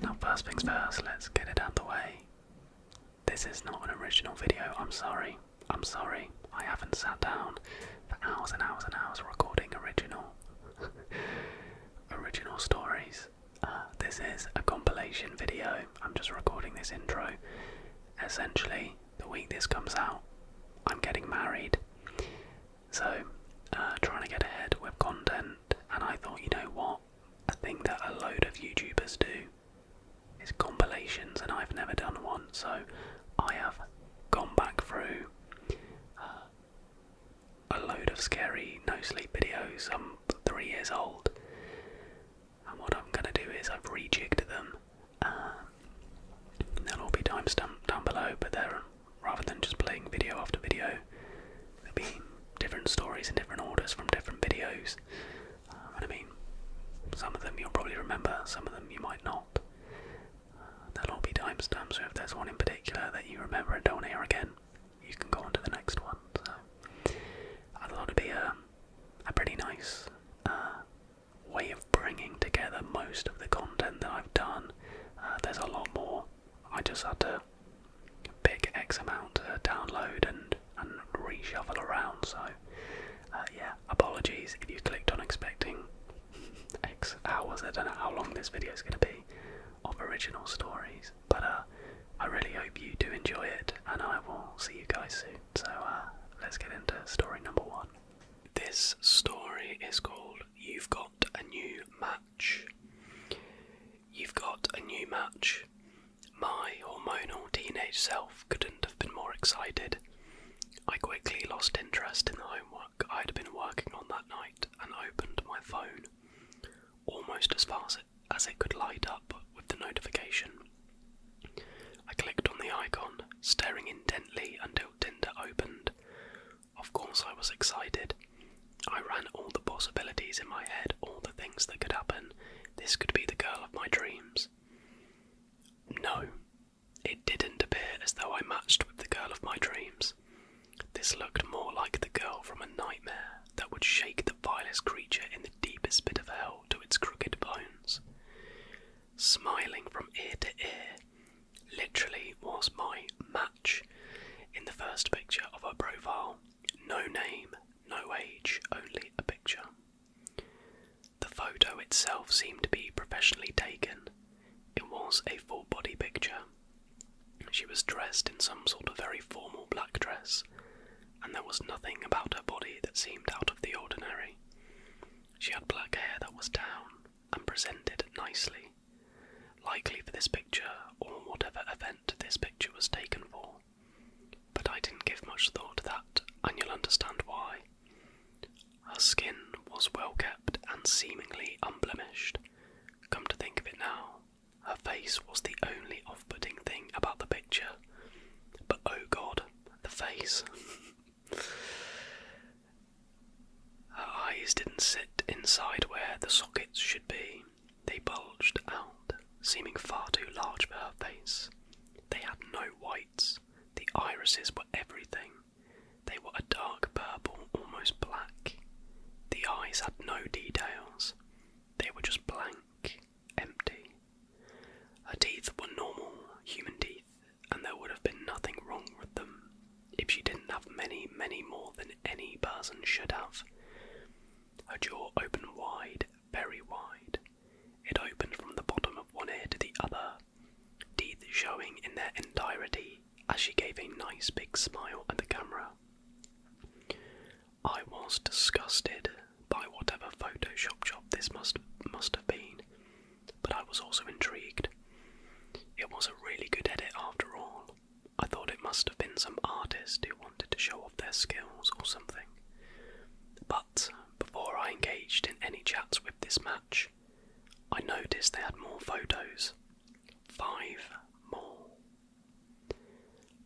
Now first things first, let's get it out the way. This is not an original video, I'm sorry. I haven't sat down for hours and hours and hours recording original stories. This is a compilation video. I'm just recording this intro. Essentially, the week this comes out, I'm getting married. So, trying to get ahead with content, and I thought, you know what? A thing that a load of YouTubers do is compilations, and I've never done one, so I have gone back through a load of scary no-sleep videos. I'm 3 years old, and what I'm going to do is I've rejigged them. They'll all be timestamped down below, but rather than just playing video after video, there'll be different stories in different orders from different videos. And I mean, some of them you'll probably remember, some of them you might not. They'll all be timestamps, so if there's one in particular that you remember and don't hear again, you can go on to the next one. So I thought it'd be a pretty nice way of bringing together most of the content that I've done. There's a lot more. I just had to pick X amount to download and reshuffle around, so yeah, apologies if you clicked on expecting X hours. I don't know how long this video is going to be of original stories, but I really hope you do enjoy it, and I will see you guys soon. So let's get into story number 1. This story is called You've Got a New Match. You've got a new match. My hormonal teenage self couldn't have been more excited. I quickly lost interest in the homework I had been working on that night and opened my phone, almost as fast as it could light up with the notification. I clicked on the icon, staring intently until Tinder opened. Of course I was excited. I ran all the possibilities in my head, all the things that could happen. This could be the girl of my dreams. No, it didn't appear as though I matched with the girl of my dreams. This looked more like the girl from a nightmare that would shake the vilest creature in the deepest pit of hell to its crooked bones. Smiling from ear to ear, literally was my match in the first picture of her profile. No name, no age, only a picture. The photo itself seemed to be professionally taken. It was a full body picture. She was dressed in some sort of very formal black dress, and there was nothing about her body that seemed out of the ordinary. She had black hair that was down and presented nicely, likely for this picture or whatever event this picture was taken for. But I didn't give much thought to that, and you'll understand why. Her skin was well kept and seemingly unblemished. Come to think of it now, her face was the only off-putting thing about the picture. But oh god, the face. Her eyes didn't sit inside where the sockets should be. They bulged out, seeming far too large for her face. They had no whites. The irises were everything. They were a dark purple, almost black. The eyes had no details. They were just blank, empty. Her teeth were normal, human teeth, and there would have been nothing wrong with them if she didn't have many, many more than any person should have. Her jaw opened wide, very wide. It opened from the bottom of one ear to the other, teeth showing in their entirety as she gave a nice big smile at the camera. I was disgusted by whatever Photoshop job this must have been, but I was also intrigued. It was a really good edit after all. I thought it must have been some artist who wanted to show off their skills or something. But before I engaged in any chats with this match, I noticed they had more photos. 5 more.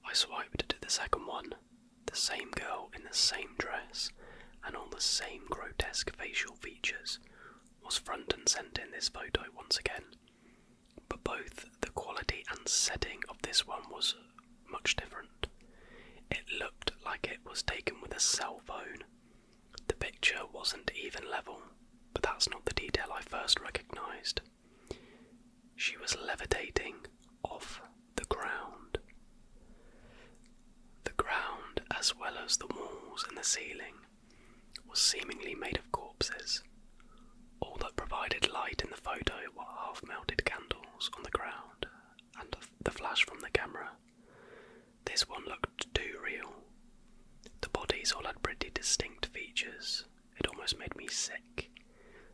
I swiped to the second one. The same girl in the same dress and all the same grotesque facial features was front and centre in this photo once again. But both the quality and setting of this one was much different. It looked like it was taken with a cell phone. The picture wasn't even level, but that's not the detail I first recognised. She was levitating self-melted candles on the ground and the flash from the camera. This one looked too real. The bodies all had pretty distinct features. It almost made me sick.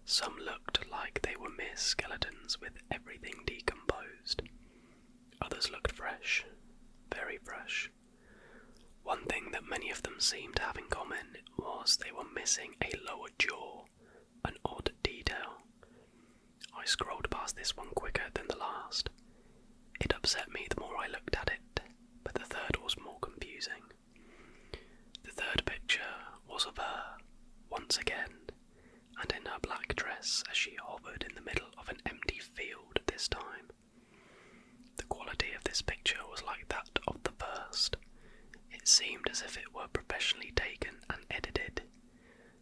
Some looked like they were mere skeletons with everything decomposed. Others looked fresh, very fresh. One thing that many of them seemed to have in common was they were missing a lower jaw, an odd detail. I scrolled past this one quicker than the last. It upset me the more I looked at it, but the third was more confusing. The third picture was of her, once again, and in her black dress as she hovered in the middle of an empty field this time. The quality of this picture was like that of the first. It seemed as if it were professionally taken and edited.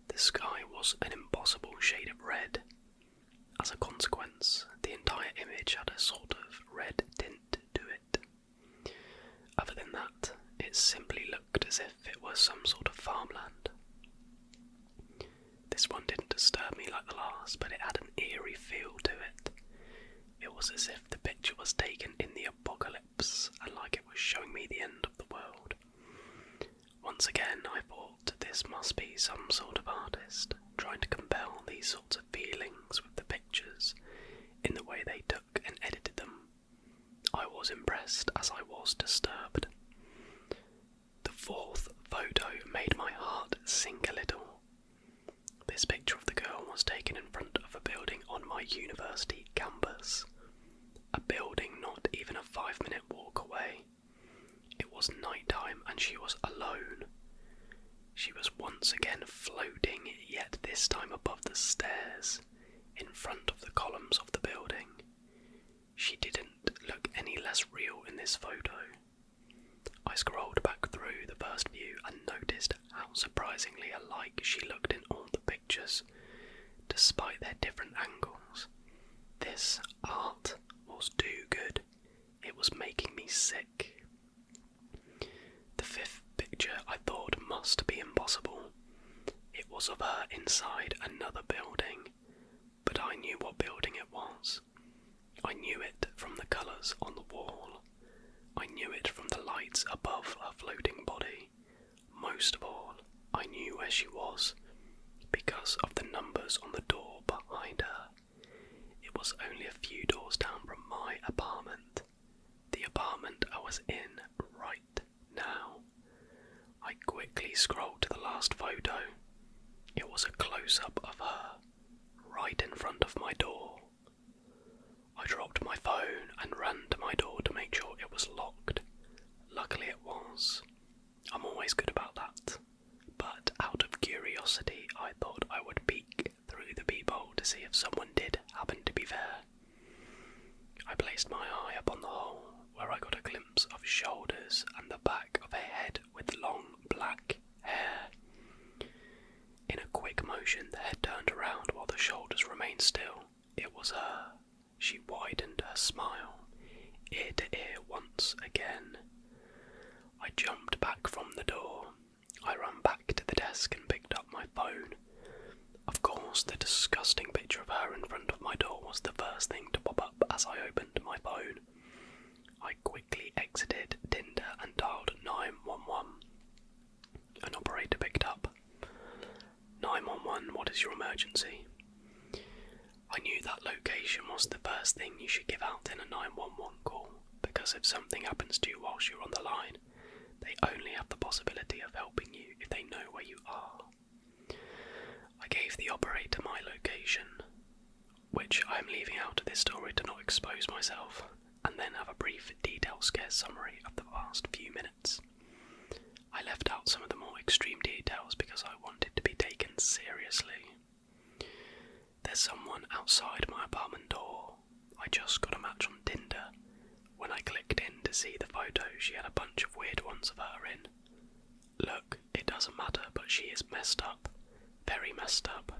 The sky was an impossible shade of red. As a consequence, the entire image had a sort of red tint to it. Other than that, it simply looked as if it was some sort of farmland. This one didn't disturb me like the last, but it had an eerie feel to it. It was as if the picture was taken in the apocalypse, and like it was showing me the end of the world. Once again, I thought this must be some sort of artist, trying to compel these sorts of feelings with the pictures in the way they took and edited them. I was impressed as I was disturbed. The fourth photo made my heart sink a little. This picture of the girl was taken in front of a building on my university campus. A building not even a 5-minute walk away. It was night time and she was alone. She was once again floating, yet this time above the stairs, in front of the columns of the building. She didn't look any less real in this photo. I scrolled back through the first view and noticed how surprisingly alike she looked in all the pictures, despite their different angles. This art was too good. It was making me sick. The fifth picture I thought must be impossible. It was of her inside another building, but I knew what building it was. I knew it from the colours on the wall. I knew it from the lights above her floating body. Most of all, I knew where she was, because of the numbers on the door behind her. It was only a few doors down from my apartment, the apartment I was in right now. I quickly scrolled to the last photo. It was a close-up of her, right in front of my door. I dropped my phone and ran to my door to make sure it was locked. Luckily it was. I'm always good about that. But out of curiosity, I thought I would peek through the peephole to see if someone did happen to be there. I placed my eye upon the hole, where I got a glimpse of shoulders and the back of a head with long black hair. In a quick motion, the head turned around while the shoulders remained still. It was her. She widened her smile, ear to ear once again. I jumped back from the door. I ran back to the desk and picked up my phone. Of course, the disgusting picture of her in front of my door was the first thing to pop up as I opened my phone. I quickly exited Tinder and dialed 911. An operator picked up. 911, what is your emergency? I knew that location was the first thing you should give out in a 911 call, because if something happens to you whilst you're on the line, they only have the possibility of helping you if they know where you are. I gave the operator my location, which I am leaving out of this story to not expose myself, and then have a brief detailed scarce summary of the past few minutes. I left out some of the more extreme details because I wanted to be taken seriously. There's someone outside my apartment door. I just got a match on Tinder. When I clicked in to see the photo, she had a bunch of weird ones of her in. Look, it doesn't matter, but she is messed up. Very messed up.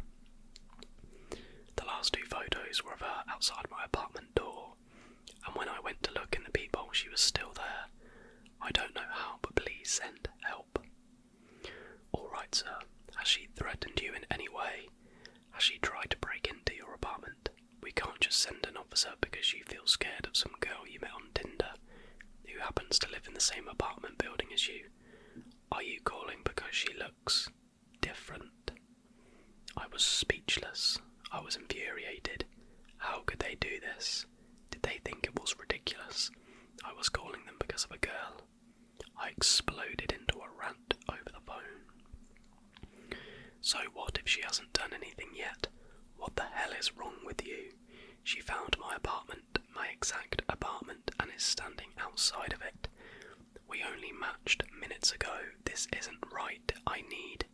The last two photos were of her outside my apartment door, and when I went to look in the peephole, she was still there. I don't know how, but please send help. Alright, sir. Has she threatened you in any way? Has she tried to break into your apartment? We can't just send an officer answer because you feel scared of some girl you met on Tinder who happens to live in the same apartment building as you? Are you calling because she looks different? I was speechless. I was infuriated. How could they do this? Did they think it was ridiculous? I was calling them because of a girl. I exploded into a rant over the phone. So what if she hasn't done anything yet? What the hell is wrong with you? She found my apartment, my exact apartment, and is standing outside of it. We only matched minutes ago. This isn't right. I need...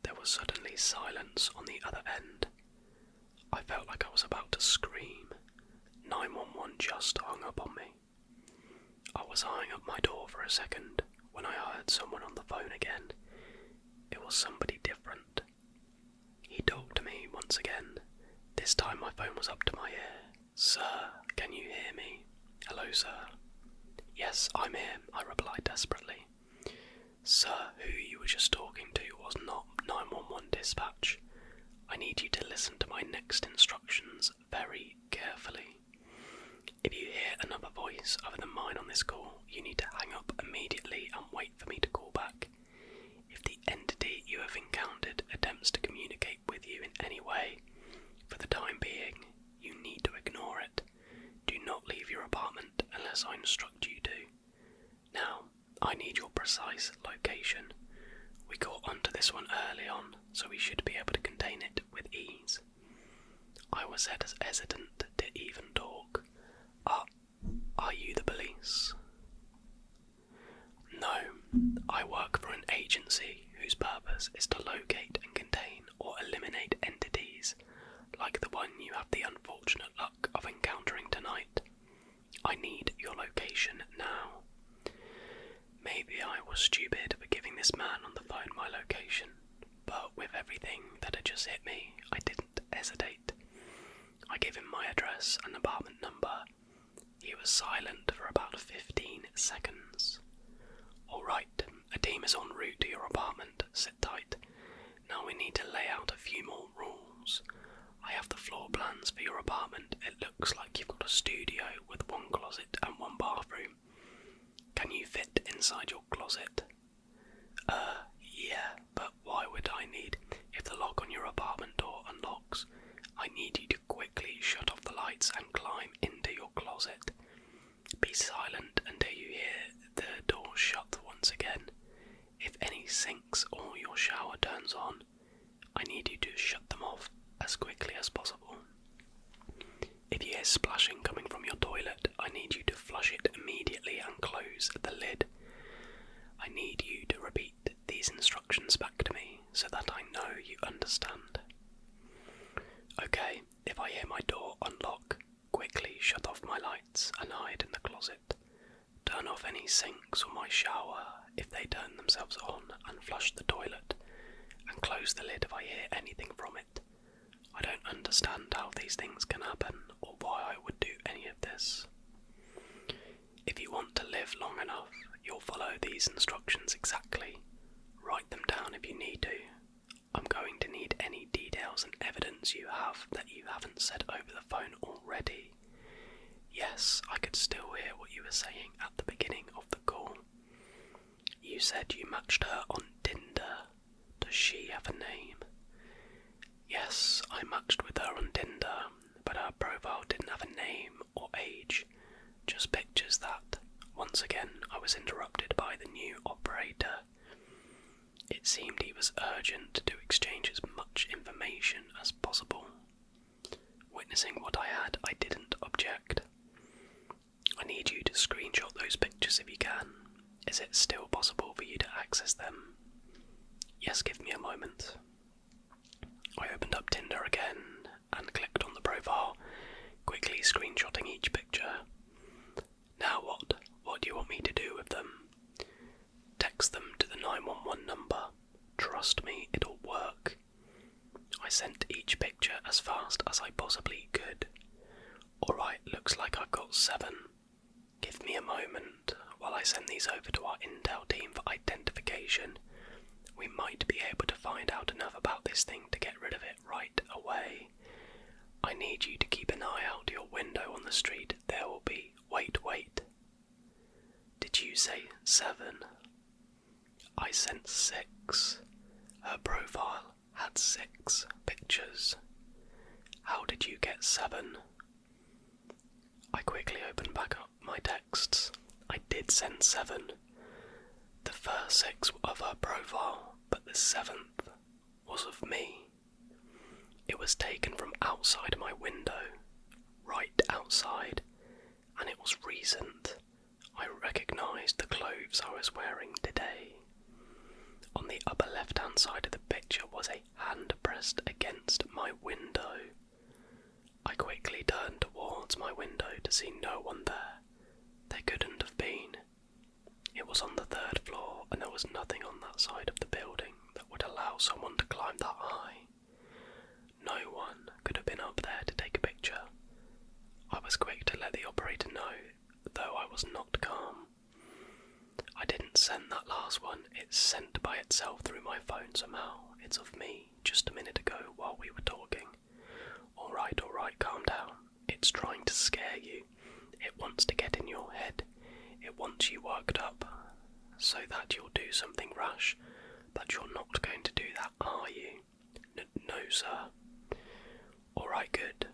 There was suddenly silence on the other end. I felt like I was about to scream. 911 just hung up on me. I was eyeing up my door for a second when I heard someone on the phone again. It was somebody different. He talked to me once again. This time my phone was up to my ear. "Sir, can you hear me?" "Hello, sir." "Yes, I'm here," I replied desperately. "Sir, who you were just talking to was not 911 dispatch. I need you to listen to my next instructions very carefully. If you hear another voice other than mine on this call, you need to hang up immediately and wait for me to call back. If the entity you have encountered attempts to communicate with you in any way, for the time being, you need to ignore it. Do not leave your apartment unless I instruct you to. Now, I need your precise location. We got onto this one early on, so we should be able to contain it with ease." I was hesitant to even talk. Are you the police?" "No, I work for an agency whose purpose is to locate and contain or eliminate entities like the one you have the unfortunate luck of encountering tonight. I need your location now." Maybe I was stupid for giving this man on the phone my location, but with everything that had just hit me, I didn't hesitate. I gave him my address and apartment number. He was silent for about 15 seconds. "Alright, a team is en route to your apartment. Sit tight. Now we need to lay out a few more rules. I have the floor plans for your apartment. It looks like you've got a studio with one closet and one bathroom. Can you fit inside your closet?" Yeah, but why would I need... If the lock on your apartment door unlocks, I need you to quickly shut off the lights and climb into your closet. Be silent until you hear the door shut once again. If any sinks or your shower turns on, I need you to shut them off as quickly as possible. If you hear splashing coming from your toilet, I need you to flush it immediately and close the lid. I need you to repeat these instructions back to me so that I know you understand. Okay, if I hear my door unlock, quickly shut off my lights and hide in the closet. Turn off any sinks or my shower if they turn themselves on, and flush the toilet, and close the lid if I hear anything from it. I don't understand how these things can happen or why I would do any of this. If you want to live long enough, you'll follow these instructions exactly. Write them down if you need to. I'm going to need any details and evidence you have that you haven't said over the phone already. Yes, I could still hear what you were saying at the beginning of the call. You said you matched her on Tinder. Does she have a name? Yes, I matched with her on Tinder, but her profile didn't have a name or age, just pictures that. Once again, I was interrupted by the new operator. It seemed he was urgent to exchange as much information as possible. Witnessing what I had, I didn't object. I need you to screenshot those pictures if you can. Is it still possible for you to access them? Yes, give me a moment. I opened up Tinder again and clicked on the profile, quickly screenshotting each picture. Now what? What do you want me to do with them? Text them to the 911 number. Trust me, it'll work. I sent each picture as fast as I possibly could. Alright, looks like I've got 7. Give me a moment while I send these over to our intel team for identification. We might be able to find out enough about this thing to get rid of it right away. I need you to keep an eye out your window on the street. There will be... Wait. Did you say 7? I sent 6. Her profile had 6 pictures. How did you get 7? I quickly opened back up my texts. I did send 7. The first 6 were of her profile, but the 7th was of me. It was taken from outside my window, right outside, and it was recent. I recognised the clothes I was wearing today. On the upper left-hand side of the picture was a hand pressed against my window. I quickly turned towards my window to see no one there. There couldn't have been. It was on the 3rd floor, and there was nothing on that side of the building that would allow someone to climb that high. No one could have been up there to take a picture. I was quick to let the operator know, though I was not calm. I didn't send that last one. It's sent by itself through my phone somehow. It's of me just a minute ago while we were talking. Alright, calm down. It's trying to scare you. It wants to get in your head. It wants you worked up, so that you'll do something rash. But you're not going to do that, are you? No, sir. Alright, good.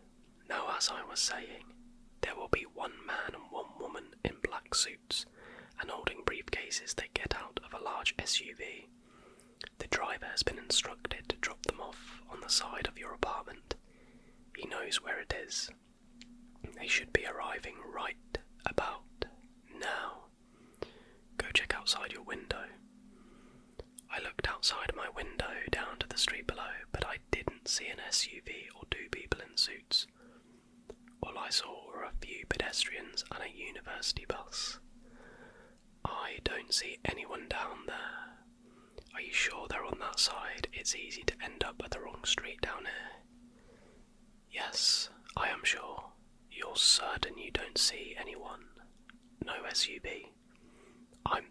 Now, as I was saying, there will be 1 man and 1 woman in black suits and holding briefcases they get out of a large SUV. The driver has been instructed to drop them off on the side of your apartment. He knows where it is. They should be arriving right about now. Go check outside your window. I looked outside my window down to the street below, but I didn't see an SUV or 2 people in suits. All I saw were a few pedestrians and a university bus. I don't see anyone down there. Are you sure they're on that side? It's easy to end up at the wrong street down here. Yes, I am sure. You're certain you don't see anyone? No SUV? I'm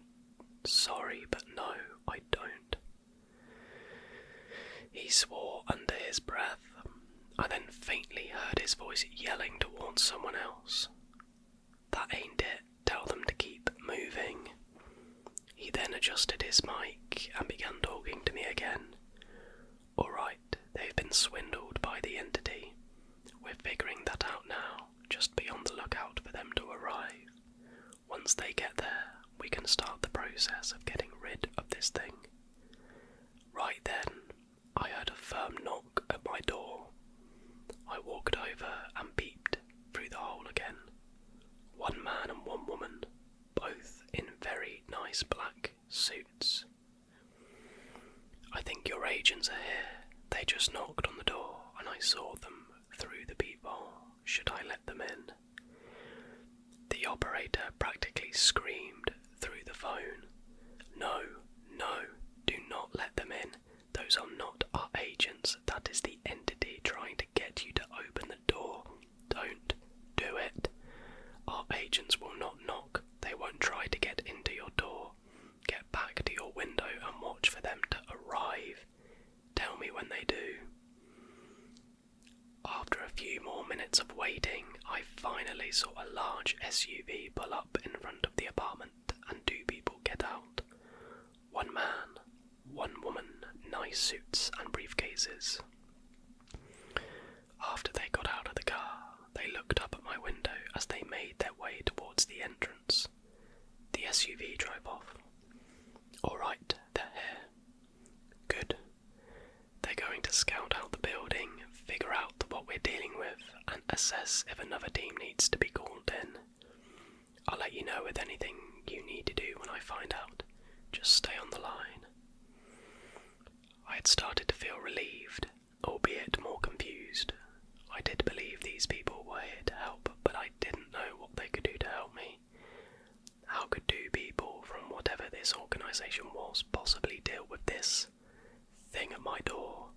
sorry, but no, I don't. He swore under his breath. I then faintly heard his voice yelling towards someone else. That ain't it. Tell them to keep moving. He then adjusted his mic and began talking to me again. Alright, they've been swindled by the entity. We're figuring that out now. Just be on the lookout for them to arrive. Once they get there, we can start the process of getting rid of this thing. Right then, I heard a firm knock at my door. I walked over and peeped through the hole again. 1 man and 1 woman, both in very nice black suits. I think your agents are here. They just knocked on the door and I saw them through the peephole. Should I let them in? The operator practically screamed through the phone. No, do not let them in. Those are not our agents. That is the entity trying to get you to open the door. Don't do it. Our agents will not knock. They won't try to get into your door. Get back to your window and watch for them to arrive. Tell me when they do. After a few more minutes of waiting, I finally saw a large SUV pull up in front of the apartment and 2 people get out. 1 man, 1 woman, nice suits and briefcases. After they got out of the car, they looked up at my window as they made their way towards the entrance. The SUV drove off. Alright, they're here. Good. They're going to scout out the building, figure out what we're dealing with, and assess if another team needs to be called in. I'll let you know with anything you need to do when I find out. Just stay on the line. I had started to feel relieved, albeit more confused. I did believe these people were here to help, but I didn't know what they could do to help me. How could 2 people from whatever this organisation was possibly deal with this thing at my door?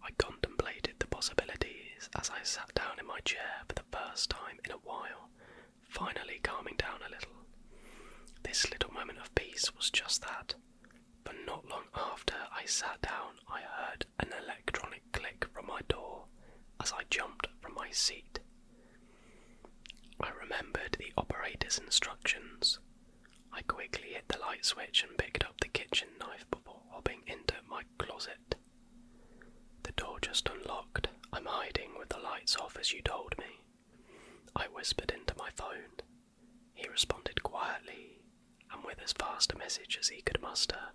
I contemplated the possibilities as I sat down in my chair for the first time in a while, finally calming down a little. This little moment of peace was just that, but not long after I sat down I heard an electronic click from my door as as I jumped from my seat. I remembered the operator's instructions. I quickly hit the light switch and picked up the kitchen knife before hopping into my closet. The door just unlocked. I'm hiding with the lights off as you told me. I whispered into my phone. He responded quietly and with as fast a message as he could muster.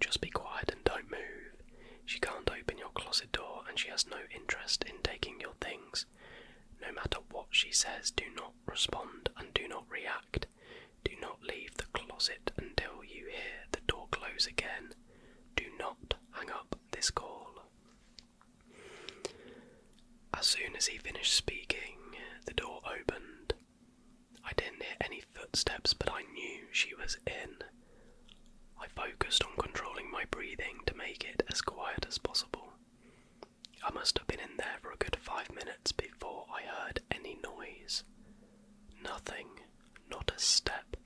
Just be quiet and don't move. She can't open your closet door and she has no interest in taking your things. No matter what she says, do not respond and do not react. Do not leave the closet until you hear the door close again. Do not hang up this call. As soon as he finished speaking, the door opened. I didn't hear any footsteps, but I knew she was in. I focused on controlling my breathing to make it as quiet as possible. I must have been in there for a good 5 minutes before I heard any noise. Nothing, not a step,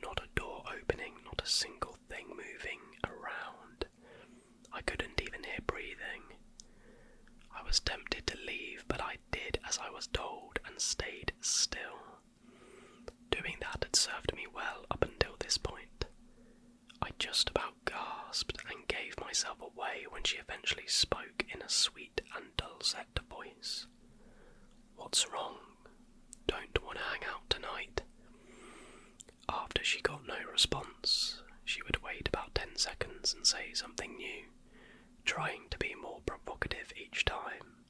not a door opening, not a single thing moving around. I couldn't even hear breathing. I was tempted to leave, but I did as I was told and stayed still. Doing that had served me well up until this point. I just about gasped and gave myself away when she eventually spoke in a sweet and dulcet voice. What's wrong? Don't want to hang out tonight? After she got no response, she would wait about 10 seconds and say something new, trying to be more provocative each time.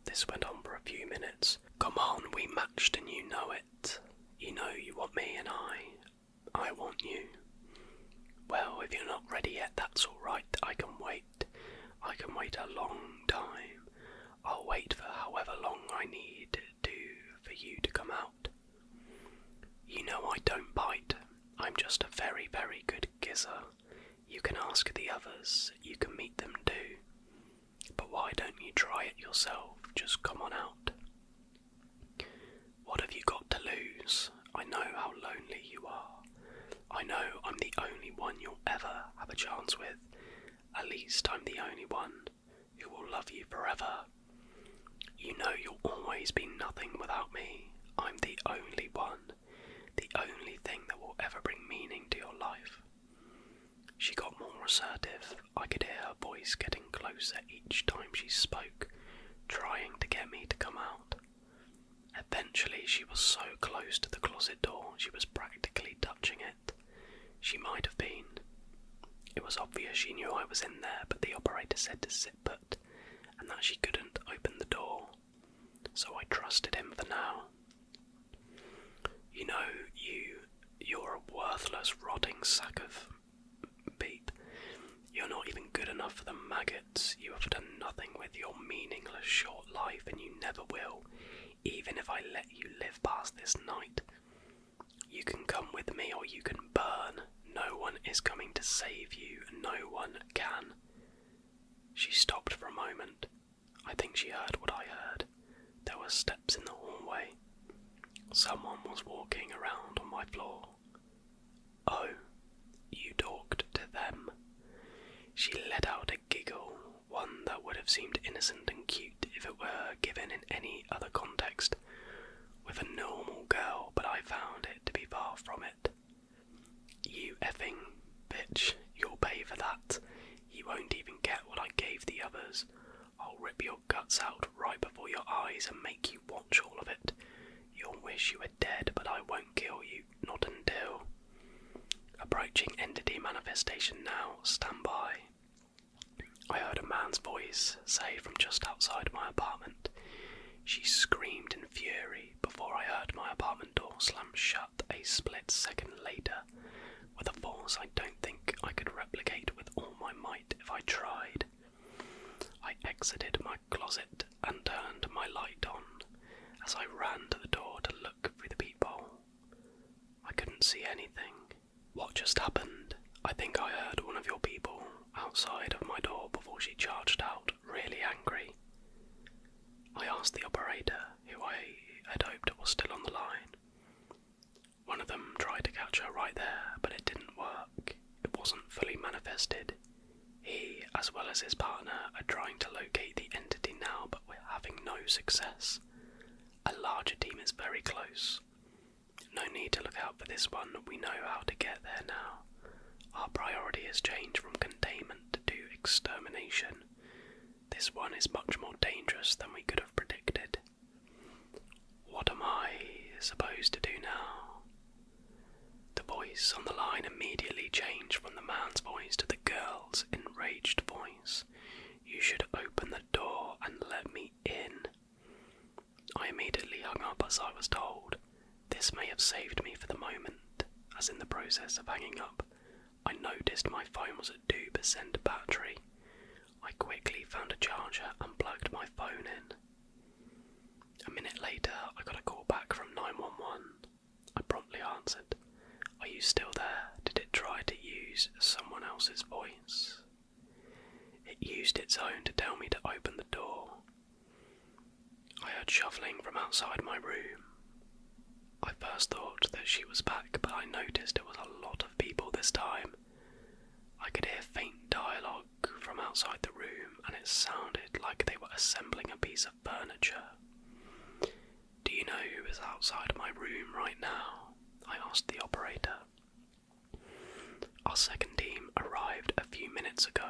This went on for a few minutes. Come on, we matched and you know it. You know you want me and I want you. Well, if you're not ready yet, that's alright, I can wait. I can wait a long time. I'll wait for however long I need to for you to come out. You know I don't bite. I'm just a very, very good kisser. You can ask the others, you can meet them too. But why don't you try it yourself? Just come on out. What have you got to lose? I know how lonely you are. I know I'm the only one you'll ever have a chance with. At least I'm the only one who will love you forever. You know you'll always be nothing without me. I'm the only one, the only thing that will ever bring meaning to your life. She got more assertive. I could hear her voice getting closer each time she spoke, trying to get me to come out. Eventually she was so close to the closet door she was practically touching it. She might have been. It was obvious she knew I was in there, but the operator said to sit put, and that she couldn't open the door. So I trusted him for now. You know, you're a worthless, rotting sack of beep. You're not even good enough for the maggots. You have done nothing with your meaningless short life, and you never will, even if I let you live past this night. You can come with me or you can burn. No one is coming to save you, and no one can. She stopped for a moment. I think she heard what I heard. There were steps in the hallway. Someone was walking around on my floor. Oh, you talked to them. She let out a giggle, one that would have seemed innocent and cute if it were given in any other context, with a normal girl, but I found it to be far from it. You effing bitch, you'll pay for that. You won't even get what I gave the others. I'll rip your guts out right before your eyes and make you watch all of it. You'll wish you were dead, but I won't kill you, not until... Approaching entity manifestation now, stand by. I heard a man's voice say from just outside my apartment. She screamed in fury before I heard my apartment door slam shut a split second later, with a force I don't think I could replicate with all my might if I tried. I exited my closet and turned my light on as I ran to the door to look through the peephole. I couldn't see anything. What just happened? I think I heard one of your people outside of my door before she charged out, really angry. I asked the operator, who I had hoped was still on the line. One of them tried to catch her right there, but it didn't work. It wasn't fully manifested. He, as well as his partner, are trying to locate the entity now, but we having no success. A larger team is very close. No need to look out for this one, we know how to get there now. Our priority has changed from containment to extermination. This one is much more dangerous than we could have predicted. What am I supposed to do now? The voice on the line immediately changed from the man's voice to the girl's enraged voice. You should open the door and let me in. I immediately hung up as I was told. This may have saved me for the moment, as in the process of hanging up, I noticed my phone was at 2% battery. I quickly found a charger and plugged my phone in. A minute later, I got a call back from 911. I promptly answered. Are you still there? Did it try to use someone else's voice? It used its own to tell me to open the door. I heard shuffling from outside my room. I first thought that she was back, but I noticed it was a lot of people this time. I could hear faint dialogue from outside the room, and it sounded like they were assembling a piece of furniture. Do you know who is outside my room right now? I asked the operator. Our second team arrived a few minutes ago.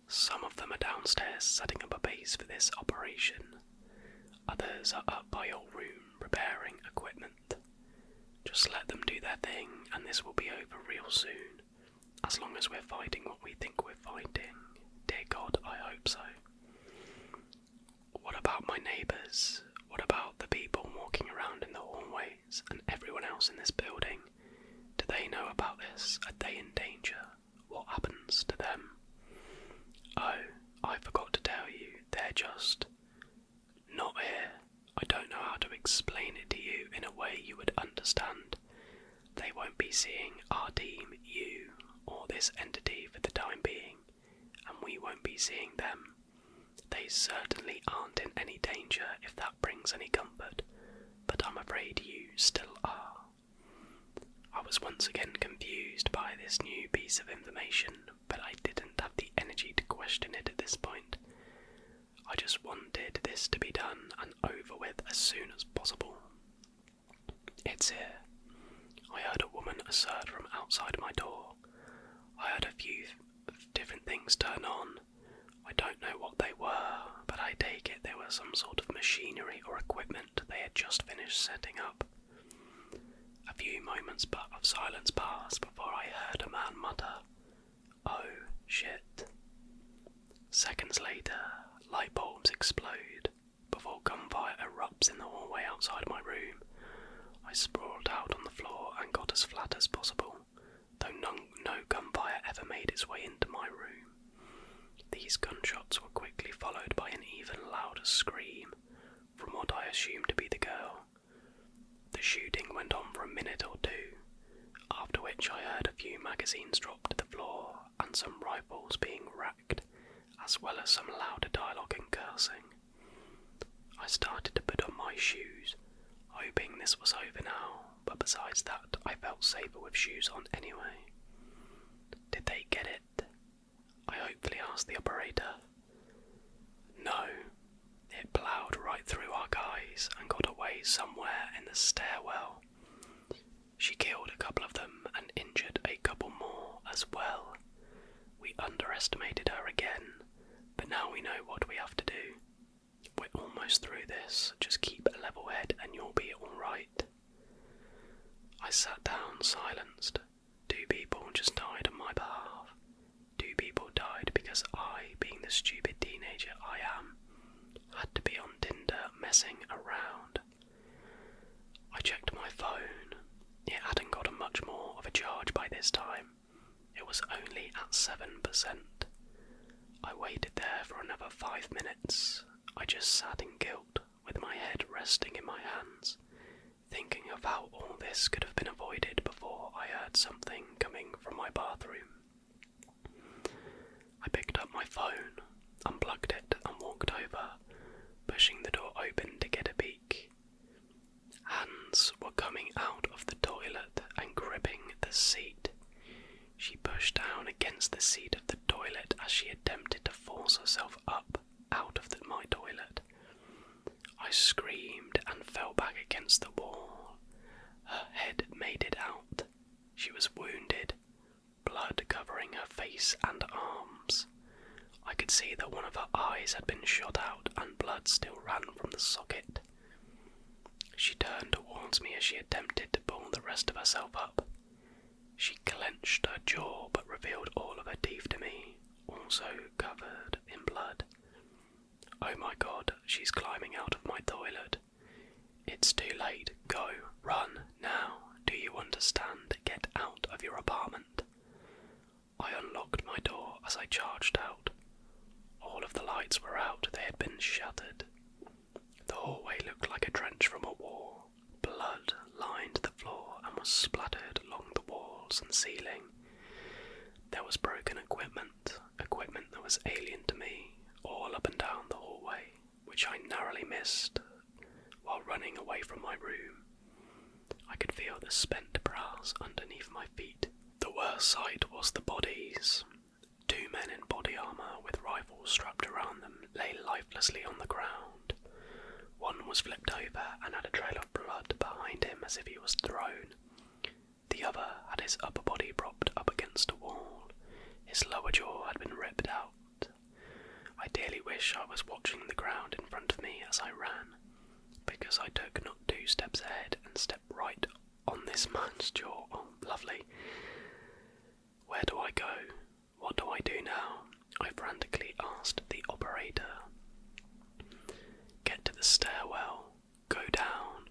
Some of them are downstairs setting up a base for this operation. Others are up by your room repairing equipment. Just let them do their thing and this will be over real soon. As long as we're fighting what we think we're fighting. Dear God, I hope so. What about my neighbours? What about the people walking around in the hallways and everyone else in this building? Do they know about this? Are they in danger? What happens to them? Oh, I forgot to tell you, they're just not here. I don't know how to explain it to you in a way you would understand. They won't be seeing our team, you, or this entity for the time being, and we won't be seeing them. They certainly aren't in any danger if that brings any comfort, but I'm afraid you still are. I was once again confused by this new piece of information, but I didn't have the energy to question it at this point. I just wanted this to be done and over with as soon as possible. It's here. I heard a woman assert from outside my door. I heard a few different things turn on. I don't know what they were, but I take it they were some sort of machinery or equipment they had just finished setting up. A few moments of silence passed before I heard a man mutter, "Oh, shit." Seconds later, light bulbs explode. Before gunfire erupts in the hallway outside my room, I sprawled out on the floor and got as flat as possible, though no gunfire ever made its way into my room. These gunshots were quickly followed by an even louder scream, from what I assumed to be the girl. The shooting went on for a minute or two, after which I heard a few magazines drop to the floor and some rifles being racked, as well as some louder dialogue and cursing. I started to put on my shoes, hoping this was over now, but besides that, I felt safer with shoes on anyway. Did they get it? I hopefully asked the operator. No, it ploughed right through our guys and got away somewhere in the stairwell. She killed a couple of them and injured a couple more as well. We underestimated her again, but now we know what we have to do. We're almost through this, just keep a level head and you'll be alright. I sat down silenced. 2 people just died on my behalf. 2 people died because I, being the stupid teenager I am, had to be on Tinder messing around. I checked my phone. It hadn't gotten much more of a charge by this time. It was only at 7%. I waited there for another 5 minutes. I just sat in guilt, with my head resting in my hands, thinking of how all this could have been avoided before I heard something coming from my bathroom. I picked up my phone, unplugged it and walked over, pushing the door open to get a peek. Hands were coming out of the toilet and gripping the seat. She pushed down against the seat of the toilet as she attempted to force herself up out of my toilet. against the wall. Her head made it out. She was wounded, blood covering her face and arms. I could see that one of her eyes had been shot out and blood still ran from the socket. She turned towards me as she attempted to pull the rest of herself up. She clenched her jaw but revealed all of her teeth to me, also covered in blood. Oh my god, she's climbing out of my toilet. It's too late. Go. Run. Now. Do you understand? Get out of your apartment. I unlocked my door as I charged out. All of the lights were out. They had been shattered. The hallway looked like a trench from a war. Blood lined the floor and was splattered along the walls and ceiling. There was broken equipment that was alien to me, all up and down the hallway, which I narrowly missed while running away from my room. I could feel the spent brass underneath my feet. The worst sight was the bodies. 2 men in body armour with rifles strapped around them lay lifelessly on the ground. One was flipped over and had a trail of blood behind him as if he was thrown. The other had his upper body propped up against a wall. His lower jaw had been ripped out. I dearly wish I was watching the ground in front of me as I ran, because I took not 2 steps ahead and stepped right on this man's jaw. Oh, lovely. Where do I go? What do I do now? I frantically asked the operator. Get to the stairwell. Go down.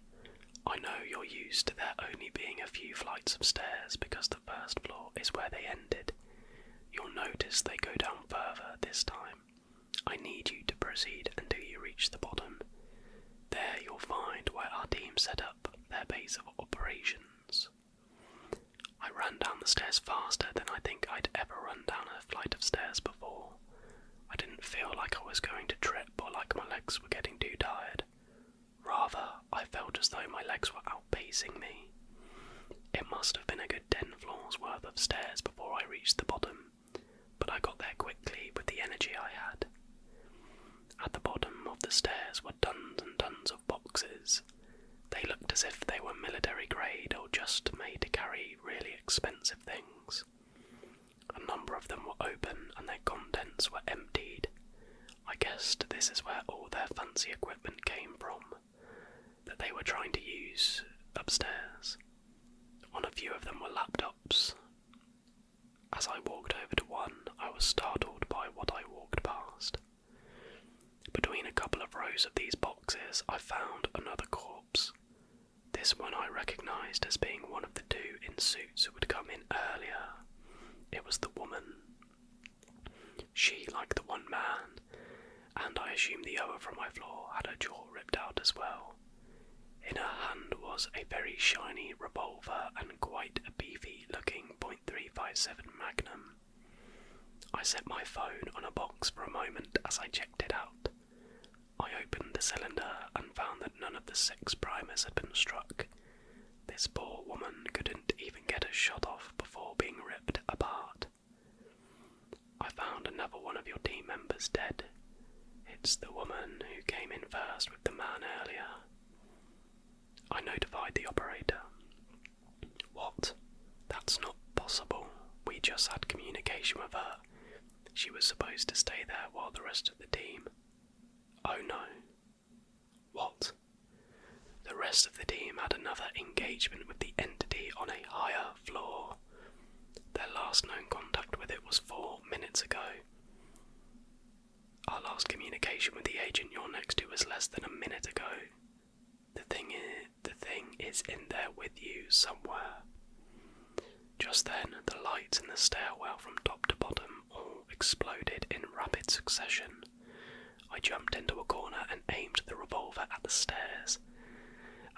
I know you're used to there only being a few flights of stairs because the first floor is where they ended. You'll notice they go down further this time. I need you to proceed until you reach the bottom. There you'll find where our team set up their base of operations. I ran down the stairs faster than I think I'd ever run down a flight of stairs before. I didn't feel like I was going to trip or like my legs were getting too tired. Rather, I felt as though my legs were outpacing me. It must have been a good 10 floors worth of stairs before I reached the bottom, but I got there quickly with the energy I had. At the bottom of the stairs were tons and tons of boxes. They looked as if they were military grade or just made to carry really expensive things. A number of them were open and their contents were emptied. I guessed this is where all their fancy equipment came from, that they were trying to use upstairs. On a few of them were laptops. As I walked over to one, I was startled by what I walked past. Between a couple of rows of these boxes, I found another corpse. This one I recognised as being one of the 2 in suits who had come in earlier. It was the woman. She, like the one man, and I assume the other from my floor, had her jaw ripped out as well. In her hand was a very shiny revolver and quite a beefy-looking .357 Magnum. I set my phone on a box for a moment as I checked it out. I opened the cylinder and found that none of the 6 primers had been struck. This poor woman couldn't even get a shot off before being ripped apart. I found another one of your team members dead. It's the woman who came in first with the man earlier. I notified the operator. What? That's not possible. We just had communication with her. She was supposed to stay there while the rest of the team... Oh no. What? The rest of the team had another engagement with the entity on a higher floor. Their last known contact with it was 4 minutes ago. Our last communication with the agent you're next to was less than a minute ago. The thing is in there with you somewhere. Just then, the lights in the stairwell from top to bottom all exploded in rapid succession. I jumped into a corner and aimed the revolver at the stairs.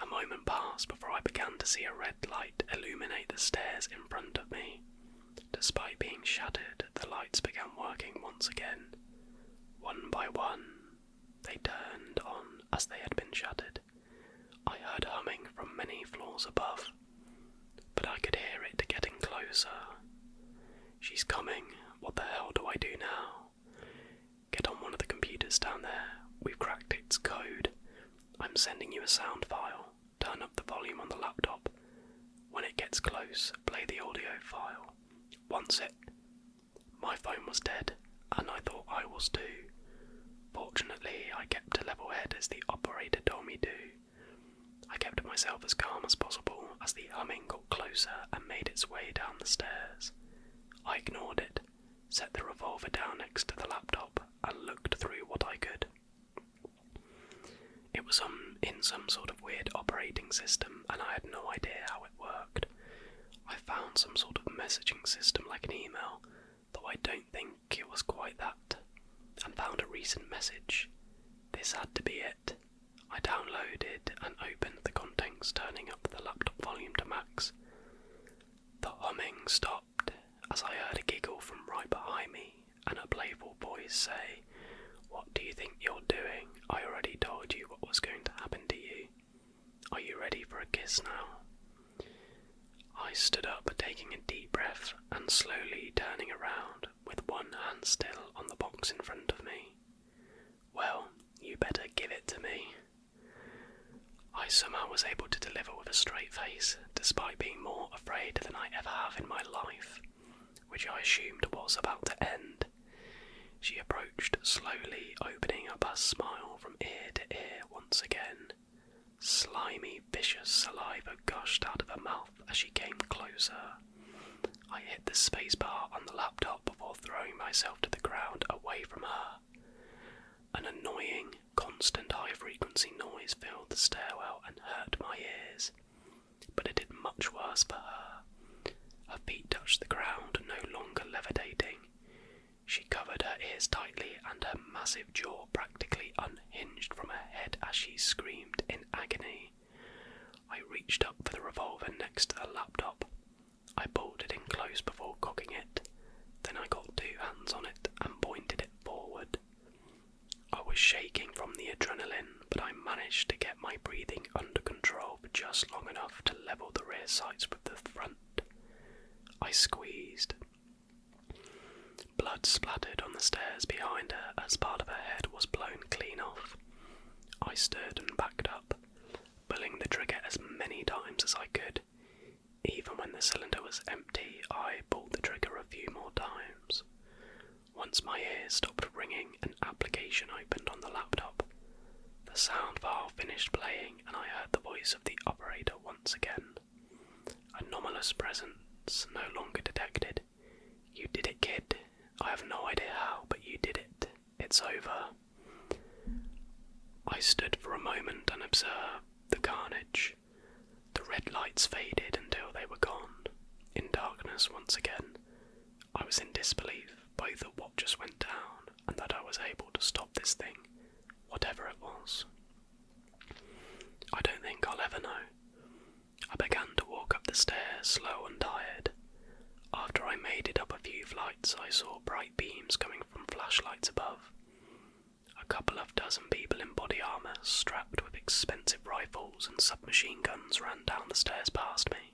A moment passed before I began to see a red light illuminate the stairs in front of me. Despite being shattered, the lights began working once again. One by one, they turned on as they had been shattered. I heard humming from many floors above, but I could hear it getting closer. She's coming. What the hell do I do now? Get on one of the computers down there. We've cracked its code. I'm sending you a sound file. close, play the audio file. My phone was dead, and I thought I was too. Fortunately, I kept a level head as the operator told me to. I kept myself as calm as possible as the humming got closer and made its way down the stairs. I ignored it, set the revolver down next to the laptop, and looked through what I could. It was in some sort of weird operating system, and I had no idea how it worked. I found some sort of messaging system like an email, though I don't think it was quite that, and found a recent message. This had to be it. I downloaded and opened the contents, turning up the laptop volume to max. The humming stopped as I heard a giggle from right behind me and a playful voice say, "What do you think you're doing? I already told you what was going to happen to you. Are you ready for a kiss now?" I stood up, taking a deep breath and slowly turning around with one hand still on the box in front of me. "Well, you better give it to me." I somehow was able to deliver with a straight face, despite being more afraid than I ever have in my life, which I assumed was about to end. She approached slowly, opening up her smile from ear to ear once again. Slimy, vicious saliva gushed out of her mouth as she came closer. I hit the spacebar on the laptop before throwing myself to the ground away from her. An annoying, constant high-frequency noise filled the stairwell and hurt my ears, but it did much worse for her. Her feet touched the ground, no longer levitating. She covered her ears tightly, and her massive jaw practically unhinged from her head as she screamed in agony. I reached up for the revolver next to the laptop. I pulled it in close before cocking it. Then I got two hands on it and pointed it forward. I was shaking from the adrenaline, but I managed to get my breathing under control for just long enough to level the rear sights with the front. I squeezed. Blood splattered on the stairs behind her as part of her head was blown clean off. I stood and backed up, pulling the trigger as many times as I could. Even when the cylinder was empty, I pulled the trigger a few more times. Once my ears stopped ringing, an application opened on the laptop. The sound file finished playing, and I heard the voice of the operator once again. Anomalous presence no longer detected. "You did it, kid. I have no idea how, but you did it. It's over." I stood for a moment and observed the carnage. The red lights faded until they were gone. In darkness once again, I was in disbelief, both at what just went down and that I was able to stop this thing, whatever it was. I don't think I'll ever know. I began to walk up the stairs, slow and tired. After I made it up a few flights, I saw bright beams coming from flashlights above. A couple of dozen people in body armour, strapped with expensive rifles and submachine guns, ran down the stairs past me.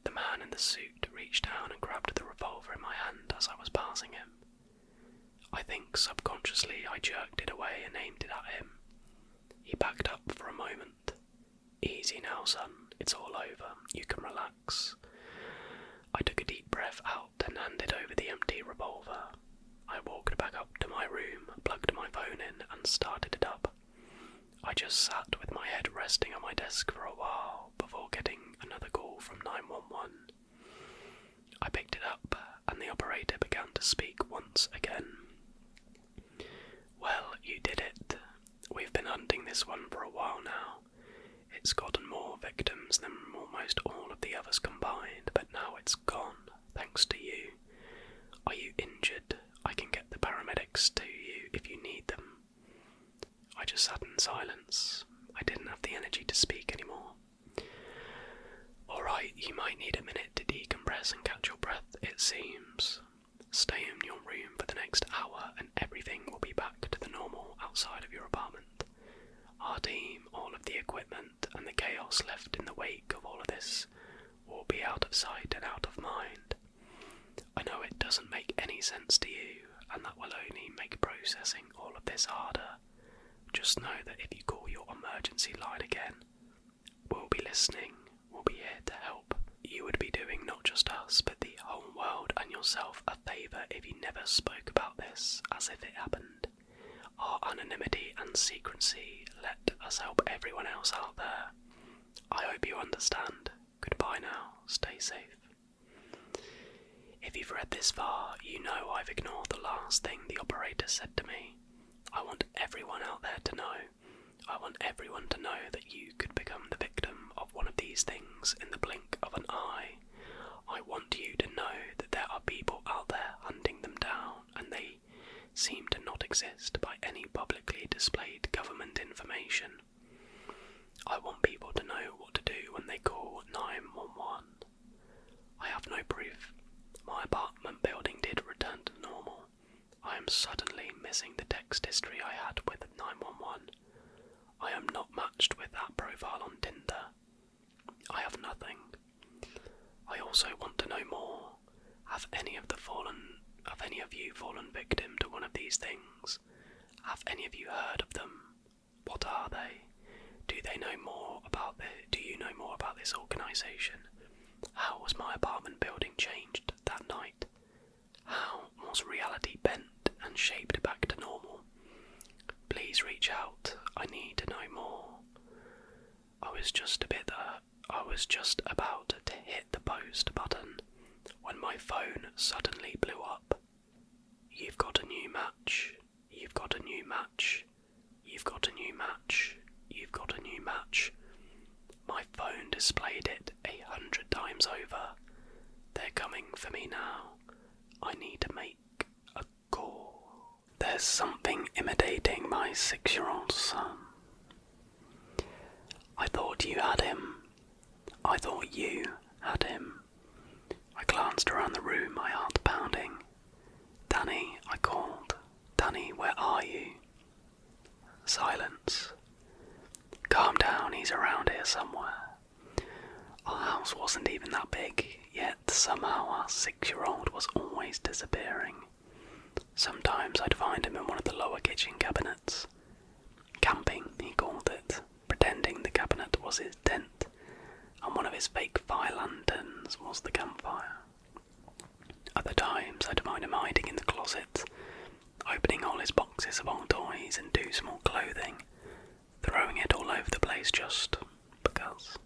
The man in the suit reached down and grabbed the revolver in my hand as I was passing him. I think subconsciously I jerked it away and aimed it at him. He backed up for a moment. "Easy now, son. It's all over. You can relax." I took a deep breath out and handed over the empty revolver. I walked back up to my room, plugged my phone in, and started it up. I just sat with my head resting on my desk for a while before getting another call from 911. I picked it up, and the operator began to speak once again. "Well, you did it. We've been hunting this one for a while now. It's gotten more victims than almost all of the others combined, but now it's gone, thanks to you. Are you injured? I can get the paramedics to you if you need them." I just sat in silence. I didn't have the energy to speak anymore. "Alright, you might need a minute to decompress and catch your breath, it seems. Stay in your room for the next hour and everything will be back to the normal outside of your apartment. Our team, all of the equipment, and the chaos left in the wake of all of this will be out of sight and out of mind. I know it doesn't make any sense to you, and that will only make processing all of this harder. Just know that if you call your emergency line again, we'll be listening, we'll be here to help. You would be yourself a favour if you never spoke about this as if it happened. Our anonymity and secrecy let us help everyone else out there. I hope you understand. Goodbye now. Stay safe. If you've read this far, you know I've ignored the last thing the operator said to me. I want everyone out there to know. I want everyone to know that you could become the victim of one of these things in the blink of an eye. I want you to know that there are people out there hunting them down, and they seem to not exist by any publicly displayed government information. I want people to know what to do when they call 911. I have no proof. My apartment building did return to normal. I am suddenly missing the text history I had with 911. I am not matched with that profile on Tinder. I have nothing. I also want to know more. Have any of you fallen victim to one of these things? Have any of you heard of them? What are they? Do you know more about this organisation? How was my apartment building changed that night? How was reality bent and shaped back to normal? Please reach out. I need to know more. I was just about to hit the post button when my phone suddenly blew up. You've got a new match. You've got a new match. You've got a new match. You've got a new match. My phone displayed it 100 times over. They're coming for me now. I need to make a call. There's something imitating my 6-year-old son. I thought you had him. I thought you had him. I glanced around the room, my heart pounding. Danny, I called. Danny, where are you? Silence. Calm down, he's around here somewhere. Our house wasn't even that big, yet somehow our 6-year-old was always disappearing. Sometimes I'd find him in one of the lower kitchen cabinets. Camping, he called it, pretending the cabinet was his tent, and one of his fake fire lanterns was the campfire. Other times I'd find him hiding in the closet, opening all his boxes of old toys and too small clothing, throwing it all over the place just because.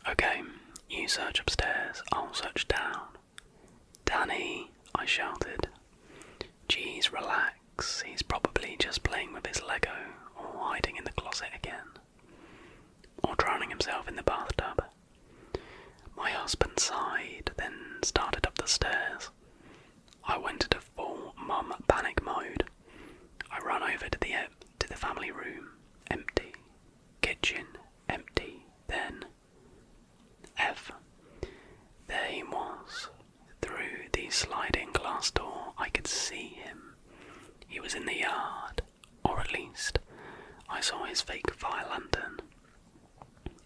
Okay, you search upstairs, I'll search down. Danny, I shouted. Geez, relax, he's probably just playing with his Lego, or hiding in the closet again, or drowning himself in the bathtub. My husband sighed, then started up the stairs. I went into full mum panic mode. I ran over to the family room, empty. Kitchen, empty. Then, F. There he was. Through the sliding glass door, I could see him. He was in the yard, or at least, I saw his fake fire lantern.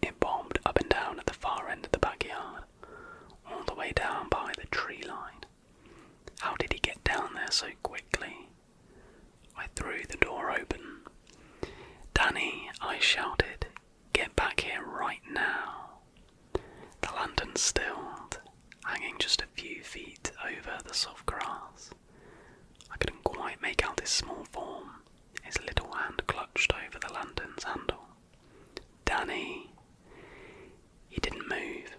It bobbed up and down at the far end of the backyard, all the way down by the tree line. How did he get down there so quickly? I threw the door open. Danny, I shouted, get back here right now. The lantern stilled, hanging just a few feet over the soft grass. I couldn't quite make out his small form, his little hand clutched over the lantern's handle. Danny. He didn't move.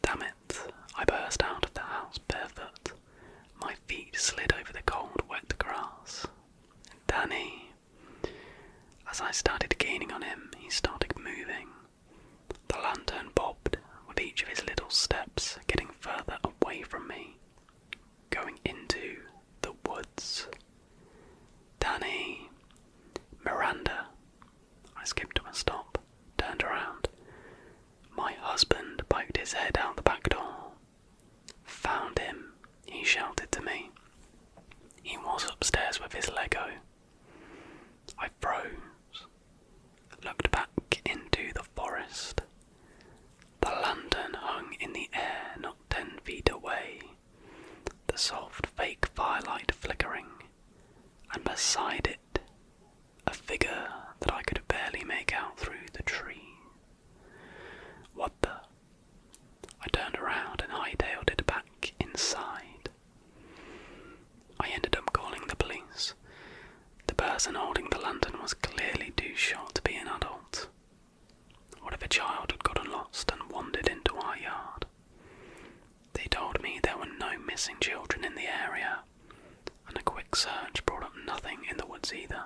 Damn it, I burst out of the house barefoot. My feet slid over the cold, wet grass. Danny. As I started gaining on him, he started moving. The lantern bobbed with each of his little steps, getting further away from me, going into the woods. Danny. Miranda. I skipped to a stop, turned around. My husband poked his head out the back door. Found him, he shouted to me. He was upstairs with his Lego. I froze, looked back into the forest. The lantern hung in the air not 10 feet away, the soft fake firelight flickering, and beside it, a figure that I could barely make out through the tree. What the? I missing children in the area, and a quick search brought up nothing in the woods either.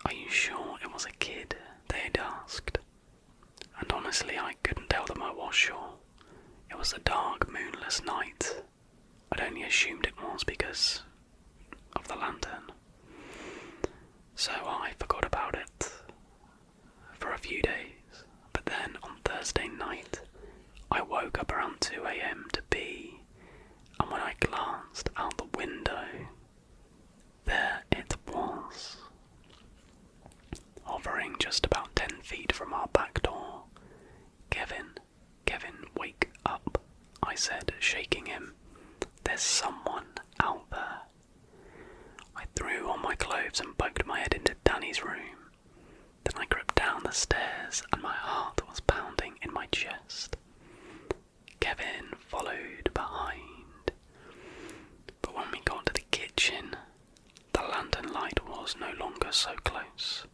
"Are you sure it was a kid?" they had asked, and honestly I couldn't tell them I was sure. It was a dark, moonless night. I'd only assumed it was because of the lantern. So I forgot about it for a few days, but then on Thursday night I woke up around 2 a.m. to pee, and when I glanced out the window, there it was, hovering just about 10 feet from our back door. Kevin, wake up," I said, shaking him. "There's someone out there." I threw on my clothes and poked my head into Danny's room. Then I crept down the stairs and my heart was pounding in my chest. Kevin followed behind. But when we got to the kitchen, the lantern light was no longer so close.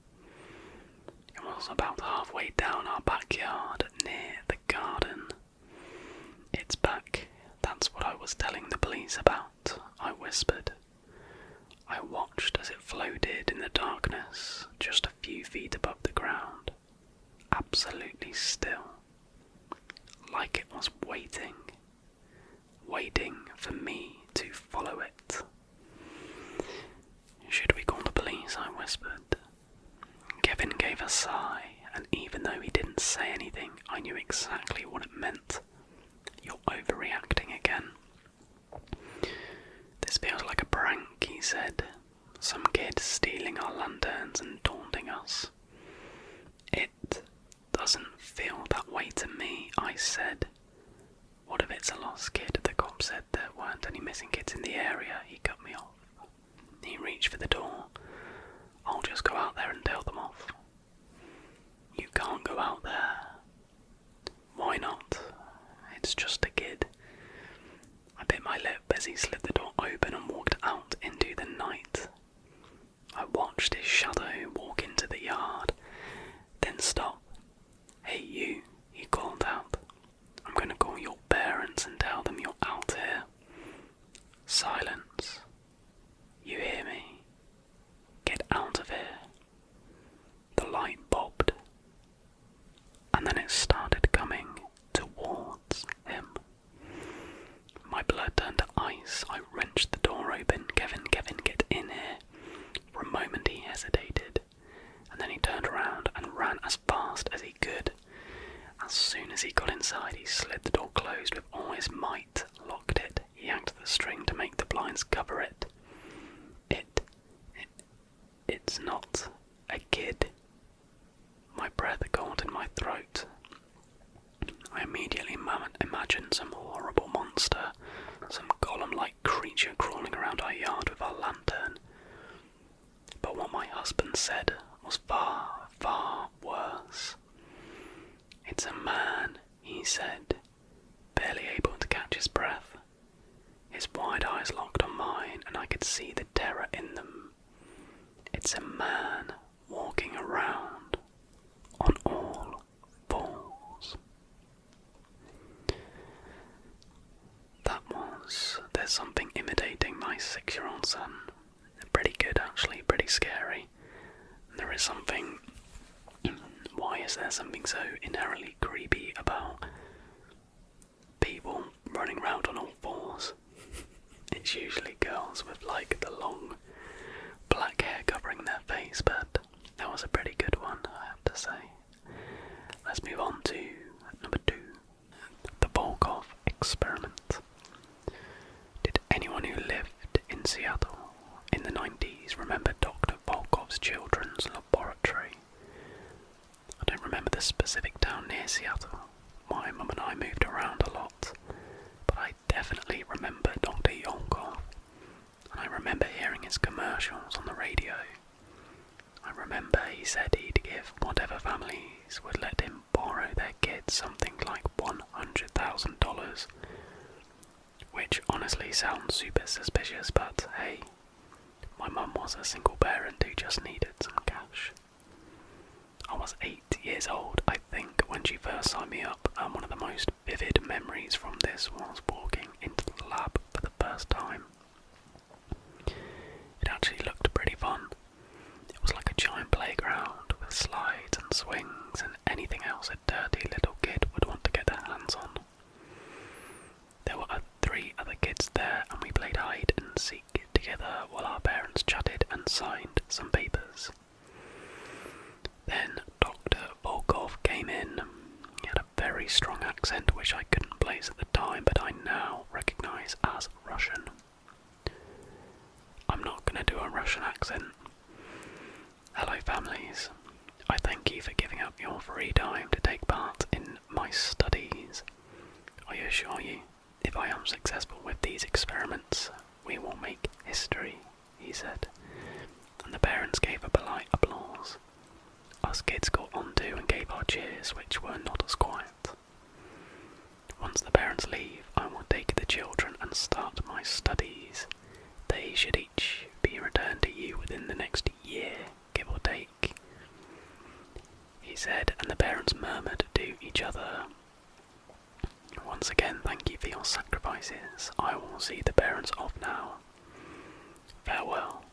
It was about halfway down our backyard near the garden. "It's back, that's what I was telling the police about," I whispered. I watched as it floated in the darkness just a few feet above the ground, absolutely still, like it was waiting for me to follow it. "Should we call the police?" I whispered. Kevin gave a sigh, and even though he didn't say anything, I knew exactly what it meant. "You're overreacting again." "This feels like a prank," he said. "Some kid stealing our lanterns and taunting us." "It doesn't feel that way to me," I said. "What if it's a lost kid?" The cop said there weren't any missing kids in the area. He cut me off. He reached for the door. "I'll just go out there and tell them off." "You can't go out there." "Why not? It's just a kid." I bit my lip as he slid the door open and walked out into the night. I watched his shadow walk into the yard, then stop. "Hey you," he called out. "I'm going to call your parents and tell them you're out here." Silence. "You hear me? Get out of here." The light bobbed, and then it started coming towards him. My blood turned to ice. I wrenched the door open. Kevin, get in here." For a moment he hesitated, and then he turned around and ran as fast as he could. As soon as he got inside, he slid the door closed with all his might, locked it, yanked the string to make the blinds cover it. It's not a kid." My breath caught in my throat. I immediately imagined some horrible monster, some golem-like creature crawling around our yard with our lantern. But what my husband said was far, far worse. "It's a man," he said, barely able to catch his breath. His wide eyes locked on mine, and I could see the terror in them. "It's a man walking around on all fours." There's something imitating my 6-year-old son. Pretty good actually, pretty scary. There is something... Why is there something so inherently creepy about people running around on all fours? It's usually girls with like the long black hair covering their face, but that was a pretty good one, I have to say. Let's move on to number 2. The Volkov experiment. Did anyone who lived in Seattle in the 90s remember Dr. Volkov's children's laboratory? I don't remember the specific town near Seattle. My mum and I moved around a lot, but I definitely remember Dr. Volkov, and I remember hearing his commercials on the radio. I remember he said he'd give whatever families would let him borrow their kids something like $100,000, which honestly sounds super suspicious, but hey, my mum was a single parent who just needed some cash. I was 8 years old, I think, when she first signed me up, and one of the most vivid memories from this was walking which I couldn't place at the time but I now recognise as Russian. I'm not going to do a Russian accent. Hello families, I thank you for giving up your free time to take part in my studies. I assure you, if I am successful with these experiments, we will make history, he said, and the parents gave a polite applause. Us kids got on too and gave our cheers, which were not as quiet. Once the parents leave, I will take the children and start my studies. They should each be returned to you within the next year, give or take, he said, and the parents murmured to each other. Once again, thank you for your sacrifices. I will see the parents off now. Farewell.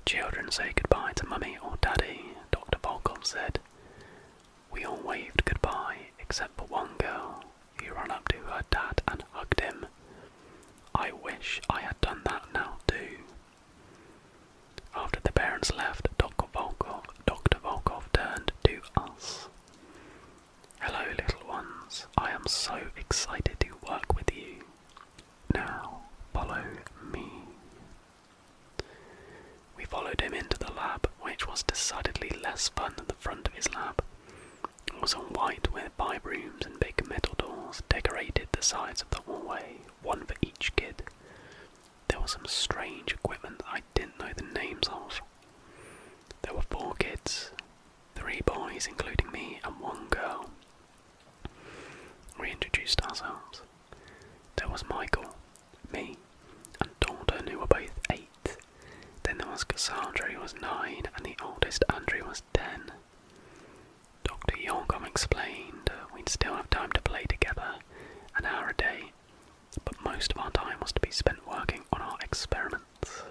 Children, say goodbye to Mummy or Daddy, Dr. Volkov said. We all waved goodbye, except for one girl, who ran up to her dad and hugged him. I wish I had done that now too. After the parents left, Dr. Volkov turned to us. Hello, little ones. I am so excited to work with you. Now, follow me. We followed him into the lab, which was decidedly less fun than the front of his lab. It was all white with 5 rooms and big metal doors decorated the sides of the hallway, one for each kid. There was some strange equipment that I didn't know the names of. There were 4 kids, 3 boys including me and 1 girl. We introduced ourselves. There was Michael, me, and Dalton, who were both 8. Then there was Cassandra, who was 9, and the oldest Andrew was 10. Dr. Yorgom explained we'd still have time to play together, an hour a day, but most of our time was to be spent working on our experiments.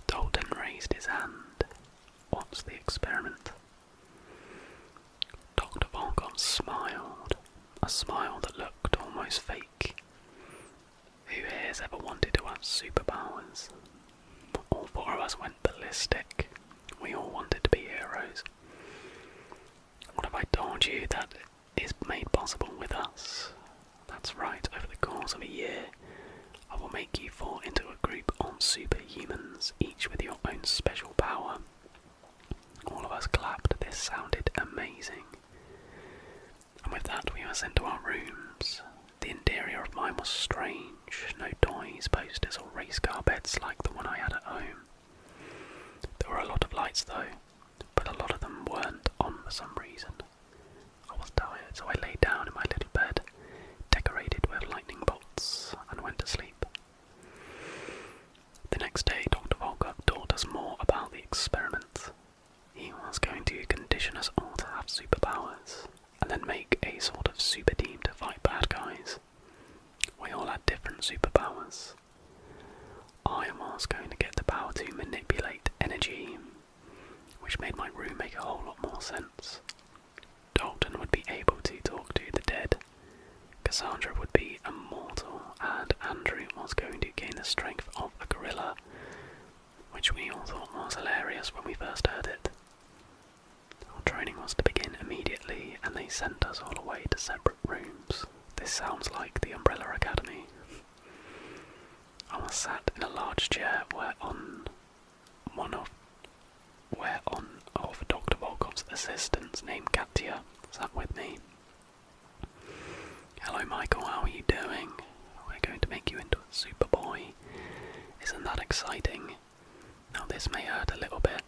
Dalton raised his hand. What's the experiment? Dr. Volkov smiled, a smile that looked almost fake. Who here's ever wanted to have superpowers? All 4 of us went ballistic. We all wanted to be heroes. What have I told you that is made possible with us? That's right, over the course of a year, I will make you fall into a group of superhumans, each with your own special power. All of us clapped. This sounded amazing. And with that we were sent to our rooms. The interior of mine was strange. No toys, posters or race car beds like the one I had at home. There were a lot of lights though, but a lot of them weren't on for some reason. I was tired, so I lay down in my little bed, decorated with lightning bolts, and went to sleep. The next day, Dr. Volkov taught us more about the experiment. He was going to condition us all to have superpowers, and then make a sort of super team to fight bad guys. We all had different superpowers. I was going to get the power to manipulate energy, which made my room make a whole lot more sense. Dalton would be able to talk to the dead, Cassandra would be immortal, and Andrew was going to gain the strength of a gorilla, which we all thought was hilarious when we first heard it. Our training was to begin immediately, and they sent us all away to separate rooms. This sounds like the Umbrella Academy. I was sat in a large chair where one of Dr. Volkov's assistants named Katya sat with me. Hello Michael, how are you doing? We're going to make you into a Superboy. Isn't that exciting? Now this may hurt a little bit.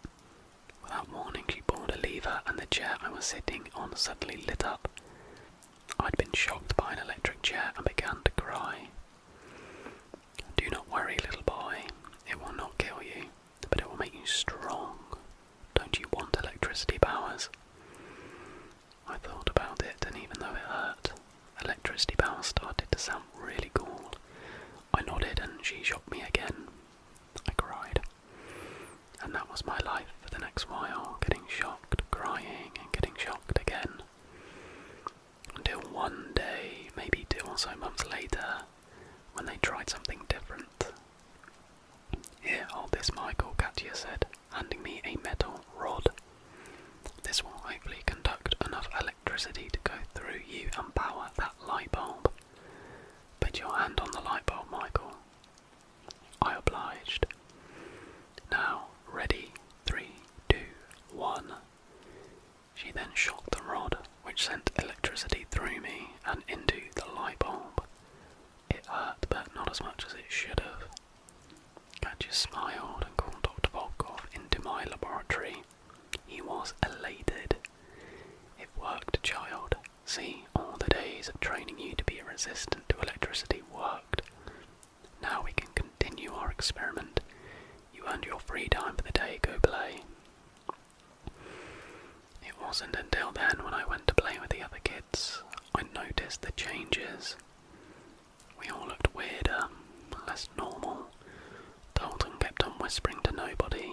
Without warning, she pulled a lever and the chair I was sitting on suddenly lit up. I'd been shocked by an electric chair and began to cry. Do not worry, little boy. It will not kill you, but it will make you strong. Don't you want electricity powers? I thought about it, and even though it hurt, electricity powers started to sound really cool. I nodded and she shocked me again. I cried. And that was my life for the next while, getting shocked, crying, and getting shocked again. Until one day, maybe 2 or so months later, when they tried something different. Here, hold this, Michael, Katya said, handing me a metal rod. This will hopefully conduct enough electricity to go through you and power which sent electricity through me and into the light bulb. It hurt, but not as much as it should have. Katya smiled and called Dr. Volkov into my laboratory. He was elated. It worked, child. See, all the days of training you to be resistant to electricity worked. Now we can continue our experiment. You earned your free time for the day, go play. It wasn't until then, when I went to play with the other kids, I noticed the changes. We all looked weirder, less normal. Dalton kept on whispering to nobody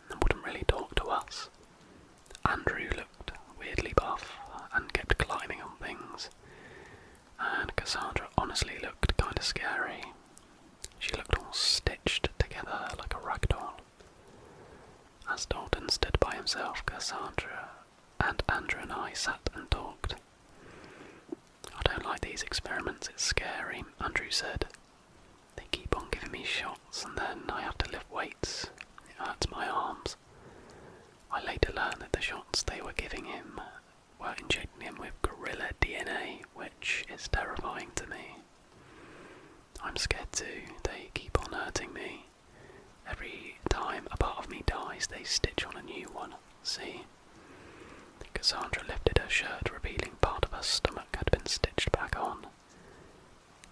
and wouldn't really talk to us. Andrew looked weirdly buff and kept climbing on things. And Cassandra honestly looked kinda scary. She looked all stitched together like a rag doll. As Dalton stood by himself, Cassandra and Andrew and I sat and talked. I don't like these experiments, it's scary, Andrew said. They keep on giving me shots and then I have to lift weights. It hurts my arms. I later learned that the shots they were giving him were injecting him with gorilla DNA, which is terrifying to me. I'm scared too, they keep on hurting me. Every time a part of me dies, they stitch on a new one, see? Cassandra lifted her shirt, revealing part of her stomach had been stitched back on.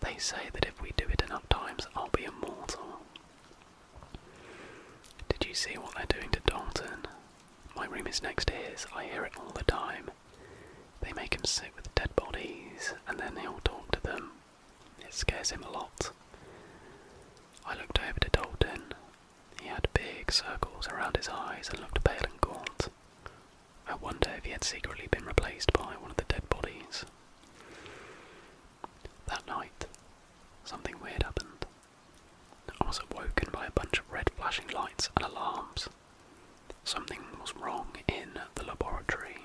They say that if we do it enough times, I'll be immortal. Did you see what they're doing to Dalton? My room is next to his, I hear it all the time. They make him sit with dead bodies, and then he'll talk to them. It scares him a lot. I looked over to Dalton. He had big circles around his eyes and looked pale and gaunt. I wonder if he had secretly been replaced by one of the dead bodies. That night, something weird happened. I was awoken by a bunch of red flashing lights and alarms. Something was wrong in the laboratory.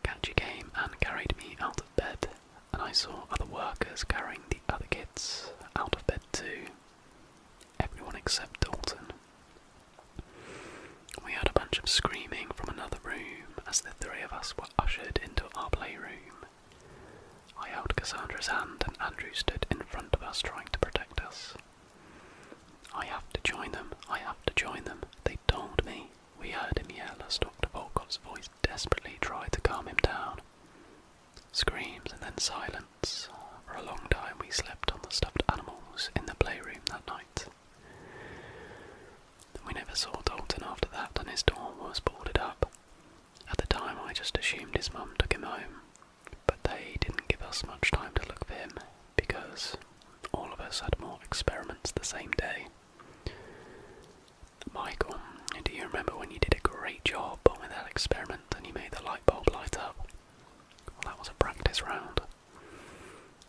Katya came and carried me out of bed, and I saw other workers carrying the other kids out of bed too. Everyone except Dalton. We heard a bunch of screaming from another room as the three of us were ushered into our playroom. I held Cassandra's hand and Andrew stood in front of us trying to protect us. I have to join them, they told me. We heard him yell as Dr. Volkov's voice desperately tried to calm him down. Screams and then silence. For a long time we slept on the stuffed animals in the playroom that night. We never saw Dalton after that and his door was boarded up. At the time I just assumed his mum took him home, but they didn't give us much time to look for him because all of us had more experiments the same day. Michael, do you remember when you did a great job with that experiment and you made the light bulb light up? Well, that was a practice round.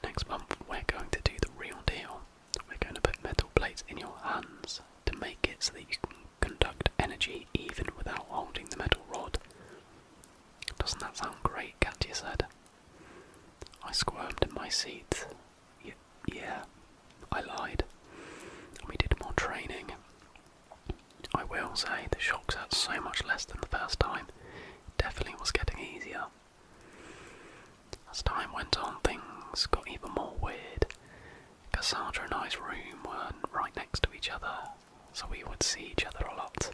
Next month we're going to do the real deal. We're going to put metal plates in your hands to make it so that you can conduct energy even without holding the metal rod. Doesn't that sound great? Katya said. I squirmed in my seat. Yeah, I lied. We did more training. I will say the shocks hurt so much less than the first time. It definitely was getting easier. As time went on, things got even more weird. Cassandra and I's room were right next to each other, so we would see each other a lot.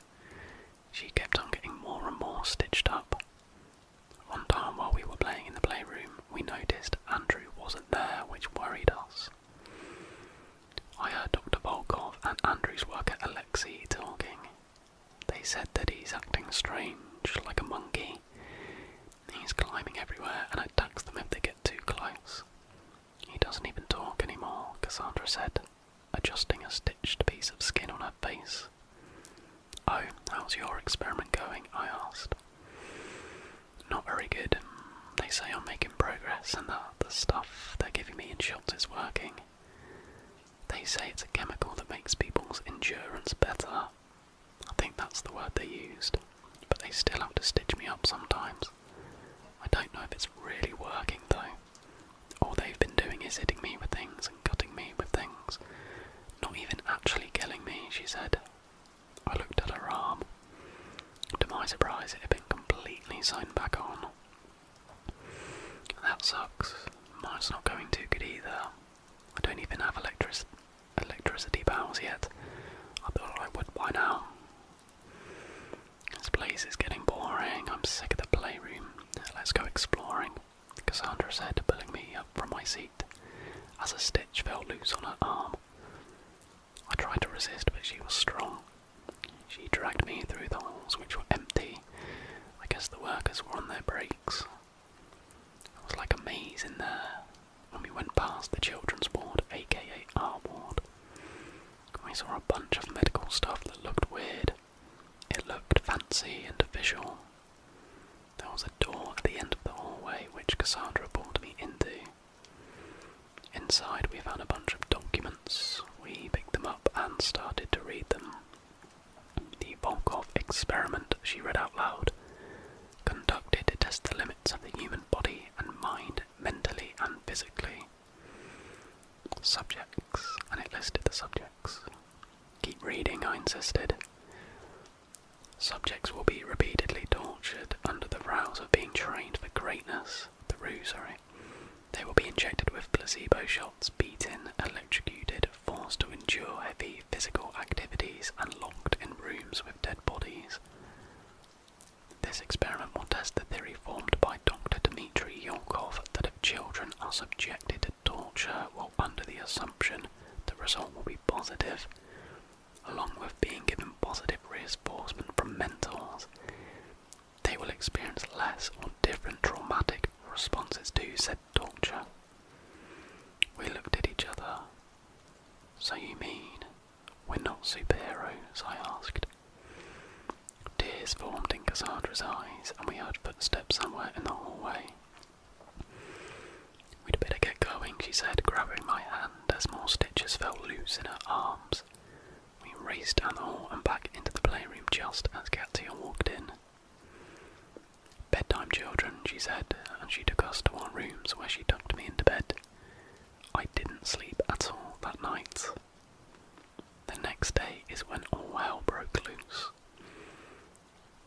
She kept on getting more and more stitched up. One time while we were playing in the playroom, we noticed Andrew wasn't there, which worried us. I heard Dr. Volkov and Andrew's worker Alexei talking. They said that he's acting strange, like a monkey. He's climbing everywhere and attacks them if they get too close. He doesn't even talk anymore, Cassandra said, adjusting a stitched piece of skin on her face. Oh, how's your experiment going? I asked. Not very good. They say I'm making progress and that the stuff they're giving me in shots is working. They say it's a chemical that makes people's endurance better. I think that's the word they used, but they still have to stitch me up sometimes. I don't know if it's really working though. All they've been doing is hitting me with things and cutting me with things. Not even actually killing me, she said. I looked at her arm. To my surprise, it had been completely sewn back on. that sucks. Mine's not going too good either. I don't even have electricity powers yet. I thought I would by now. This place is getting boring. I'm sick of the playroom. Let's go exploring, Cassandra said, pulling me up from my seat as a stitch fell loose on her arm. I tried to resist, but she was strong. She dragged me through the halls, which were empty. I guess the workers were on their breaks. It was like a maze in there. When we went past the children's ward, aka our ward, we saw a bunch of medical stuff that looked weird. It looked fancy and official. There was a door at the end of the hallway which Cassandra pulled me into. Inside we found a bunch of documents. We picked them up and started to read them. The Volkov experiment, she read out loud, conducted to test the limits of the human body and mind, mentally and physically. Subjects, and it listed the subjects. Keep reading, I insisted. Subjects will be repeatedly tortured under the vows of being trained for greatness. They will be injected with placebo shots, beaten, electrocuted, forced to endure heavy physical activities, and locked in rooms with dead bodies. This experiment will test the theory formed by Dr. Dmitry Yolkov that if children are subjected to torture while under the assumption the result will be positive, along with being given positive reinforcement from mentors, they will experience less or different traumatic responses to said torture. We looked at each other. So you mean we're not superheroes? I asked. Tears formed in Cassandra's eyes, and we heard footsteps somewhere in the hallway. We'd better get going, she said, grabbing my hand as more stitches fell loose in her arms. We raced down the hall and back into the playroom just as Katya walked in. Bedtime, children, she said, and she took us to our rooms where she tucked me into bed. I didn't sleep at all that night. The next day is when all hell broke loose.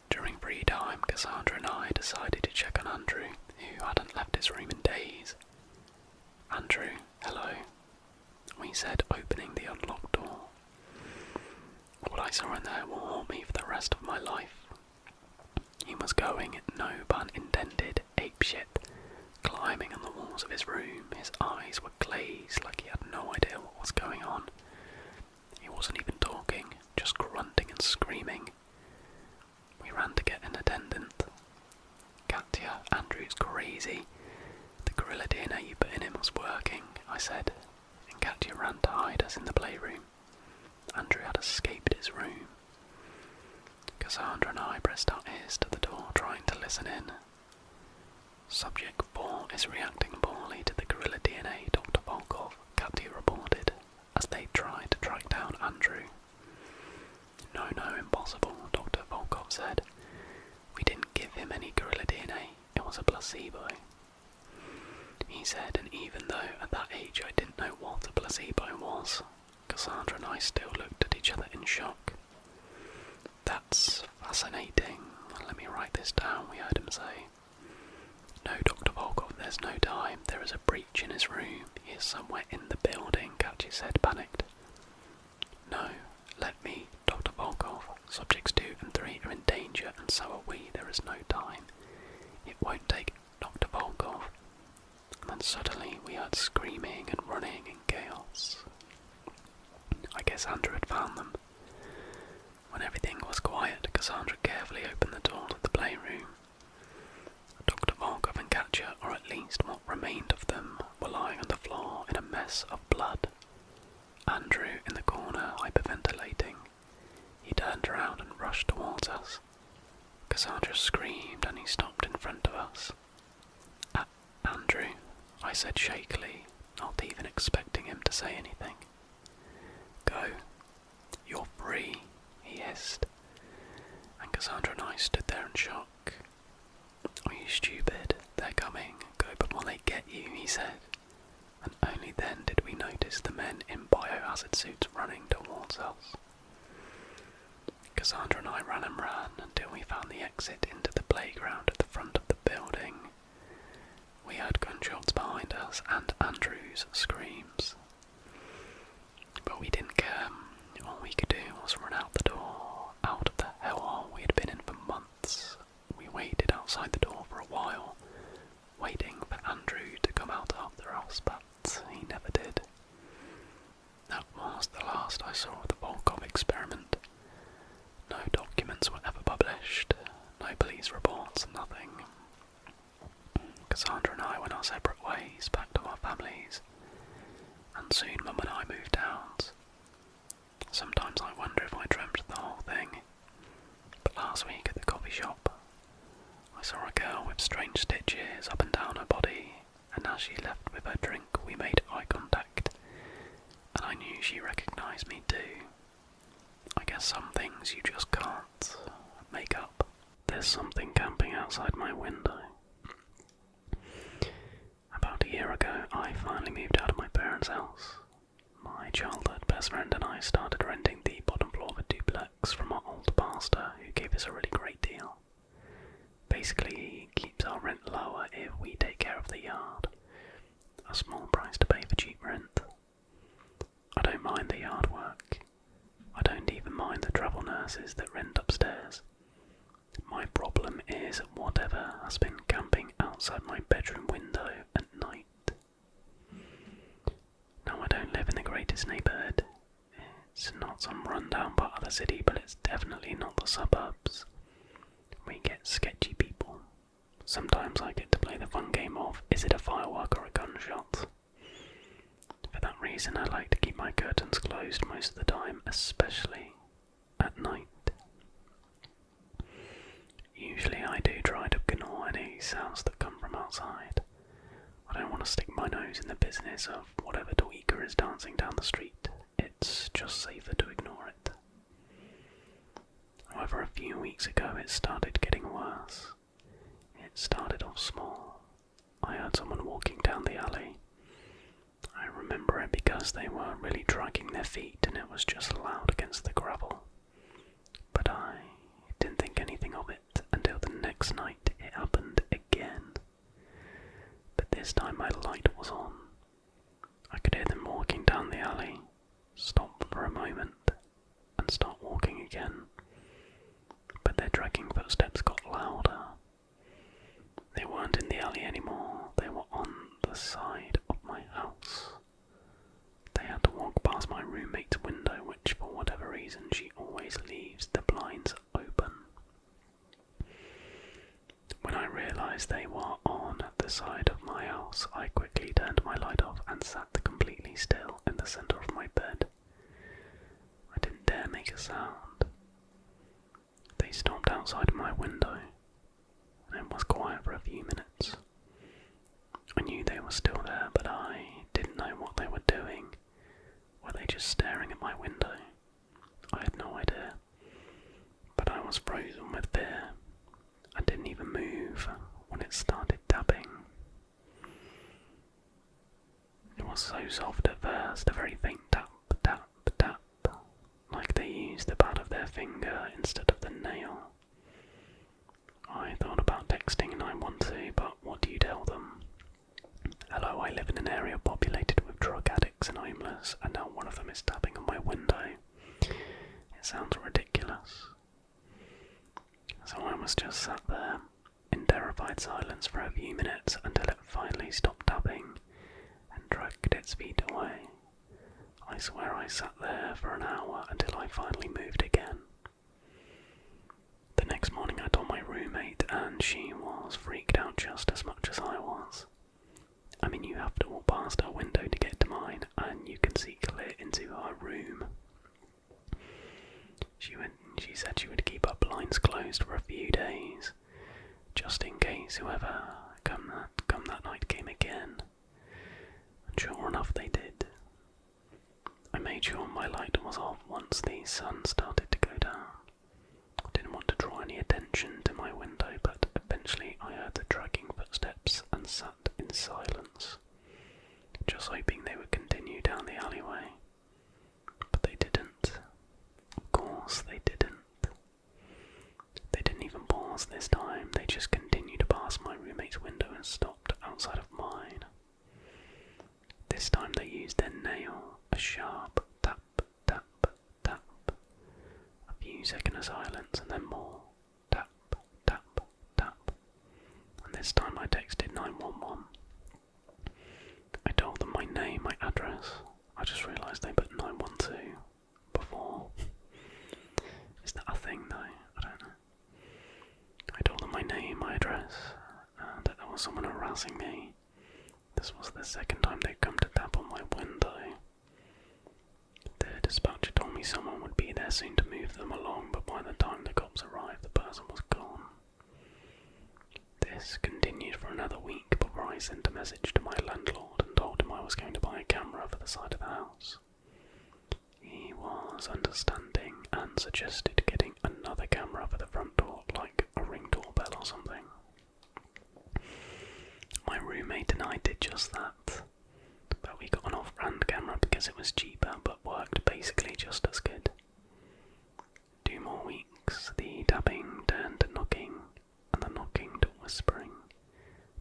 During free time, Cassandra and I decided to check on Andrew, who hadn't left his room in days. Andrew, hello, we said, opening the unlocked door. What I saw in there will haunt me for the rest of my life. He was going, no pun intended, apeshit, climbing on the walls of his room. His eyes were glazed like he had no idea what was going on. He wasn't even talking, just grunting and screaming. We ran to get an attendant. Katya, Andrew's crazy. The gorilla DNA you put in him was working, I said, and Katya ran to hide us in the playroom. Andrew had escaped his room. Cassandra and I pressed our ears to the door, trying to listen in. Subject 4 is reacting poorly to the gorilla DNA, Dr. Volkov, Katya reported, as they tried to track down Andrew. No, impossible, Dr. Volkov said. We didn't give him any gorilla DNA, it was a placebo. He said, and even though at that age I didn't know what a placebo was, Cassandra and I still looked at each other in shock. That's fascinating. Let me write this down, we heard him say. No, Dr. Volkov, there's no time. There is a breach in his room. He is somewhere in the building, Katya said, panicked. No, let me, Dr. Volkov. Subjects 2 and 3 are in danger, and so are we. There is no time. It won't take Dr. Volkov. And then suddenly we heard screaming and running and chaos. I guess Andrew had found them. When everything was quiet, Cassandra carefully opened the door to the playroom. Dr. Volkov and Katya, or at least what remained of them, were lying on the floor in a mess of blood. Andrew in the corner, hyperventilating. He turned around and rushed towards us. Cassandra screamed and he stopped in front of us. Andrew, I said shakily, not even expecting him to say anything. Go. You're free, he hissed. And Cassandra and I stood there in shock. Are you stupid? They're coming. Go before they get you, he said. And only then did we notice the men in biohazard suits running towards us. Cassandra and I ran until we found the exit into the playground at the front of the building. We heard gunshots cries and Andrew's screams. But we didn't care. All we could do was run out the door, out of the hellhole we had been in for months. We waited outside the door for a while, waiting for Andrew to come out after us, but he never did. That was the last I saw of the Volkov experiment. No documents were ever published, no police reports, nothing. Cassandra and I went our separate ways back to our families, and soon Mum and I moved out. Sometimes I wonder if I dreamt the whole thing, but last week at the coffee shop, I saw a girl with strange stitches up and down her body, and as she left with her drink we made eye contact, and I knew she recognised me too. I guess some things you just can't make up. There's something camping outside my window. About a year ago, I finally moved out of my parents' house. My childhood best friend and I started renting the bottom floor of a duplex from our old pastor, who gave us a really great deal. Basically, he keeps our rent lower if we take care of the yard. A small price to pay for cheap rent. I don't mind the yard work. I don't even mind the travel nurses that rent upstairs. My problem is whatever has been camping outside my bedroom window at night. Now, I don't live in the greatest neighbourhood. It's not some rundown part of the city, but it's definitely not the suburbs. We get sketchy people. Sometimes I get to play the fun game of, is it a firework or a gunshot? For that reason, I like to keep my curtains closed most of the time, especially at night. Usually I do try to ignore any sounds that come from outside. I don't want to stick my nose in the business of whatever tweaker is dancing down the street. It's just safer to ignore it. However, a few weeks ago it started getting worse. It started off small. I heard someone walking down the alley. I remember it because they were really dragging their feet and it was just loud against the gravel. But I didn't think anything of it until the next night it happened again. But this time my light was on. I could hear them walking down the alley, stop for a moment, and start walking again. But their dragging footsteps got louder. They weren't in the alley anymore, they were on the side of my house. They had to walk past my roommate's window, which for whatever reason she always leaves the blinds open. When I realised they were on the side of my house, I quickly turned my light off and sat completely still in the centre of my bed. I didn't dare make a sound. They stopped outside my window, and it was quiet for a few minutes. I knew they were still there, but I didn't know what they were doing. Were they just staring at my window? I had no idea. But I was frozen with fear. I didn't even move when it started tapping. It was so soft at first, a very faint tap, tap, tap, like they used the pad of their finger instead of the nail. I thought about texting 912, but what do you tell them? Hello, I live in an area populated with drug addicts and homeless, and now one of them is tapping on my window. It sounds ridiculous. So I was just sat there, in terrified silence for a few minutes until it finally stopped tapping and dragged its feet away. I swear I sat there for an hour until I finally moved again. The next morning I told my roommate, and she was freaked out just as much as I was. I mean, you have to walk past her window to get to mine, and you can see clear into her room. She said she would keep her blinds closed for a few days, just in case whoever come that night came again. And sure enough, they did. I made sure my light was off once the sun started to go down. I didn't want to draw any attention to my window, but eventually I heard the dragging footsteps and sat in silence, just hoping they would continue down the alleyway. But they didn't. Of course they didn't. They didn't even pause this time, they just continued past my roommate's window and stopped outside of mine. This time they used their nail, a sharp tap, tap, tap. A few seconds of silence and then more. Tap, tap, tap. And this time I texted 911. I told them my name, my address. I just realised they put 912 before. Is that a thing though? I don't know. I told them my name, my address, and that there was someone harassing me. This was the second time they'd come to tap on my window. The dispatcher told me someone would be there soon to move them along, but by the time the cops arrived, the person was gone. This continued for another week before I sent a message to my landlord and told him I was going to buy a camera for the side of the house. He was understanding and suggested getting another camera for the front door, like a Ring doorbell or something. My roommate and I did just that, but we got an off-brand camera because it was cheaper but worked basically just as good. 2 more weeks, the tapping turned to knocking, and the knocking to whispering,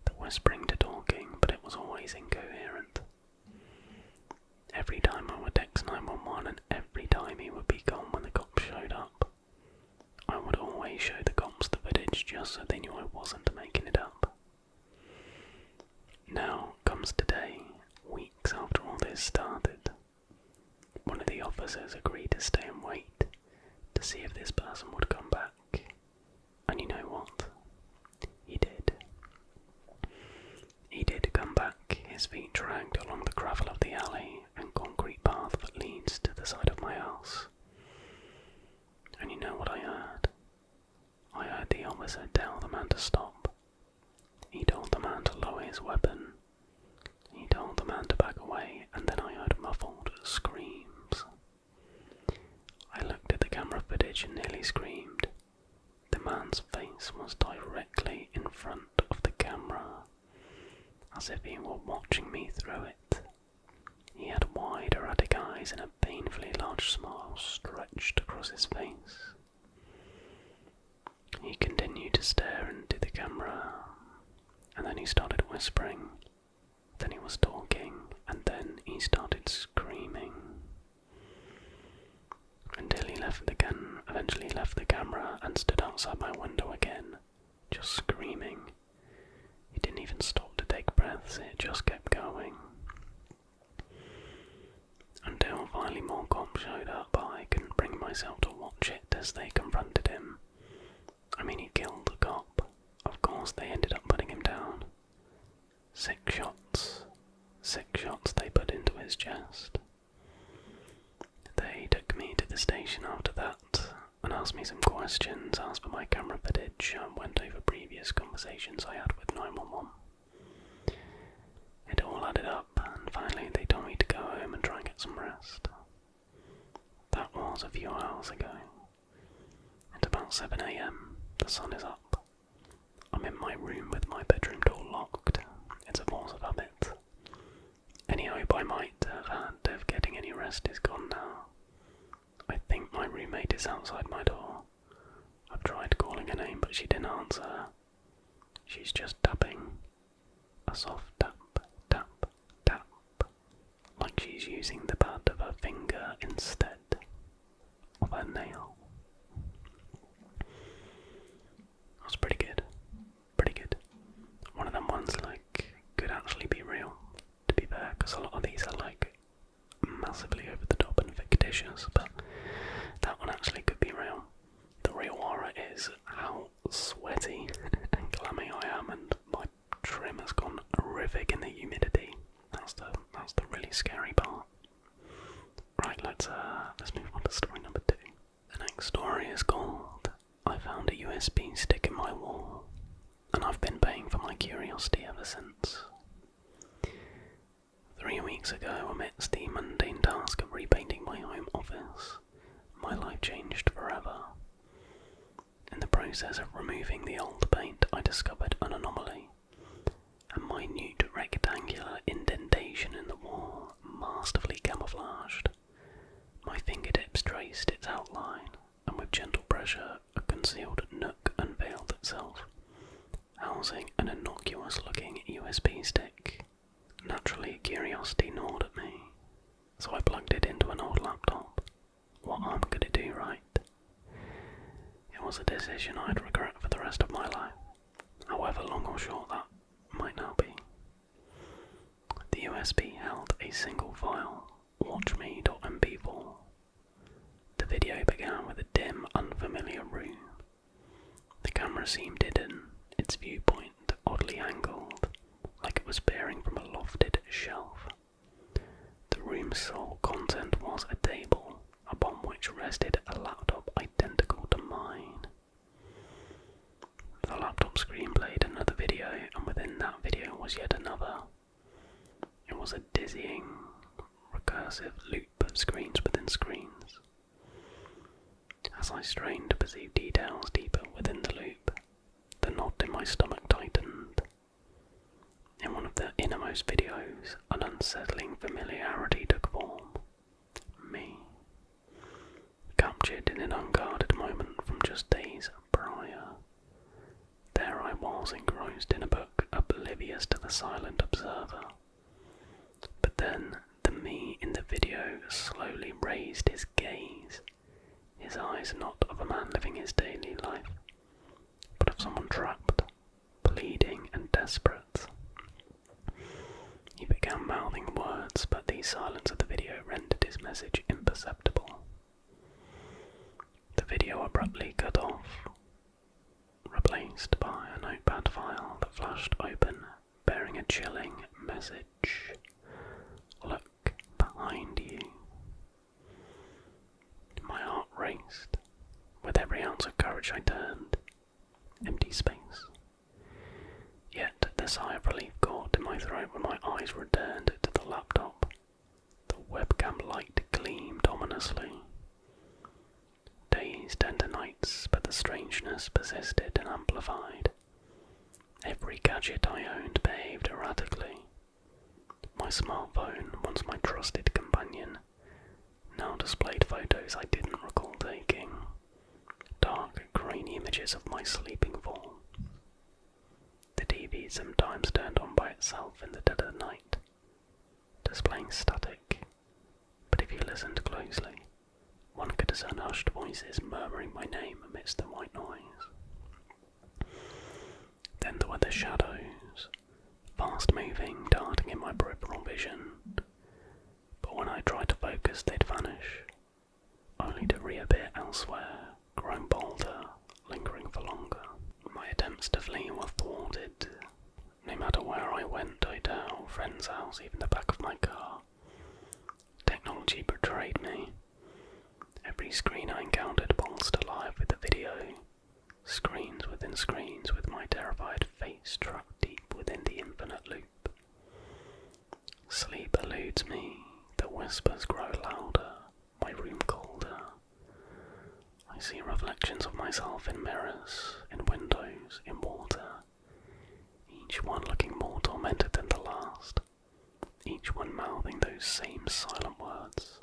the whispering to talking, but it was always incoherent. Every time I would text 911 and every time he would be gone when the cops showed up, I would always show the cops the footage just so they knew I wasn't making it up. Now comes today, weeks after all this started. One of the officers agreed to stay and wait to see if this person would come back. And you know what? He did. He did come back, his feet dragged along the gravel of the alley and concrete path that leads to the side of my house. And you know what I heard? I heard the officer tell the man to stop. He told the man to lower his weapon. He told the man to back away, and then I heard muffled screams. I looked at the camera footage and nearly screamed. The man's face was directly in front of the camera, as if he were watching me through it. He had wide, erratic eyes and a painfully large smile stretched across his face. He continued to stare into the camera, and then he started whispering, then he was talking, and then he started screaming. Until he eventually left the camera and stood outside my window again, just screaming. He didn't even stop to take breaths, it just kept going. Until finally more cops showed up, I couldn't bring myself to watch it as they confronted him. I mean, he killed the cop. Of course they ended up putting him down. 6 shots. 6 shots they put into his chest. They took me to the station after that and asked me some questions, asked for my camera footage, and went over previous conversations I had with 911. It all added up, and finally they told me to go home and try and get some rest. That was a few hours ago. It's about 7 AM. The sun is up. I'm in my room with my bedroom door locked. It's a force of habit. Any hope I might have had of getting any rest is gone now. I think my roommate is outside my door. I've tried calling her name, but she didn't answer. She's just tapping. A soft tap, tap, tap. Like she's using the pad of her finger instead of her nail. That's pretty good. Pretty good. One of them ones, like, could actually be real, to be fair, because a lot of these are, like, massively over the top and fictitious, but that one actually could be real. The real horror is how sweaty and clammy I am, and my trim has gone horrific in the humidity. That's the really scary part. Right, let's move on to story number 2. The next story is called I Found a USB Stick in My Wall, and I've been paying for my curiosity ever since. 3 weeks ago, amidst the mundane task of repainting my home office, my life changed forever. In the process of removing the old paint, I discovered an anomaly. A minute rectangular indentation in the wall, masterfully camouflaged. My fingertips traced its outline, and with gentle pressure, a concealed nook unveiled itself, housing an innocuous-looking USB stick. Naturally, curiosity gnawed was a decision I'd regret for the rest of my life, however long or short that might now be. The USB held a single file, watchme.mp4. The video began with a dim, unfamiliar room. The camera seemed hidden, its viewpoint oddly angled, like it was peering from a lofted shelf. The room's sole content was a table, upon which rested a laptop identical to mine. The laptop screen played another video, and within that video was yet another. It was a dizzying, recursive loop of screens within screens. As I strained to perceive details deeper within the loop, the knot in my stomach tightened. In one of the innermost videos, an unsettling familiarity took form. Me. Captured in an unguarded moment from just days prior. There I was, engrossed in a book, oblivious to the silent observer. But then, the me in the video slowly raised his gaze, his eyes not of a man living his daily life, but of someone trapped, pleading and desperate. He began mouthing words, but the silence of the video rendered his message imperceptible. The video abruptly cut off, replaced by a notepad file that flashed open, bearing a chilling message. Look behind you. My heart raced. With every ounce of courage I turned. Empty space. Yet the sigh of relief caught in my throat when my eyes returned to the laptop. The webcam light gleamed ominously. Days turned to nights, but the strangeness persisted and amplified. Every gadget I owned behaved erratically. My smartphone, once my trusted companion, now displayed photos I didn't recall taking. Dark, grainy images of my sleeping form. The TV sometimes turned on by itself in the dead of night, displaying static, but if you listened closely, one could discern hushed voices murmuring my name amidst the white noise. Then there were the shadows, fast-moving, darting in my peripheral vision, but when I tried to focus they'd vanish, only to reappear elsewhere, growing bolder, lingering for longer. My attempts to flee were thwarted. No matter where I went, hotel, friend's house, even the back of my car, technology betrayed me. Every screen I encountered pulsed alive with the video, screens within screens, with my terrified face trapped deep within the infinite loop. Sleep eludes me, the whispers grow louder, my room colder. I see reflections of myself in mirrors, in windows, in water, each one looking more tormented than the last, each one mouthing those same silent words.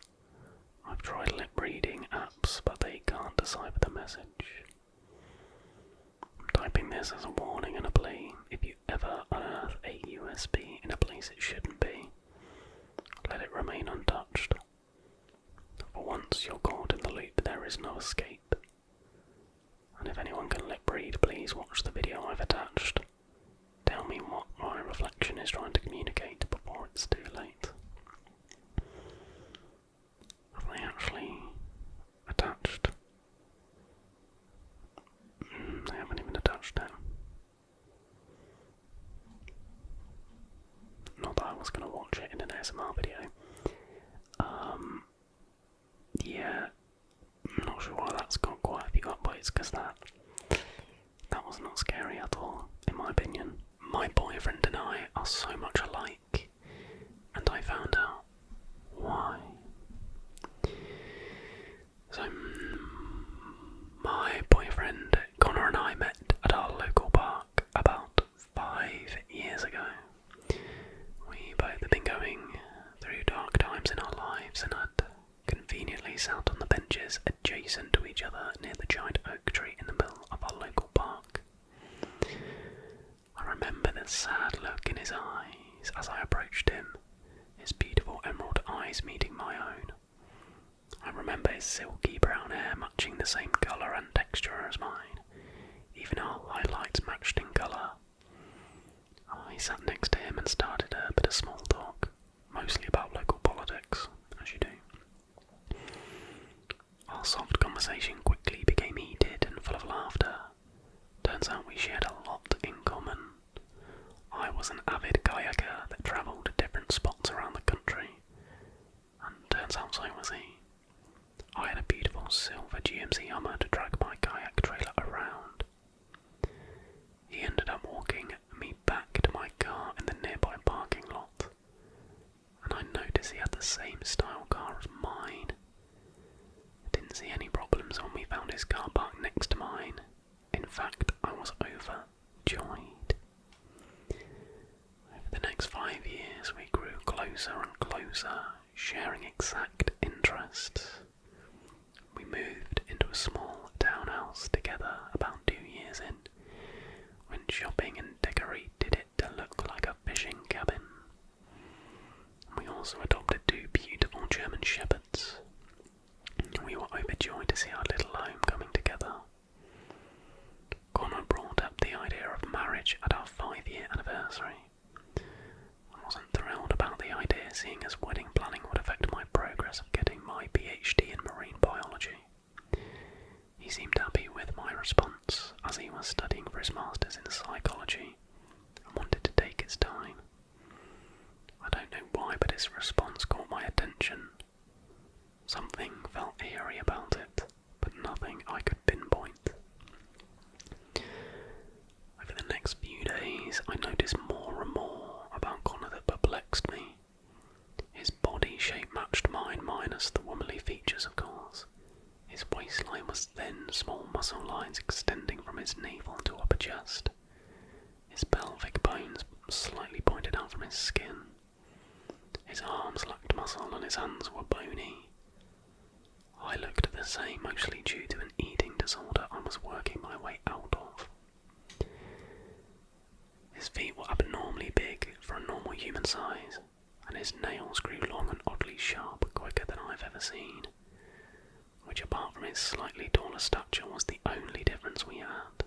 I've tried lip-reading apps, but they can't decipher the message. I'm typing this as a warning and a plea. If you ever unearth a USB in a place it shouldn't be, let it remain untouched. For once you're caught in the loop, there is no escape. And if anyone can lip-read, please watch the video I've attached. Tell me what my reflection is trying to communicate before it's too late. Have they actually attached? They haven't even attached it. Not that I was going to watch it in an ASMR video. Yeah, I'm not sure why that's got quite a few upvotes, because that was not scary at all, in my opinion. My boyfriend and I are so much alike, and I found out why. So, my boyfriend Connor and I met at our local park about 5 years ago. We both had been going through dark times in our lives and had conveniently sat on the benches adjacent to each other near the giant oak tree in the middle of our local park. I remember the sad look in his eyes as I approached him, his beautiful emerald eyes meeting my own. I remember his silky brown hair matching the same colour and texture as mine. Even our highlights matched in colour. I sat next to him and started a bit of small talk, mostly about local politics, as you do. Our soft conversation quickly became heated and full of laughter. Turns out we shared a lot in common. I was an avid kayaker that travelled to different spots around the country, and turns out so was he. I had a beautiful silver GMC Hummer to drag my kayak trailer around. He ended up walking me back to my car in the nearby parking lot, and I noticed he had the same style car as mine. I didn't see any problems when we found his car parked next to mine. In fact, I was overjoyed. Over the next 5 years, we grew closer and closer, sharing exact interests. We moved into a small townhouse together about 2 years in, went shopping and decorated it to look like a fishing cabin. We also adopted 2 beautiful German shepherds. We were overjoyed to see our little home coming together. Connor brought up the idea of marriage at our 5-year anniversary. I wasn't thrilled about the idea, seeing as wedding planning would affect my progress of getting my PhD in marine biology. He seemed happy with my response, as he was studying for his masters in psychology and wanted to take his time. I don't know why, but his response caught my attention. Something felt eerie about it, but nothing I could pinpoint. Over the next few days, I noticed more and more about Connor that perplexed me. His body shape matched mine, minus the womanly features, of course. His waistline was thin, small muscle lines extending from his navel to upper chest. His pelvic bones slightly pointed out from his skin. His arms lacked muscle and his hands were bony. I looked the same, mostly due to an eating disorder I was working my way out of. His feet were abnormally big for a normal human size, and his nails grew long and oddly sharp quicker than I've ever seen, which apart from his slightly taller stature was the only difference we had.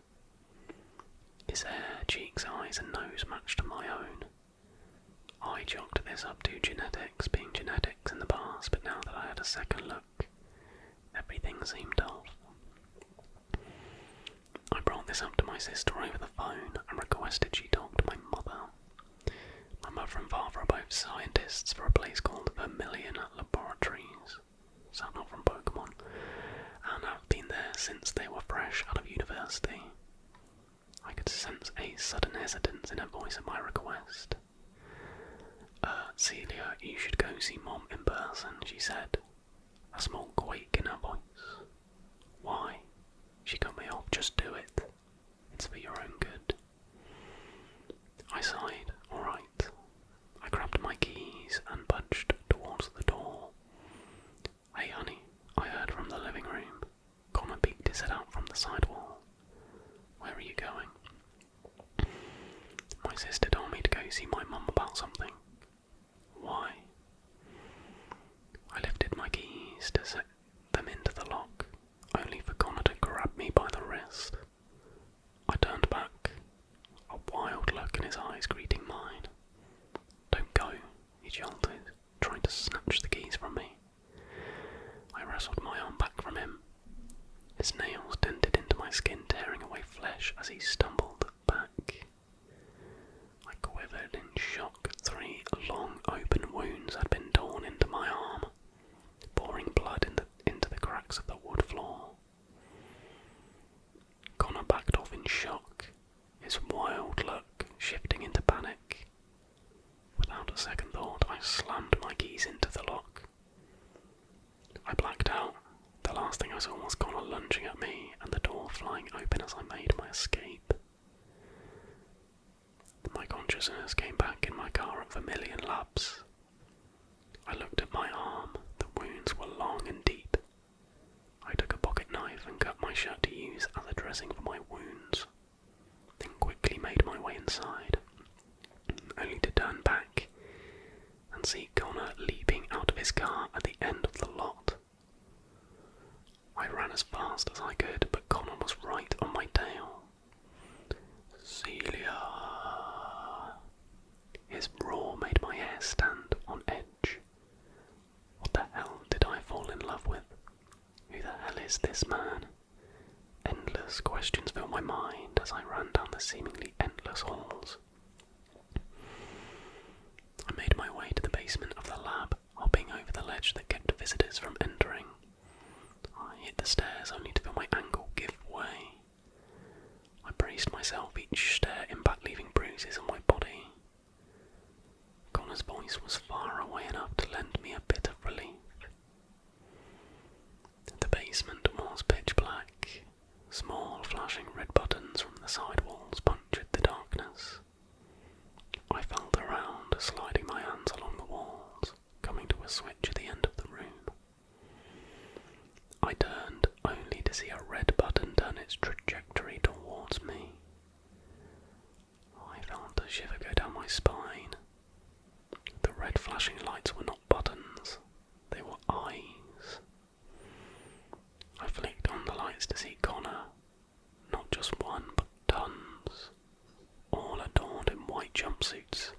His hair, cheeks, eyes and nose matched my own. I chalked this up to genetics being genetics in the past, but now that I had a second look, everything seemed off. I brought this up to my sister over the phone and requested she talk to my mother. My mother and father are both scientists for a place called Vermilion Laboratories. Is that not from Pokemon? And I've been there since they were fresh out of university. I could sense a sudden hesitance in her voice at my request. Celia, you should go see Mom in person, she said, a small quake in her voice. Why? She cut me off. Just do it. It's for your own good. I sighed. Alright. I grabbed my keys and punched towards the door. Hey honey, I heard from the living room. Connor peeked his head out from the side wall. Where are you going? My sister told me to go see my mum about something. Why? I lifted my keys to set them into the lock, only for Connor to grab me by the wrist. I turned back, a wild look in his eyes greeting mine. Don't go, he jolted, trying to snatch the keys from me. I wrestled my arm back from him. His nails dented into my skin, tearing away flesh as he stumbled back. I quivered in shock. 3 long open wounds had been torn into my arm, pouring blood into the cracks of the wood floor. Connor backed off in shock, his wild look shifting into panic. Without a second thought, I slammed my keys into the lock. I blacked out. The last thing I saw was Connor lunging at me and the door flying open as I made my escape. My consciousness came back in my car at Vermilion Labs. I looked at my arm. The wounds were long and deep. I took a pocket knife and cut my shirt to use as a dressing for my wounds, then quickly made my way inside, only to turn back and see Connor leaping out of his car at the end of the lot. I stand on edge. What the hell did I fall in love with? Who the hell is this man? Endless questions filled my mind as I ran down the seemingly endless halls. I made my way to the basement of the lab, hopping over the ledge that kept visitors from entering. I hit the stairs only to feel my ankle give way. I braced myself, each stair impact leaving bruises on my body. Connor's voice was far away enough to lend me a bit of relief. The basement was pitch black. Small flashing red buttons from the side walls punctured the darkness. I felt around, sliding my hands along the walls, coming to a switch at the end of the room. I turned only to see a red button turn its trajectory towards me. I felt a shiver go down my spine. The red flashing lights were not buttons, they were eyes. I flicked on the lights to see Connor, not just one but tons, all adorned in white jumpsuits,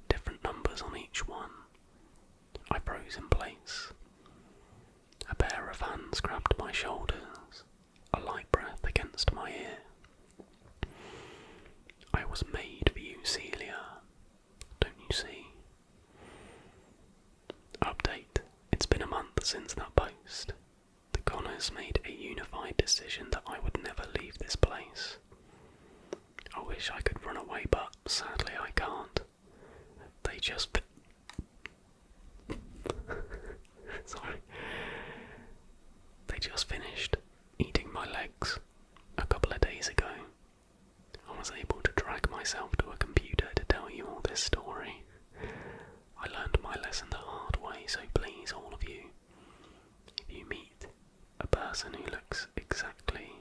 different numbers on each one. I froze in place. A pair of hands grabbed my shoulders, a light breath against my ear. I was made for you, Celia, don't you see? Update, it's been a month since that post. The Connors made a unified decision that I would never leave this place. I wish I could run away, but sadly I can't. They just... Sorry. They just finished eating my legs a couple of days ago. I was able to drag myself to a computer to tell you all this story. I learned my lesson the hard way, so please, all of you, if you meet a person who looks exactly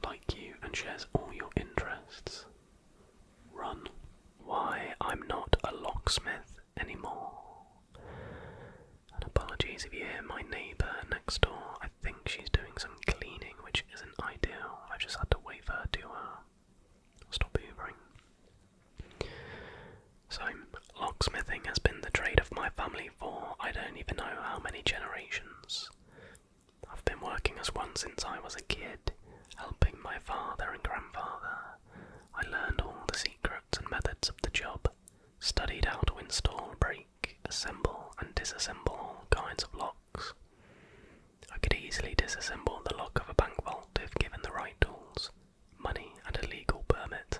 like you and shares all your interests, run. Why I'm not a locksmith anymore. And apologies if you hear my neighbour next door. I think she's doing some cleaning, which isn't ideal. I just had to wait for her to stop hoovering. So, locksmithing has been the trade of my family for I don't even know how many generations. I've been working as one since I was a kid, helping my father and grandfather. I learned all the secrets and methods of the job, studied how to install, break, assemble and disassemble all kinds of locks. I could easily disassemble the lock of a bank vault if given the right tools, money and a legal permit.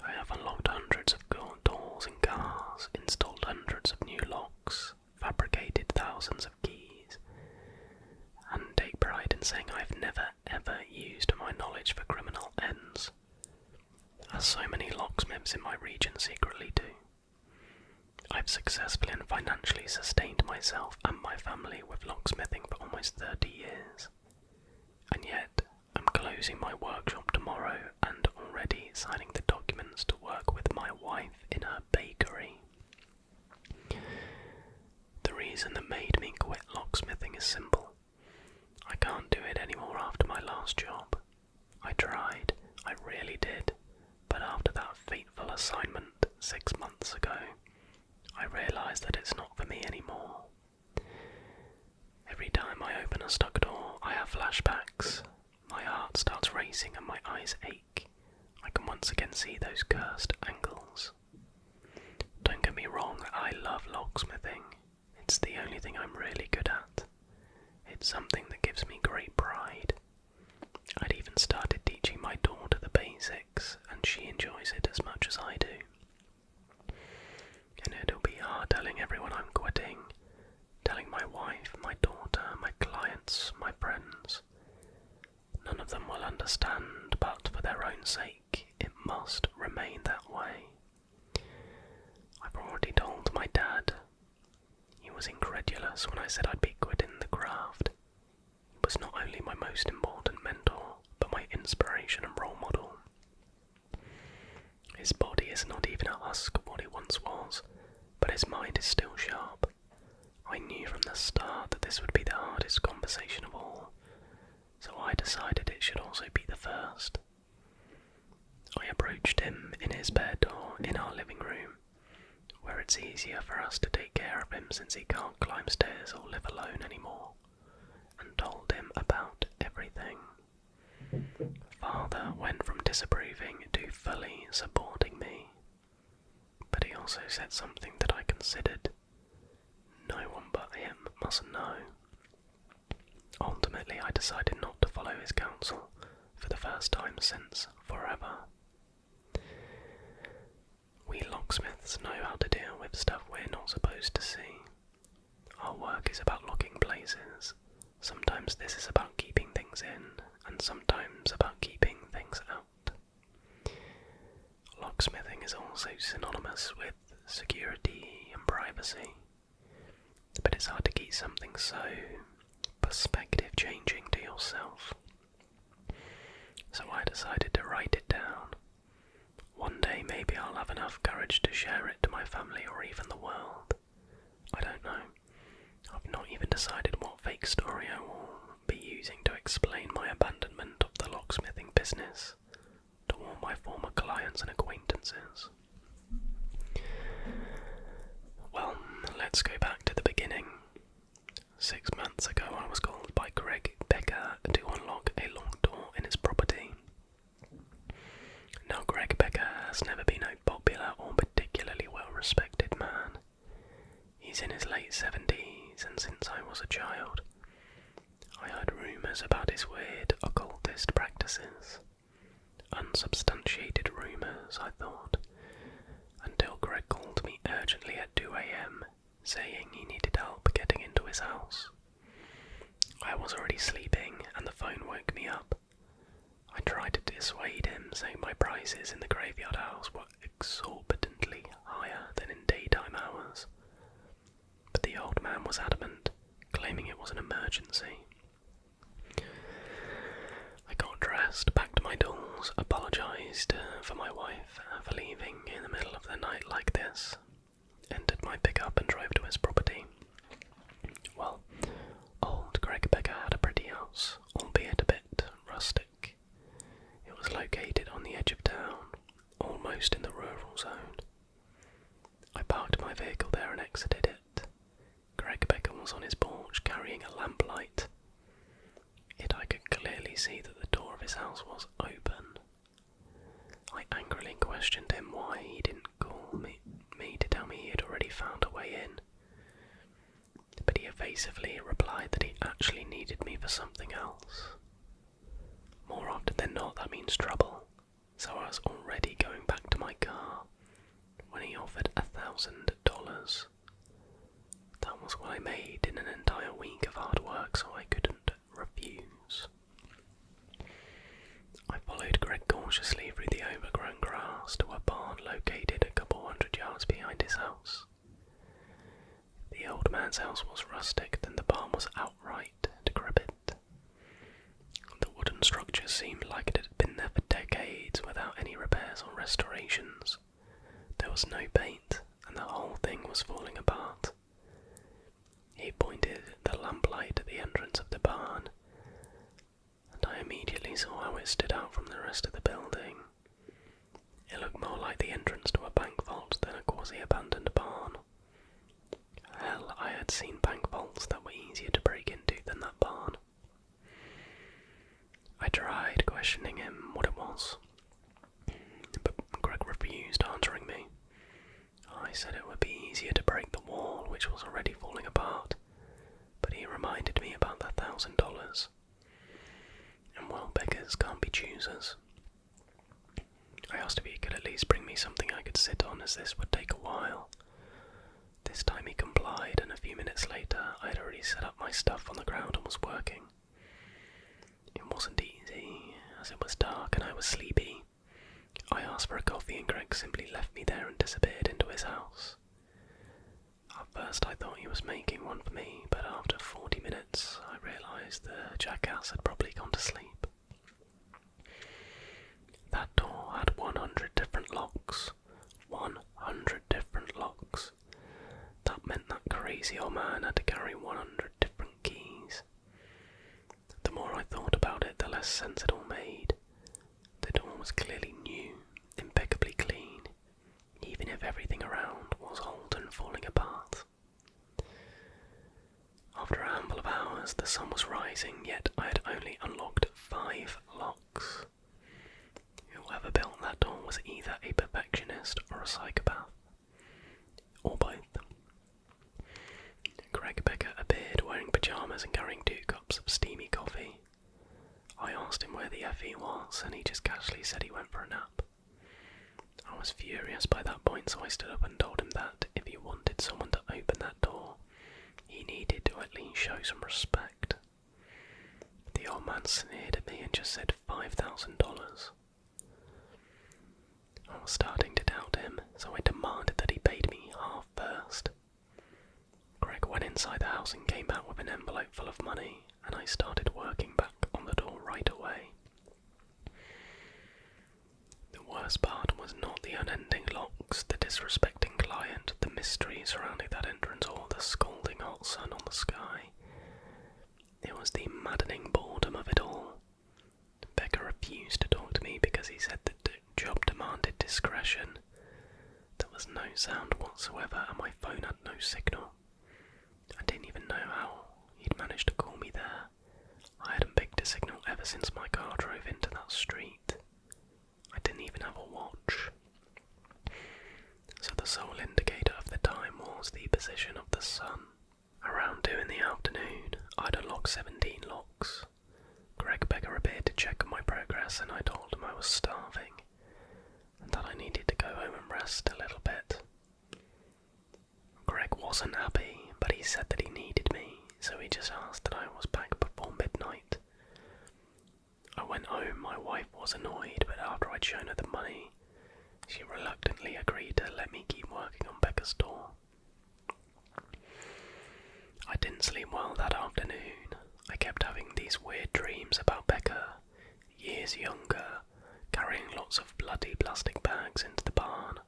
I have unlocked hundreds of doors and cars, installed hundreds of new locks, fabricated thousands of keys, and take pride in saying I've never ever used my knowledge for criminal ends, as so many locksmiths in my region secretly do. I've successfully and financially sustained myself and my family with locksmithing for almost 30 years, and yet I'm closing my workshop tomorrow and already signing the documents to work with my wife in her bakery. The reason that made me quit locksmithing is simple. I can't do it anymore after my last job. I tried, I really did, but after that fateful assignment 6 months ago, I realised that it's not for me anymore. Every time I open a stuck door, I have flashbacks. My heart starts racing and my eyes ache. I can once again see those cursed angles. Don't get me wrong, I love locksmithing. It's the only thing I'm really good at. It's something that gives me great pride. I'd even started teaching my daughter the basics, and she enjoys it as much as I do. And it'll be hard telling everyone I'm quitting, telling my wife, my daughter, my clients, my friends. None of them will understand, but for their own sake, it must remain that way. I've already told my dad. He was incredulous when I said I'd be quitting the craft. He was not only my most important mentor, but my inspiration and role model. His body is not even a husk of what it once was, but his mind is still sharp. I knew from the start that this would be the hardest conversation of all, so I decided it should also be the first. I approached him in his bed or in our living room, where it it's easier for us to take care of him since he can't climb stairs or live alone anymore, and told him about everything. Father went from disapproving to fully supporting me, but he also said something that I considered no one but him must know. Ultimately, I decided not to follow his counsel for the first time since forever. We locksmiths know how to deal with stuff we're not supposed to see. Our work is about locking places. Sometimes this is about keeping things in, and sometimes about keeping things out. Locksmithing is also synonymous with security and privacy, but it's hard to keep something so perspective changing to yourself. So I decided to write it down. One day maybe I'll have enough courage to share it to my family or even the world. I don't know. I've not even decided what fake story I will be using to explain my abandonment of the locksmithing business to all my former clients and acquaintances. Well, let's go back to the beginning. 6 months ago I was called by Greg Becker to unlock a locked door in his property. Now Greg Becker has never been a popular or particularly well-respected man. He's in his late 70s, and since I was a child, I heard rumours about his weird occultist practices. Unsubstantiated rumours, I thought, until Greg called me urgently at 2 AM, saying he needed help getting into his house. I was already sleeping, and the phone woke me up. I tried to dissuade him, saying my prices in the graveyard house were exorbitantly higher than in daytime hours. But the old man was adamant, claiming it was an emergency. I got dressed, packed my dolls, apologised for my wife for leaving in the middle of the night like this, entered my pickup and drove to his property. Well, old Greg Becker had a pretty house, albeit a bit rustic. It was located on the edge of town, almost in the rural zone. I parked my vehicle there and exited it. Greg Becker was on his porch carrying a lamplight. Yet I could clearly see that the door of his house was open. I angrily questioned him why he didn't call me to tell me he had already found a way in. But he evasively replied that he actually needed me for something else. More often than not, that means trouble, so I was already going back to my car when he offered $1,000. That was what I made in an entire week of hard work, so I couldn't refuse. I followed Greg cautiously through the overgrown grass to a barn located a couple hundred yards behind his house. The old man's house was rustic, and the barn was outright decrepit. The wooden structure seemed like it had been there for decades without any repairs or restorations. There was no paint, and the whole thing was falling apart. He pointed the lamplight at the entrance of the barn, and I immediately saw how it stood out from the rest of the building. It looked more like the entrance to a bank vault than a quasi-abandoned barn. Hell, I had seen bank vaults that were easier to break into than that barn. I tried questioning him what it was, but Greg refused answering me. I said it would be easier to break the wall, which was already falling apart, but he reminded me about the $1,000. And well, beggars can't be choosers. I asked if he could at least bring me something I could sit on, as this would take a while. This time he complied, and a few minutes later I had already set up my stuff on the ground and was working. It wasn't easy, as it was dark and I was sleepy. I asked for a coffee and Greg simply left me there and disappeared into his house. At first I thought he was making one for me, but after 40 minutes I realised the jackass had probably gone to sleep. That door had 100 different locks. 100 different locks. That meant that crazy old man had to carry 100 different keys. The more I thought about it, the less sense it all made. The door was clearly new, impeccably clean, even if everything around was old and As the sun was rising, yet I had only unlocked 5 locks. Whoever built that door was either a perfectionist or a psychopath. Or both. Greg Becker appeared wearing pyjamas and carrying 2 cups of steamy coffee. I asked him where the F he was, and he just casually said he went for a nap. I was furious by that point, so I stood up and told him that if he wanted someone to open that door, he needed to at least show some respect. The old man sneered at me and just said $5,000. I was starting to doubt him, so I demanded that he paid me half first. Greg went inside the house and came out with an envelope full of money, and I started working back on the door right away. The worst part was not the unending locks, the disrespecting client, the mystery surrounding that entrance, or the scalding hot sun on the sky. It was the maddening boredom of it all. Becca refused to talk to me because he said that the job demanded discretion. There was no sound whatsoever and my phone had no signal. I didn't even know how he'd managed to call me there. I hadn't picked a signal ever since my car drove into that street. I didn't even have a watch. So the sole indicator of the time was the position of the sun. Around 2 in the afternoon, I'd unlocked 17 locks. Greg Becker appeared to check on my progress, and I told him I was starving, and that I needed to go home and rest a little bit. Greg wasn't happy, but he said that he needed me, so he just asked that I was back before midnight. I went home. My wife was annoyed, but after I'd shown her the money, she reluctantly agreed to let me keep working on Becca's door. I didn't sleep well that afternoon. I kept having these weird dreams about Becca, years younger, carrying lots of bloody plastic bags into the barn.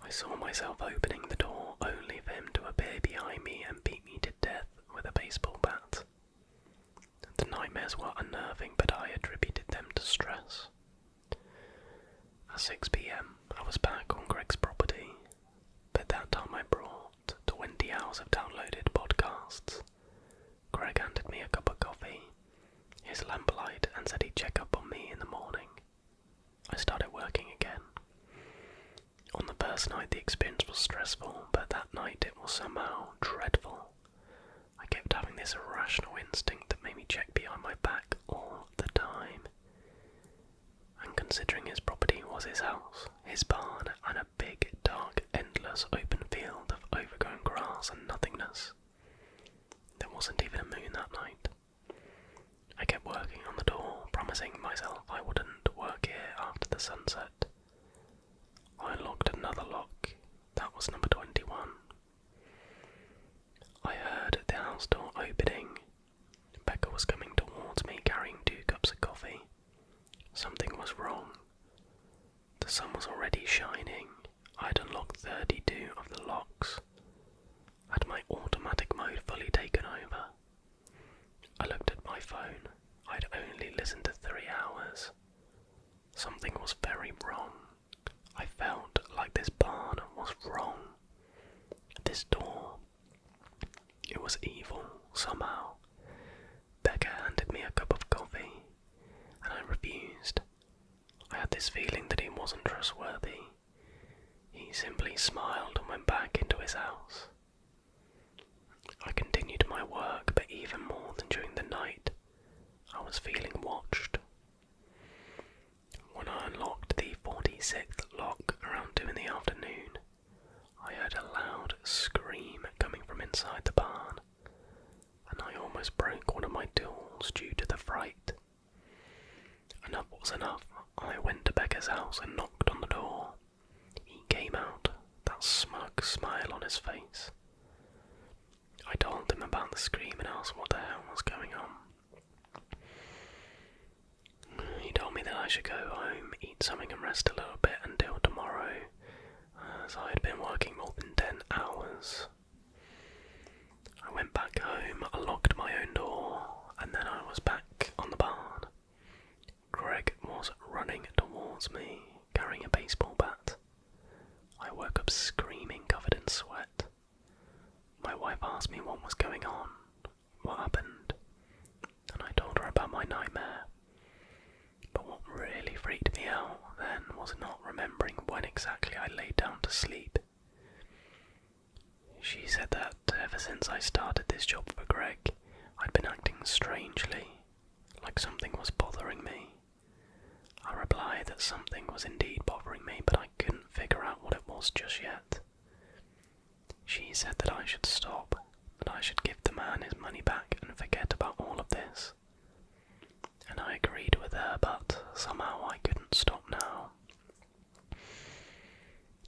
I saw myself opening the door only for him to appear behind me and beat me to death with a baseball bat. The nightmares were unnerving, but I attributed them to stress. At 6 p.m, I was back on Greg's property, but that time I brought 20 hours of downloaded podcasts. Greg handed me a cup of coffee, his lamplight, and said he'd check up on me in the morning. I started working again. On the first night the experience was stressful, but that night it was somehow dreadful. I kept having this irrational instinct that made me check behind my back all the time. And considering his property was his house, his barn, and a big, dark, endless open field of overgrown grass and nothingness, there wasn't even a moon that night. I kept working on the door, promising myself I wouldn't work here after the sunset. I unlocked another lock. That was number 21. I heard the house door opening. Becca was coming towards me carrying 2 cups of coffee. Something was wrong. The sun was already shining. I'd unlocked 32 of the locks. Had my automatic mode fully taken over. I looked at my phone. I'd only listened to 3 hours. Something was very wrong. I felt like this barn was wrong. This door. It was evil, somehow. Becca handed me a cup of coffee, and I refused. I had this feeling that he wasn't trustworthy. He simply smiled and went back into his house. I continued my work, but even more than during the night, I was feeling watched. When I unlocked the 46th lock around 2 in the afternoon, I heard a loud scream coming from inside the barn, and I almost broke one of my tools due to the fright. Enough was enough. I went to Becca's house and knocked on the door. He came out, that smug smile on his face. I told him about the scream and asked what the hell was going on. He told me that I should go home, eat something and rest a little bit until tomorrow, as I had been working more than 10 hours. I went back home, unlocked my own door, and then I was back on the barn. Greg was running towards me, carrying a baseball bat. I woke up screaming, covered in sweat. My wife asked me what was going on. exactly I lay down to sleep. She said that ever since I started this job for Greg, I'd been acting strangely, like something was bothering me. I replied that something was indeed bothering me, but I couldn't figure out what it was just yet. She said that I should stop, that I should give the man his money back and forget about all of this. And I agreed with her, but somehow I couldn't stop now.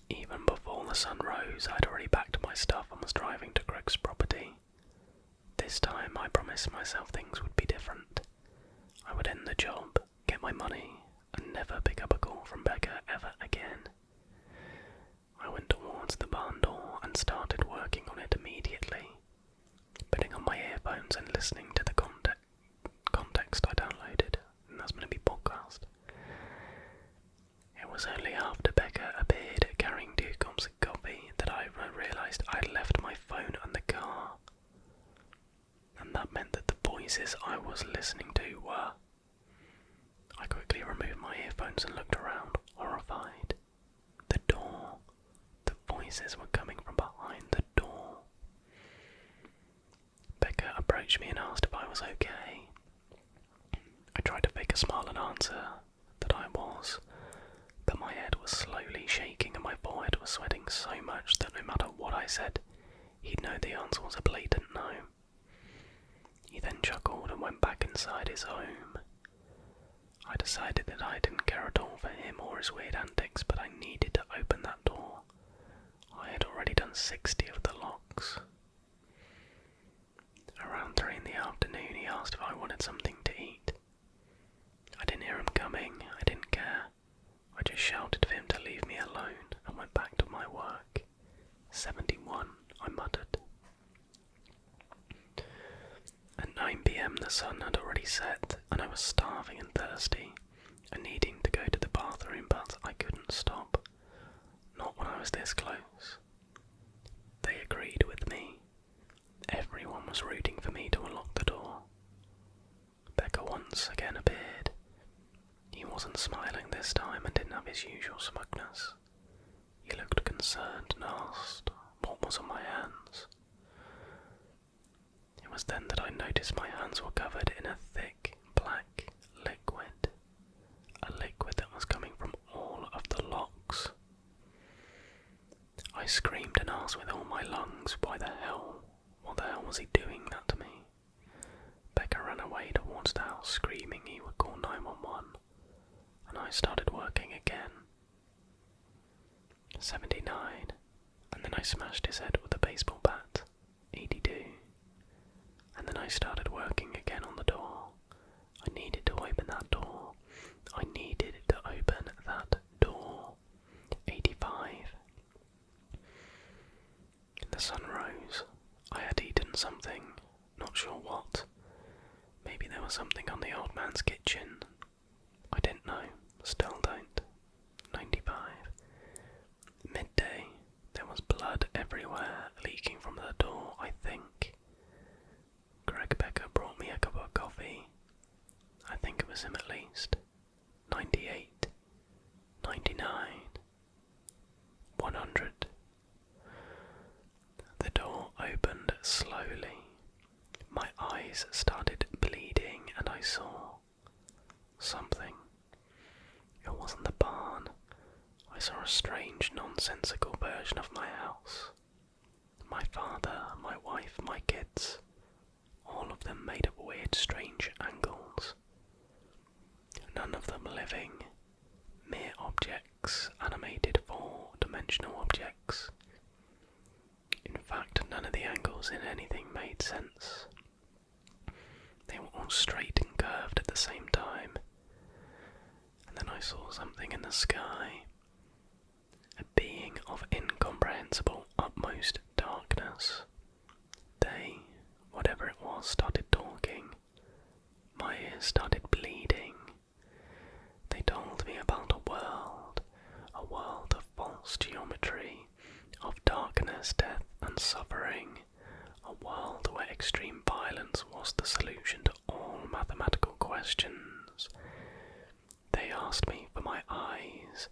Even before the sun rose, I'd already packed my stuff and was driving to Greg's property. This time I promised myself things would be different. I would end the job, get my money, and never pick up a call from Becca ever again. I went towards the barn door and started working on it immediately, putting on my earphones and listening to the context I downloaded, and that's going to be podcast. It was only after Becca appeared carrying 2 cups of coffee that I realised I'd left my phone in the car, and that meant that the voices I was listening to were... I quickly removed my earphones and looked around, horrified. The door. The voices were coming from behind the door. Becca approached me and asked if I was okay. I tried to fake a smile and answer that I was, but my head was slowly shaking and my forehead was sweating so much that no matter what I said, he'd know the answer was a blatant no. He then chuckled and went back inside his home. I decided that I didn't care at all for him or his weird antics, but I needed to open that door. I had already done 60 of the locks. Around 3 in the afternoon, he asked if I wanted something to eat. I didn't hear him coming. I didn't care. I just shouted for him to leave me alone and went back to my work. 71, I muttered. At 9 PM the sun had already set, and I was starving and thirsty, and needing to go to the bathroom, but I couldn't stop. Not when I was this close. They agreed with me. Everyone was rooting for me to unlock the door. Becca once again appeared. He wasn't smiling this time and didn't have his usual smugness. He looked concerned and asked what was on my hands. It was then that I noticed my hands were covered in a thick, black liquid. A liquid that was coming from all of the locks. I screamed and asked with all my lungs, what the hell was he doing that to me? Becca ran away towards the house screaming he would call 911, and I started working again. 79, and then I smashed his head with a baseball bat. 82. And then I started working again on the door. I needed to open that door. I needed to open that door. 85. The sun rose. I had eaten something, not sure what. Maybe there was something on the old man's kitchen. I didn't know, still don't. 95. Midday. There was blood everywhere, leaking from the door, I think. Greg Becker brought me a cup of coffee. I think it was him at least. 98. 99. 100. The door opened slowly. My eyes started bleeding and I saw something. It wasn't the barn. I saw a strange, nonsensical version of my house. My father, my wife, my kids, all of them made of weird, strange angles. None of them living, mere objects, animated 4-dimensional objects. In fact, none of the angles in anything made sense. They were all straight and curved at the same time. And then I saw something in the sky. A being of incomprehensible utmost darkness. They, whatever it was, started talking. My ears started bleeding. They told me about a world of false geometry, of darkness, death and suffering, a world where extreme violence was the solution to all mathematical questions. They asked me for my eyes.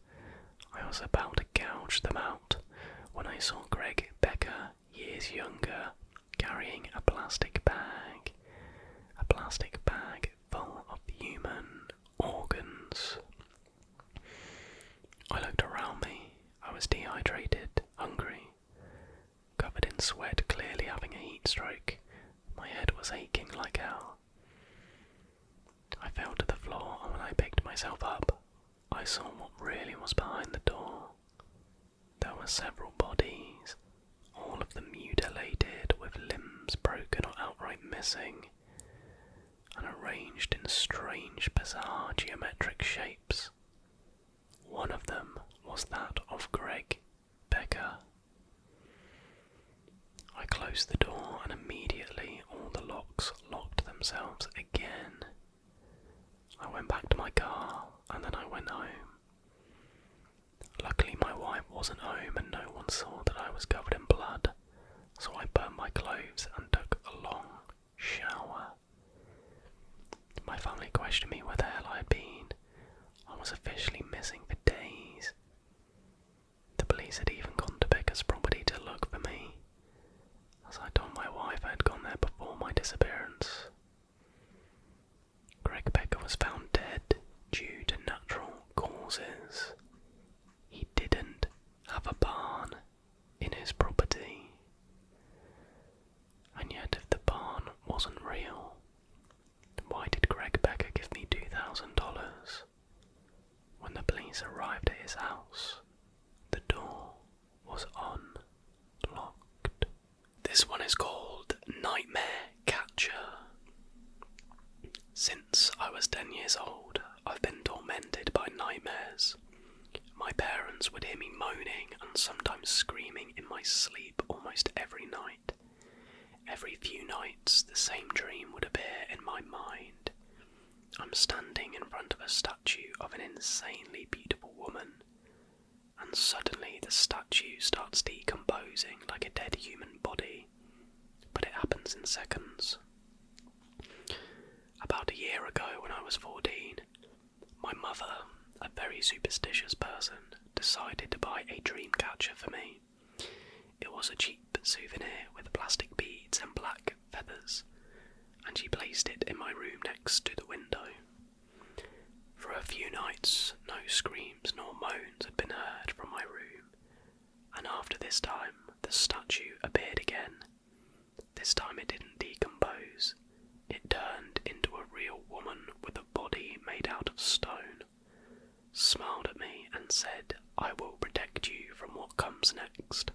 I was about to I saw Greg Becker, years younger, carrying a plastic bag full of human organs. I looked around me. I was dehydrated, hungry, covered in sweat, clearly having a heat stroke. My head was aching like hell. I fell to the floor, and when I picked myself up, I saw what really was behind the door. There were several bodies, all of them mutilated, with limbs broken or outright missing, and arranged in strange, bizarre geometric shapes. One of them was that of Greg Becker. I closed the door, and immediately all the locks locked themselves again. I went back to my car, and then I went home. Luckily my wife wasn't home and no one saw that I was covered in blood, so I burnt my clothes and took a long shower. My family questioned me where the hell I had been. I was officially missing for days. The police had even gone to Becker's property to look for me, as I told my wife I had gone there before my disappearance. Greg Becker was found dead due to natural causes. He didn't have a barn in his property. And yet if the barn wasn't real, why did Greg Becker give me $2,000? When the police arrived at his house, the door was unlocked. This one is called Nightmare Catcher. Since I was 10 years old, I've been tormented by nightmares. My parents would hear me moaning and sometimes screaming in my sleep almost every night. Every few nights, the same dream would appear in my mind. I'm standing in front of a statue of an insanely beautiful woman, and suddenly the statue starts decomposing like a dead human body, but it happens in seconds. About a year ago, when I was 14, my mother, a very superstitious person, decided to buy a dream catcher for me. It was a cheap souvenir with plastic beads and black feathers, and she placed it in my room next to the window. For a few nights, no screams nor moans had been heard from my room, and after this time, the statue appeared again. This time it didn't decompose. It turned into a real woman with a body made out of stone, smiled at me and said, "I will protect you from what comes next."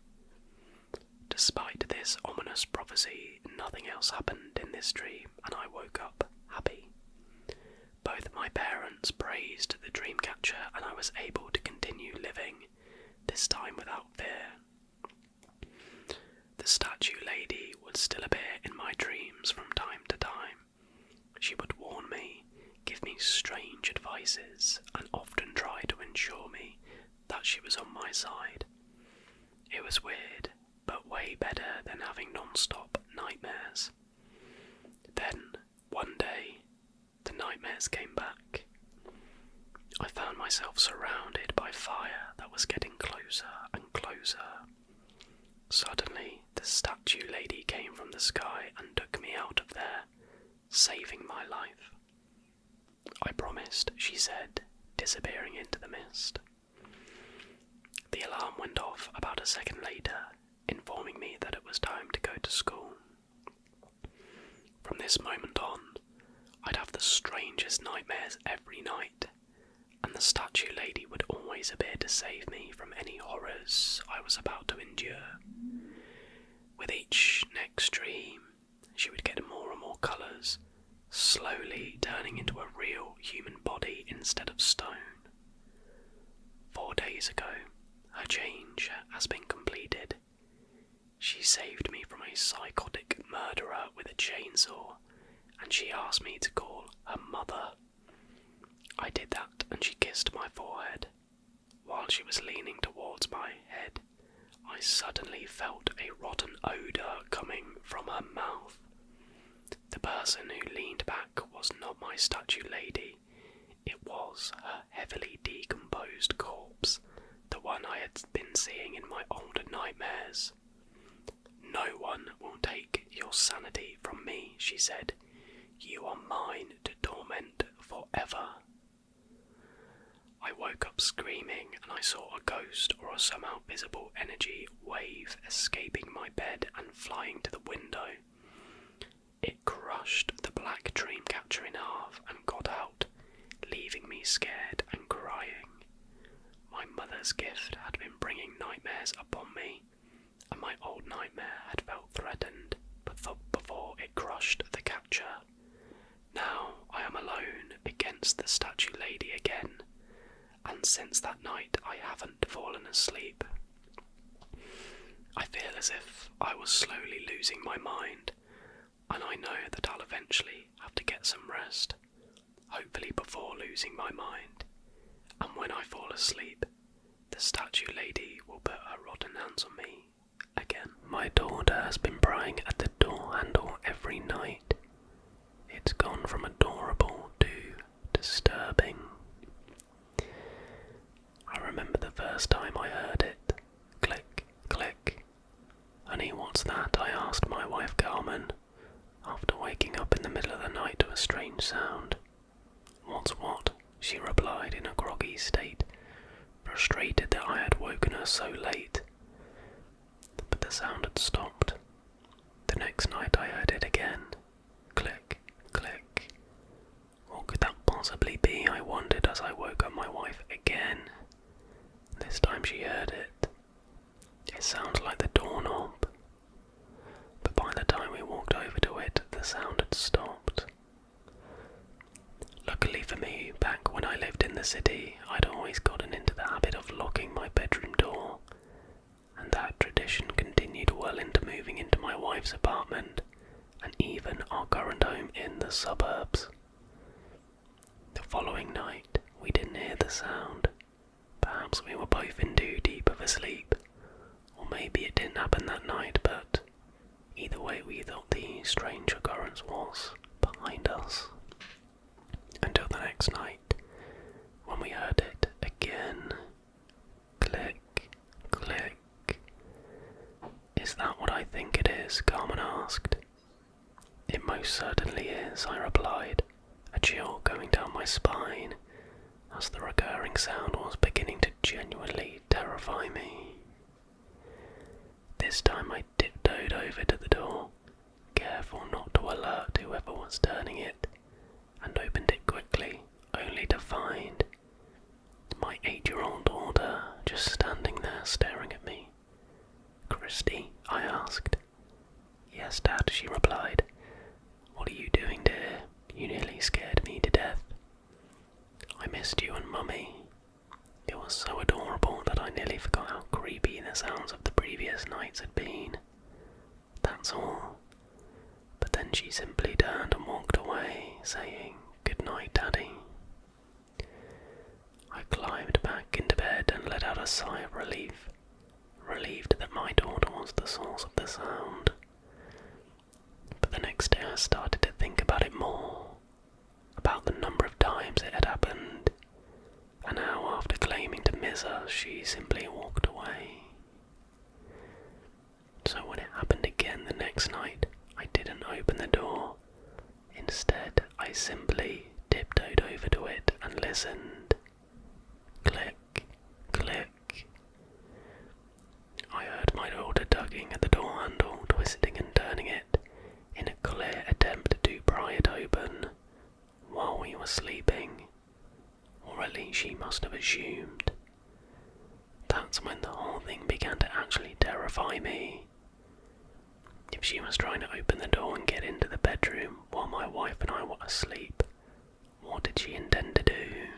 Despite this ominous prophecy, nothing else happened in this dream, and I woke up happy. Both my parents praised the dreamcatcher, and I was able to continue living, this time without fear. The statue lady would still appear in my dreams from time to time. She would warn me, give me strange advices, and often try to ensure me that she was on my side. It was weird, but way better than having non-stop nightmares. Then, one day, the nightmares came back. I found myself surrounded by fire that was getting closer and closer. Suddenly, the statue lady came from the sky and took me out of there, saving my life. "I promised," she said, disappearing into the mist. The alarm went off about a second later, informing me that it was time to go to school. From this moment on, I'd have the strangest nightmares every night, and the statue lady would always appear to save me from any horrors I was about to endure. With each next dream, she would get more and more colours, slowly turning into a real human body instead of stone. 4 days ago, her change has been completed. She saved me from a psychotic murderer with a chainsaw, and she asked me to call her mother. I did that, and she kissed my forehead. While she was leaning towards my head, I suddenly felt a rotten odour coming from her mouth. The person who leaned back was not my statue lady. It was her heavily decomposed corpse, the one I had been seeing in my older nightmares. nightmares. "No one will take your sanity from me," she said. "You are mine to torment forever." I woke up screaming and I saw a ghost or a somehow visible energy wave escaping my bed and flying to the window. It crushed the black dream catcher in half and got out, leaving me scared and crying. My mother's gift had been bringing nightmares upon me, and my old nightmare had felt threatened before it crushed the catcher. Now I am alone against the statue lady again, and since that night I haven't fallen asleep. I feel as if I was slowly losing my mind, and I know that I'll eventually have to get some rest, hopefully before losing my mind. And when I fall asleep, the statue lady will put her rotten hands on me again. My daughter has been prying at the door handle every night. It's gone from adorable to disturbing. I remember the first time I heard it. Click, click. "Honey, what's that?" I asked my wife Carmen, after waking up in the middle of the night to a strange sound. "What's what?" she replied in a groggy state, frustrated that I had woken her so late. But the sound had stopped. The next night I heard it again. Click, click. What could that possibly be, I wondered as I woke up my wife again. This time she heard it. It sounds like the doorknob. But by the time we walked over to it, the sound had stopped. Luckily for me, back when I lived in the city, I'd always gotten into the habit of locking my bedroom door, and that tradition continued well into moving into my wife's apartment, and even our current home in the suburbs. The following night, we didn't hear the sound. Perhaps we were both in too deep of a sleep, or maybe it didn't happen that night, but either way we thought the strange occurrence was behind us. Until the next night, when we heard it again. Click, click. "Is that what I think it is?" Carmen asked. "It most certainly is," I replied, a chill going down my spine, as the recurring sound was beginning to genuinely terrify me. This time I tiptoed over to the door, careful not to alert whoever was turning it, and opened it quickly, only to find my 8-year-old daughter just standing there staring at me. "Christy?" I asked. "Yes, Dad," she replied. "What are you doing, dear? You nearly scared me to death." "I missed you and Mummy." It was so adorable that I nearly forgot how creepy the sounds of the previous nights had been. That's all. But then she simply turned and walked away, saying, "Good night, Daddy." I climbed back into bed and let out a sigh of relief, relieved that my daughter was the source of the sound. But the next day I started to think about it more, about the number of times it had happened, and how after claiming to miss us, she simply walked away. So when it happened again the next night, I didn't open the door. Instead, I simply tiptoed over to it and listened. Click, click. I heard my daughter tugging at the door handle, twisting and turning it, in a clear attempt to pry it open, while we were sleeping, or at least she must have assumed. That's when the whole thing began to actually terrify me. If she was trying to open the door and get into the bedroom while my wife and I were asleep, what did she intend to do?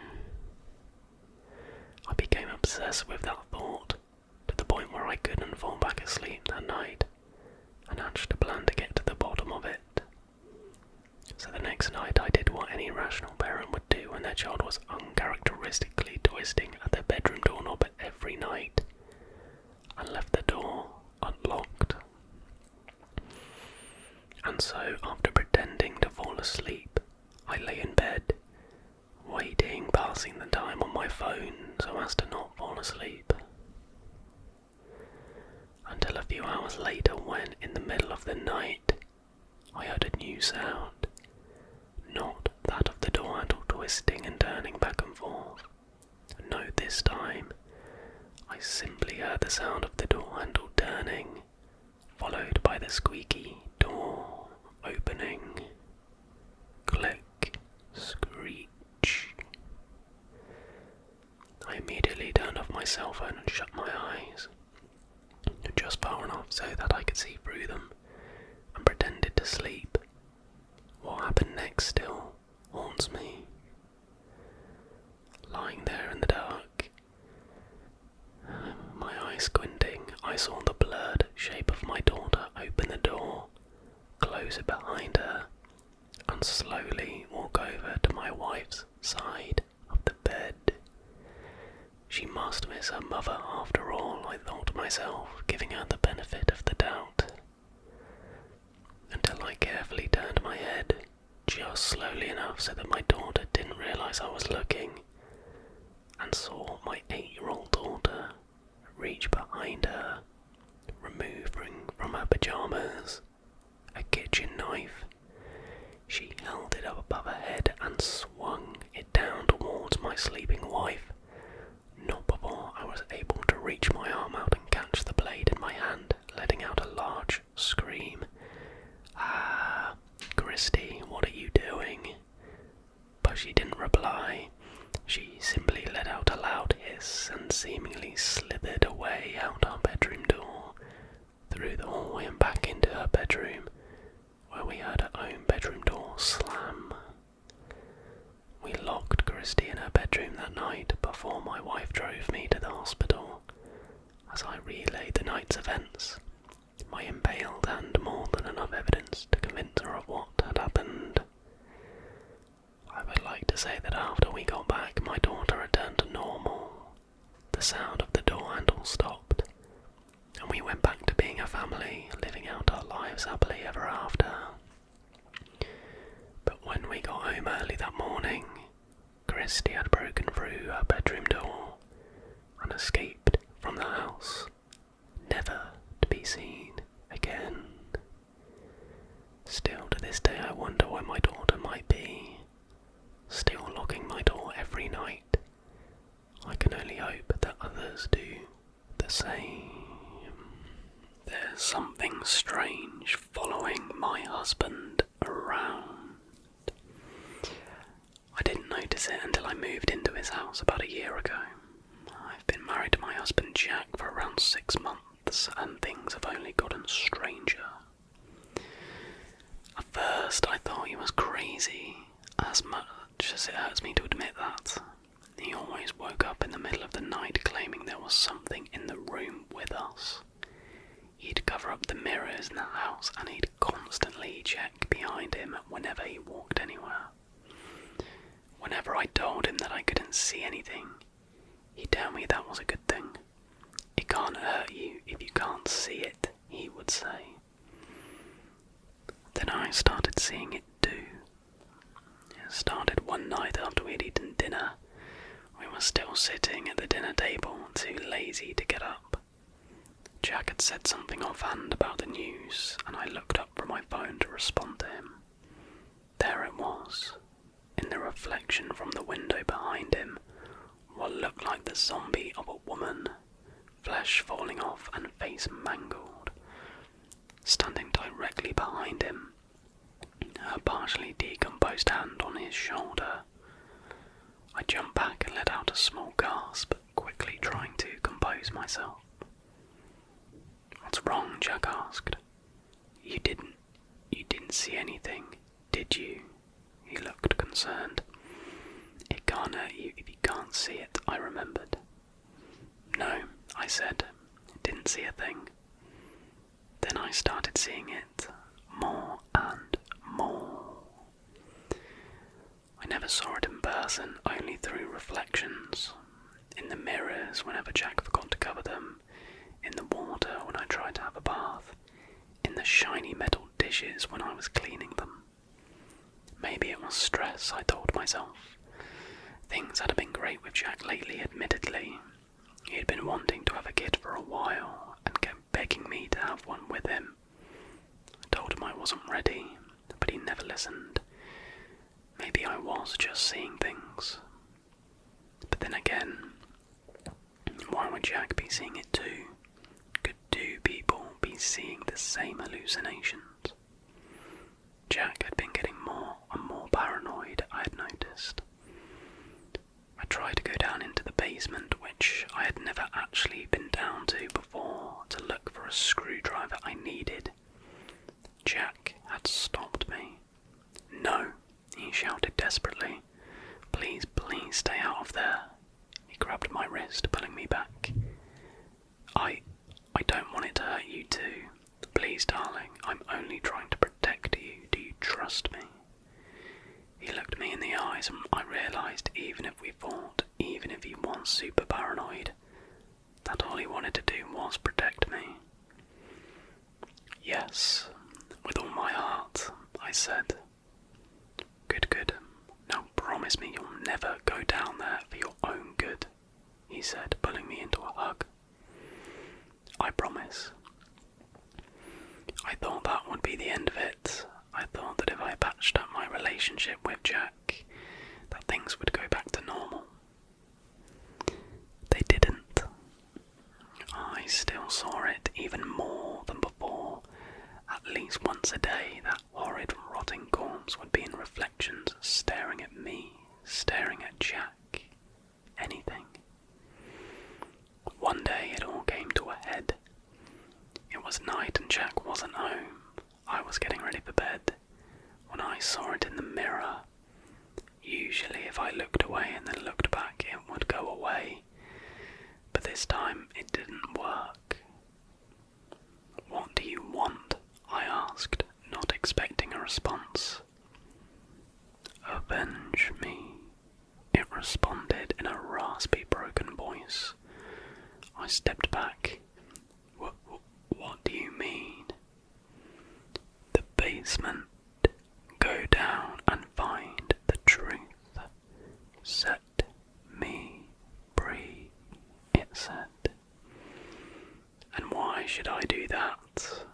I became obsessed with that thought, to the point where I couldn't fall back asleep that night, and hatched a plan to get to the bottom of it. So the next night I did what any rational parent would do when their child was uncharacteristically twisting at their bedroom doorknob every night, and left the door unlocked. And so, after pretending to fall asleep, I lay in bed, waiting, passing the time on my phone so as to not fall asleep. Until a few hours later when, in the middle of the night, I heard a new sound. Not that of the door handle twisting and turning back and forth. No, this time, I simply heard the sound of the door handle turning, followed by the squeaky door opening. Click, screech. I immediately turned off my cell phone and shut my eyes, just far enough so that I could see through them, and pretended to sleep. What happened next still haunts me. Lying there in the dark, my eyes squinting, I saw the blurred shape of my daughter open the door, close it behind her, and slowly walk over to my wife's side of the bed. She must miss her mother after all, I thought to myself, giving her the benefit of the doubt. Until I carefully turned my head, just slowly enough so that my daughter didn't realise I was looking, and saw my 8-year-old daughter reach behind her, removing from her pyjamas a kitchen knife. She held it up above her head and swung it down towards my sleeping wife. Not before I was able to reach my arm out and catch the blade in my hand, letting out a large scream. "Ah, Christy, what are you doing?" But she didn't reply. She simply let out a loud hiss and seemingly slithered away out our bedroom door, through the hallway and back into her bedroom, where we heard her own bedroom door slam. We locked Christy in her bedroom that night before my wife drove me to the hospital. As I relayed the night's events, my impaled hand more than enough evidence to convince her of what had happened. I would like to say that after we got back, my daughter returned to normal. The sound of the door handle stopped, and we went back to being a family, living out our lives happily ever after. But when we got home early that morning, Christy had broken through her bedroom door and escaped from the house, never to be seen again. Still to this day I wonder where my daughter might be, still locking my door every night. I can only hope that others do the same. There's something strange following my husband around. I didn't notice it until I moved into his house about a year ago. I've been married to my husband Jack for around 6 months, and things have only gotten stranger. At first I thought he was crazy, as much as it hurts me to admit that. He always woke up in the middle of the night claiming there was something in the room with us. He'd cover up the mirrors in the house, and he'd constantly check behind him whenever he walked anywhere. Whenever I told him that I couldn't see anything, he'd tell me that was a good thing. It can't hurt you if you can't see it, he would say. Then I started seeing it too. It started one night after we'd eaten dinner. We were still sitting at the dinner table, too lazy to get up. Jack had said something offhand about the news, and I looked up from my phone to respond to him. There it was, in the reflection from the window behind him, what looked like the zombie of a woman, flesh falling off and face mangled, standing directly behind him, her partially decomposed hand on his shoulder. I jumped back and let out a small gasp, quickly trying to compose myself. "What's wrong?" Jack asked. You didn't see anything, did you?" He looked concerned. "It can't hurt you if you can't see it," I remembered. "No," I said, "didn't see a thing." Then I started seeing it, more and more. I never saw it in person, only through reflections. In the mirrors whenever Jack forgot to cover them, in the water when I tried to have a bath, in the shiny metal dishes when I was cleaning them. Maybe it was stress, I told myself. Things hadn't been great with Jack lately, admittedly. He had been wanting to have a kid for a while, and kept begging me to have wasn't ready, but he never listened. Maybe I was just seeing things. But then again, why would Jack be seeing it too? Could two people be seeing the same hallucinations? Jack had been getting more and more paranoid, I had noticed. I tried to go down into the basement, which I had never actually been down to before, to look for a screwdriver I needed. Jack had stopped me. "No," he shouted desperately. "Please, please stay out of there." He grabbed my wrist, pulling me back. I don't want it to hurt you too. Please, darling, I'm only trying to protect you. Do you trust me? He looked me in the eyes and I realised even if we fought, even if he was super paranoid, that all he wanted to do was protect me. "Yes, with all my heart," I said. Good. Now promise me you'll never go down there for your own good," he said, pulling me into a hug. "I promise." I thought that would be the end of it. I thought that if I patched up my relationship with Jack, that things would go back to normal. They didn't. I still saw it even more than before. At least once a day, that horrid rotting corpse would be in reflections, staring at me, staring at Jack. Anything. One day it all came to a head. It was night and Jack wasn't home. I was getting ready for bed when I saw it in the mirror. Usually if I looked away and then looked back, it would go away. But this time it didn't work. "What do you want?" I asked, not expecting a response. "Avenge me," it responded in a raspy, broken voice. I stepped back. What do you mean?" "The basement. Go down and find the truth. Set me free," it said. "And why should I do that?"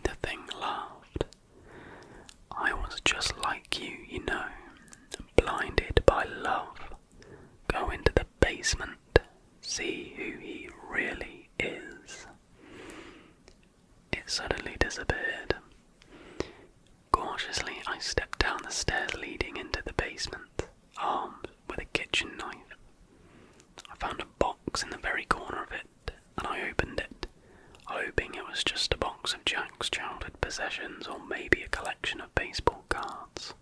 The thing laughed. "I was just like you know, blinded by love. Go into the basement, see who he really is." It suddenly disappeared. Cautiously, I stepped down the stairs leading into the basement, armed with a kitchen knife. I found a box in the very corner of it, and I opened it, hoping it was just a box of Jack's childhood possessions or maybe a collection of baseball cards.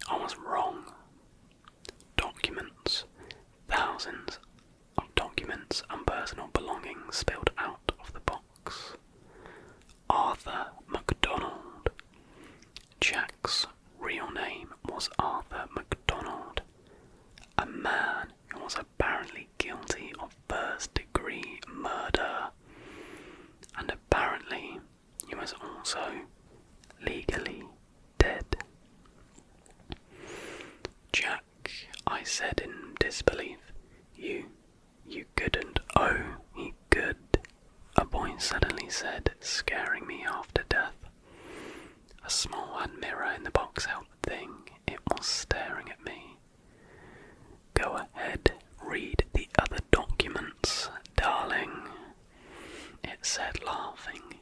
I was wrong. Documents, thousands of documents and personal belongings spilled out of the box. Arthur MacDonald. Jack's real name was Arthur MacDonald, a man who was apparently guilty of first-degree murder, and apparently he was also legally dead. "Jack," I said in disbelief, you couldn't." "Oh, he could," a voice suddenly said, scaring me half to death. A small hand mirror in the box held the thing. It was staring at me. "Go ahead, read the other documents, darling," it said, laughing.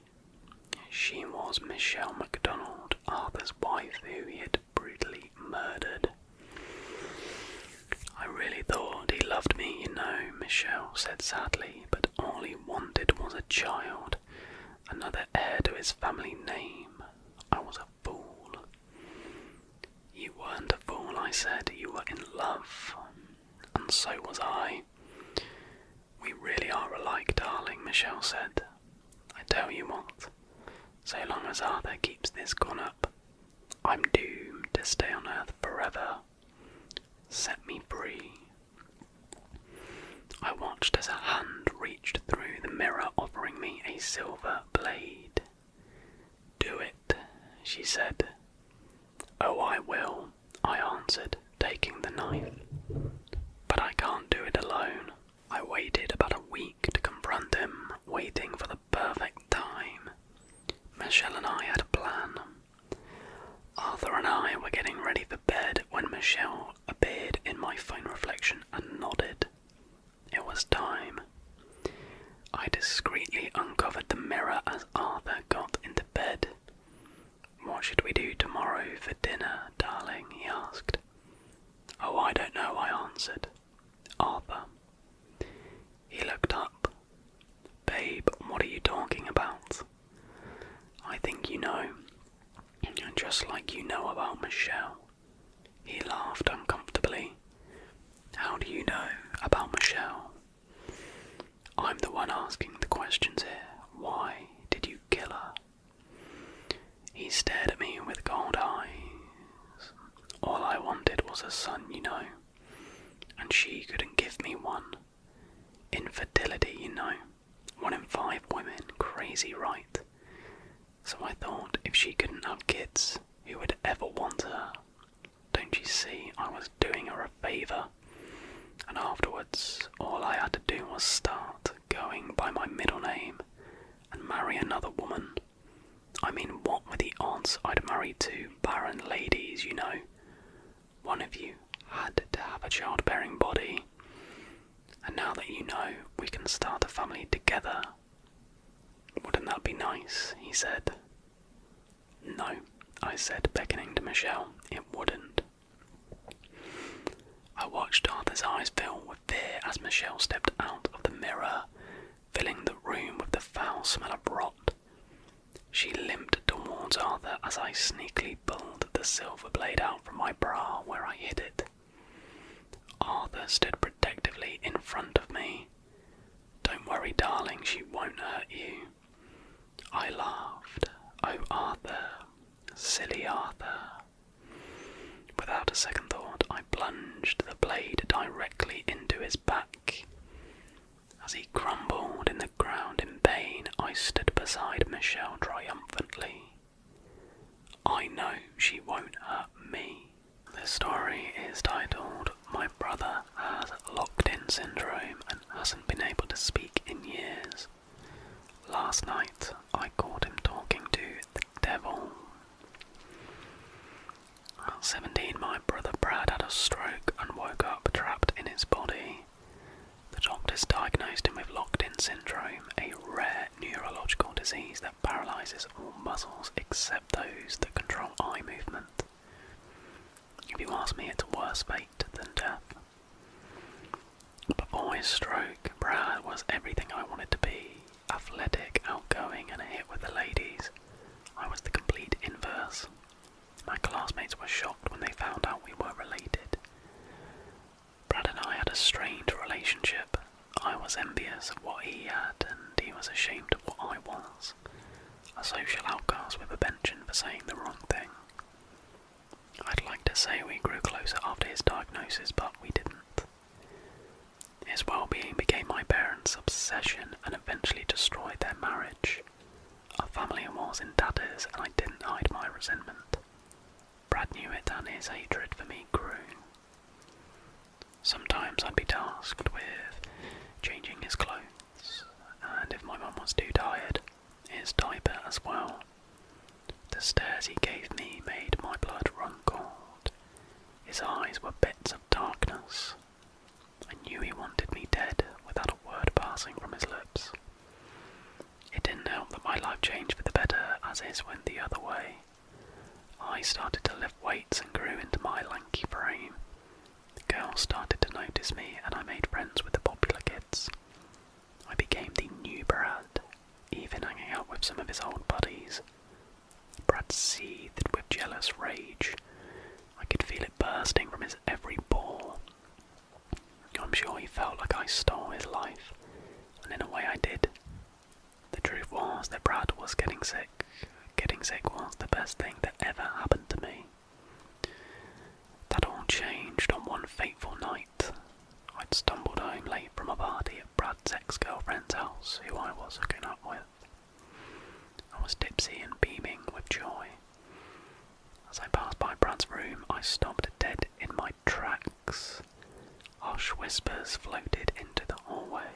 She was Michelle MacDonald, Arthur's wife, who he had brutally murdered. "I really thought he loved me, you know," Michelle said sadly, "but all he wanted was a child, another heir to his family name. I was a fool." "You weren't a fool," I said. "You were in love. And so was I." "We really are alike, darling," Michelle said. "I tell you what, so long as Arthur keeps this gun up, I'm doomed to stay on Earth forever. Set me free." I watched as a hand reached through the mirror offering me a silver blade. "Do it," she said. "Oh, I will," I answered, taking the knife. "But I can't do it alone." I waited about a week to confront him, waiting for the perfect time. Michelle and discreetly uncovered the mirror as Arthur got into bed. "What should we do tomorrow for dinner, darling?" he asked. "Oh, I don't know," I answered. "Arthur." He looked up. "Babe, what are you talking about?" "I think you know. Just like you know about Michelle." He laughed uncomfortably. "How do you know about Michelle?" "I'm the one asking the questions here. Why did you kill her?" He stared at me with cold eyes. "All I wanted was a son, you know. And she couldn't give me one. Infertility, you know. 1 in 5 women, crazy right? So I thought if she couldn't have kids, who would ever want her? Don't you see, I was doing her a favour. And afterwards, all I had to do was start going by my middle name and marry another woman. I mean, what were the odds I'd marry 2 barren ladies, you know? One of you had to have a childbearing body. And now that you know, we can start a family together. Wouldn't that be nice?" he said. "No," I said, beckoning to Michelle. "It wouldn't." I watched Arthur's eyes fill with fear as Michelle stepped out of the mirror, filling the room with the foul smell of rot. She limped towards Arthur as I sneakily pulled the silver blade out from my bra where I hid it. Arthur stood protectively in front of me. "Don't worry, darling, she won't hurt you." I laughed. "Oh, Arthur. Silly Arthur." Without a second thought, I plunged the blade directly into his back. As he crumbled in the ground in pain, I stood beside Michelle triumphantly. "I know she won't hurt me." This story is titled "My Brother Has Locked-In Syndrome and Hasn't Been Able to Speak in Years. Last night I caught him talking to the devil." At 17, my brother Brad had a stroke and woke up trapped in his body. The doctors diagnosed him with locked-in syndrome, a rare neurological disease that paralyzes all muscles except those that control eye movement. If you ask me, it's a worse fate than death. Before his stroke, Brad was everything I wanted to be: athletic, outgoing, and a hit with the ladies. I was the complete inverse. My classmates were shocked when they found out we were related. Brad and I had a strained relationship. I was envious of what he had, and he was ashamed of what I was. A social outcast with a penchant for saying the wrong thing. I'd like to say we grew closer after his diagnosis, but we didn't. His well-being became my parents' obsession and eventually destroyed their marriage. Our family was in tatters, and I didn't hide my resentment. Brad knew it, and his hatred for me grew. Sometimes I'd be tasked with changing his clothes, and if my mum was too tired, his diaper as well. The stares he gave me made my blood run cold. His eyes were bits of darkness. I knew he wanted me dead without a word passing from his lips. It didn't help that my life changed for the better as his went the other way. I started to lift weights and grew into my lanky frame. The girls started to notice me, and I made friends with the popular kids. I became the new Brad, even hanging out with some of his old buddies. Brad seethed with jealous rage. I could feel it bursting from his every pore. I'm sure he felt like I stole his life, and in a way I did. The truth was that Brad was getting sick. Getting sick was the best thing that ever happened to me. That all changed on one fateful night. I'd stumbled home late from a party at Brad's ex-girlfriend's house, who I was hooking up with. I was tipsy and beaming with joy. As I passed by Brad's room, I stopped dead in my tracks. Harsh whispers floated into the hallway.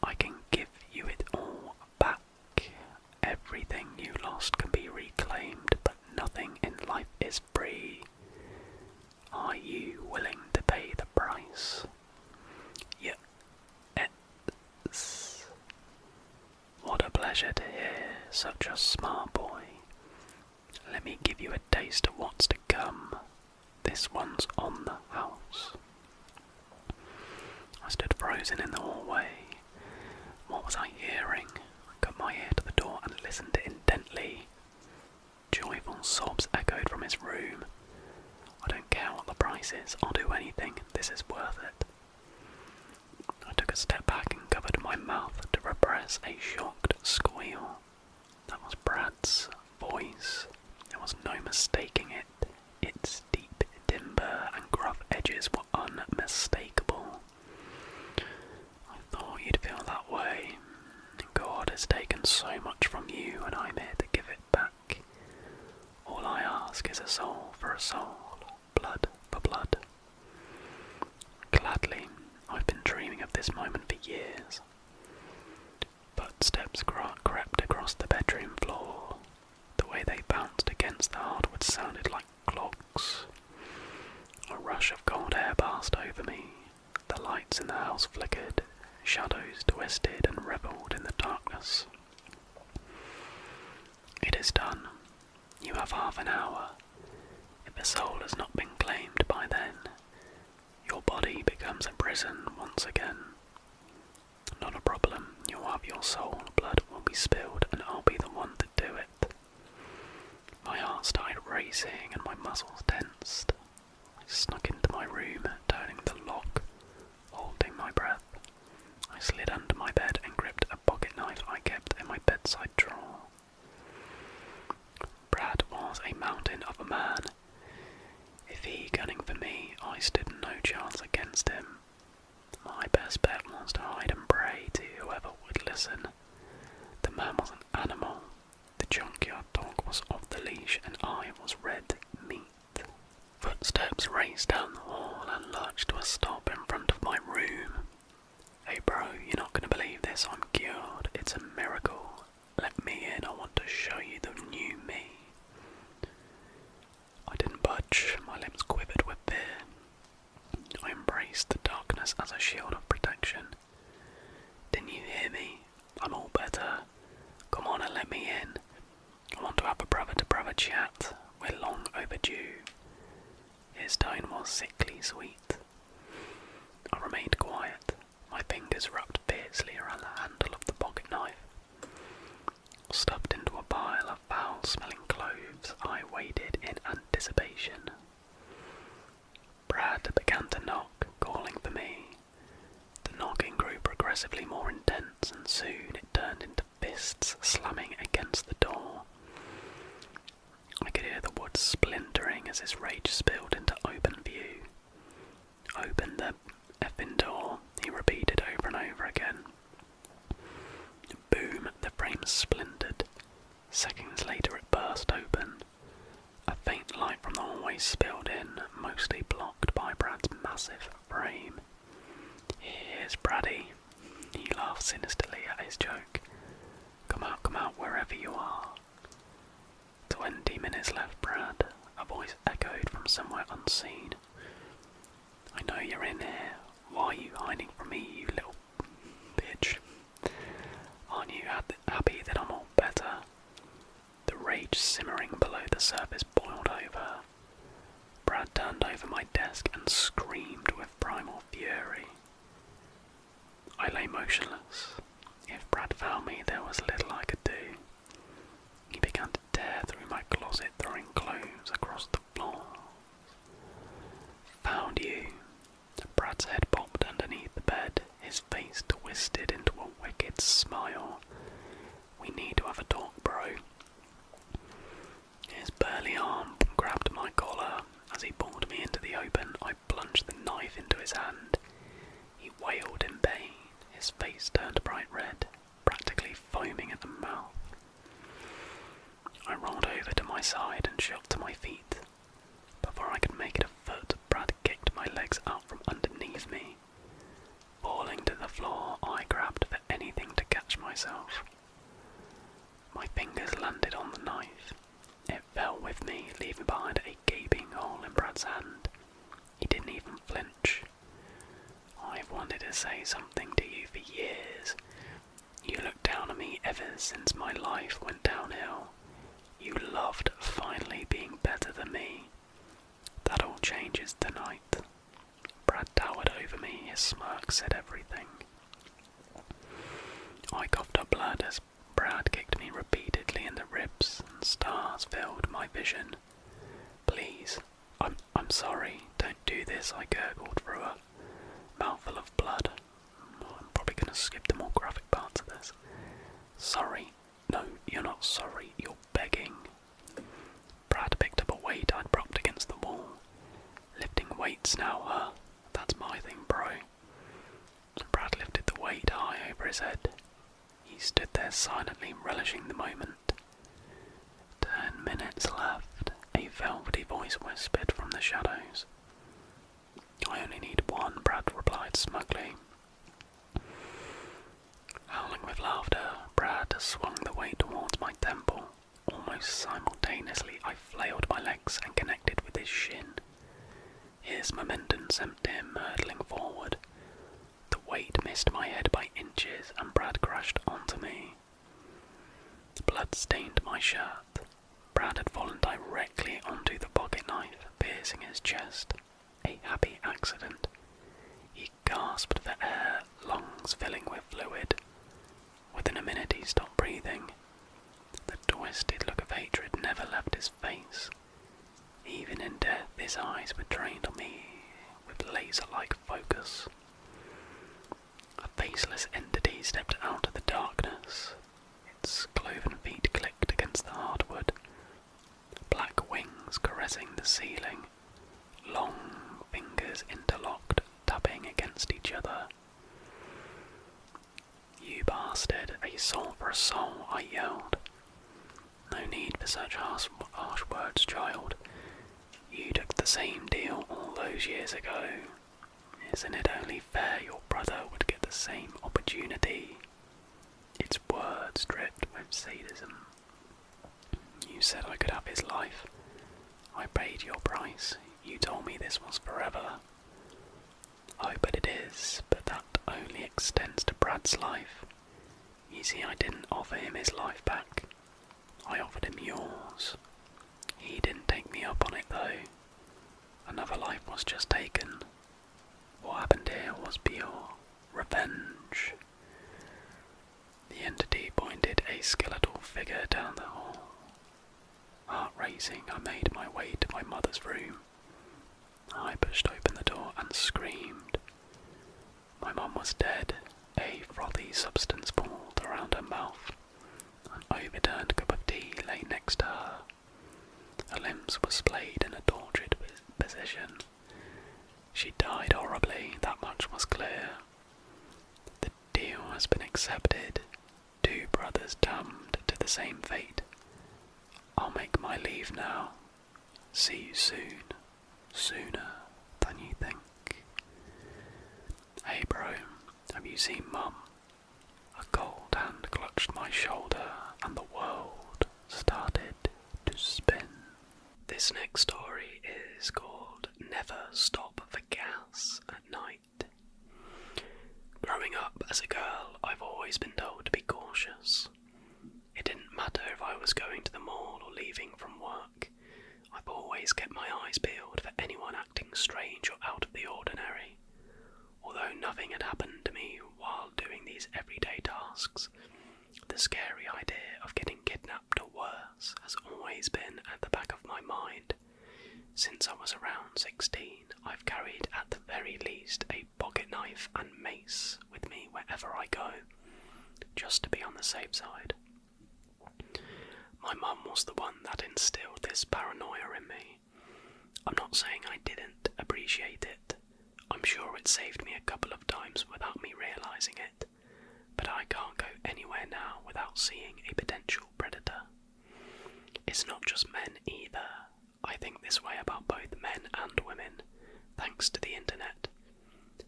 "I can give you it all back. Everything you lost can be reclaimed, but nothing in life is free. Are you willing to pay the price?" Yes. pleasure to hear such a smart boy. Let me give you a taste of what's to come. This one's on the house. I stood frozen in the hallway. What was I hearing? I cut my ear to the door and listened intently. Joyful sobs echoed from his room. I don't care what the price is, I'll do anything, this is worth it. I took a step back and covered my mouth to repress a shocked squeal. That was Brad's voice. There was no mistaking it. Its deep timbre and gruff edges were unmistakable. I thought you'd feel that way. God has taken so much from you and I'm here to give it back. All I ask is a soul for a soul, blood for blood. Gladly, I've been dreaming of this moment for years. Footsteps crept across the bedroom floor. The way they bounced against the hardwood sounded like clogs. A rush of cold air passed over me. The lights in the house flickered, shadows twisted and revelled in the darkness. It is done. You have half an hour. If the soul has not been claimed by then, your body becomes a prison once again. Not a problem, you'll have your soul, blood will be spilled and I'll be the one to do it. My heart started racing and my muscles tensed. I snuck into my room, turning the lock, holding my breath. I slid under my bed and gripped a pocket knife I kept in my bedside drawer. Brad was a mountain of a man. If he gunning for me, I stood no chance against him. My best bet was to hide and pray to whoever would listen. The man was an animal. The junkyard dog was off the leash and I was red meat. Footsteps raced down the hall and lurched to a stop in front of my room. Hey bro, you're not gonna believe this, I'm cured. It's a miracle. Let me in, I want to show you the new me. I didn't budge, my limbs quivered with fear. I embraced the darkness as a shield of protection. Didn't you hear me? I'm all better. Come on and let me in. I want to have a brother-to-brother chat. We're long overdue. His tone was sickly sweet. I remained quiet. My fingers wrapped fiercely around the handle of the pocket knife. Stuffed into a pile of foul-smelling cloves, I waited in anticipation. Brad began to knock, calling for me. The knocking grew progressively more intense, and soon it turned into fists slamming against the door. I could hear the wood splintering as his rage spilled into open view. Open the effing door, he repeated over and over again. Boom, the frame splintered. Seconds later it burst open. A faint light from the hallway spilled in, mostly blocked by Brad's massive frame. Here's Braddy. He laughed sinisterly at his joke. Come out, wherever you are. 20 minutes left, Brad, a voice echoed from somewhere unseen. I know you're in here. Why are you hiding from me, you little bitch? Aren't you happy that I'm all better? The rage simmering below the surface boiled over. Brad turned over my desk and screamed with primal fury. I lay motionless. If Brad found me, there was little I could do. He began to tear through my closet, throwing clothes across the floor. Found you. Brad's head popped underneath the bed, his face twisted into a wicked smile. We need to have a talk, bro. His burly arm grabbed my collar. As he pulled me into the open, I plunged the knife into his hand. He wailed in pain, his face turned bright red, practically foaming at the mouth. I rolled over to my side and shot to my feet. Before I could make it a foot, Brad kicked my legs out from underneath me. Falling to the floor, I grabbed for anything to catch myself. My fingers landed on the knife. It fell with me, leaving behind a gaping hole in Brad's hand. He didn't even flinch. I've wanted to say something to you for years. You look down on me ever years since my life went downhill, you loved finally being better than me. That all changes tonight. Brad towered over me, his smirk said everything. I coughed up blood as Brad kicked me repeatedly in the ribs, and stars filled my vision. Please, I'm sorry, don't do this, I gurgled through a mouthful of blood. I'm probably going to skip the more graphic parts of this. Sorry. No, you're not sorry, you're begging. Brad picked up a weight I'd propped against the wall. Lifting weights now, huh? That's my thing, bro. Brad lifted the weight high over his head. He stood there silently relishing the moment. 10 minutes left, a velvety voice whispered from the shadows. I only need one, Brad replied smugly. Howling with laughter, Brad swung the weight towards my temple. Almost simultaneously, I flailed my legs and connected with his shin. His momentum sent him hurtling forward. The weight missed my head by inches and Brad crashed onto me. Blood stained my shirt. Brad had fallen directly onto the pocket knife, piercing his chest. A happy accident. He gasped for air, lungs filling with fluid. Within a minute he stopped breathing. The twisted look of hatred never left his face. Even in death, his eyes were trained on me with laser-like focus. A faceless entity stepped out of the darkness. Its cloven feet clicked against the hardwood. Black wings caressing the ceiling. Long fingers interlocked, tapping against each other. You bastard, a soul for a soul, I yelled. No need for such harsh words, child. You took the same deal all those years ago. Isn't it only fair your brother would get the same opportunity? Its words dripped with sadism. You said I could have his life. I paid your price. You told me this was forever. Oh, but it is, but that only extends to Brad's life. You see, I didn't offer him his life back. I offered him yours. He didn't take me up on it, though. Another life was just taken. What happened here was pure revenge. The entity pointed a skeletal figure down the hall. Heart racing, I made my way to my mother's room. I pushed open the door and screamed. My mum was dead. A frothy substance pooled around her mouth. An overturned cup of tea lay next to her. Her limbs were splayed in a tortured position. She died horribly, that much was clear. The deal has been accepted. 2 brothers damned to the same fate. I'll make my leave now. See you soon. Sooner than you think. Hey bro, have you seen Mum? A cold hand clutched my shoulder and the world started to spin. This next story is called Never Stop for Gas at Night. Growing up as a girl, I've always been told to be cautious. It didn't matter if I was going to the mall or leaving from work. I've always kept my eyes peeled for anyone acting strange or out of the ordinary. Although nothing had happened to me while doing these everyday tasks, the scary idea of getting kidnapped or worse has always been at the back of my mind. Since I was around 16, I've carried at the very least a pocket knife and mace with me wherever I go, just to be on the safe side. My mum was the one that instilled this paranoia in me. I'm not saying I didn't appreciate it. I'm sure it saved me a couple of times without me realising it, but I can't go anywhere now without seeing a potential predator. It's not just men either. I think this way about both men and women, thanks to the internet.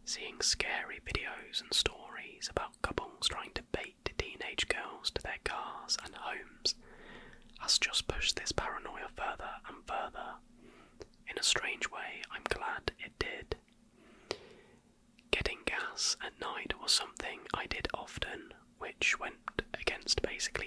Seeing scary videos and stories about couples trying to bait teenage girls to their cars and homes has just pushed this paranoia further and further. In a strange way, I'm glad it did. Getting gas at night was something I did often, which went against basically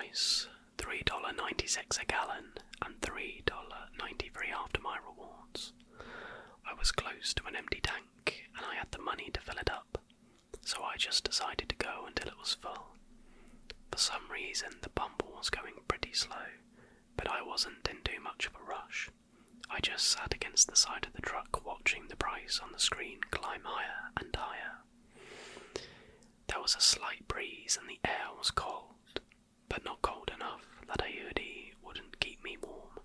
price, $3.96 a gallon and $3.93 after my rewards. I was close to an empty tank and I had the money to fill it up, so I just decided to go until it was full. For some reason the pump was going pretty slow, but I wasn't in too much of a rush. I just sat against the side of the truck watching the price on the screen climb higher and higher. There was a slight breeze and the air was cold, but not cold enough that a hoodie wouldn't keep me warm.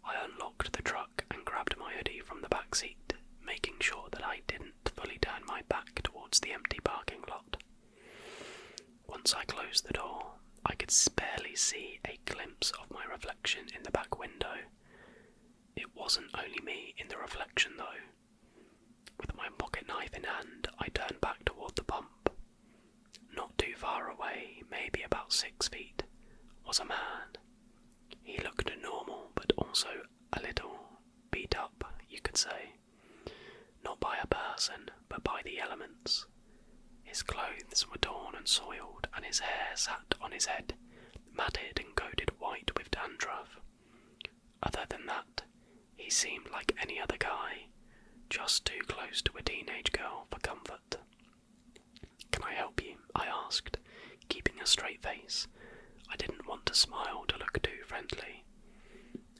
I unlocked the truck and grabbed my hoodie from the back seat, making sure that I didn't fully turn my back towards the empty parking lot. Once I closed the door, I could barely see a glimpse of my reflection in the back window. It wasn't only me in the reflection though. With my pocket knife in hand, I turned back toward the pump. Not too far away, maybe about 6 feet, was a man. He looked normal, but also a little beat up, you could say. Not by a person, but by the elements. His clothes were torn and soiled, and his hair sat on his head, matted and coated white with dandruff. Other than that, he seemed like any other guy, just too close to a teenage girl for comfort. "Can I help you?" I asked, keeping a straight face. I didn't want to smile to look too friendly.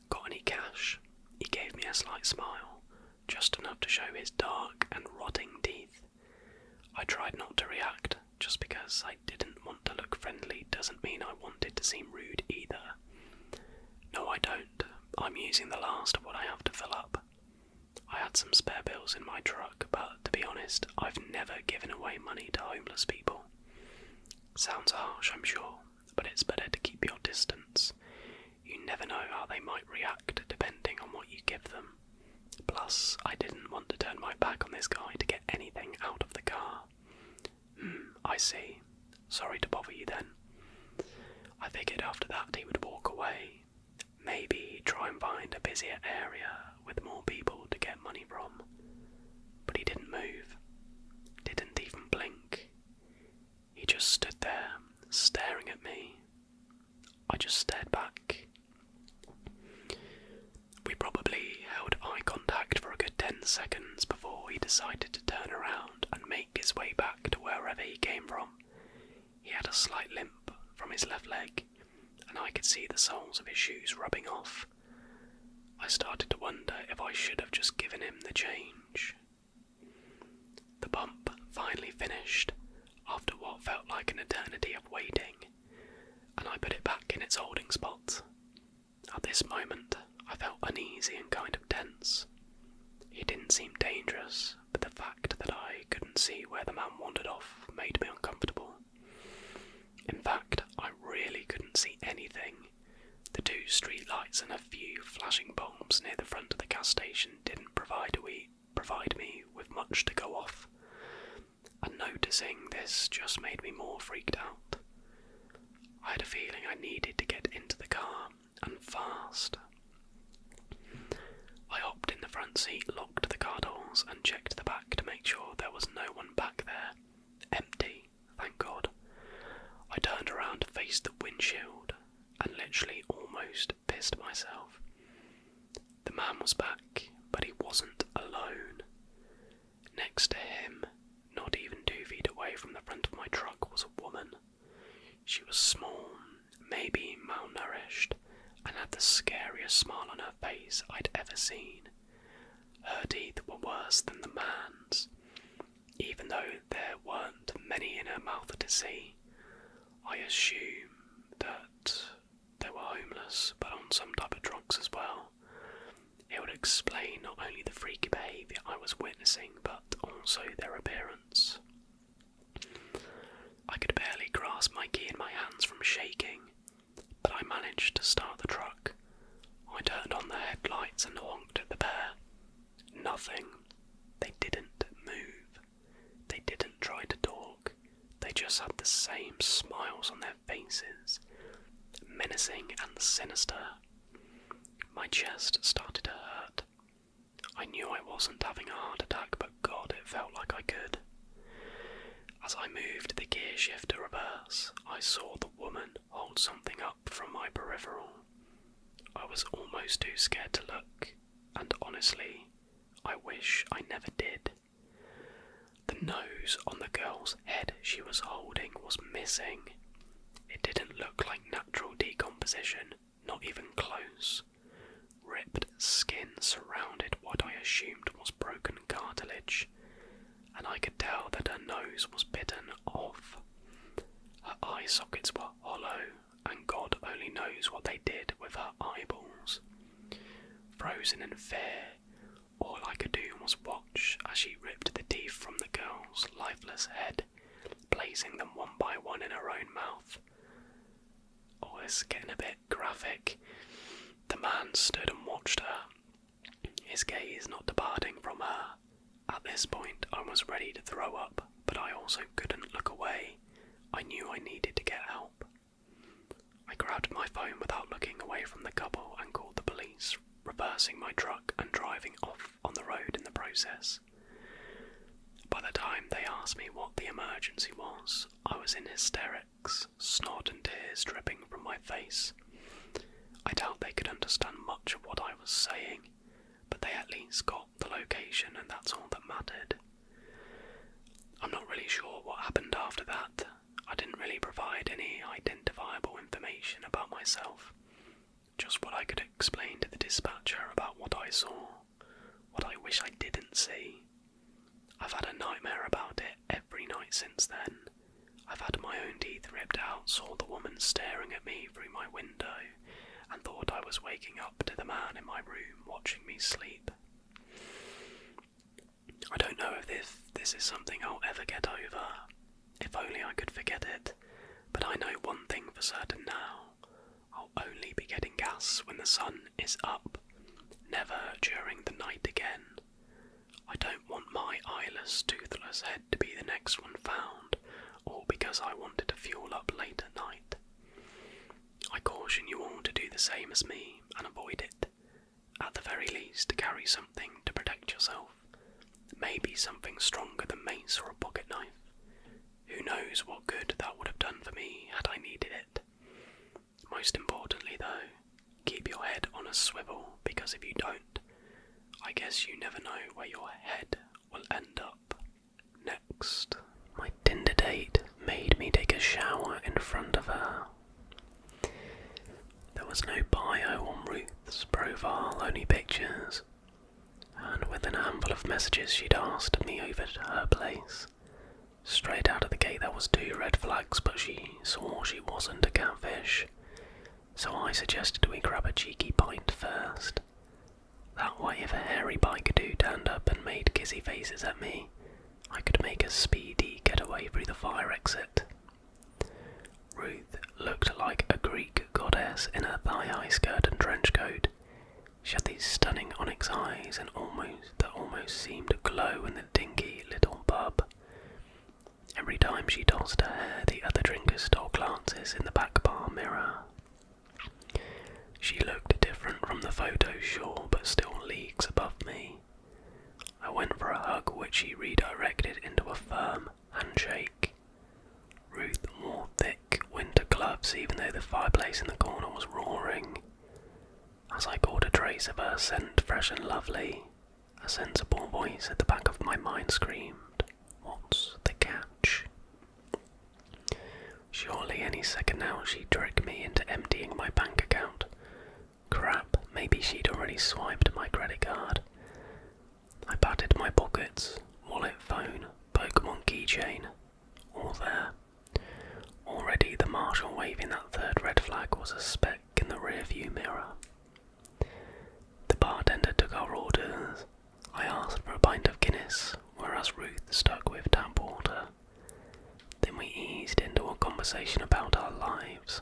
"Got any cash?" He gave me a slight smile, just enough to show his dark and rotting teeth. I tried not to react, just because I didn't want to look friendly doesn't mean I wanted to seem rude either. "No, I don't. I'm using the last of what I have to fill up. I had some spare bills in my truck, but to be honest, I've never given away money to homeless people." Sounds harsh, I'm sure, but it's better to keep your distance. You never know how they might react depending on what you give them. Plus, I didn't want to turn my back on this guy to get anything out of the car. I see. Sorry to bother you then." I figured after that he would walk away. Maybe try and find a busier area with more people to get money from. But he didn't move. Didn't even blink. He just stood there, staring at me. I just stared back. We probably held eye contact for a good 10 seconds before he decided to turn around and make his way back to wherever he came from. He had a slight limp from his left leg, and I could see the soles of his shoes rubbing off. I started to wonder if I should have just given him the change. The bump finally finished, after what felt like an eternity of waiting, and I put it back in its holding spot. At this moment, I felt uneasy and kind of tense. He didn't seem dangerous, but the fact that I couldn't see where the man wandered off made me uncomfortable. In fact, I really couldn't see anything. The 2 street lights and a few flashing bulbs near the front of the gas station didn't provide me with much to go off, and noticing this just made me more freaked out. I had a feeling I needed to get into the car, and fast. I hopped in the front seat, locked the car doors, and checked the back to make sure there was no one back there. Empty, thank God. I turned around to face the windshield, and literally almost pissed myself. The man was back, but he wasn't alone. Next to him, not even 2 feet away from the front of my truck, was a woman. She was small, maybe malnourished, and had the scariest smile on her face I'd ever seen. Her teeth were worse than the man's, even though there weren't many in her mouth to see. I assume that they were homeless, but on some type of drugs as well. It would explain not only the freaky behaviour I was witnessing, but also their appearance. I could barely grasp my key in my hands from shaking, but I managed to start the truck. I turned on the headlights and honked at the pair. Nothing. They didn't move. They didn't try to talk. They just had the same smiles on their faces, menacing and sinister. My chest started to hurt. I knew I wasn't having a heart attack, but God, it felt like I could. As I moved the gear shift to reverse, I saw the woman hold something was almost too scared to look, and honestly, I wish I never did. The nose on the girl's head she was holding was missing. It didn't look like natural decomposition, not even close. Ripped skin surrounded what I assumed was broken cartilage, and I could tell that her nose was bitten off. Her eye sockets were hollow, and God only knows what they did with her eyeballs. Frozen in fear, all I could do was watch as she ripped the teeth from the girl's lifeless head, placing them one by one in her own mouth. Oh, it's getting a bit graphic. The man stood and watched her, his gaze not departing from her. At this point, I was ready to throw up, but I also couldn't look away. I knew I needed to get help. I grabbed my phone without looking away from the couple and called the police, reversing my truck and driving off on the road in the process. By the time they asked me what the emergency was, I was in hysterics, snot and tears dripping from my face. I doubt they could understand much of what I was saying, but they at least got the location, and that's all that mattered. I'm not really sure what happened after that. I didn't really provide any identifiable information about myself, just what I could explain to the dispatcher about what I saw, what I wish I didn't see. I've had a nightmare about it every night since then. I've had my own teeth ripped out, saw the woman staring at me through my window, and thought I was waking up to the man in my room watching me sleep. I don't know if this is something I'll ever get over. If only I could forget it. But I know one thing for certain now. I'll only be getting gas when the sun is up, never during the night again. I don't want my eyeless, toothless head to be the next one found, all because I wanted to fuel up late at night. I caution you all to do the same as me and avoid it. At the very least, carry something to protect yourself. Maybe something stronger than mace or a pocket knife. Who knows what good that would have done for me had I needed it. Most importantly though, keep your head on a swivel, because if you don't, I guess you never know where your head will end up next. My Tinder date made me take a shower in front of her. There was no bio on Ruth's profile, only pictures, and within a handful of messages she'd asked me over to her place. Straight out of the gate there was 2 red flags, but she swore she wasn't a catfish, so I suggested we grab a cheeky pint first. That way if a hairy biker turned up and made kissy faces at me, I could make a speedy getaway through the fire exit. Ruth looked like a Greek goddess in her thigh-high skirt and trench coat. She had these stunning onyx eyes that almost seemed to glow in the dinky little pub. Every time she tossed her hair, the other drinkers stole glances in the back bar mirror. She looked different from the photo, sure, but still leagues above me. I went for a hug, which she redirected into a firm handshake. Ruth wore thick winter gloves, even though the fireplace in the corner was roaring. As I caught a trace of her scent fresh and lovely, a sensible voice at the back of my mind screamed, "What's the catch?" Surely any second now she'd trick me into emptying my bank account. Crap, maybe she'd already swiped my credit card. I patted my pockets, wallet, phone, Pokemon keychain, all there. Already the marshal waving that 3rd red flag was a speck in the rearview mirror. The bartender took our orders. I asked for a pint of Guinness, whereas Ruth stuck with tap water. Then we eased into a conversation about our lives.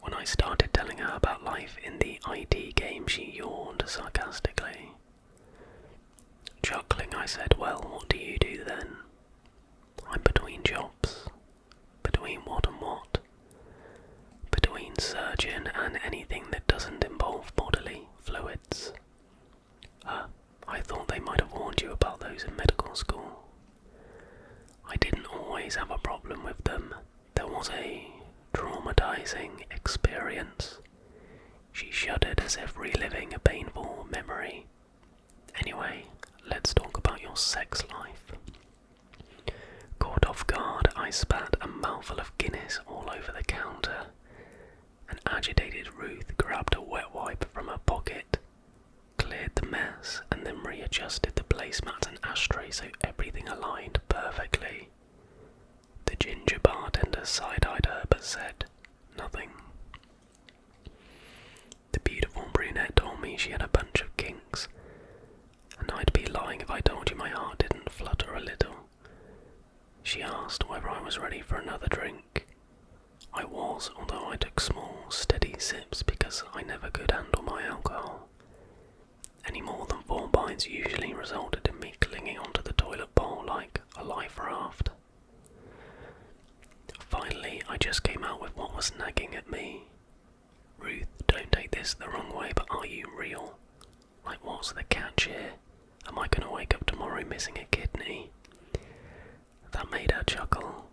When I started telling her about life in the ID game, she yawned sarcastically. Chuckling, I said, "Well, what do you do then?" "I'm between jobs." "Between what and what?" "Between surgeon and anything that doesn't involve bodily fluids." I thought they might have warned you about those in medical school." I didn't always have a problem with them. There was a traumatizing experience. She shuddered as if reliving a painful memory. Anyway, let's talk about your sex life. Caught off guard, I spat a mouthful of Guinness all over the counter. An agitated Ruth grabbed a wet wipe from her pocket, cleared the mess, and then readjusted the placemats and ashtray so everything aligned perfectly. The ginger bartender side-eyed her but said nothing. The beautiful brunette told me she had a bunch of kinks, and I'd be lying if I told you my heart didn't flutter a little. She asked whether I was ready for another drink. I was, although I took small, steady sips because I never could handle my alcohol. Any more than 4 bites usually resulted in me clinging onto the toilet bowl like a life raft. Finally, I just came out with what was nagging at me. Ruth, don't take this the wrong way, but are you real? Like, what's the catch here? Am I gonna wake up tomorrow missing a kidney? That made her chuckle.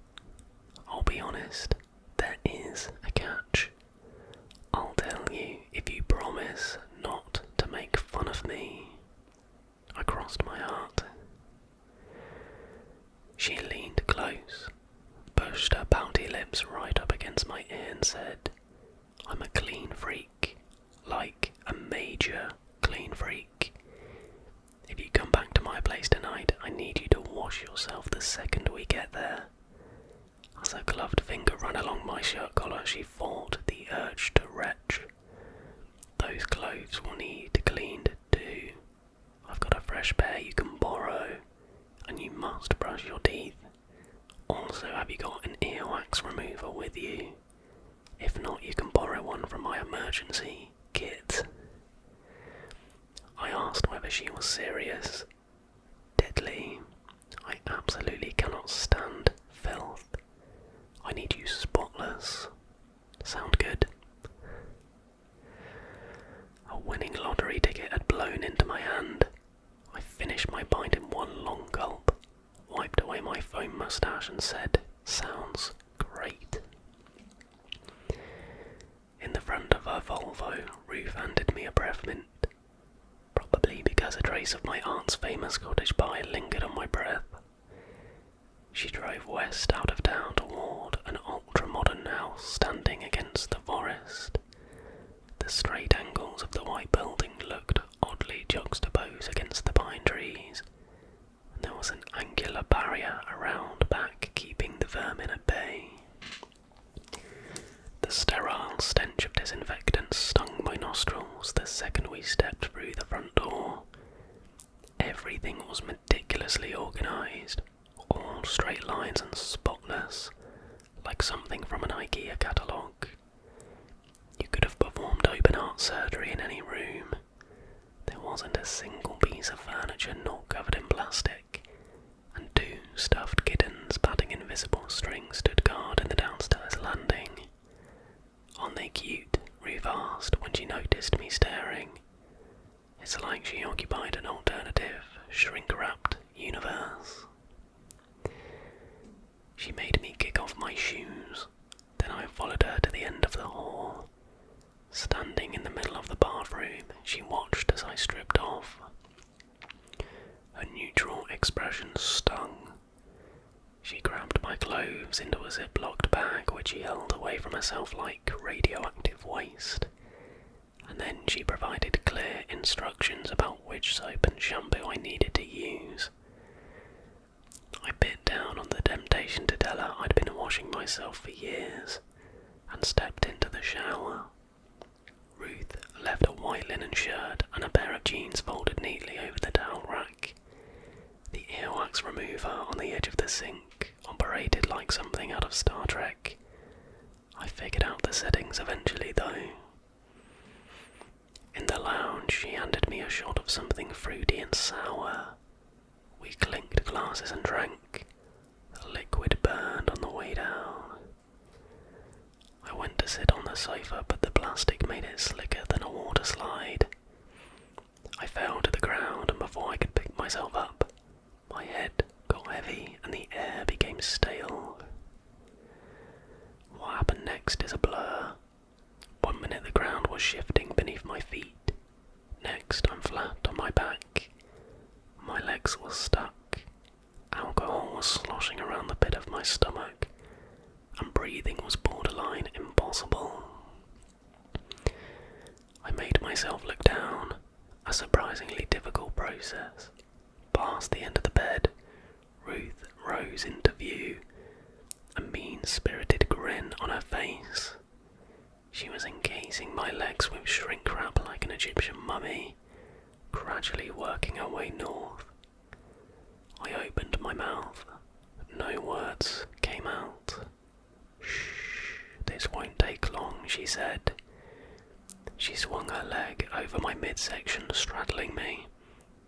I'll be honest, there is a catch. I'll tell you if you promise not to make fun of me. I crossed my heart. She leaned close, pushed her pouty lips right up against my ear and said, I'm a clean freak, like a major clean freak. If you come back to my place tonight, I need you to wash yourself the second we get there. As her gloved finger ran along my shirt collar, she fought the urge to retch. Those clothes will need cleaned too. I've got a fresh pair you can borrow, and you must brush your teeth. Also, have you got an earwax remover with you? If not, you can borrow one from my emergency kit. I asked whether she was serious. Deadly. I absolutely cannot stand filth. I need you spotless. Sound good? A winning lottery ticket had blown into my hand. I finished my pint in one long gulp, wiped away my foam moustache and said, sounds great. In the front of her Volvo, Ruth handed me a breath mint, probably because a trace of my aunt's famous cottage pie lingered on my breath. She drove west out of town toward an ultra-modern house standing against the forest. The straight angles of the white building looked oddly juxtaposed against the pine trees, and there was an angular barrier around back keeping the vermin at bay. The sterile stench of disinfectant stung my nostrils the second we stepped through the front door. Everything was meticulously organised, all straight lines and spotless, like something from an IKEA catalogue. You could have performed open heart surgery in any room. There wasn't a single piece of furniture not covered in plastic, and 2 stuffed kittens batting invisible strings stood guard in the downstairs landing. Aren't they cute? Ruth asked when she noticed me staring. It's like she occupied an alternative, shrink-wrapped universe. She made me kick off my shoes, then I followed her to the end of the hall. Standing in the middle of the bathroom, she watched as I stripped off. Her neutral expression stung. She grabbed my clothes into a zip-locked bag which she held away from herself like radioactive waste, and then she provided clear instructions about which soap and shampoo I needed to use. I bit down on the temptation to tell her I'd been washing myself for years, and stepped into the shower. Ruth left a white linen shirt and a pair of jeans folded neatly over the towel rack. The earwax remover on the edge of the sink operated like something out of Star Trek. I figured out the settings eventually though. In the lounge, she handed me a shot of something fruity and sour. We clinked glasses and drank. The liquid burned on the way down. I went to sit on the sofa, but the plastic made it slicker than a water slide. I fell to the ground, and before I could pick myself up, my head got heavy and the air became stale. What happened next is a blur. 1 minute the ground was shifting surprisingly difficult process. Past the end of the bed, Ruth rose into view, a mean-spirited grin on her face. She was encasing my legs with shrink wrap like an Egyptian mummy, gradually working her way north. I opened my mouth, but no words came out. "Shh, this won't take long," she said. She swung her leg over my midsection, straddling me.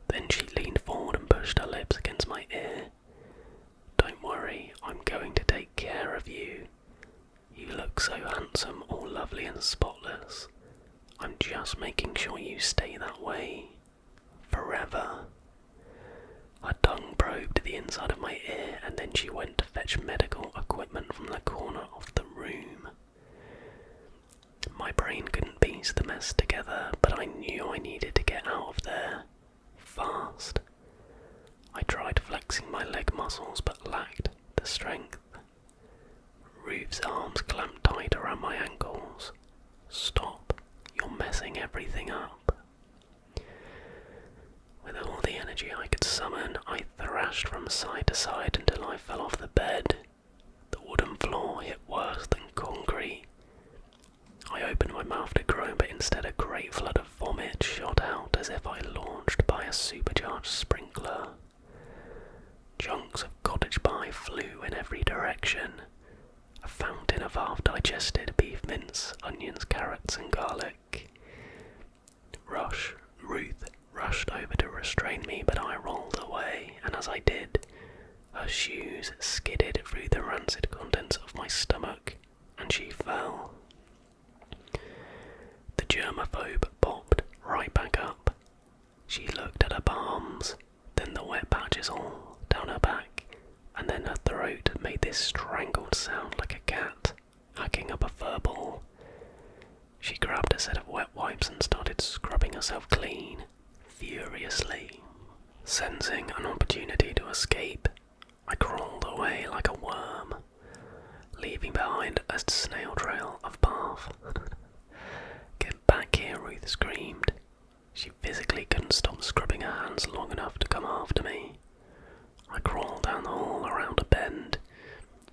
Then she leaned forward and pushed her lips against my ear. "Don't worry, I'm going to take care of you. You look so handsome, all lovely and spotless. I'm just making sure you stay that way. Forever." Her tongue probed the inside of my ear, and then she went to fetch medical equipment from the corner of the room. My brain couldn't piece the mess together, but I knew I needed to get out of there. Fast. I tried flexing my leg muscles, but lacked the strength. Ruth's arms clamped tight around my ankles. "Stop. You're messing everything up." With all the energy I could summon, I thrashed from side to side until I fell off the bed. The wooden floor hit worse than concrete. I opened my mouth to groan, but instead a great flood of vomit shot out as if I launched by a supercharged sprinkler. Chunks of cottage pie flew in every direction. A fountain of half-digested beef mince, onions, carrots and garlic. Ruth rushed over to restrain me, but I rolled away, and as I did, her shoes skidded through the rancid contents of my stomach, and she fell. The germaphobe popped right back up. She looked at her palms, then the wet patches all down her back, and then her throat made this strangled sound like a cat hacking up a fur ball. She grabbed a set of wet wipes and started scrubbing herself clean, furiously. Sensing an opportunity to escape, I crawled away like a worm, leaving behind a snail trail of path. "Get back here," Ruth screamed. She physically couldn't stop scrubbing her hands long enough to come after me. I crawled down the hall around a bend.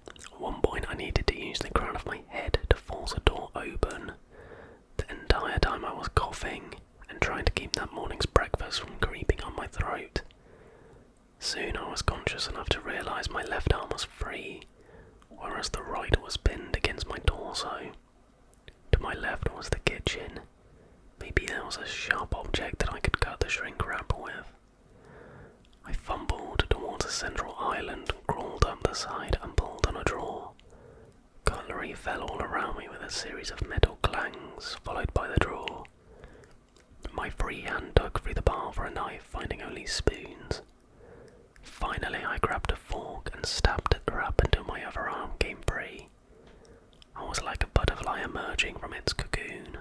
At one point I needed to use the crown of my head to force a door open. The entire time I was coughing and trying to keep that morning's breakfast from creeping on my throat. Soon I was conscious enough to realise my left arm was free, whereas the right was pinned against my torso. To my left was the kitchen. Maybe there was a sharp object that I could cut the shrink wrap with. I fumbled towards a central island, crawled up the side and pulled on a drawer. Cutlery fell all around me with a series of metal clangs, followed by the drawer. My free hand dug through the bar for a knife, finding only spoons. Finally I grabbed a fork and stabbed at the wrap until my other arm came free. I was like a butterfly emerging from its cocoon.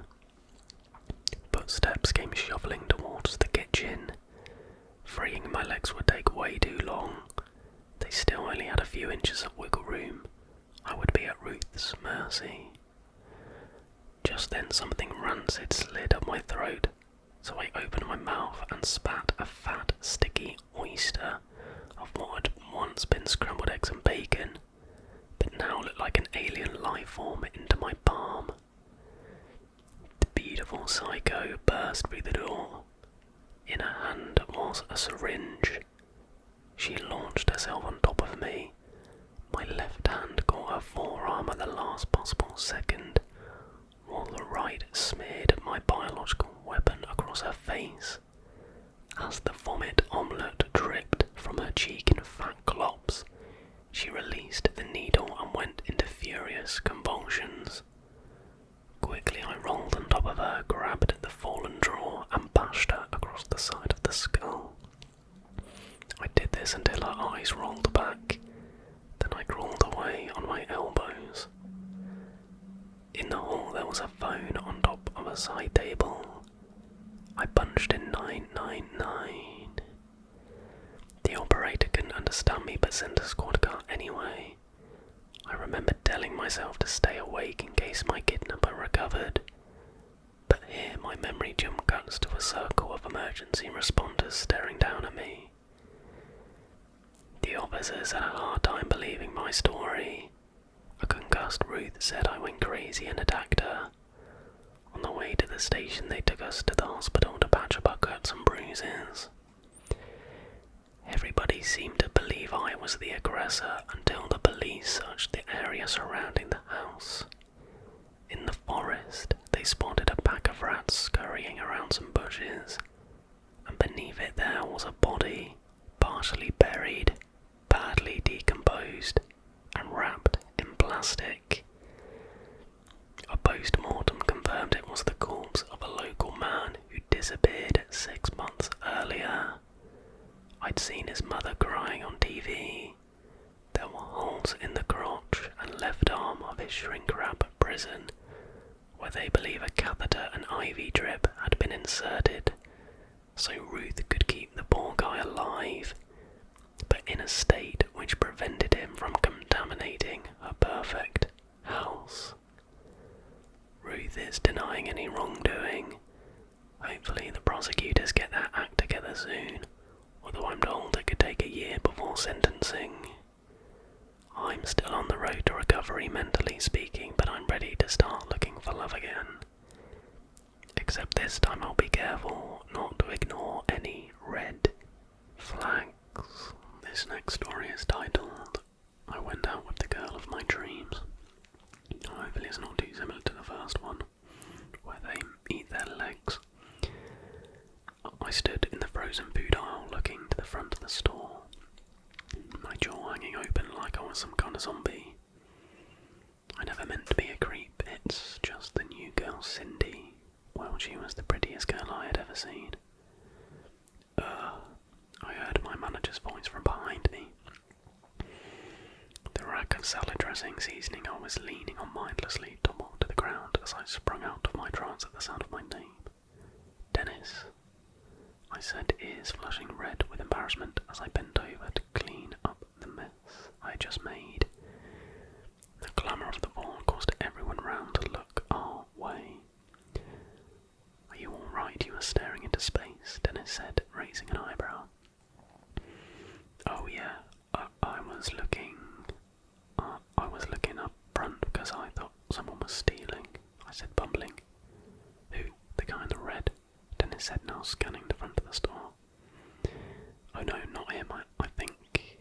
Footsteps came shuffling towards the kitchen. Freeing my legs would take way too long. They still only had a few inches of wiggle room. I would be at Ruth's mercy. Just then something rancid slid up my throat, so I opened my mouth and spat a fat, sticky oyster of what had once been scrambled eggs and bacon, but now looked like an alien life form into my palm. The beautiful psycho burst through the door. In her hand was a syringe. She launched herself on top of me. My left hand caught her forearm at the last possible second, while the right smeared my biological weapon across her face. As the vomit omelette dripped from her cheek in fat glops, she released the needle and went into furious convulsions. Quickly I rolled on top of her, grabbed the fallen drawer and bashed her across the side of the skull. I did this until her eyes rolled back, then I crawled away on my elbows. In the hall there was a phone on top of a side table. I punched in 999. The operator couldn't understand me but sent a squad car anyway. I remembered telling myself to stay awake in case my kidnapper recovered. But here my memory jump cuts to a circle of emergency responders staring down at me. The officers had a hard time believing my story. A concussed Ruth said I went crazy and attacked her. On the way to the station, they took us to the hospital to patch up our cuts and bruises. Everybody seemed to believe I was the aggressor until the police searched the area surrounding the house. In the forest, they spotted a pack of rats scurrying around some bushes, and beneath it there was a body, partially buried, badly decomposed, and wrapped in plastic. A post-mortem confirmed it was the corpse of a local man who disappeared 6 months earlier. I'd seen his mother crying on TV. There were holes in the crotch and left arm of his shrink wrap prison, where they believe a catheter and IV drip had been inserted, so Ruth could keep the poor guy alive, but in a state which prevented him from contaminating her perfect house. Ruth is denying any wrongdoing. Hopefully the prosecutors get their act together soon, although I'm told it could take a year before sentencing. I'm still on the road to recovery mentally speaking, but I'm ready to start looking for love again. Except this time I'll be careful not to ignore any red flags. This next story is titled, I Went Out with the Girl of My Dreams. Hopefully it's not too similar to the first one, where they eat their legs. I stood in the frozen food aisle looking to the front of the store, my jaw hanging open like I was some kind of zombie. I never meant to be a creep, it's just the new girl Cindy. Well, she was the prettiest girl I had ever seen. I heard my manager's voice from behind me. The rack of salad dressing seasoning I was leaning on mindlessly tumbled to the ground as I sprung out of my trance at the sound of my name. Dennis, I said, ears flushing red with embarrassment as I bent over to clean up the mess I had just made. The clamour of the ball caused everyone round to look our way. Are you alright? You were staring into space, Dennis said, raising an eyebrow. Oh yeah, I was looking up front because I thought someone was stealing, I said, bumbling. Who? The guy in the red? Dennis said, now scanning the front of the store. Oh no, not him. I think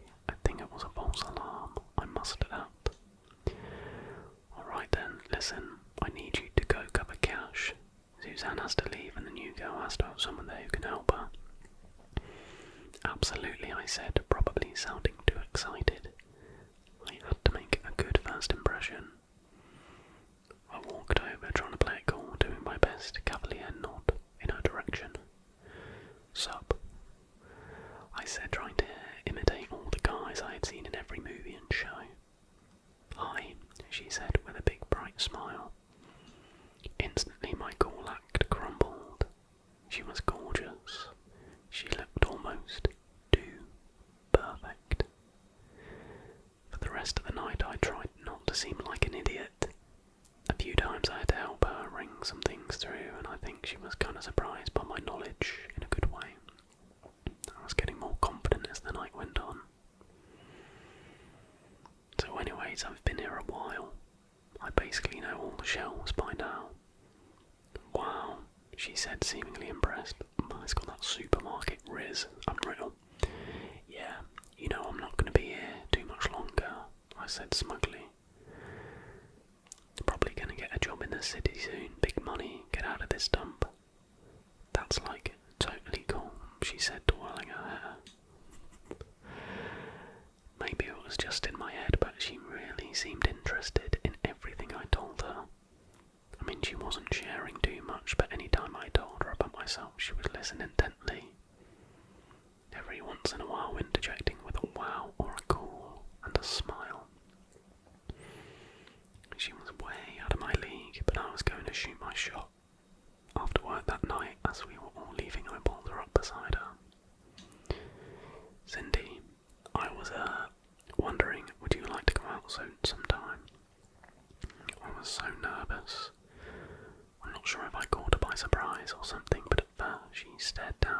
it was a false alarm. I mustered up. Alright then, listen, I need you to go cover cash. Suzanne has to leave and the new girl has to have someone there who can help her. Absolutely, I said, probably sounding too excited. I had to make a good first impression. I walked over, trying to play it cool, doing my best cavalier nod in her direction. Sup? I said, trying to imitate all the guys I had seen in every movie and show. Hi, she said with a big bright smile. Instantly my cool act crumbled. She was gorgeous. She looked almost too perfect. For the rest of the night I tried not to seem like an idiot. A few times I had to help her ring some things through, and I think she was kind of surprised by my knowledge in a good way. I was getting more confident as the night went on. So anyways, I've been here a while. I basically know all the shelves by now. Wow, she said, seemingly impressed. It's got that supermarket riz, unreal. Yeah, you know I'm not going to be here too much longer, I said smugly. Probably going to get a job in the city soon, big money, get out of this dump. That's like totally cool, she said, twirling her hair. Maybe it was just in my head, but she really seemed interested in everything I told her. I mean, she wasn't sharing too much, but any time I told her about myself, she would listen intently. Every once in a while interjecting with a wow or a cool and a smile. She was way out of my league, but I was going to shoot my shot. After work that night, as we were all leaving, I pulled her up beside her. Cindy, I was wondering, would you like to go out sometime? I was so nervous. I'm not sure if I caught her by surprise or something, but at first she stared down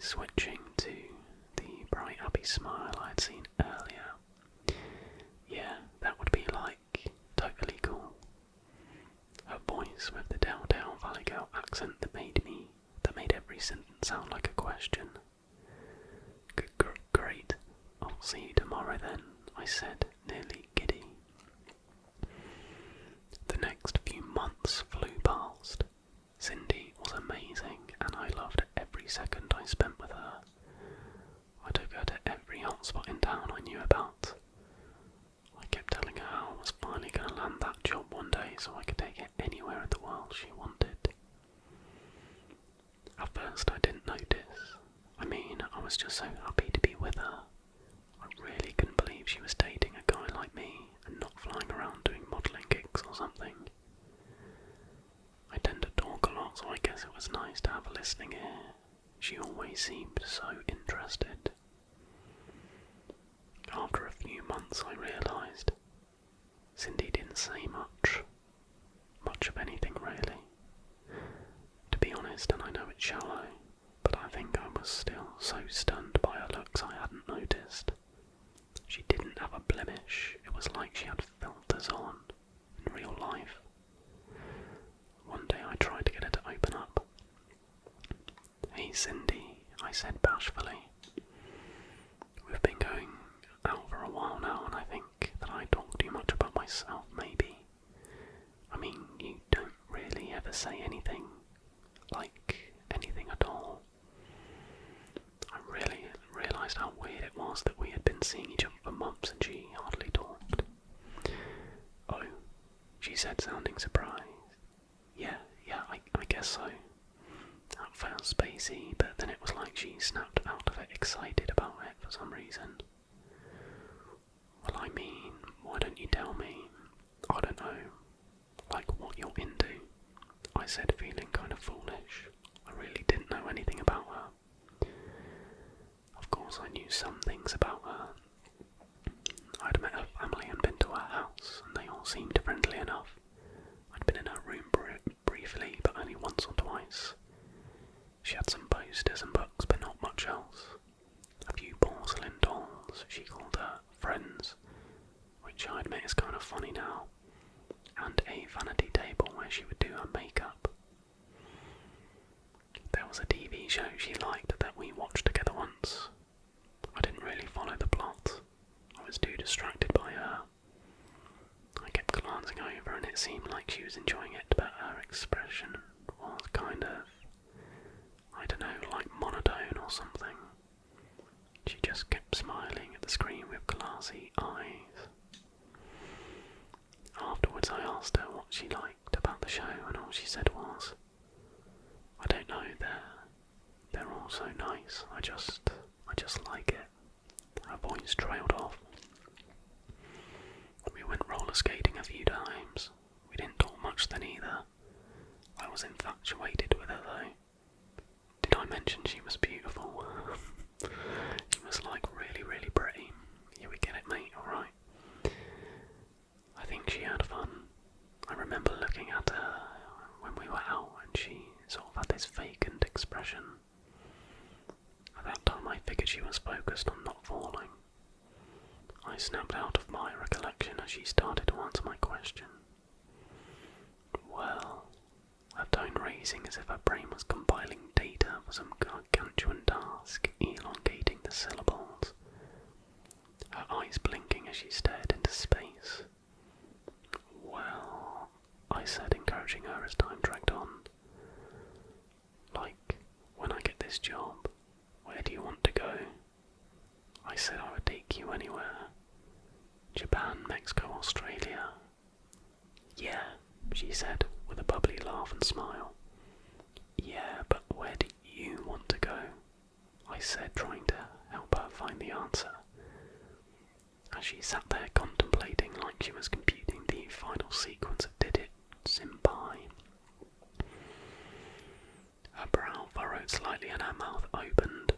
switching to the bright happy smile I had seen earlier. Yeah, that would be like totally cool. Her voice with the Downtown Valley Girl accent that made every sentence sound like a question. Great. I'll see you tomorrow then, I said, nearly giddy. The next few months flew past. Cindy was amazing, and I loved every second I spent with her. I took her to every hotspot in town I knew about. I kept telling her how I was finally going to land that job one day so I could take it anywhere in the world she wanted. At first I didn't notice. I was just so happy to be with her. I really couldn't believe she was dating a guy like me and not flying around doing modelling gigs or something. I tend to talk a lot, so I guess it was nice to have a listening ear. She always seemed so interested. After a few months I realised Cindy didn't say much of anything really. To be honest, and I know it's shallow, but I think I was still so stunned by her looks I hadn't noticed. She didn't have a blemish, it was like she had filters on, in real life. One day I tried to get her to open up. "Hey Cindy," I said bashfully. "We've been going out for a while now, and I think that I talk too much about myself, maybe. You don't really ever say anything, like anything at all." I really realised how weird it was that we had been seeing each other for months and she hardly talked. "Oh," she said, sounding surprised. Yeah, I guess so." That felt spacey, but then it was like she snapped out of it, excited about it for some reason. "Well, why don't you tell me? I don't know, like what you're into," I said, feeling kind of foolish. I really didn't know anything about her. Of course I knew some things about her. I'd met her family and been to her house, and they all seemed friendly enough. I'd been in her room briefly, but only once or twice. She had some posters and books, but not much else. A few porcelain dolls, she called her friends, which I admit is kind of funny now, and a vanity table where she would do her makeup. There was a TV show she liked that we watched together once. I didn't really follow the plot. I was too distracted by her. I kept glancing over and it seemed like she was enjoying it, but her expression was kind of, I don't know, like monotone or something. She just kept smiling at the screen with glassy eyes. Afterwards I asked her what she liked about the show, and all she said was, "I don't know, they're all so nice, I just like it." Her voice trailed off. We went roller skating a few times. We didn't talk much then either. I was infatuated with her though. Did I mention she was beautiful? She was like really, really pretty. Yeah, we get it, mate, alright. I think she had fun. I remember looking at her when we were out and she sort of had this vacant expression. At that time I figured she was focused on not falling. I snapped out of my recollection as she started to answer my question. Well, her tone raising as if her brain was compiling data for some gargantuan task, elongating the syllables. Her eyes blinking as she stared into space. "Well," I said, encouraging her as time dragged on. "Like, when I get this job, where do you want to go?" I said I would take you anywhere. "Japan, Mexico, Australia." "Yeah," she said, with a bubbly laugh and smile. "Yeah, but where do you want to go?" I said, trying to help her find the answer, as she sat there contemplating like she was computing the final sequence of digits in pi. Her brow furrowed slightly and her mouth opened,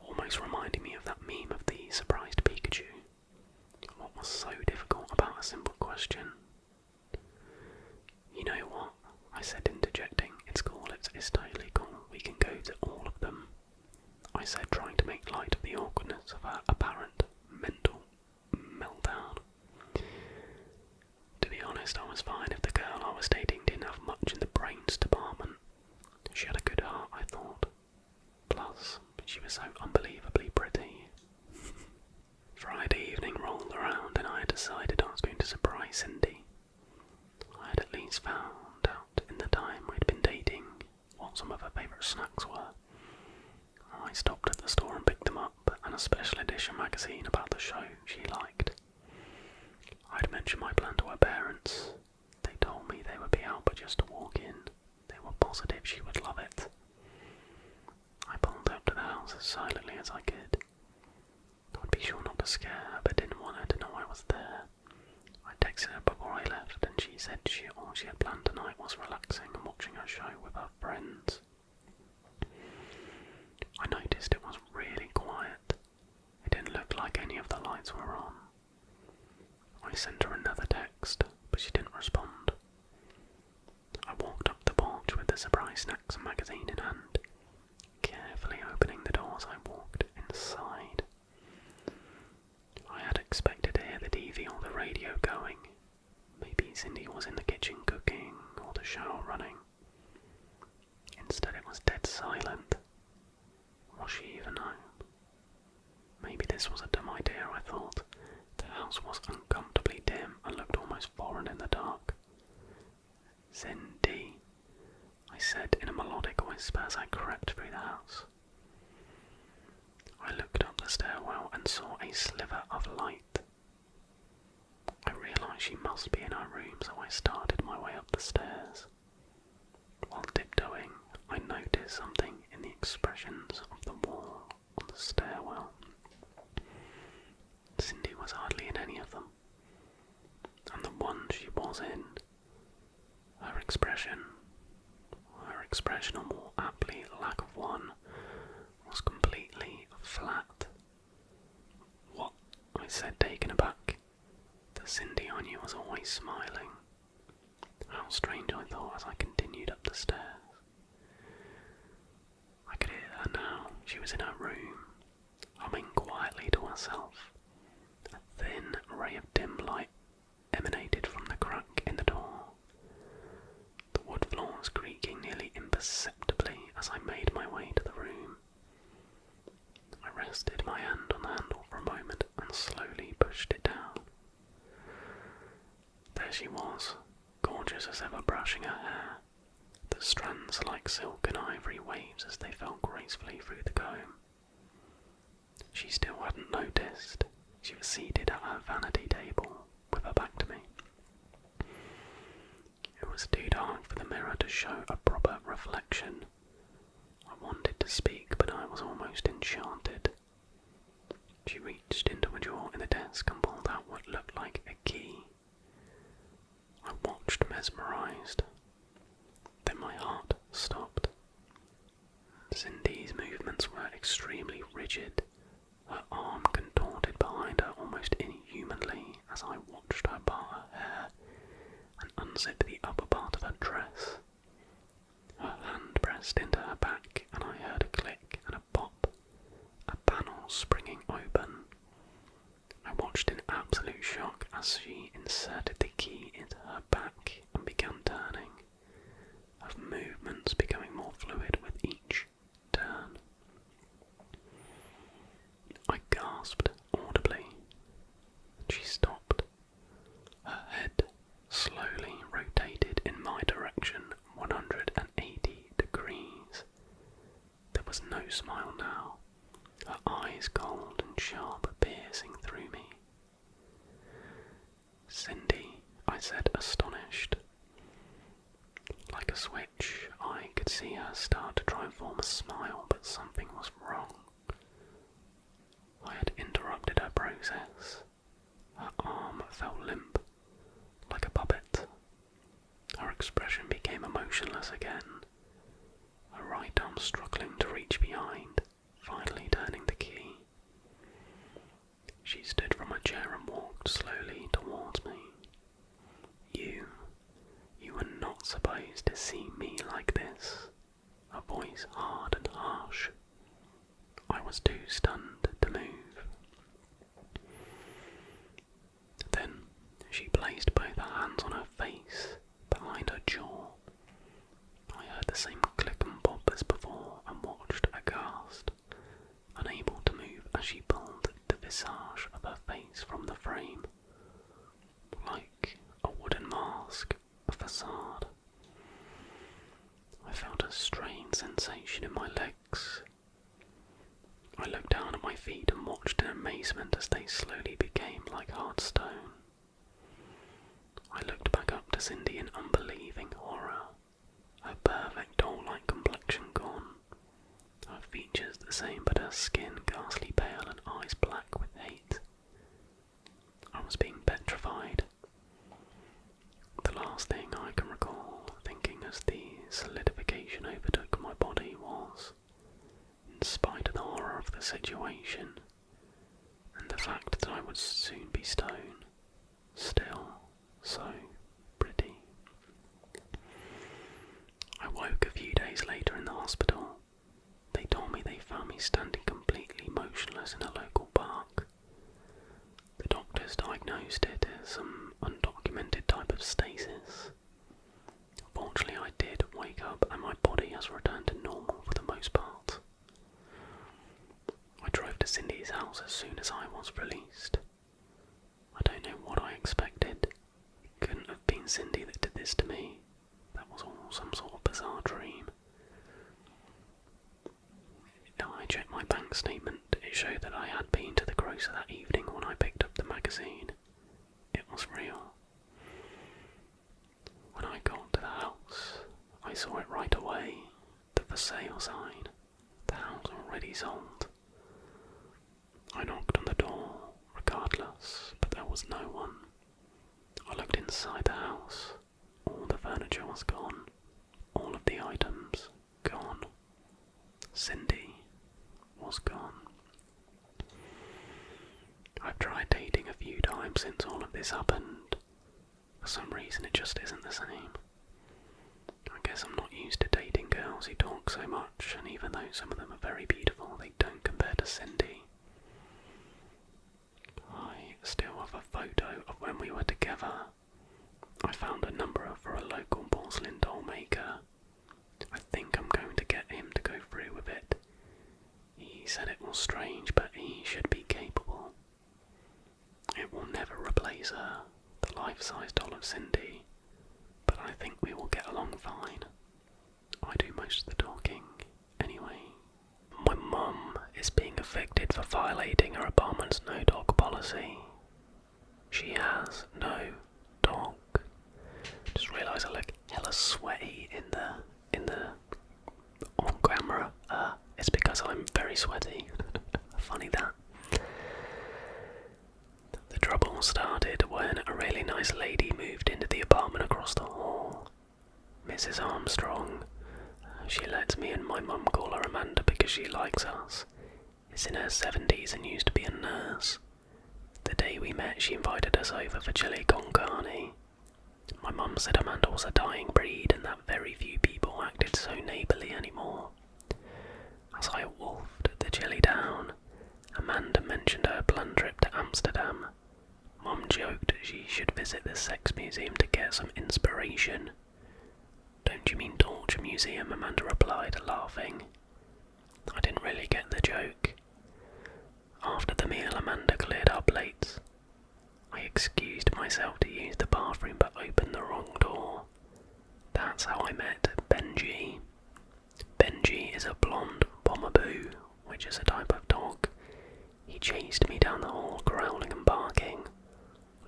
almost reminding me of that meme of the surprised Pikachu. What was so difficult about a simple question? "You know what?" I said, interjecting. "It's cool, it's totally cool. We can go to all of them. dress, but she was so unbelievably pretty. Friday evening rolled around and I had decided I was going to surprise Cindy. I had at least found out in the time we'd been dating what some of her favourite snacks were. I stopped at the store and picked them up, and a special edition magazine about the show she liked. I'd mentioned my plan to her parents. They told me they would be out but just to walk in. They were positive she would love it. I pulled up to the house as silently as I could. I'd be sure not to scare her, but didn't want her to know I was there. I texted her before I left, and she said all she had planned tonight was relaxing and watching her show with her friends. I noticed it was really quiet. It didn't look like any of the lights were on. I sent her another text, but she didn't respond. I walked up the porch with the surprise snacks and magazine in hand, carefully opening the door as I walked inside. I had expected to hear the TV or the radio going. Maybe Cindy was in the kitchen cooking or the shower running. Instead it was dead silent. Was she even home? Maybe this was a dumb idea, I thought. The house was uncomfortably dim and looked almost foreign in the dark. Cindy, I said in a melodic whisper as I crept through the house. I looked up the stairwell and saw a sliver of light. I realised she must be in her room, so I started my way up the stairs. While tiptoeing, I noticed something in the expressions of the wall on the stairwell. Cindy was hardly in any of them, and the one she was in, her expression, or more aptly lack of one, was completely flat. What? I said, taken aback. The Cindy I knew was always smiling. How strange, I thought as I continued up the stairs. I could hear her now. She was in her room, humming quietly to herself. A thin ray of dim light emanated from the crack in the door. The wood floor was creaking nearly imperceptibly as I made my way to the room. I rested my hand on the handle for a moment and slowly pushed it down. There she was, gorgeous as ever, brushing her hair. The strands like silk and ivory waves as they fell gracefully through the comb. She still hadn't noticed. She was seated at her vanity table, with her back to me. It was too dark for the mirror to show a proper reflection. I wanted to speak, but I was almost enchanted. She reached into a drawer in the desk and pulled out what looked like a key. I watched mesmerised. Then my heart stopped. Cindy's movements were extremely rigid, her arm contorted behind her almost inhumanly as I watched her part her hair and unzip the upper part of her dress. Her hand pressed into her back and I heard a click and a pop, a panel springing open. I watched in absolute shock as she inserted the key into her back and began turning, her movements becoming more fluid with each turn. I gasped audibly. She stopped. Her head slowly rotated in my direction 180 degrees. There was no smile now, her eyes cold and sharp, piercing through me. Cindy, I said, astonished. Like a switch, I could see her start to try and form a smile, but something was wrong. I had interrupted her process. Her arm felt limp, like a puppet. Her expression became emotionless again, her right arm struggling to reach behind, finally turning the key. She stood from her chair and walked slowly towards me. You were not supposed to see me like this, her voice hard and harsh. I was too stunned to move. Then she placed both her hands on her face, behind her jaw. I heard the same click and pop as before and watched aghast. as she pulled the visage of her face from the frame, like a wooden mask, a facade. I felt a strange sensation in my legs. I looked down at my feet and watched in amazement as they slowly became like hard stone. I looked back up to Cindy in unbelieving horror. Her perfect doll-like complexion gone, her features the same but her skin ghastly pale and eyes black with hate. I was being petrified. The last thing I can recall thinking as the solidification overtook my body was, in spite of the horror of the situation, and the fact that I would soon be stone, still so pretty. I woke a few days later in the hospital. They told me they found me standing completely motionless in a local park. The doctors diagnosed it as some undocumented type of stasis. Fortunately, I did wake up and my body has returned to normal for the most part. I drove to Cindy's house as soon as I was released. I don't know what I expected. It couldn't have been Cindy that did this to me. That was all some sort of bizarre dream. I checked my bank statement. It showed that I had been to the grocer that evening when I picked up the magazine. It was real. When I got to the house, I saw it right away. The for sale sign. The house already sold. I knocked on the door, regardless, but there was no one. I looked inside the house. All the furniture was gone. All of the items gone. Cindy was gone. I've tried dating a few times since all of this happened. For some reason it just isn't the same. I guess I'm not used to dating girls who talk so much, and even though some of them are very beautiful, they don't compare to Cindy. I still have a photo of when we were together. I found a number for a local porcelain doll maker. I think I'm going to get him to go through with it. He said it was strange, but he should be capable. It will never replace her, the life-size doll of Cindy, but I think we will get along fine. I do most of the talking, anyway. My mum is being evicted for violating her apartment's no-dog policy. She has no dog. Just realised I look hella sweaty in the on camera. It's because I'm very sweaty. Funny that. The trouble started when a really nice lady moved into the apartment across the hall. Mrs. Armstrong. She lets me and my mum call her Amanda because she likes us. Is in her 70s and used to be a nurse. The day we met, she invited us over for chili con carne. My mum said Amanda was a dying breed and that very few people acted so neighbourly anymore. As I wolfed the chili down, Amanda mentioned her planned trip to Amsterdam. Mum joked she should visit the sex museum to get some inspiration. Don't you mean torture museum? Amanda replied, laughing. I didn't really get the joke. After the meal, Amanda cleared our plates. I excused myself to use the bathroom but opened the wrong door. That's how I met Benji. Benji is a blonde Pomaboo, which is a type of dog. He chased me down the hall, growling and barking.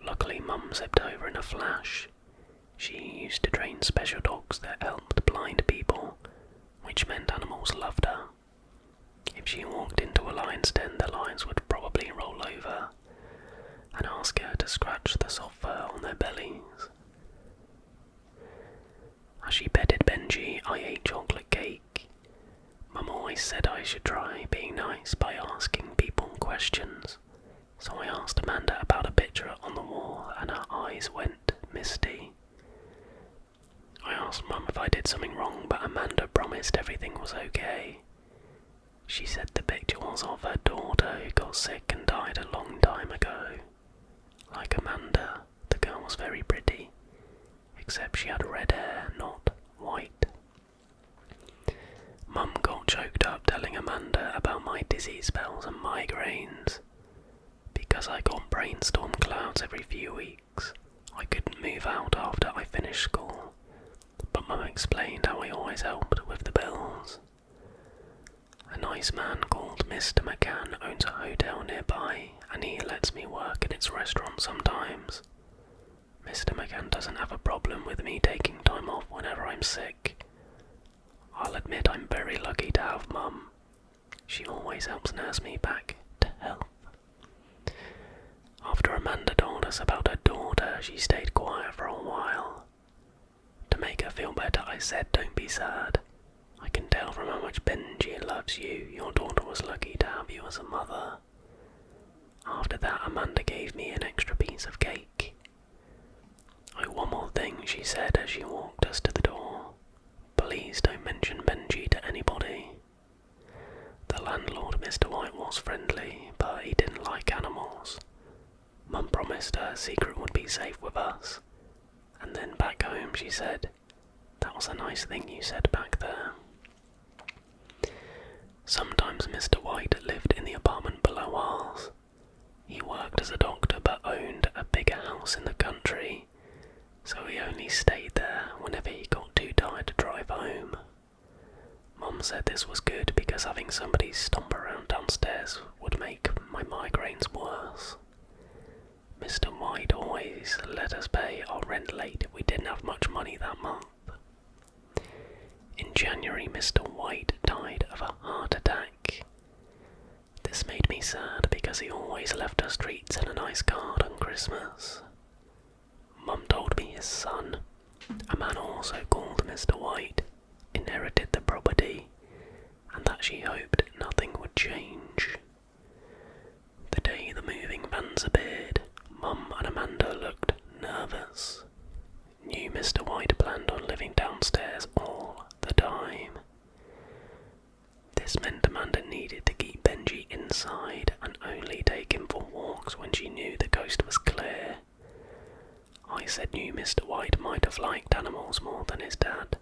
Luckily, Mum zipped over in a flash. She used to train special dogs that helped blind people, which meant animals loved her. If she walked into a lion's den, the lions would probably roll over and ask her to scratch the soft fur on their bellies. As she petted Benji, I ate chocolate cake. Mum always said I should try being nice by asking people questions, so I asked Amanda about a picture on the wall and her eyes went misty. I asked Mum if I did something wrong, but Amanda promised everything was okay. She said the picture was of her daughter who got sick and died a long time ago. Like Amanda, the girl was very pretty, except she had red hair, not white. Mum got choked up telling Amanda about my dizzy spells and migraines. Because I got brainstorm clouds every few weeks, I couldn't move out after I finished school, but Mum explained how I always helped with the bills. A nice man called Mr. McCann owns a hotel nearby, and he lets me work in its restaurant sometimes. Mr. McCann doesn't have a problem with me taking time off whenever I'm sick. I'll admit I'm very lucky to have Mum. She always helps nurse me back to health. After Amanda told us about her daughter, she stayed quiet for a while. To make her feel better, I said, "Don't be sad. I can tell from how much Benji loves you, your daughter was lucky to have you as a mother." After that, Amanda gave me an extra piece of cake. "Oh, one more thing," she said as she walked us to the door. "Please don't mention Benji to anybody." The landlord, Mr. White, was friendly, but he didn't like animals. Mum promised her secret would be safe with us, and then back home she said, "That was a nice thing you said back there." Sometimes Mr. White lived in the apartment below ours. He worked as a doctor but owned a bigger house in the country, so he only stayed there whenever he got too tired to drive home. Mum said this was good because having somebody stomp around downstairs would make my migraines worse. Mr. White always let us pay our rent late if we didn't have much money that month. In January, Mr. White died of a heart attack. This made me sad because he always left us treats and a nice card on Christmas. Mum told me his son, a man also called Mr. White, inherited the property, and that she hoped nothing would change. The day the moving vans appeared, Mum and Amanda looked nervous. Knew Mr. White planned on living downstairs all the time. This meant Amanda needed to keep Benji inside and only take him for walks when she knew the coast was clear. I said knew Mr. White might have liked animals more than his dad,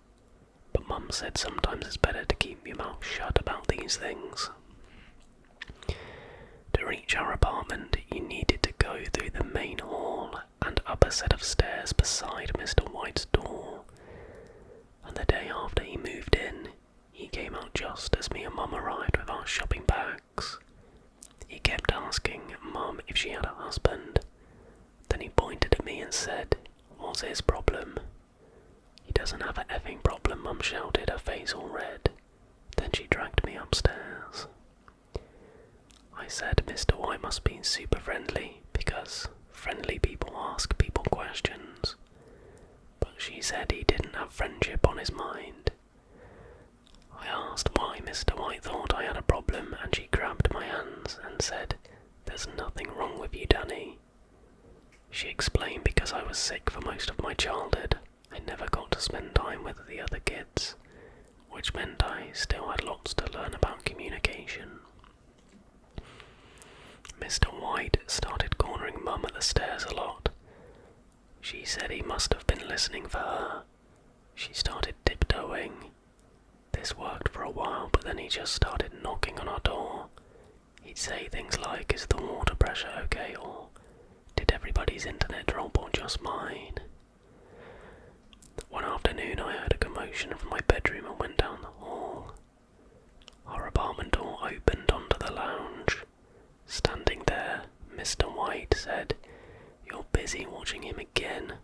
but Mum said sometimes it's better to keep your mouth shut about these things. To reach our apartment, you needed to go through the main hall and up a set of stairs beside Mr. White's door. And the day after he moved in, he came out just as me and Mum arrived with our shopping bags. He kept asking Mum if she had a husband. Then he pointed at me and said, "What's his problem?" "He doesn't have an effing problem," Mum shouted, her face all red. Then she dragged me upstairs. I said Mr. White must be super friendly, because friendly people ask people questions. But she said he didn't have friendship on his mind. I asked why Mr. White thought I had a problem, and she grabbed my hands and said, "There's nothing wrong with you, Danny." She explained because I was sick for most of my childhood, I never got to spend time with the other kids, which meant I still had lots to learn about communication. Mr. White started cornering Mum at the stairs a lot. She said he must have been listening for her. She started tiptoeing. This worked for a while, but then he just started knocking on our door. He'd say things like, "Is the water pressure okay?" or "Did everybody's internet drop or just mine?" One afternoon I heard a commotion from my bedroom and went down the hall. Our apartment door opened onto the lounge. Standing there, Mr. White said, "You're busy watching him again.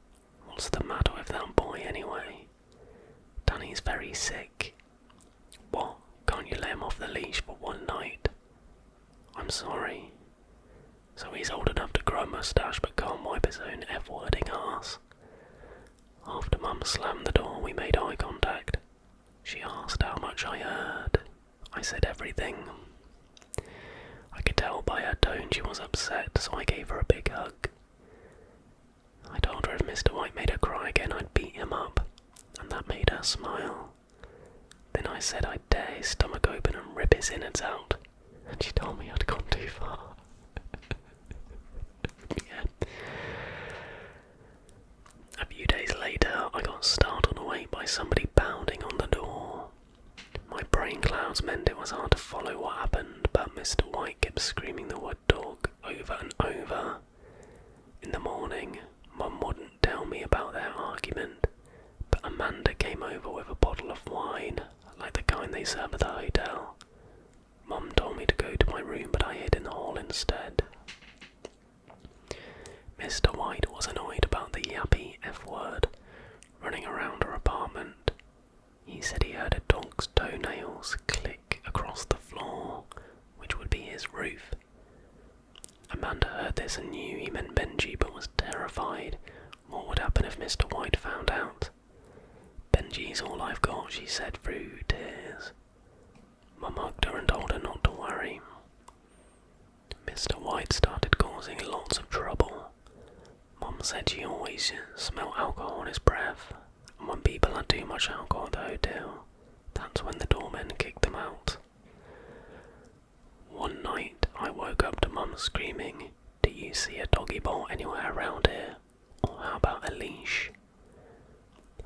What's the matter with that boy anyway? Danny's very sick." "What? Can't you let him off the leash for one night?" "I'm sorry." "So he's old enough to grow a moustache but can't wipe his own F-wording arse." After Mum slammed the door, we made eye contact. She asked how much I heard. I said everything. I could tell by her tone she was upset, so I gave her a big hug. I told her if Mr. White made her cry again, I'd beat him up, and that made her smile. Then I said I'd tear his stomach open and rip his innards out, and she told me I'd gone too far. Yeah. A few days later, I got startled awake by somebody pounding on the door. My brain clouds meant it was hard to follow what happened, but Mr. White kept screaming the word dog over and over. In the morning, Mum wouldn't tell me about their argument, but Amanda came over with a bottle of wine, like the kind they serve at the hotel. Mum told me to go to my room, but I hid in the hall instead. Mr. White was annoyed about the yappy F word running around her apartment. He said he heard a dog's toenails click across the floor, which would be his roof. Amanda heard this and knew he meant Benji, but was terrified. What would happen if Mr. White found out? Benji's all I've got, she said through tears. Mum hugged her and told her not to worry. Mr. White started causing lots of trouble. Mum said she always smelled alcohol on his breath, and when people had too much alcohol at the hotel, that's when the doormen kicked them out. One night, I woke up to Mum screaming, "Do you see a doggy bowl anywhere around here? Or how about a leash?"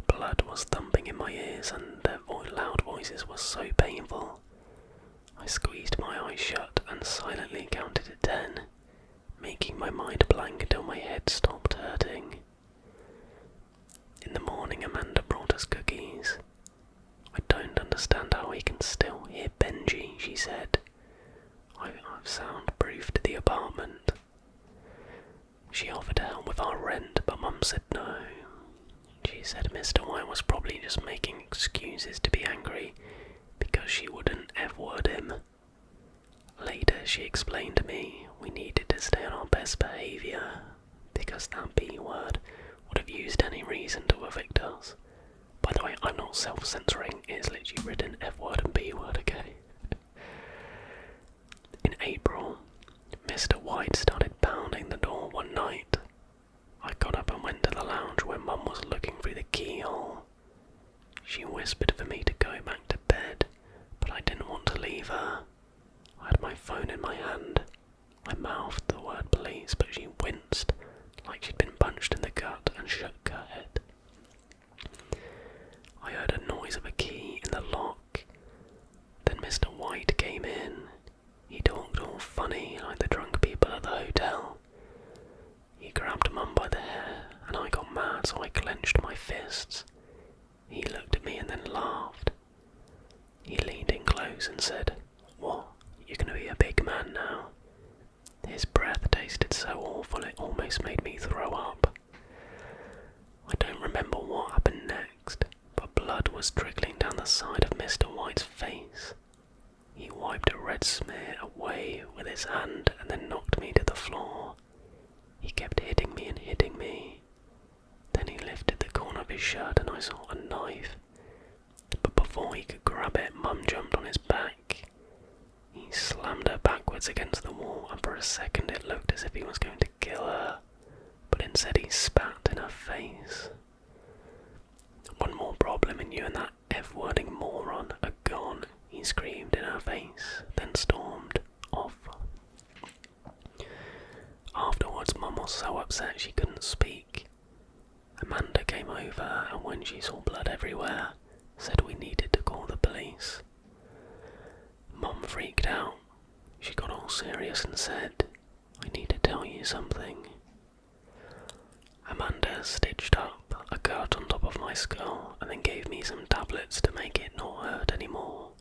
Blood was thumping in my ears and their loud voices were so painful. I squeezed my eyes shut and silently counted to 10, making my mind blank until my head stopped hurting. In the morning, Amanda brought us cookies. "I don't understand how he can still hear Benji," she said. I've soundproofed the apartment." She offered to help with our rent, but Mum said no. She said Mr. White was probably just making excuses to be angry because she wouldn't F-word him. Later, she explained to me we needed to stay on our best behaviour because that B-word would have used any reason to evict us. By the way, I'm not self-censoring, it's literally written F-word and B-word, okay? In April, Mr. White started pounding the door one night. I got up and went to the lounge where Mum was looking through the keyhole. She whispered for me to go back to bed, but I didn't want to leave her. I had my phone in my hand. I mouthed the word police, but she winced, like she'd been punched in the gut, and shook her head. I heard a noise of a key in the lock. Then Mr. White came in. He talked all funny, like the drunk people at the hotel. He grabbed Mum by the hair, and I got mad, so I clenched my fists. He looked at me and then laughed. He leaned in close and said, "What? You're gonna be a big man now?" His breath tasted so awful it almost made me throw up. I don't remember what happened next, but blood was trickling down the side of Mr. White's face. He wiped a red smear away with his hand and then knocked me to the floor. He kept hitting me and hitting me. Then he lifted the corner of his shirt and I saw a knife. But before he could grab it, Mum jumped on his back. He slammed her backwards against the wall, and for a second it looked as if he was going to kill her, but instead he spat in her face. "One more problem and you and that F-wording moron are gone," he screamed in her face, then stormed off. Afterwards, Mum was so upset she couldn't speak. Amanda came over, and when she saw blood everywhere, said we needed to call the police. Mum freaked out. She got all serious and said, "I need to tell you something." Amanda stitched up a cut on top of my skull and then gave me some tablets to make it not hurt anymore.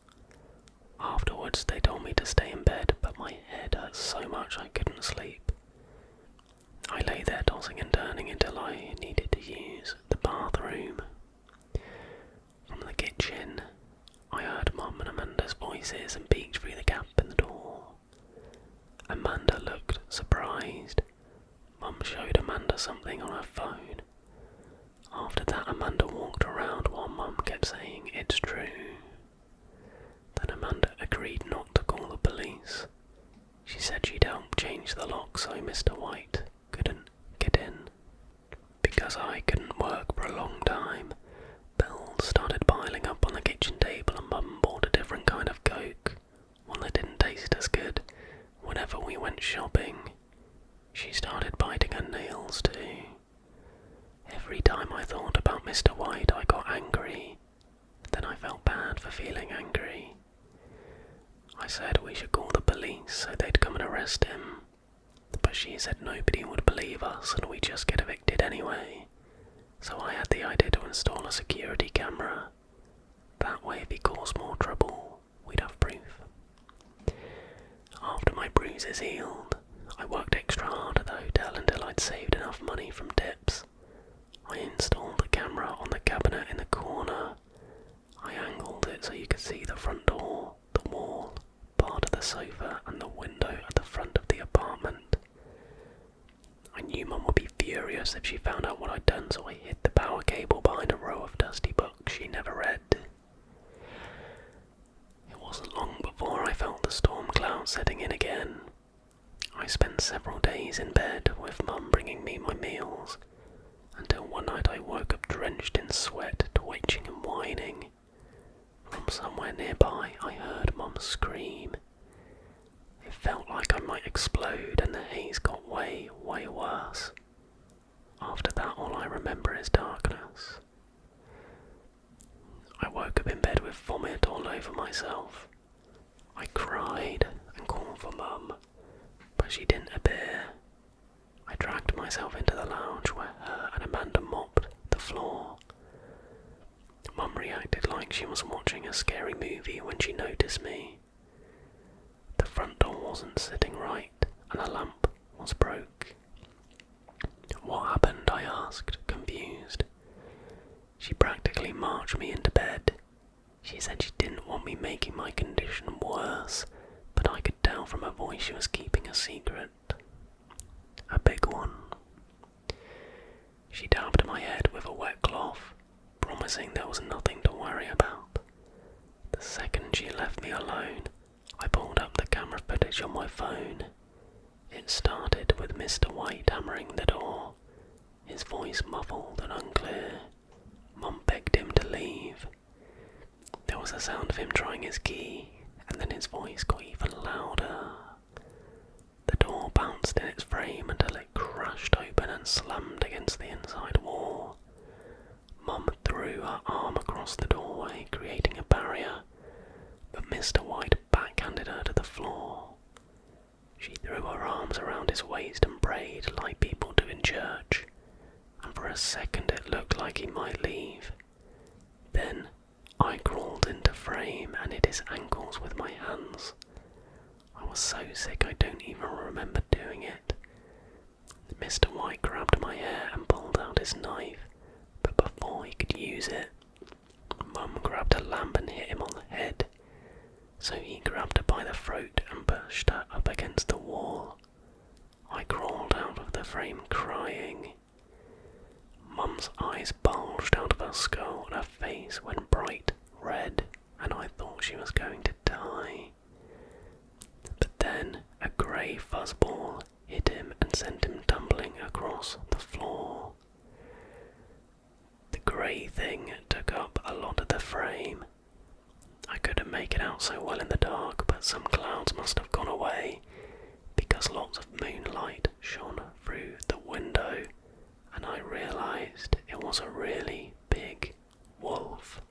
Afterwards, they told me to stay in bed, but my head hurt so much I couldn't sleep. I lay there tossing and turning until I needed to use the bathroom. From the kitchen, I heard Mum and Amanda's voices and peeked through the gap in the door. Amanda looked surprised. Mum showed Amanda something on her phone. After that, Amanda walked around while Mum kept saying, "It's true." Then Amanda agreed not to call the police. She said she'd help change the lock so Mr. White couldn't get in. Because I couldn't work for a long time, bills started piling up on the kitchen table and Mum bought a different kind of Coke, one that didn't taste as good, whenever we went shopping. She started biting her nails too. Every time I thought about Mr. White, I got angry. Then I felt bad for feeling angry. said we should call the police so they'd come and arrest him, but she said nobody would believe us and we'd just get evicted anyway. So I had the idea to install a security camera. That way if he caused more trouble, we'd have proof. After my bruises healed, I worked extra hard at the hotel until I'd saved enough money from tips. I installed the camera on the cabinet in the corner. I angled it so you could see the front door, the wall, part of the sofa and the window at the front of the apartment. I knew Mum would be furious if she found out what I'd done, so I hid the power cable behind a row of dusty books she never read. It wasn't long before I felt the storm cloud setting in again. I spent several days in bed with Mum bringing me my meals, until one night I woke up drenched in sweat, twitching and whining. From somewhere nearby I heard Mum scream. It felt like I might explode and the haze got way worse. After that all I remember is darkness. I woke up in bed with vomit all over myself. I cried and called for Mum, but she didn't appear. I dragged myself into the lounge where her and Amanda mopped the floor. Mum reacted like she was watching a scary movie when she noticed me. The front door wasn't sitting right and a lamp was broke. What happened? I asked, confused. She practically marched me into bed. She said she didn't want me making my condition worse, but I could tell from her voice she was keeping a secret. A big one. She dabbed my head with a wet cloth, promising there was nothing to worry about. The second she left me alone, I pulled up the camera footage on my phone. It started with Mr. White hammering the door, his voice muffled and unclear. Mum begged him to leave. There was a sound of him trying his key, and then his voice got even louder. The door bounced in its frame until it crashed open and slammed against the inside wall. Mum threw her arm across the doorway, creating a barrier, but Mr. White backhanded her to the floor. She threw her arms around his waist and prayed like people do in church, and for a second it looked like he might leave. Then I crawled into frame and hit his ankles with my hands. I was so sick I don't even remember doing it. Mr. White grabbed my hair and pulled out his knife, but before he could use it, Mum grabbed a lamp and hit him on the head. So he grabbed her by the throat and pushed her up against the wall. I crawled out of the frame crying. Mum's eyes bulged out of her skull and her face went bright red, and I thought she was going to die. But then a grey fuzzball hit him and sent him tumbling across the floor. The grey thing took up a lot of the frame. I couldn't make it out so well in the dark, but some clouds must have gone away, because lots of moonlight shone through the window, and I realised it was a really big wolf.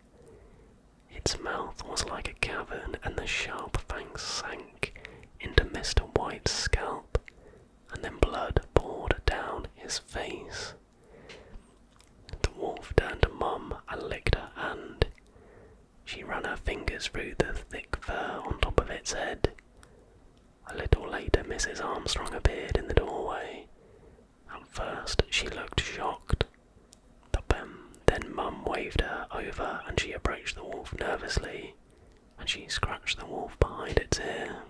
Its mouth was like a cavern, and the sharp fangs sank into Mr. White's scalp, and then blood poured down his face. The wolf turned to Mum and licked her hand. She ran her fingers through the thick fur on top of its head. A little later, Mrs. Armstrong appeared in the doorway. At first, she looked shocked, but then Mum waved her over and she approached the wolf nervously, and she scratched the wolf behind its ear.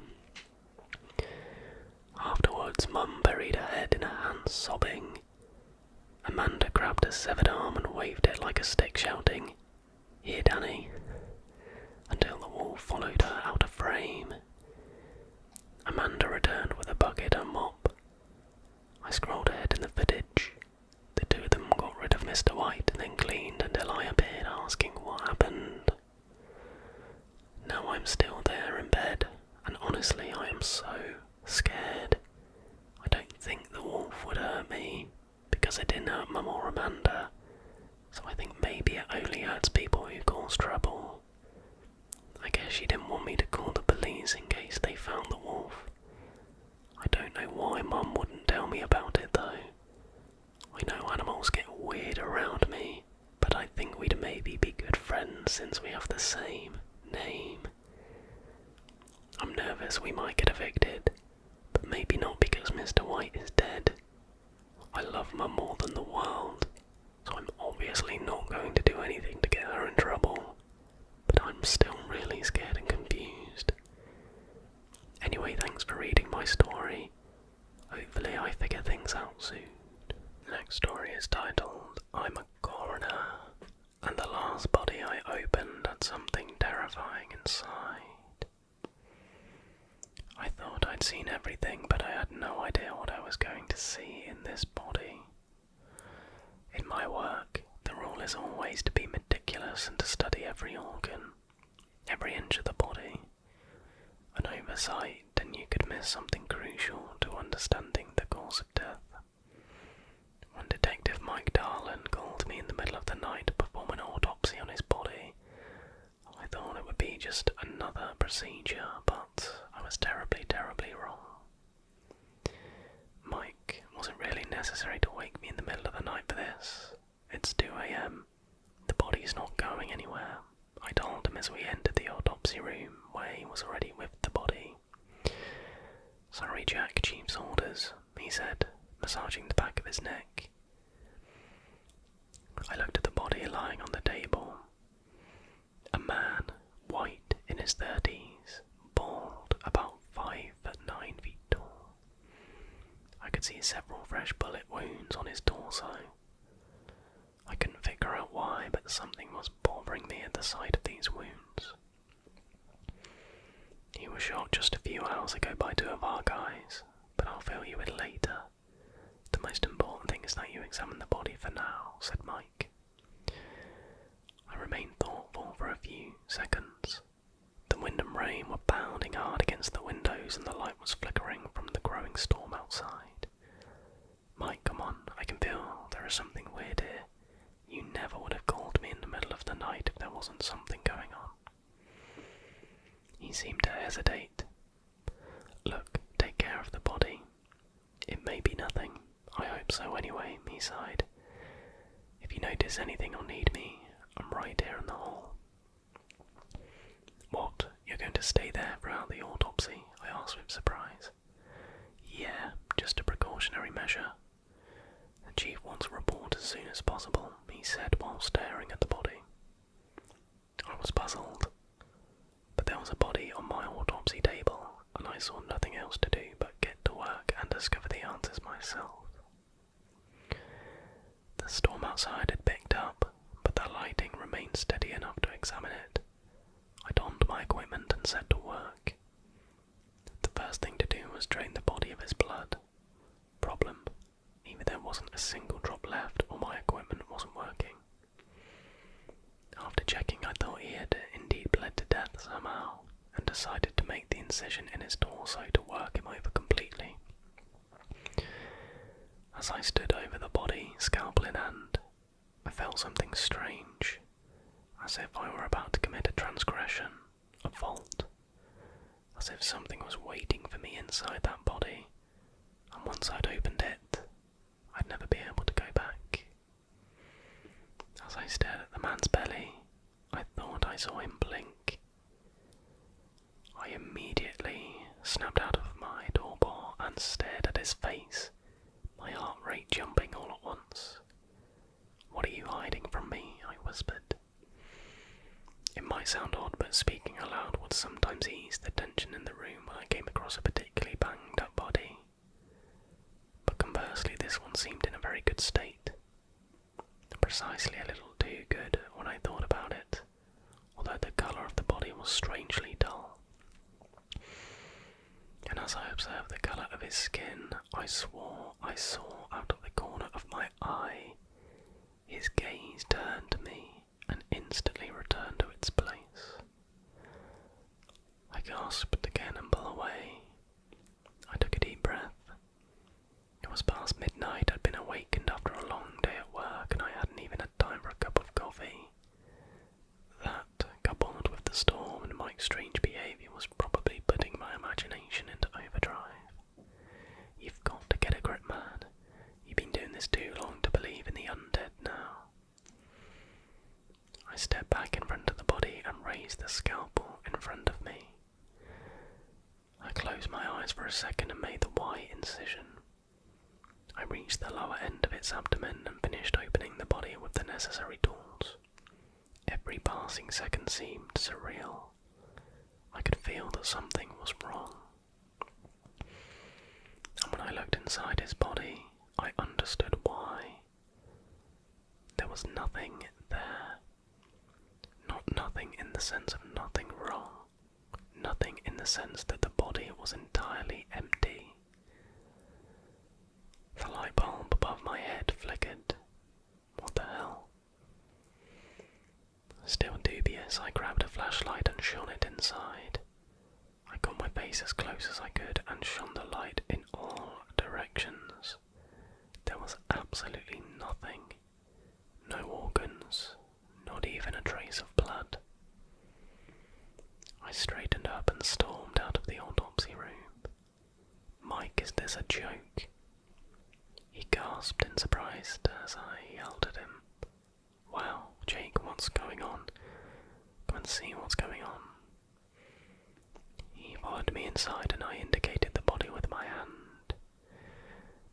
Afterwards, Mum buried her head in her hands, sobbing. Amanda grabbed her severed arm and waved it like a stick, shouting, "Here, Danny," until the wolf followed her out of frame. Amanda returned with a bucket and mop. I scrolled ahead in the footage. The two of them got rid of Mr. White and then cleaned until I appeared asking what happened. Now I'm still there in bed, and honestly I am so scared. I don't think the wolf would hurt me, because it didn't hurt Mum or Amanda, so I think maybe it only hurts people who cause trouble. I guess she didn't want me to call the police in case since we have the same name. I'm nervous we might get evicted, but maybe not because Mr. White is dead. I love Mum more than the world, so I'm obviously not going to do anything to get her in trouble, but I'm still really scared and confused. Anyway, thanks for reading my story. Hopefully I figure things out soon. The next story is titled, I'm a Coroner, and the last body I opened had something terrifying inside. I thought I'd seen everything, but I had no idea what I was going to see in this body. In my work, the rule is always to be meticulous and to study every organ, every inch of the body. An oversight, and you could miss something crucial to understanding the cause of death. When Detective Mike Darlan called me in the middle of the night to perform an autopsy on his body, I thought it would be just another procedure, but I was terribly, terribly wrong. Mike, wasn't really necessary to wake me in the middle of the night for this. It's 2 a.m. The body's not going anywhere. I told him as we entered the autopsy room, where he was already with the body. Sorry, Jack, Chief's orders, he said, massaging the back of his neck. I looked at the body lying on the table. A man, white, in his 30s, bald, about 5'9" tall. I could see several fresh bullet wounds on his torso. I couldn't figure out why, but something was bothering me at the sight of these wounds. He was shot just a few hours ago by 2 of our guys, but I'll fill you in later. The most important thing is that you examine the body for now, said Mike. I remained thoughtful for a few seconds. The wind and rain were pounding hard against the windows and the light was flickering from the growing storm outside. Mike, come on, I can feel there is something weird here. You never would have called me in the middle of the night if there wasn't something going on. He seemed to hesitate. Look, take care of the body. It may be nothing. I hope so anyway, he sighed. If you notice anything or need me, I'm right here in the hall. What, you're going to stay there throughout the autopsy? I asked with surprise. Yeah, just a precautionary measure. The chief wants a report as soon as possible, he said while staring at the body. I was puzzled, but there was a body on my autopsy table, and I saw nothing else to do but get to work and discover the answers myself. The storm outside had picked up, but the lighting remained steady enough to examine it. I donned my equipment and set to work. The first thing to do was drain the body of his blood. Problem: either there wasn't a single drop left or my equipment wasn't working. After checking, I thought he had indeed bled to death somehow, and decided to make the incision in his torso to work him over completely. As I stood over the body, scalpel in hand, I felt something strange, as if I were about to commit a transgression, a fault, as if something was waiting for me inside that body, and once I'd opened it, I'd never be able to go back. As I stared at the man's belly, I thought I saw him blink. I immediately snapped out of my torpor and stared at his face, my heart rate jumping all at once. What are you hiding from me? I whispered. It might sound odd, but speaking aloud would sometimes ease the tension in the room when I came across a particularly banged up body. But conversely, this one seemed in a very good state. Precisely a little too good when I thought about it, although the colour of the body was strangely dull. And as I observed the colour of his skin, I swore I saw out of the corner of my eye his gaze turned to me and instantly returned to its place. I gasped again and blew away. I took a deep breath. It was past midnight. I'd been awakened after a long day at work, and I hadn't even had time for a cup of coffee. That, coupled with the storm and Mike's strange behaviour, was probably putting my imagination into overdrive. You've got to get a grip, man. You've been doing this too long to believe in the undead now. I stepped back in front of the body a second and made the Y incision. I reached the lower end of its abdomen and finished opening the body with the necessary tools. Every passing second seemed surreal. I could feel that something was wrong. And when I looked inside his body, I understood why. There was nothing there. Not nothing in the sense of nothing wrong. Nothing in the sense that the body was entirely empty. The light bulb above my head flickered. What the hell? Still dubious, I grabbed a flashlight and shone it inside. I got my face as close as I could and shone the light in all directions. There was absolutely nothing. No organs, not even a trace of blood. I straightened up and stormed out of the autopsy room. "Mike, is this a joke?" He gasped in surprise as I yelled at him. "Wow, Jake, what's going on? Come and see what's going on." He followed me inside and I indicated the body with my hand.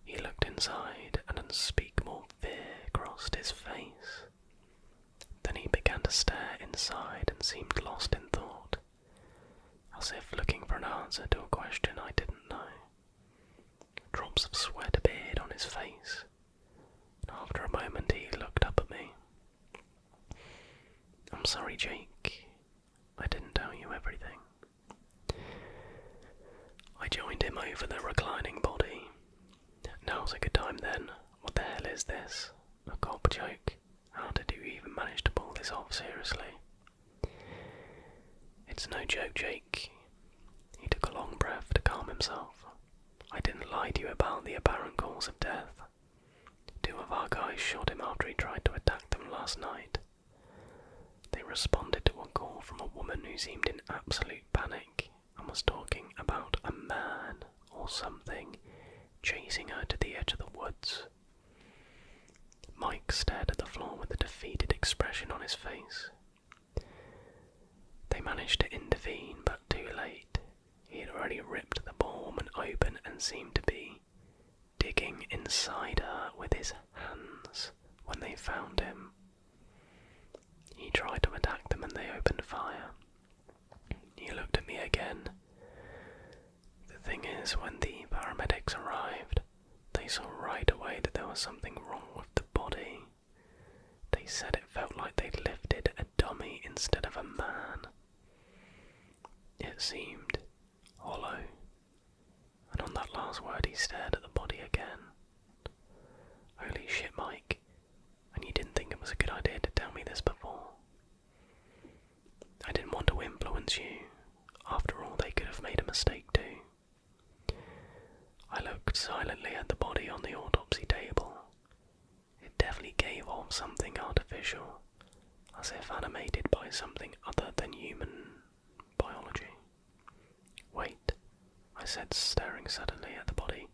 He looked inside and unspeakable fear crossed his face. Then he began to stare inside and seemed lost in thought, as if looking for an answer to a question I didn't know. Drops of sweat appeared on his face, and after a moment he looked up at me. "I'm sorry, Jake. I didn't tell you everything." I joined him over the reclining body. "Now's a good time then. What the hell is this? A cop joke? How did you even manage to pull this off seriously?" "It's no joke, Jake." He took a long breath to calm himself. "I didn't lie to you about the apparent cause of death. 2 of our guys shot him after he tried to attack them last night. They responded to a call from a woman who seemed in absolute panic and was talking about a man or something chasing her to the edge of the woods." Mike stared at the floor with a defeated expression on his face. "They managed to intervene, but too late. He had already ripped the poor woman open and seemed to be digging inside her with his hands when they found him. He tried to attack them and they opened fire." He looked at me again. "The thing is, when the paramedics arrived, they saw right away that there was something wrong with the body. They said it felt like they'd lifted a dummy instead of a man. It seemed hollow." And on that last word he stared at the body again. "Holy shit, Mike. And you didn't think it was a good idea to tell me this before?" "I didn't want to influence you. After all, they could have made a mistake too." I looked silently at the body on the autopsy table. It definitely gave off something artificial, as if animated by something other than human biology. "Wait," I said, staring suddenly at the body.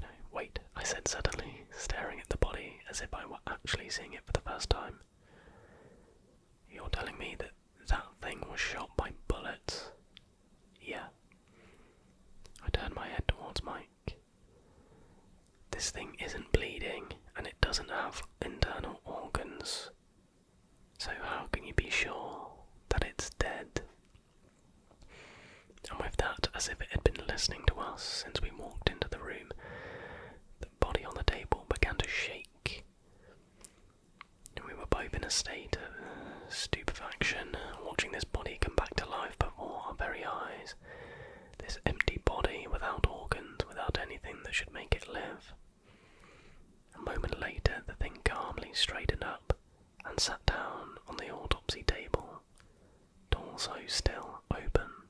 "No, wait," I said suddenly, staring at the body as if I were actually seeing it for the first time. "You're telling me that that thing was shot by bullets?" "Yeah." I turned my head towards Mike. "This thing isn't bleeding, and it doesn't have internal organs. So how can you be sure that it's dead?" And with that, as if it had been listening to us since we walked into the room, the body on the table began to shake. We were both in a state of stupefaction, watching this body come back to life before our very eyes. This empty body without organs, without anything that should make it live. A moment later, the thing calmly straightened up and sat down on the autopsy table, torso still open.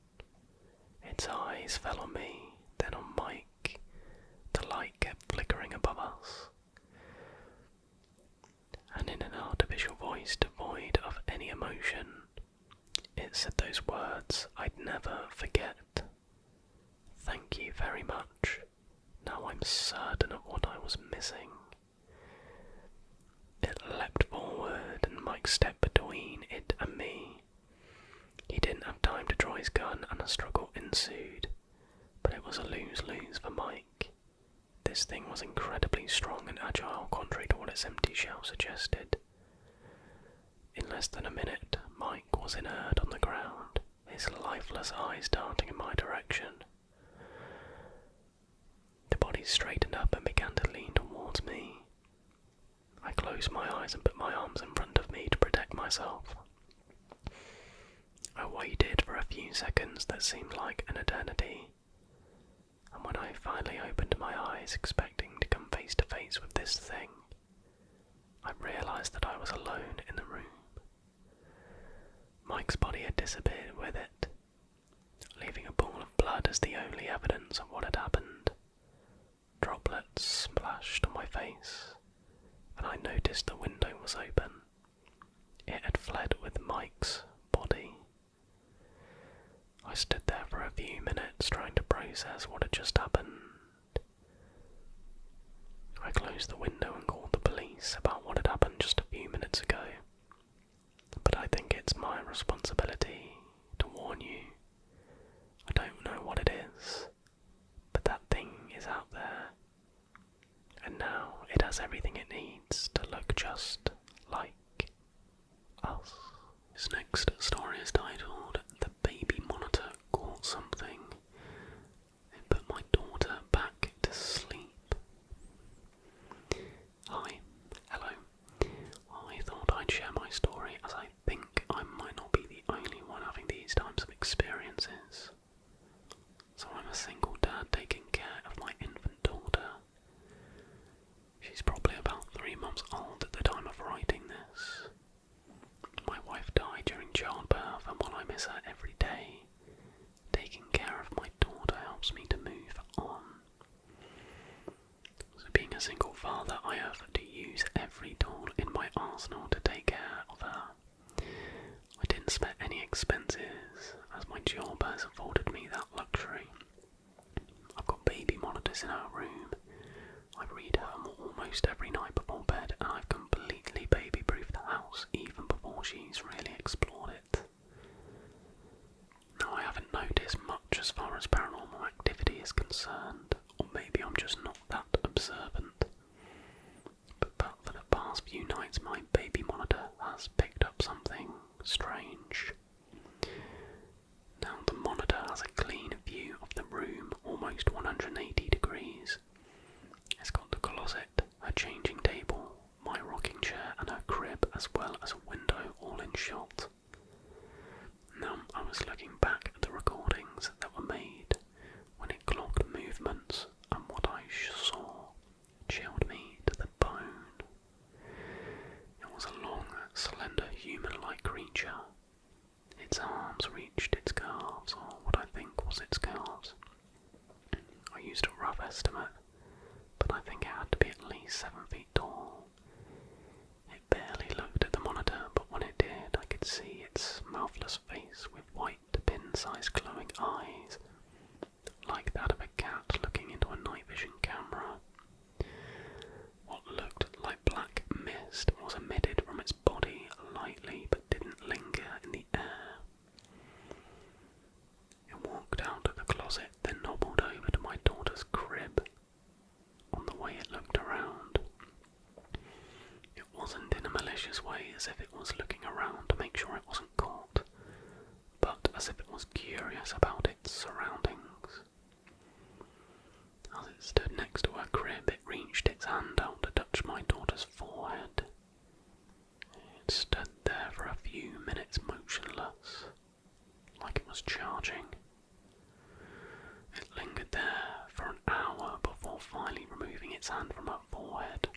Its eyes fell on me, then on Mike. The light kept flickering above us. And in an artificial voice devoid of any emotion, it said those words I'd never forget. "Thank you very much. Now I'm certain of what I was missing." It leapt forward and Mike stepped between it and me. He didn't have time to draw his gun and a struggle ensued, but it was a thing was incredibly strong and agile, contrary to what its empty shell suggested. In less than a minute, Mike was inert on the ground, his lifeless eyes darting in my direction. The body straightened up and began to lean towards me. I closed my eyes and put my arms in front of me to protect myself. I waited for a few seconds that seemed like an eternity, and when I finally opened my eyes expecting to come face to face with this thing, I realised that I was alone in the room. Mike's body had disappeared with it, leaving a pool of blood as the only evidence of what had happened. Droplets splashed on my face, and I noticed the window was open. It had fled with Mike's body. I stood there for a few minutes trying to process what had just happened. I closed the window and called the police about what had happened just a few minutes ago. But I think it's my responsibility to warn you. I don't know what it is, but that thing is out there. And now it has everything it needs to look just like us. This next story is titled "The Baby Monitor Caught Something. It Put My Daughter Back to Sleep." Hi, hello. I thought I'd share my story as I think I might not be the only one having these types of experiences. So I'm a single dad taking care of my infant daughter. She's probably about 3 months old at the time of writing this. My wife died during childbirth, and while I miss her every day, taking care of my daughter helps me to move on. So being a single father, I have to use every tool in my arsenal to take care of her. I didn't spare any expenses, as my job has afforded me that luxury. I've got baby monitors in her room. I read her almost every night before bed, and I've completely baby-proofed the house even before she's really explored it. Now, I haven't noticed much as far as paranormal activity is concerned, or maybe I'm just not that observant. But for the past few nights, my baby monitor has picked up something strange. Now, the monitor has a clean view of the room, almost 180 degrees. It's got the closet, a changing table, my rocking chair and her crib, as well as a window all in shot. Now, I was looking back at the recordings that were made when it clocked movements, and what I saw chilled me to the bone. It was a long, slender, human-like creature. Its arms reached its calves, or what I think was its calves. I used a rough estimate, but I think it had to be at least 7 feet tall. It barely looked at the monitor, but when it did, I could see its mouthless face with white, pin-sized glowing eyes, like that of a cat looking into a night vision camera. What looked like black mist was emitted from its body lightly, but didn't linger in the air. It walked out of the closet, then nobbled over to my daughter's crib. On the way it looked around. It wasn't in a malicious way, as if it was looking around to make sure it wasn't caught, but as if it was curious about its surroundings. As it stood next to her crib, it reached its hand out to touch my daughter's forehead. It stood there for a few minutes motionless, like it was charging. It lingered there for an hour before finally removing its hand from her forehead.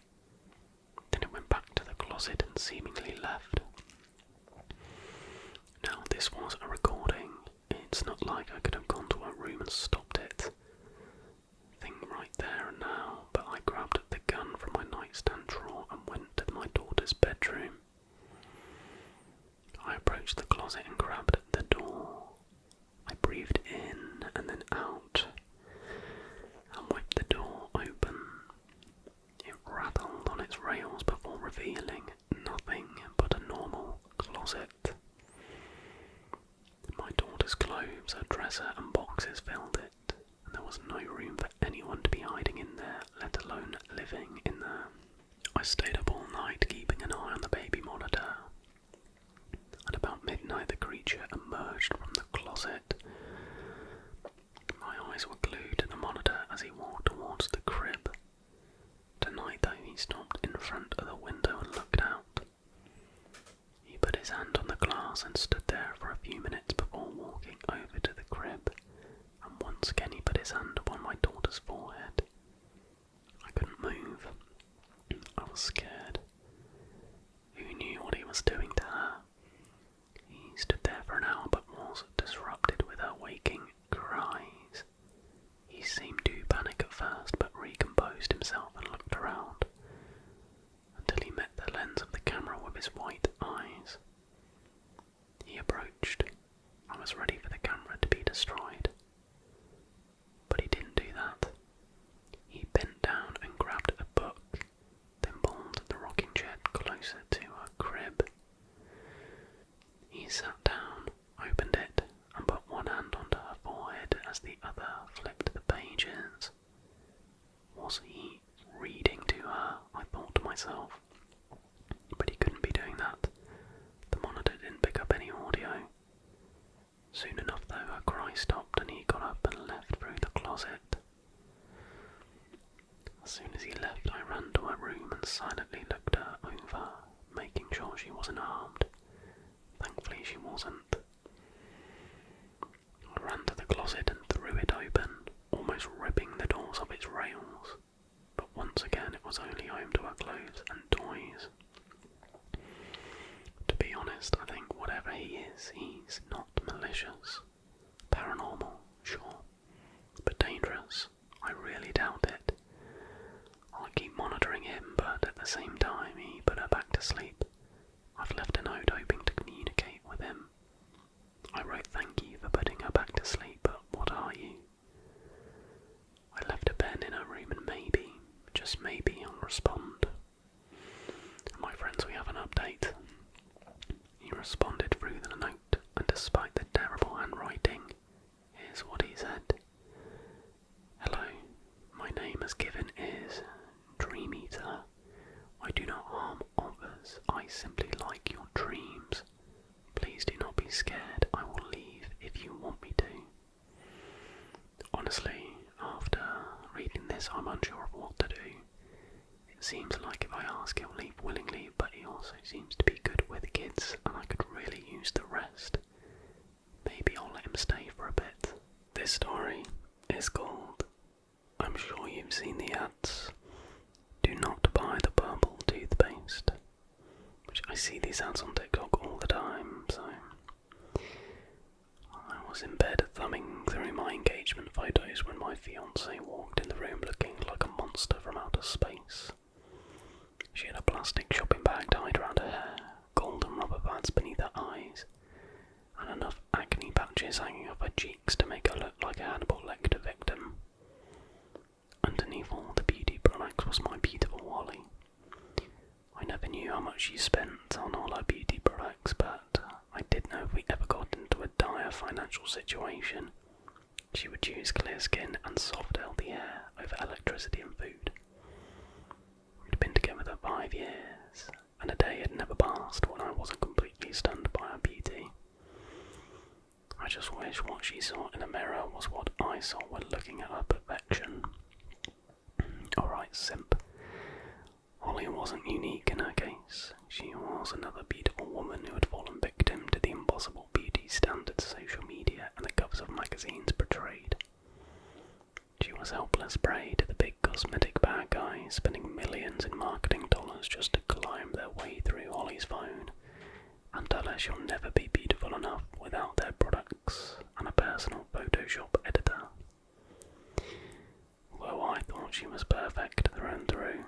Then it went back to the closet and seemingly left. Now, this was a recording. It's not like I could have gone to her room and stopped it. Thing right there and now, but I grabbed the gun from my nightstand drawer and went to my daughter's bedroom. I approached the closet and grabbed at the door. I breathed in and then out, and whipped the door open. It rattled on its rails before revealing nothing but a normal closet. My daughter's clothes, her dresser and boxes filled it, and there was no room for anyone to be hiding in there, let alone living in there. I stayed up all night keeping an eye on the baby monitor. At about midnight the creature emerged from the closet. My eyes were glued to the monitor as he walked towards the crib. Tonight though, he stopped in front of the window and looked out. He put his hand on the glass and stood there for a few minutes before walking over to the crib, and once again he put his hand upon my daughter's forehead. I couldn't move. I was scared. Who knew what he was doing to her? He stood there for an hour but was disrupted with her waking cries. He seemed to panic at first but recomposed himself and looked around until he met the lens of the camera with his white eyes. He approached. I was ready for the camera to be destroyed. But he didn't do that. He bent down and grabbed a book, then pulled the rocking chair closer to her crib. He sat down, opened it, and put one hand onto her forehead as the other flipped the pages. Was he reading to her? I thought to myself. But he couldn't be doing that. The monitor didn't pick up any audio. Soon enough though, her cry stopped and he got up and left through the closet. As soon as he left, I ran to her room and silently looked her over, making sure she wasn't harmed. Thankfully she wasn't. I ran to the closet and threw it open, almost ripping the doors off its rails. But once again it was only home to her clothes and toys. To be honest, I think whatever he is, he's not malicious. Paranormal, sure, but dangerous. I really doubt it. I'll keep monitoring him, but at the same time he put her back to sleep. I've left a note hoping to communicate with him. I wrote thank you for putting her back to sleep, but what are you? I left a pen in her room and maybe, just maybe, he'll respond. My friends, we have an update. He responded through the note, and despite the terrible handwriting, here's what he said. Hello, my name as given is Dream Eater. I do not harm others, I simply like your dreams. Please do not be scared, I will leave if you want me to. Honestly, after reading this, I'm unsure of what to do. It seems like if I ask he'll leave willingly, but he also seems to be good with kids and I could really use the rest. Maybe I'll let him stay for a bit. This story is called, I'm sure you've seen the ads, do not buy the purple toothpaste. Which I see these ads on TikTok all the time, so I was in bed thumbing through my engagement photos when my fiancée walked in the room looking like a monster from outer space. She had a plastic shopping bag tied around her hair, golden rubber bands beneath her eyes, and enough acne patches hanging off her cheeks to make her look like a Hannibal Lecter victim. Underneath all the beauty products was my beautiful Wally. I never knew how much she spent on all her beauty products, but I did know if we ever got into a dire financial situation, she would choose clear skin and soft healthy hair over electricity and food. We'd been together for 5 years, and a day had never passed when I wasn't completely stunned by her beauty. I just wish what she saw in the mirror was what I saw when looking at her perfection. Alright, simp. Holly wasn't unique in her case. She was another beautiful woman who had fallen victim to the impossible beauty standards social media and the covers of magazines portrayed. She was helpless prey to the big cosmetic bad guys spending millions in marketing dollars just to climb their way through Holly's phone and tell her she'll never be beautiful enough without their products and a personal Photoshop editor. Although I thought she was perfect through and through,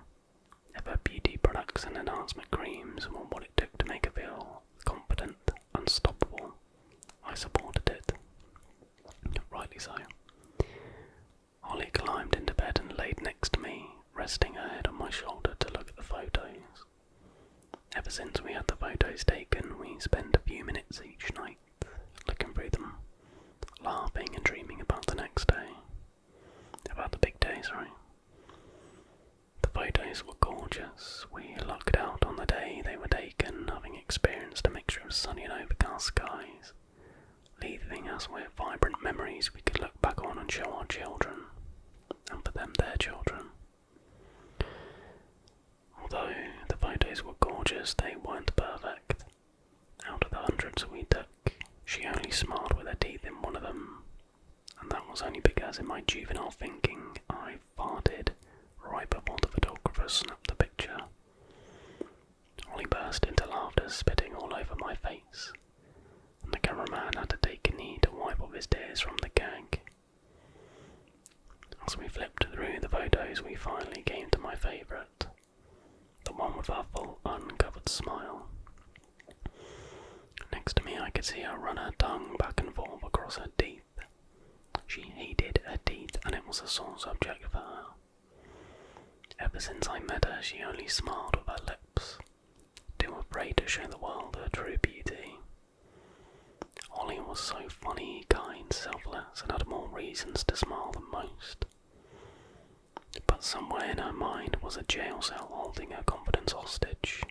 if her beauty products and enhancement creams were what it took to make her feel confident, unstoppable, I supported it. Rightly so. Holly climbed into bed and laid next to me, resting her head on my shoulder to look at the photos. Ever since we had the photos taken, we spent a few minutes each night looking through them, laughing and dreaming about the next day. show our children, and for them their children. Although the photos were gorgeous, they weren't perfect. Out of the hundreds we took, she only smiled with her teeth in one of them, and that was only because in my juvenile thinking I farted right before the photographer snapped the picture. Ollie burst into laughter, spitting all over my face, and the cameraman had to take a knee to wipe off his tears from the gag. As we flipped through the photos, we finally came to my favourite, the one with her full uncovered smile. Next to me I could see her run her tongue back and forth across her teeth. She hated her teeth, and it was a sore subject for her. Ever since I met her, she only smiled with her lips, too afraid to show the world her true beauty. Ollie was so funny, kind, selfless, and had more reasons to smile than most. But somewhere in her mind was a jail cell holding her confidence hostage.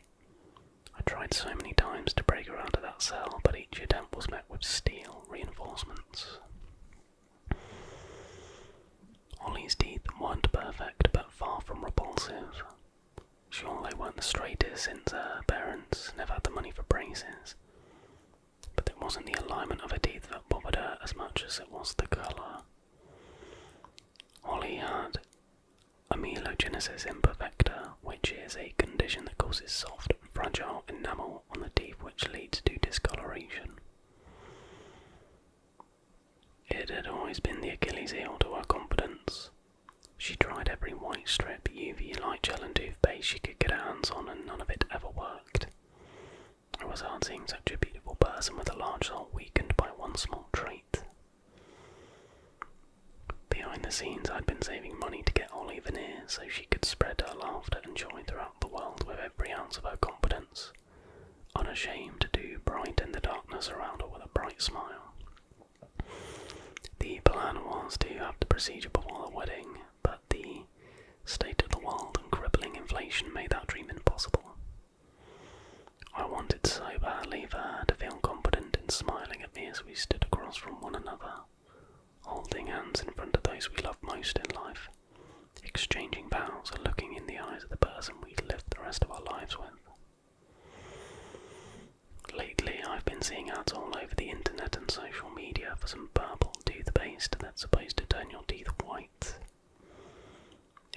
I tried so many times to break her out of that cell, but each attempt was met with steel reinforcements. Ollie's teeth weren't perfect, but far from repulsive. Sure, they weren't the straightest since her parents never had the money for braces, but it wasn't the alignment of her teeth that bothered her as much as it was the colour. Ollie had amelogenesis imperfecta, which is a condition that causes soft, fragile enamel on the teeth which leads to discoloration. It had always been the Achilles heel to her confidence. She tried every white strip, UV light gel and toothpaste she could get her hands on, and none of it ever worked. It was hard seeing such a beautiful person with a large soul weakened by one small trait. Behind the scenes, I'd been saving money to get Ollie veneers so she could spread her laughter and joy throughout the world with every ounce of her confidence, unashamed to brighten the darkness around her with a bright smile. The plan was to have the procedure before the wedding, but the state of the world and crippling inflation made that dream impossible. I wanted so badly for her to feel confident in smiling at me as we stood across from one another, holding hands in front of those we loved most in life, exchanging vows and looking in the eyes of the person we'd lived the rest of our lives with. Lately, I've been seeing ads all over the internet and social media for some purple toothpaste that's supposed to turn your teeth white.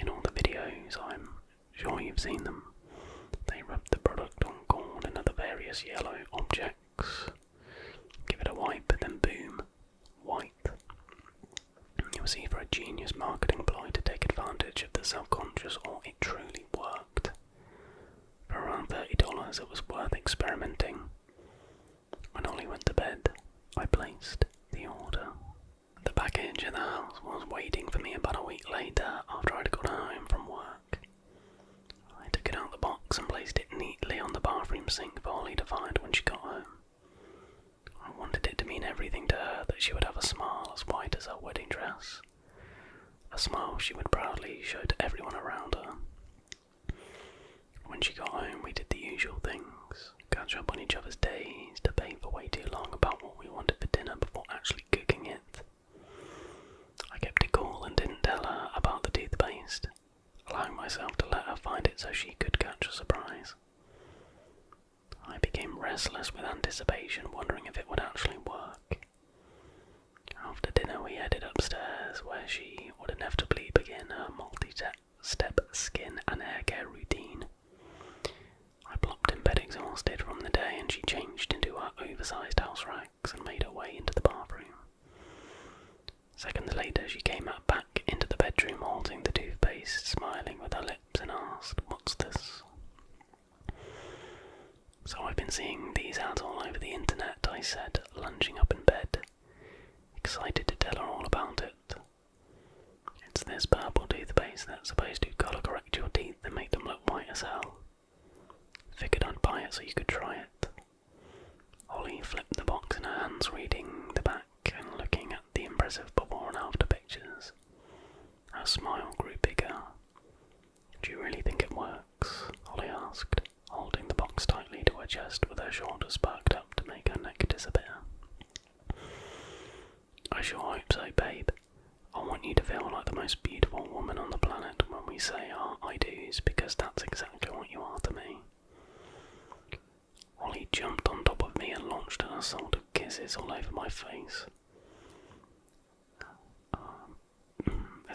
In all the videos, I'm sure you've seen them, they rub the product on corn and other various yellow objects, give it a wipe, then boom, white. It was either a genius marketing ploy to take advantage of the self-conscious, or it truly worked. For around $30, it was worth experimenting. When Ollie went to bed, I placed the order. The package at the house was waiting for me about a week later after I'd got home from work. I took it out of the box and placed it neatly on the bathroom sink for Ollie to find when she got home. I wanted it to mean everything to her that she would have a smile as white as her wedding dress. A smile she would proudly show to everyone around her. When she got home, we did the usual things, catch up on each other's days, debate for way too long about what we wanted for dinner before actually cooking it. I kept it cool and didn't tell her about the toothpaste, allowing myself to let her find it so she could catch a surprise. I became restless with anticipation, wondering if it would actually work. After dinner we headed upstairs, where she would inevitably begin her multi-step skin and hair care routine. I plopped in bed exhausted from the day, and she changed into her oversized house rags and made her way into the bathroom. Seconds later she came back into the bedroom holding the toothpaste, smiling with her lips, and asked, "What's this?" "So I've been seeing these ads all over the internet," I said, lunging up in bed, excited to tell her all about it. "It's this purple toothpaste that's supposed to colour correct your teeth and make them look white as hell. Figured I'd buy it so you could try it." Ollie flipped the box in her hands, reading the back and looking at the impressive before and after pictures. Her smile grew bigger. "Do you really think it works?" Ollie asked, holding the box tightly to her chest with her shoulders perked up to make her neck disappear. "I sure hope so, babe. I'll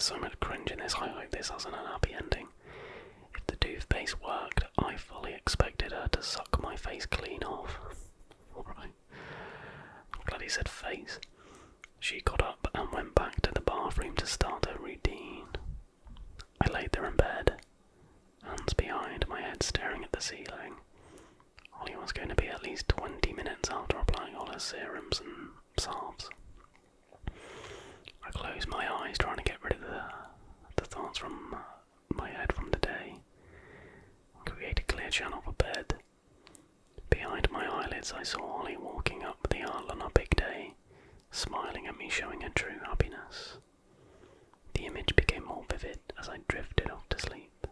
There's so much cringe in this. I hope this hasn't an happy ending. If the toothpaste worked, I fully expected her to suck my face clean off. Alright. I'm glad he said face. She got up and went back to the bathroom to start her routine. I laid there in bed, hands behind my head staring at the ceiling. Ollie was going to be at least 20 minutes after applying all her serums and salves. I closed my eyes trying to get rid of the thoughts from my head from the day. Create a clear channel for bed. Behind my eyelids I saw Ollie walking up the aisle on a big day, smiling at me, showing her true happiness. The image became more vivid as I drifted off to sleep.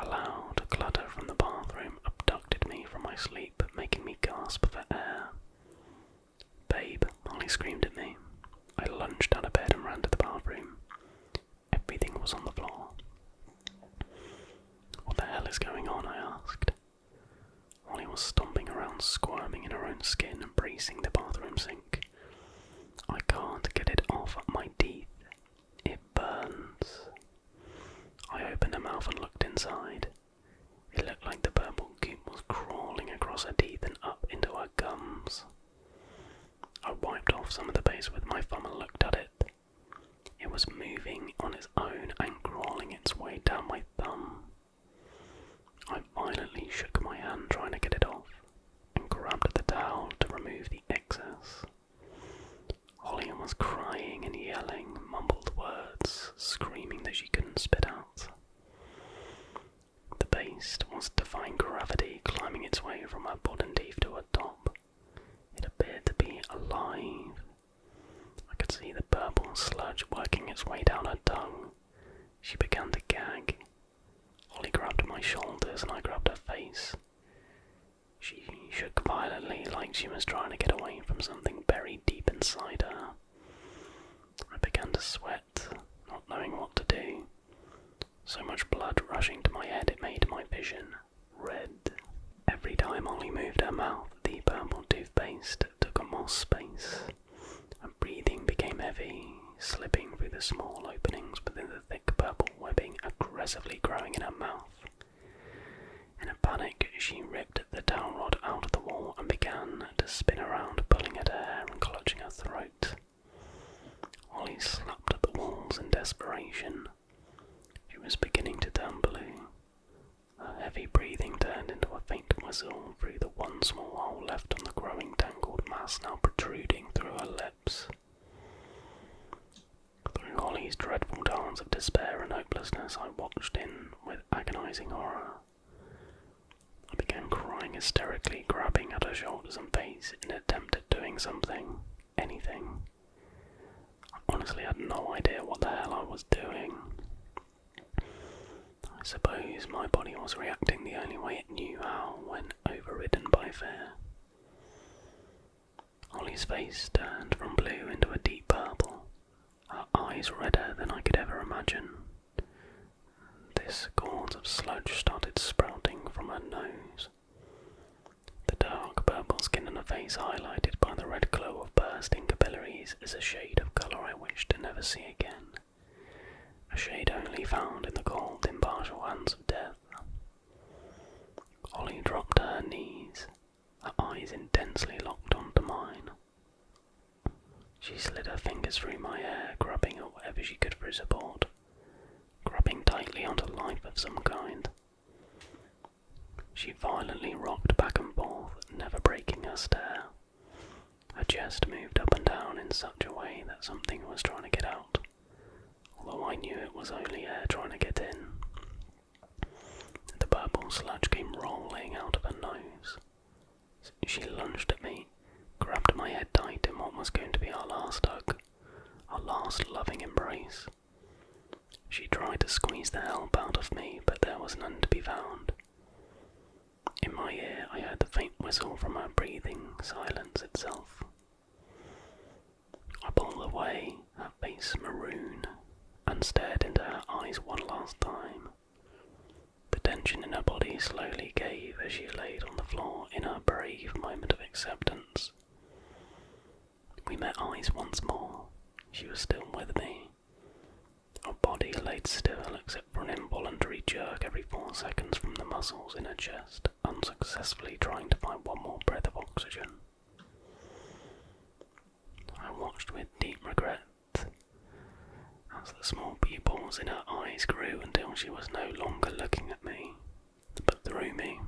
A loud clatter from the bathroom abducted me from my sleep, making me gasp for air. "Babe," Ollie screamed at me. I lunged out of bed and ran to the bathroom. Everything was on the floor. "What the hell is going on?" I asked. Ollie was stomping around, squirming in her own skin and bracing the bathroom sink. "I can't get it off my teeth. It burns." I opened her mouth and looked inside. It looked like the purple goop was crawling across her teeth and up into her gums. I wiped off some of the base with my thumb and looked at it. It was moving on its own and crawling its way down my thumb. I violently shook my hand trying to get it off, and grabbed the towel to remove the excess. Holly was crying and yelling mumbled words, screaming that she couldn't spit out. The paste was defying gravity, climbing its way from her bottom teeth to her top. It appeared to be alive. I could see the purple sludge working its way down her tongue. She began to gag. Holly grabbed my shoulders and I grabbed her face. She shook violently like she was trying to get away from something buried deep inside her. I began to sweat, not knowing what to do. So much blood rushing to my head it made my vision red. Every time Holly moved her mouth, the purple toothpaste took up more space. Her breathing became heavy, slipping through the small openings within the thick purple webbing aggressively growing in her mouth. In a panic, she ripped the towel rod out of the wall and began to spin around, pulling at her hair and clutching her throat. Holly slapped at the walls in desperation. She was beginning to turn blue. Her heavy breathing turned into a faint whistle through the one small hole left on the growing tangled mass now protruding through her lips. Through Holly's dreadful dance of despair and hopelessness, I watched in with agonizing horror. I began crying hysterically, grabbing at her shoulders and face in an attempt at doing something, anything. I honestly had no idea what the hell I was doing. I suppose my body was reacting the only way it knew how when overridden by fear. Holly's face turned from blue into a deep purple, her eyes redder than I could ever imagine. This gauze of sludge started sprouting from her nose. The dark purple skin on her face, highlighted by the red glow of bursting capillaries, is a shade of colour I wish to never see again. A shade only found in the cold, impartial hands of death. Holly dropped to her knees, her eyes intensely locked onto mine. She slid her fingers through my hair, grabbing at whatever she could for support, grabbing tightly onto life of some kind. She violently rocked back and forth, never breaking her stare. Her chest moved up and down in such a way that something was trying to get out, although I knew it was only air trying to get in. The purple sludge came rolling out of her nose. She lunged at me, grabbed my head tight in what was going to be our last hug, our last loving embrace. She tried to squeeze the help out of me, but there was none to be found. In my ear I heard the faint whistle from her breathing silence itself. I pulled away, her face maroon, and stared into her eyes one last time. The tension in her body slowly gave as she laid on the floor in her brave moment of acceptance. We met eyes once more. She was still with me. body laid still except for an involuntary jerk every 4 seconds from the muscles in her chest, unsuccessfully trying to find one more breath of oxygen. I watched with deep regret as the small pupils in her eyes grew until she was no longer looking at me, but through me.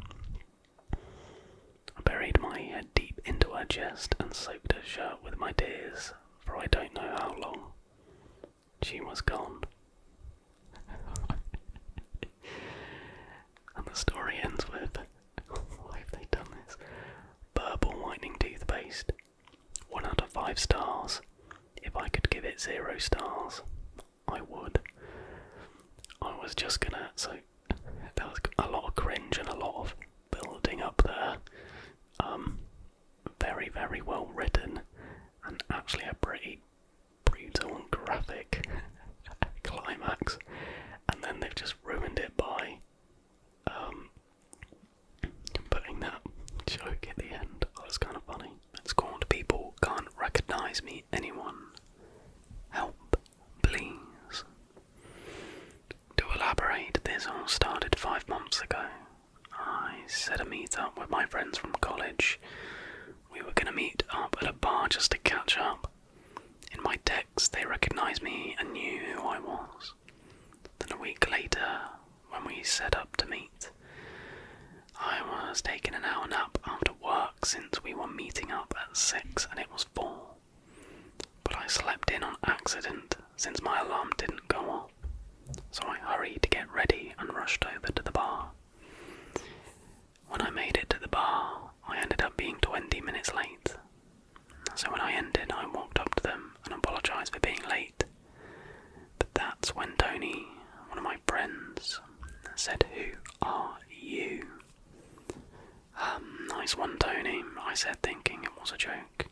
I buried my head deep into her chest and soaked her shirt with my tears, for I don't know how long. She was gone. And the story ends with, why have they done this? Purple whitening toothpaste. 1 out of 5 stars. If I could give it 0 stars, I would. I was just gonna, so there was a lot of cringe and a lot of building up there. Very, very well written, and actually a pretty brutal and graphic climax, and then they've just ruined it by putting that joke at the end. Oh, it's kind of funny. It's called People Can't Recognise Me. Anyone? Help, please. To elaborate, this all started 5 months ago. I set a meet up with my friends from college. We were going to meet up at a bar just to catch up. In my text, they recognised me and knew who I was. Then a week later, when we set up to meet, I was taking an hour nap after work since we were meeting up at 6 and it was 4. But I slept in on accident since my alarm didn't go off. So I hurried to get ready and rushed over to the bar. When I made it to the bar, I ended up being 20 minutes late. So when I ended, I walked up to them and apologised for being late. But that's when Tony, one of my friends, said, "Who are you?" Nice one, Tony," I said, thinking it was a joke.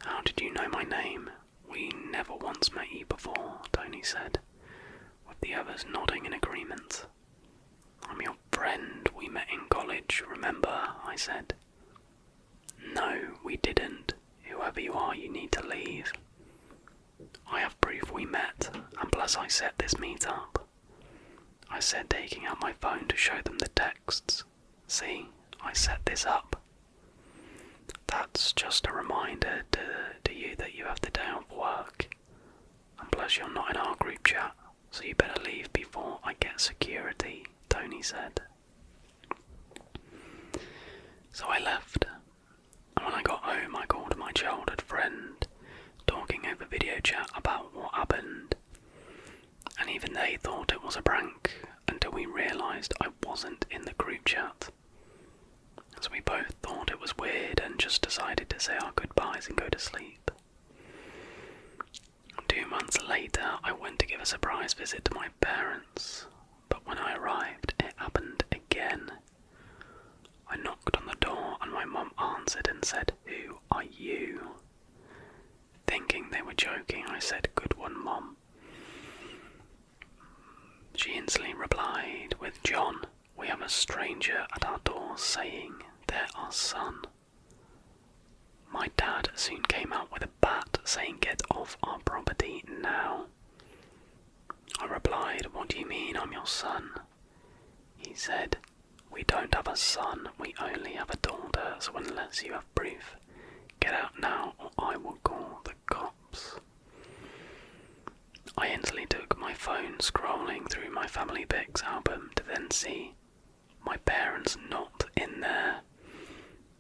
"How did you know my name? We never once met you before," Tony said, with the others nodding in agreement. "I'm your friend, we met in college, remember?" I said. "No, we didn't. Whoever you are, you need to leave." "I have proof we met, and plus I set this meet up," I said, taking out my phone to show them the texts. "See, I set this up." "That's just a reminder to you that you have the day off work. And plus you're not in our group chat, so you better leave before I get security," Tony said. So I left, and when I got home I called my childhood friend, talking over video chat about what happened. And even they thought it was a prank until we realised I wasn't in the group chat. So we both thought it was weird and just decided to say our goodbyes and go to sleep. 2 months later, I went to give a surprise visit to my parents, but when I arrived, it happened again. I knocked on the door and my mum answered and said, "Who are you?" Thinking they were joking, I said, "Good one, Mum." She instantly replied with, "John, we have a stranger at our door saying they're our son." My dad soon came out with a bat saying, "Get off our property now." I replied, "What do you mean I'm your son?" He said, "We don't have a son, we only have a daughter, so unless you have proof, get out now or I will call the cops." I instantly took my phone, scrolling through my family pics album to then see my parents not in there.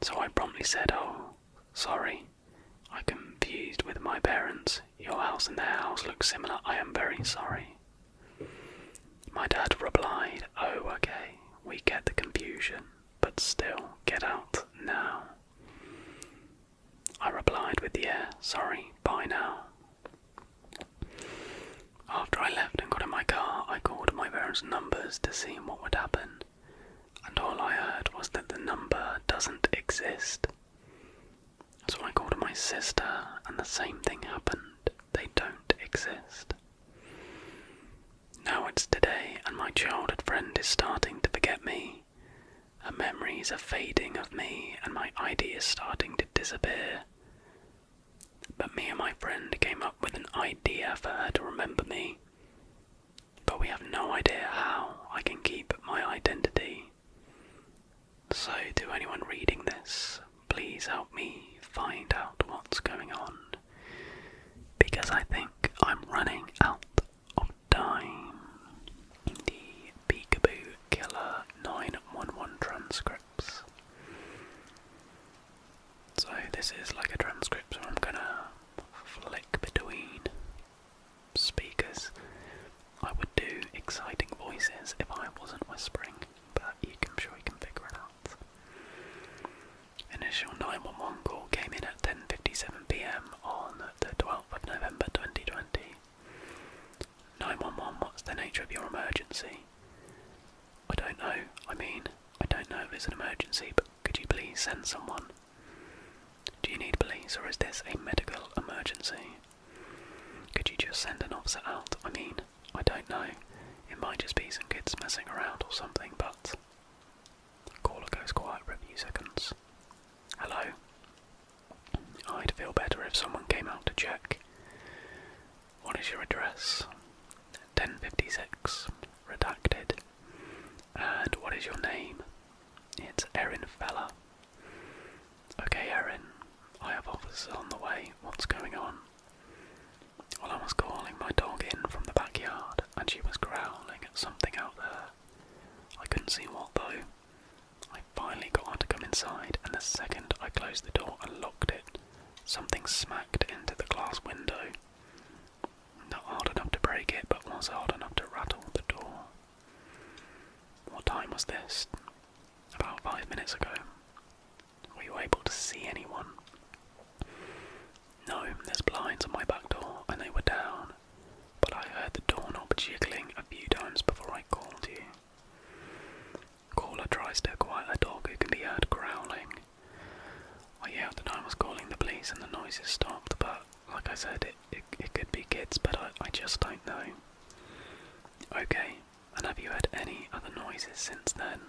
So I promptly said, "Oh, sorry, I confused with my parents. Your house and their house look similar, I am very sorry." My dad replied, "Oh, okay, we get the confusion, but still, get out now." I replied with, "Yeah, sorry, bye now." After I left and got in my car, I called my parents' numbers to see what would happen, and all I heard was that the number doesn't exist. So I called my sister, and the same thing happened. They don't exist. Now it's today, and my childhood friend is starting to forget me. Her memories are fading of me, and my ID is starting to disappear. But me and my friend came up with an idea for her to remember me. speakers. I would do exciting voices if I wasn't whispering, but I'm sure you can figure it out. Initial 911 call came in at 10:57 p.m. on the 12th of November 2020. 911, what's the nature of your emergency? I don't know. I don't know if it's an emergency, but could you please send someone? Do you need police, or is this a medical emergency? Could you just send an officer out? I don't know. It might just be some kids messing around or something, but... Caller goes quiet for a few seconds. Hello? I'd feel better if someone came out to check. What is your address? 1056. Redacted. And what is your name? It's Erin Feller. Okay, Erin. I have officers on the way. What's going on? Well, I was calling my dog in from the backyard, and she was growling at something out there. I couldn't see what, though. I finally got her to come inside, and the second I closed the door and locked it, something smacked into the glass window. Not hard enough to break it, but was hard enough to rattle the door. What time was this? About 5 minutes ago. Were you able to see anyone? No, there's blinds on my back door, and they were down, but I heard the doorknob jiggling a few times before I called you. Caller tries to quiet a dog who can be heard growling. I yelled that I was calling the police and the noises stopped, but like I said, it could be kids, but I just don't know. Okay, and have you heard any other noises since then?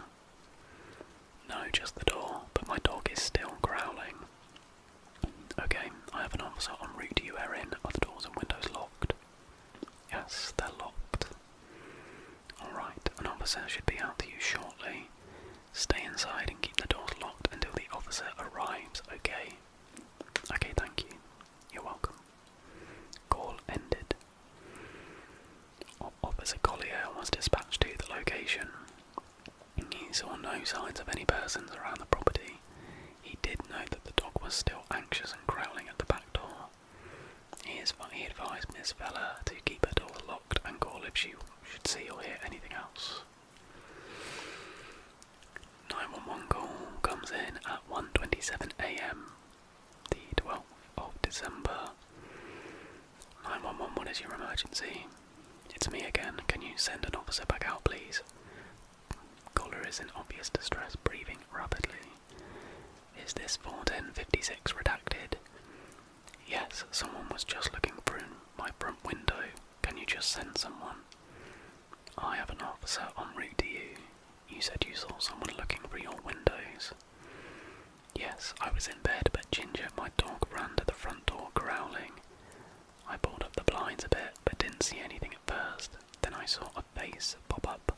No, just the door, but my dog is still growling. Okay, I have an officer en route to you, Erin. Are the doors and windows locked? Yes, they're locked. Alright, an officer should be out to you shortly. Stay inside and keep the doors locked until the officer arrives, okay? Okay, thank you. You're welcome. Call ended. Officer Collier was dispatched to the location. He saw no signs of any persons around the property. He did note that the dog was still anxious and growling at the back door. He advised Miss Feller to keep her door locked and call if she should see or hear anything else. 911 call comes in at 1:27 a.m. the 12th of December. 911, what is your emergency? It's me again. Can you send an officer back out, please? Caller is in obvious distress, breathing rapidly. Is this 41056 redacted? Yes, someone was just looking through my front window. Can you just send someone? I have an officer en route to you. You said you saw someone looking through your windows. Yes, I was in bed, but Ginger, my dog, ran to the front door growling. I pulled up the blinds a bit, but didn't see anything at first. Then I saw a face pop up,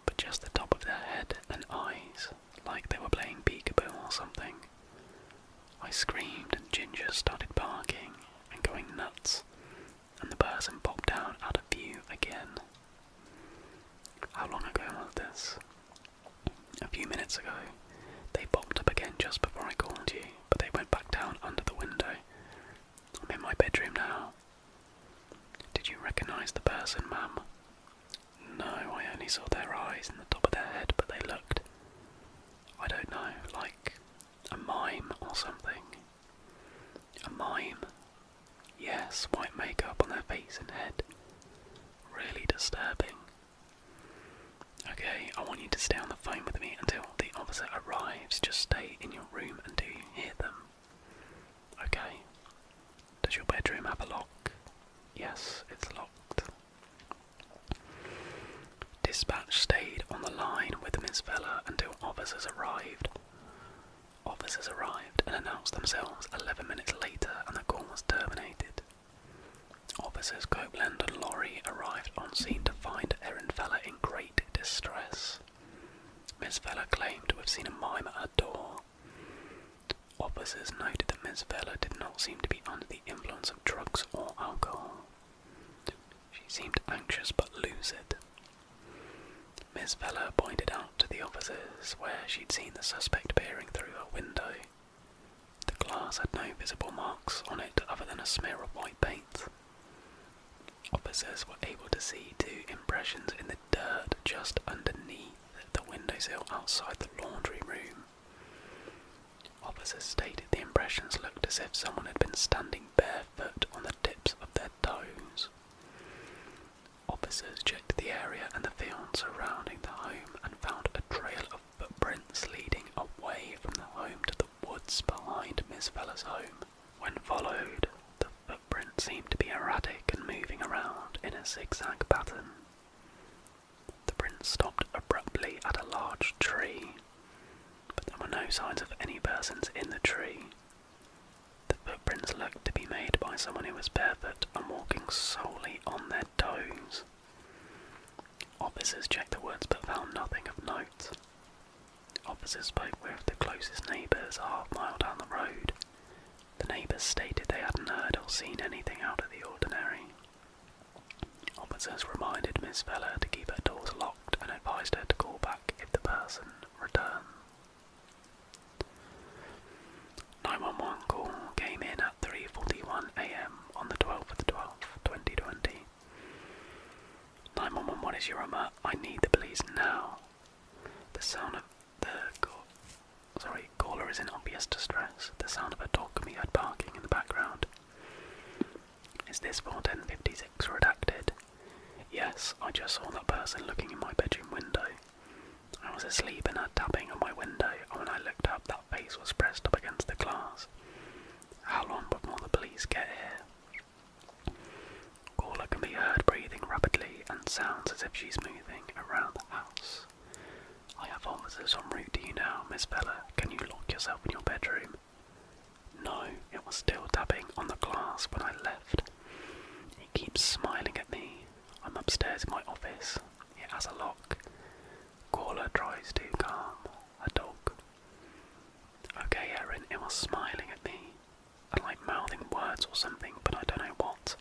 but just the top of their head and eyes, like they were playing peekaboo or something. I screamed and Ginger started barking and going nuts, and the person popped down out of view again. How long ago was this? A few minutes ago. They popped up again just before I called you, but they went back down under the window. I'm in my bedroom now. Did you recognise the person, ma'am? No, I only saw their eyes and the top of their head, but they looked, I don't know, like a mime or something. A mime? Yes, white makeup on their face and head. Really disturbing. Okay, I want you to stay on the phone with me until the officer arrives. Just stay in your room until you hear them. Okay. Does your bedroom have a lock? Yes, it's locked. Dispatch stayed on the line with Miss Feller until officers arrived. Officers arrived and announced themselves 11 minutes later, and the call was terminated. Officers Copeland and Laurie arrived on scene to find Erin Feller in great distress. Miss Feller claimed to have seen a mime at her door. Officers noted that Miss Feller did not seem to be under the influence of drugs or alcohol. She seemed anxious but lucid. Miss Feller pointed out to the officers where she'd seen the suspect peering through her window. The glass had no visible marks on it other than a smear of white paint. officers were able to see 2 impressions in the dirt just underneath the windowsill outside the laundry room. Officers stated the impressions looked as if someone had been standing barefoot on the tips of their toes. Officers checked the area and the field surrounding the home and found a trail of footprints leading away from the home to the woods behind Miss Fella's home. When followed, the footprints seemed to be erratic and moving around in a zigzag pattern. The prints stopped abruptly at a large tree, but there were no signs of any persons in the tree. The footprints looked to be made by someone who was barefoot and walking solely on their toes. Officers checked the woods but found nothing of note. Officers spoke with the closest neighbours a half-mile down the road. The neighbours stated they hadn't heard or seen anything out of the ordinary. Officers reminded Miss Fella to keep her doors locked and advised her to call back if the person returned. 911 call came in at 3:41 a.m. on the 12th of the 12th, 2020. 911, what is your alert? I need the police now. The sound of the caller is in obvious distress. The sound of a dog can be heard barking in the background. Is this for 1056 redacted? Yes, I just saw that person looking in my bedroom window. I was asleep and heard tapping on my window, and when I looked up, that face was pressed up against the glass. How long before the police get here? Caller can be heard breathing rapidly and sounds as if she's moving around the house. I have officers en route to you now, Miss Bella. Can you lock yourself in your bedroom? No, it was still tapping on the glass when I left. It keeps smiling at me. I'm upstairs in my office. It has a lock. Caller tries to calm a dog. Okay, Erin, it was smiling at me. And like mouthing words or something, but I don't know what.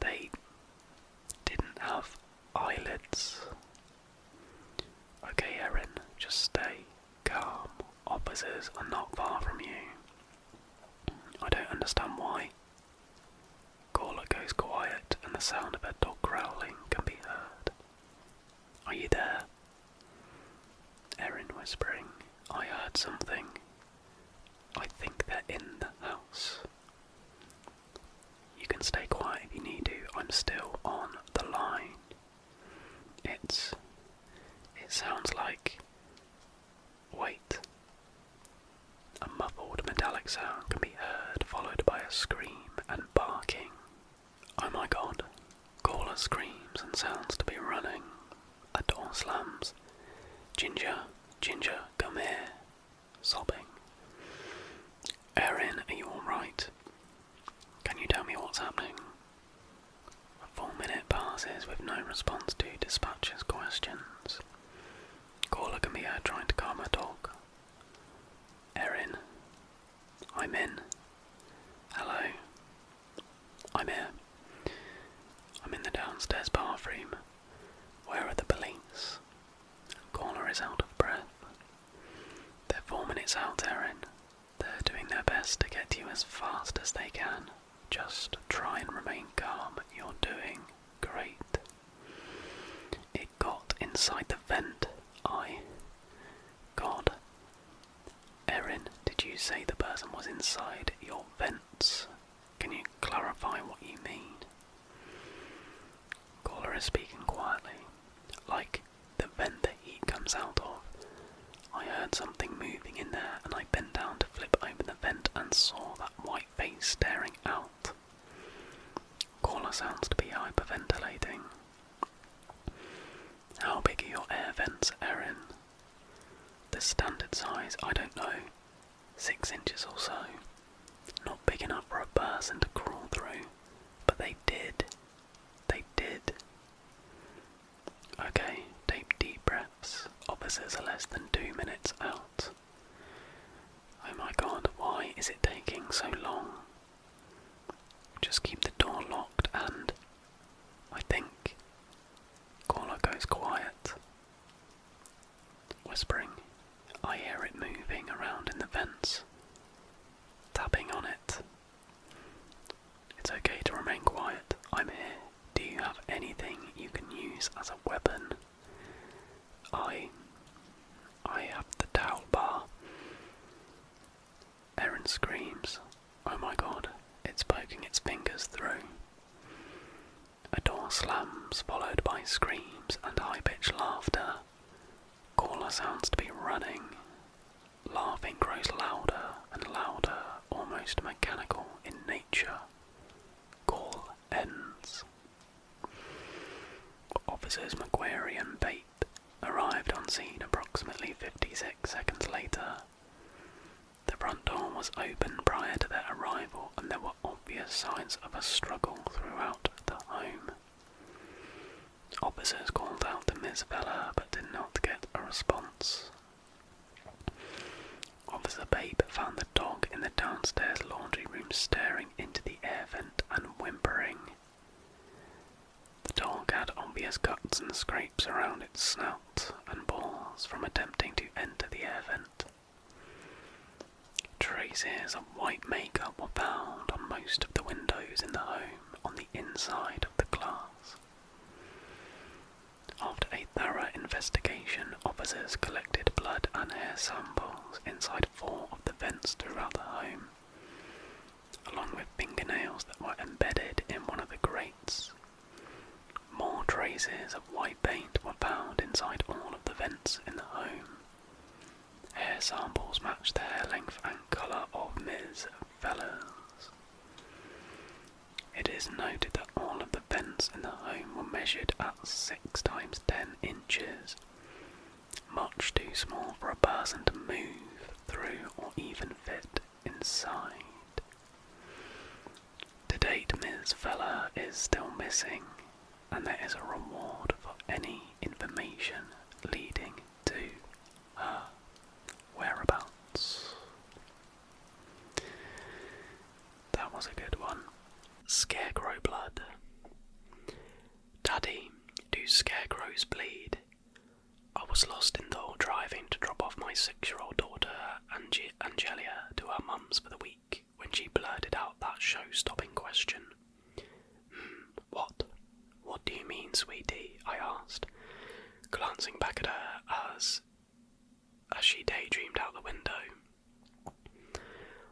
They didn't have eyelids. Okay, Erin, just stay calm. Officers are not far from you. I don't understand why. Caller goes quiet and the sound of a dog growling can be heard. Are you there? Erin whispering. I heard something. I think they're in the house. You can stay quiet if you need to. I'm still on the line. It sounds like... Wait. A muffled metallic sound can be heard, followed by a scream and barking. Oh my god. Caller screams and sounds to be running. A door slams. Ginger, come here. Sobbing. Erin, are you alright? Can you tell me what's happening? A full minute passes with no response to dispatcher's questions. Caller can be heard trying to calm a dog. Erin. I'm in. Hello. I'm here. I'm in the downstairs bathroom. Where are the police? Caller is out of breath. They're 4 minutes out, Erin. They're doing their best to get to you as fast as they can. Just try and remain calm. You're doing great. It got inside the vent. God. Erin, did you say the person was inside your vents? Can you clarify what you mean? Caller is speaking quietly, like the vent the heat comes out of. I heard something moving in there and I bent down to flip open the vent and saw that white face staring out. Caller sounds to be hyperventilating. How big are your air vents, Erin? The standard size, I don't know, 6 inches or so. Not big enough for a person to crawl through, but they did. Okay, take deep breaths. Officers are less than 2 minutes out. Oh my god, why is it taking so long? Just keep the door locked and... I think... Caller goes quiet. Whispering. I hear it moving around in the vents. Tapping on it. It's okay to remain quiet. I'm here. door slams, followed by screams and high-pitched laughter. Caller sounds to be running. Laughing grows louder and louder, almost mechanical in nature. Call ends. Officers McQuarrie and Bate arrived on scene approximately 56 seconds later. The front door was open prior to their arrival, and there were obvious signs of a struggle throughout the home. Officers called out to Miss Feller but did not get a response. Officer Babe found the dog in the downstairs laundry room staring into the air vent and whimpering. The dog had obvious cuts and scrapes around its snout and paws from attempting to enter the air vent. Traces of white makeup were found on most of the windows in the home on the inside of the glass. After a thorough investigation, officers collected blood and hair samples inside 4 of the vents throughout the home, along with fingernails that were embedded in one of the grates. More traces of white paint were found inside all of the vents in the home. Hair samples matched the hair length and colour of Ms. Feller's. It is noted that all of the vents in the home were measured at 6 × 10 inches, much too small for a person to move through or even fit inside. To date, Ms. Feller is still missing, and there is a reward for any information leading to her whereabouts. That was a good one. Scarecrow blood. Daddy, do scarecrows bleed? I was lost indoor driving to drop off my 6-year-old daughter, Angelia, to her mum's for the week when she blurted out that show-stopping question. What? What do you mean, sweetie? I asked, glancing back at her as she daydreamed out the window.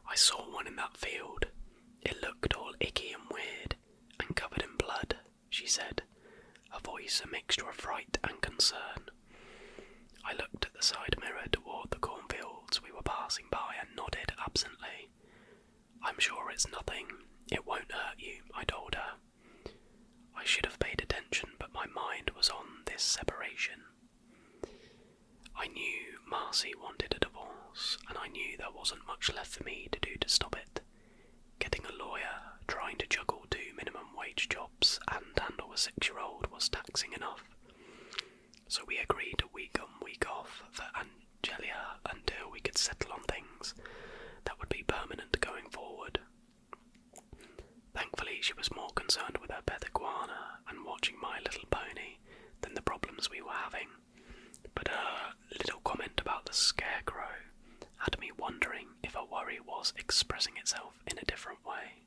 I saw one in that field. It looked all icky and weird, and covered in blood, she said, her voice a mixture of fright and concern. I looked at the side mirror toward the cornfields we were passing by and nodded absently. I'm sure it's nothing. It won't hurt you, I told her. I should have paid attention, but my mind was on this separation. I knew Marcy wanted a divorce, and I knew there wasn't much left for me to do to stop it. Getting a lawyer, trying to juggle 2 minimum wage jobs and handle a 6-year-old was taxing enough. So we agreed a week on, week off for Angelia until we could settle on things that would be permanent going forward. Thankfully, she was more concerned with her pet iguana and watching My Little Pony than the problems we were having. But her little comment about the scarecrow had me wondering if her worry was expressing itself in a different way.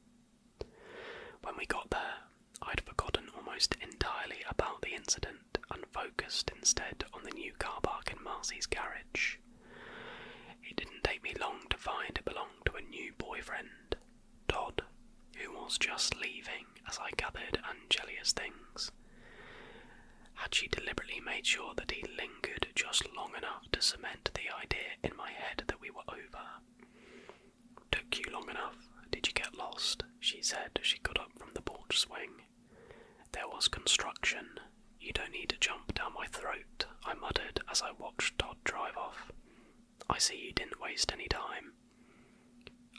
When we got there, I'd forgotten almost entirely about the incident and focused instead on the new car park in Marcy's garage. It didn't take me long to find it belonged to a new boyfriend, Todd, who was just leaving as I gathered Angelia's things. Had she deliberately made sure that he lingered just long enough to cement the idea in my head that we were over? Took you long enough? Did you get lost? She said as she got up from the porch swing. There was construction. You don't need to jump down my throat, I muttered as I watched Todd drive off. I see you didn't waste any time.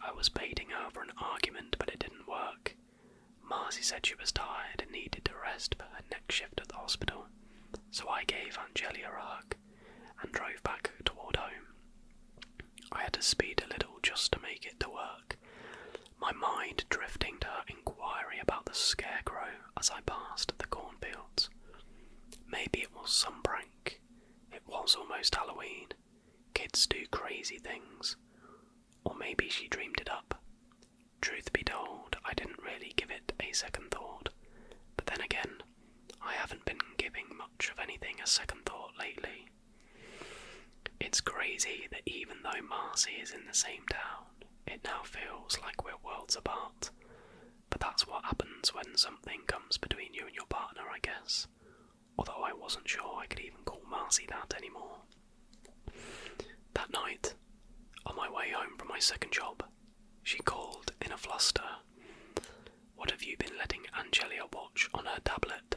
I was baiting her for an argument, but it didn't work. Marcy said she was tired and needed to rest for her next shift at the hospital, so I gave Angelia a hug and drove back toward home. I had to speed a little just to make it to work, my mind drifting to her inquiry about the scarecrow as I passed the cornfields. Maybe it was some prank. It was almost Halloween. Kids do crazy things. Or maybe she dreamed it up. Truth be told, I didn't really give it a second thought. But then again, I haven't been giving much of anything a second thought lately. It's crazy that even though Marcy is in the same town, it now feels like we're worlds apart. But that's what happens when something comes between you and your partner, guess, although I wasn't sure I could even call Marcy that anymore. That night, on my way home from my second job, she called in a fluster. "What have you been letting Angelia watch on her tablet?"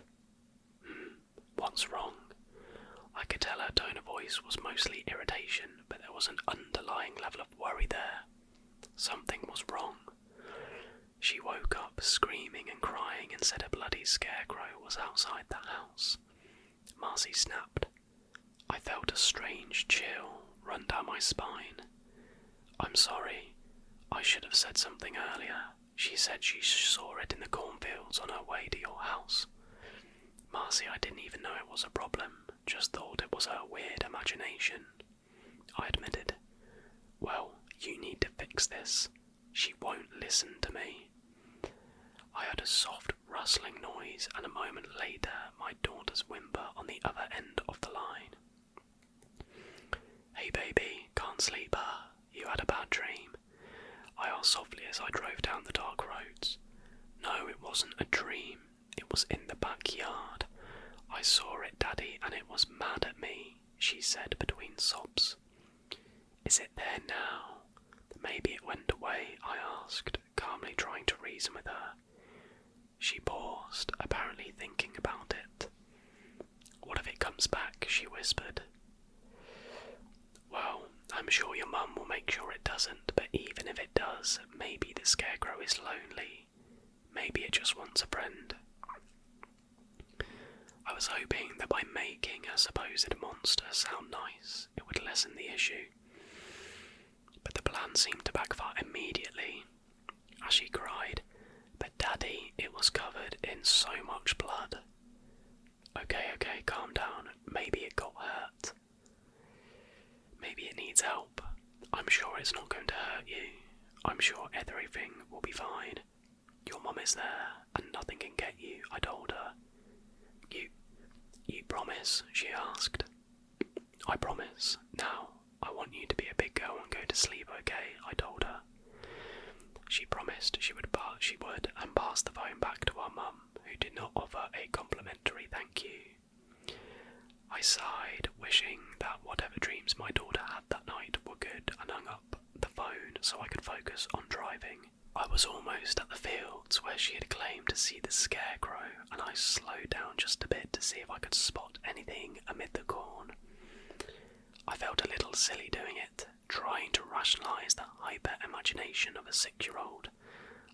What's wrong? I could tell her tone of voice was mostly irritation, but there was an underlying level of worry there. Something was wrong. She woke up screaming and crying and said a bloody scarecrow was outside the house. Marcy snapped. I felt a strange chill run down my spine. "I'm sorry. I should have said something earlier. She said she saw it in the cornfields on her way to your house." "Marcy, I didn't even know it was a problem. Just thought it was her weird imagination," I admitted. "Well, you need to fix this. She won't listen to me." I heard a soft rustling noise, and a moment later my daughter's whimper on the other end of the line. "Hey baby, can't sleep, huh? You had a bad dream?" I asked softly as I drove down the dark roads. "No, it wasn't a dream. It was in the backyard. I saw it, Daddy, and it was mad at me," she said between sobs. "Is it there now? Maybe it went away," I asked, calmly trying to reason with her. She paused, apparently thinking about it. "What if it comes back?" she whispered. "Well, I'm sure your mum will make sure it doesn't, but even if it does, maybe the scarecrow is lonely. Maybe it just wants a friend." I was hoping that by making a supposed monster sound nice, it would lessen the issue. But the plan seemed to backfire immediately, as she cried, "But Daddy, it was covered in so much blood." Okay, calm down. Maybe it got hurt. Maybe it needs help. I'm sure it's not going to hurt you. I'm sure everything will be fine. Your mum is there, and nothing can get you," I told her. You promise?" she asked. "I promise. Now, I want you to be a big girl and go to sleep, okay?" I told her. She promised she would and passed the phone back to our mum, who did not offer a complimentary thank you. I sighed, wishing that whatever dreams my daughter had that night were good, and hung up the phone so I could focus on driving. I was almost at the fields where she had claimed to see the scarecrow, and I slowed down just a bit to see if I could spot anything amid the corn. I felt a little silly doing it, trying to rationalise the hyper-imagination of a 6-year-old,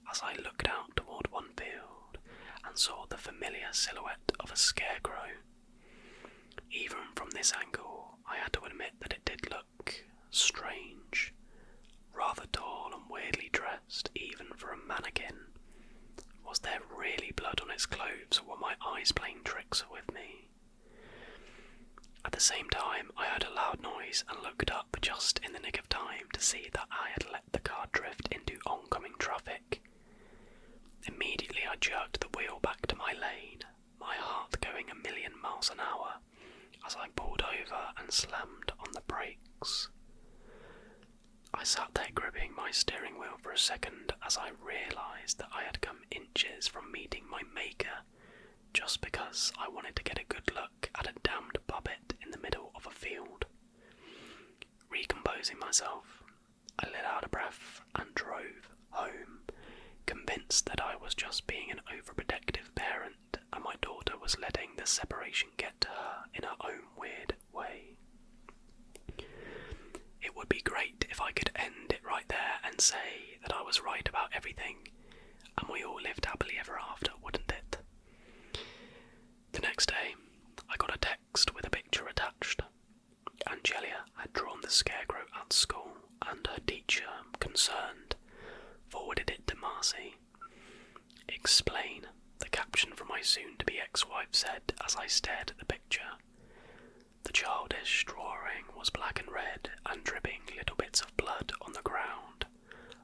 as I looked out toward one field and saw the familiar silhouette of a scarecrow. Even from this angle, I had to admit that it did look strange. Rather tall and weirdly dressed, even for a mannequin. Was there really blood on its clothes, or were my eyes playing tricks with me? At the same time, I heard a loud noise and looked up just in the nick of time to see that I had let the car drift into oncoming traffic. Immediately I jerked the wheel back to my lane, my heart going a million miles an hour, as I pulled over and slammed on the brakes. I sat there gripping my steering wheel for a second as I realised that I had come inches from meeting my maker just because I wanted to get a good look at a damned puppet in the middle of a field. Recomposing myself, I let out a breath and drove home, convinced that I was just being an overprotective parent and my daughter was letting the separation get to her in her own weird way. It would be great if I could end it right there and say that I was right about everything, and we all lived happily ever after, wouldn't it? The next day, I got a text with a picture attached. Angelia had drawn the scarecrow at school, and her teacher, concerned, forwarded it to Marcy. "Explain," the caption from my soon-to-be ex-wife said as I stared at the picture. The childish drawing was black and red and dripping little bits of blood on the ground,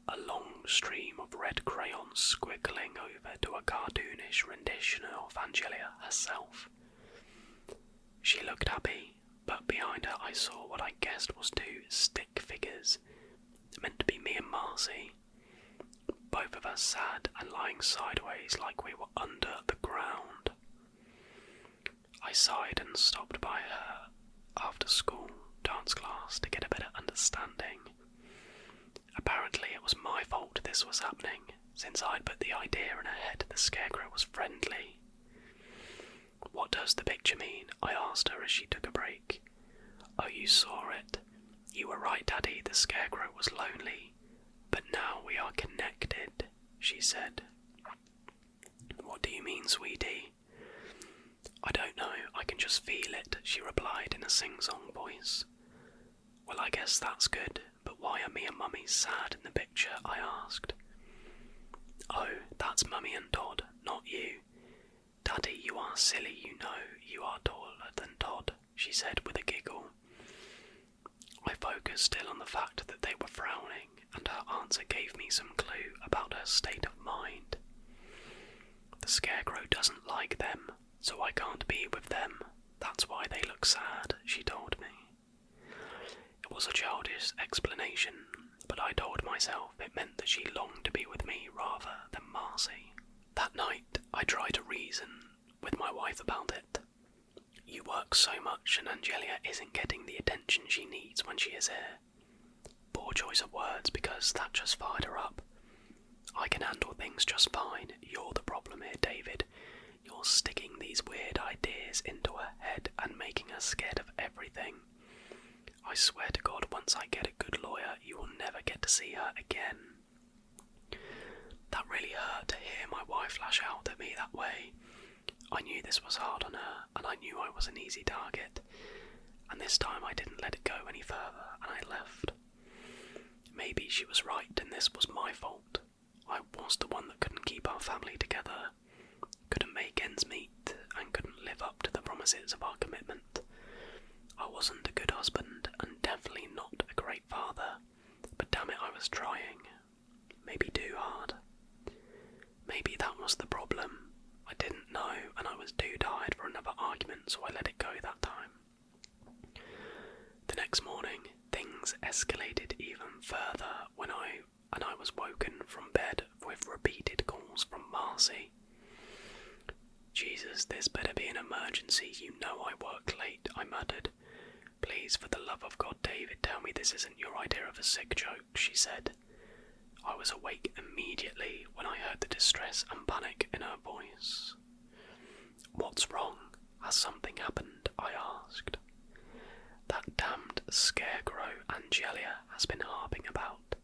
a long stream of red crayon squiggling over to a cartoonish rendition of Angelia herself. She looked happy, but behind her I saw what I guessed was 2 stick figures, meant to be me and Marcy, both of us sad and lying sideways like we were under the ground. sighed and stopped by her after-school dance class to get a better understanding. Apparently it was my fault this was happening, since I'd put the idea in her head the scarecrow was friendly. "What does the picture mean?" I asked her as she took a break. "Oh, you saw it. You were right, Daddy, the scarecrow was lonely. But now we are connected," she said. "What do you mean, sweetie?" "I don't know, I can just feel it," she replied in a sing-song voice. "Well, I guess that's good, but why are me and Mummy sad in the picture?" I asked. "Oh, that's Mummy and Todd, not you. Daddy, you are silly, you know, you are taller than Todd," she said with a giggle. I focused still on the fact that they were frowning, and her answer gave me some clue about her state of mind. "The scarecrow doesn't like them, so I can't be with them. That's why they look sad," she told me. It was a childish explanation, but I told myself it meant that she longed to be with me rather than Marcy. That night, I tried to reason with my wife about it. "You work so much and Angelia isn't getting the attention she needs when she is here." Poor choice of words, because that just fired her up. "I can handle things just fine. You're the problem here, David. You're sticking these weird ideas into her head and making her scared of everything. I swear to God, once I get a good lawyer, you will never get to see her again." That really hurt to hear my wife lash out at me that way. I knew this was hard on her, and I knew I was an easy target. And this time I didn't let it go any further, and I left. Maybe she was right, and this was my fault. I was the one that couldn't keep our family together, couldn't make ends meet, and couldn't live up to the promises of our commitment. I wasn't a good husband, and definitely not a great father, but damn it, I was trying. Maybe too hard. Maybe that was the problem. I didn't know, and I was too tired for another argument, so I let it go that time. The next morning, things escalated even further when I was woken from bed with repeated calls from Marcy. "Jesus, this better be an emergency, you know I work late," I muttered. "Please, for the love of God, David, tell me this isn't your idea of a sick joke," she said. I was awake immediately when I heard the distress and panic in her voice. "What's wrong? Has something happened?" I asked. "That damned scarecrow Angelia has been harping about.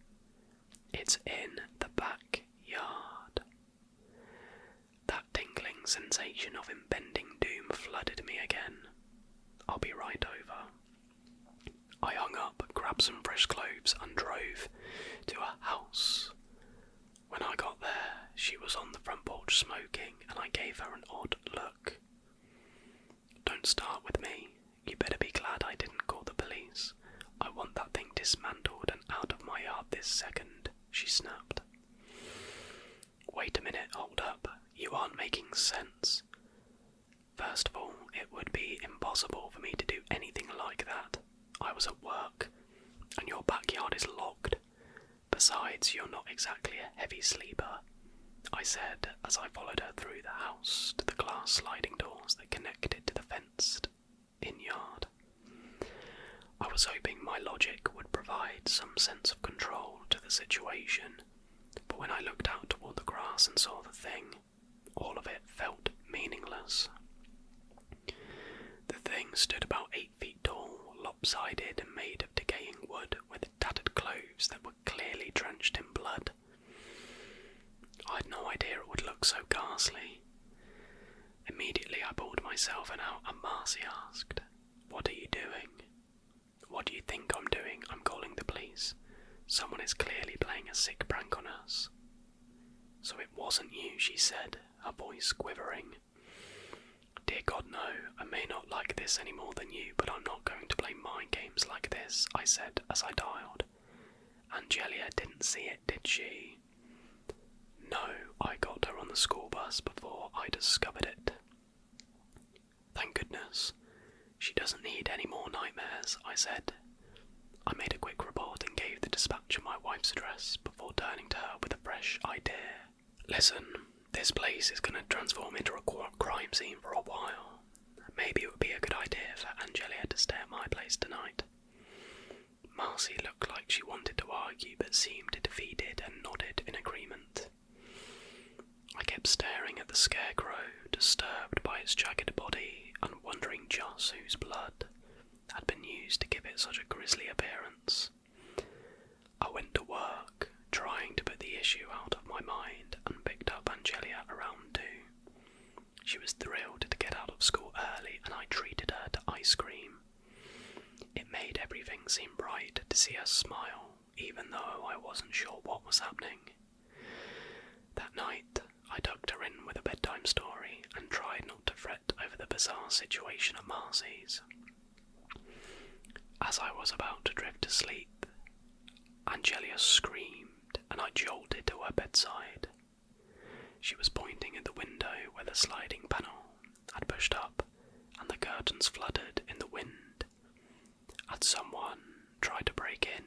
It's in the backyard." That tingling sensation of impending doom flooded me again. "I'll be right over." I hung up, grabbed some fresh clothes and drove to her house. When I got there, she was on the front porch smoking, and I gave her an odd look. "Don't start with me. You better be glad I didn't call the police. I want that thing dismantled and out of my yard this second," she snapped. "Wait a minute, hold up. You aren't making sense. First of all, it would be impossible for me to do anything like that. I was at work, and your backyard is locked. Besides, you're not exactly a heavy sleeper," I said as I followed her through the house to the glass sliding doors that connected to the fenced-in yard. I was hoping my logic would provide some sense of control to the situation, but when I looked out toward the grass and saw the thing, all of it felt meaningless. The thing stood about 8 feet tall, lopsided and made of decaying wood with tattered clothes that were clearly drenched in blood. I had no idea it would look so ghastly. Immediately I pulled myself out and Marcy asked, "What are you doing?" "What do you think I'm doing? I'm calling the police. Someone is clearly playing a sick prank on us." "So it wasn't you," she said, her voice quivering. "Dear God, no. I may not like this any more than you, but I'm not going to play mind games like this," I said as I dialed. "Angelia didn't see it, did she?" "No, I got her on the school bus before I discovered it." "Thank goodness. She doesn't need any more nightmares," I said. I made a quick report and gave the dispatcher my wife's address before turning to her with a fresh idea. "Listen, this place is going to transform into a crime scene for a while. Maybe stay at my place tonight. Marcy looked like she wanted to argue but seemed defeated and nodded in agreement. I kept staring at the scarecrow, disturbed by its jagged body and wondering just whose blood had been used to give it such a grisly appearance. I went to work, trying to put the issue out of my mind, and picked up Angelia around 2. She was thrilled to get out of school early, and I treated her to ice cream. It made everything seem bright to see her smile, even though I wasn't sure what was happening. That night, I tucked her in with a bedtime story and tried not to fret over the bizarre situation at Marcy's. As I was about to drift to sleep, Angelia screamed and I jolted to her bedside. She was pointing at the window where the sliding panel had pushed up and the curtains fluttered in the wind. Had someone tried to break in?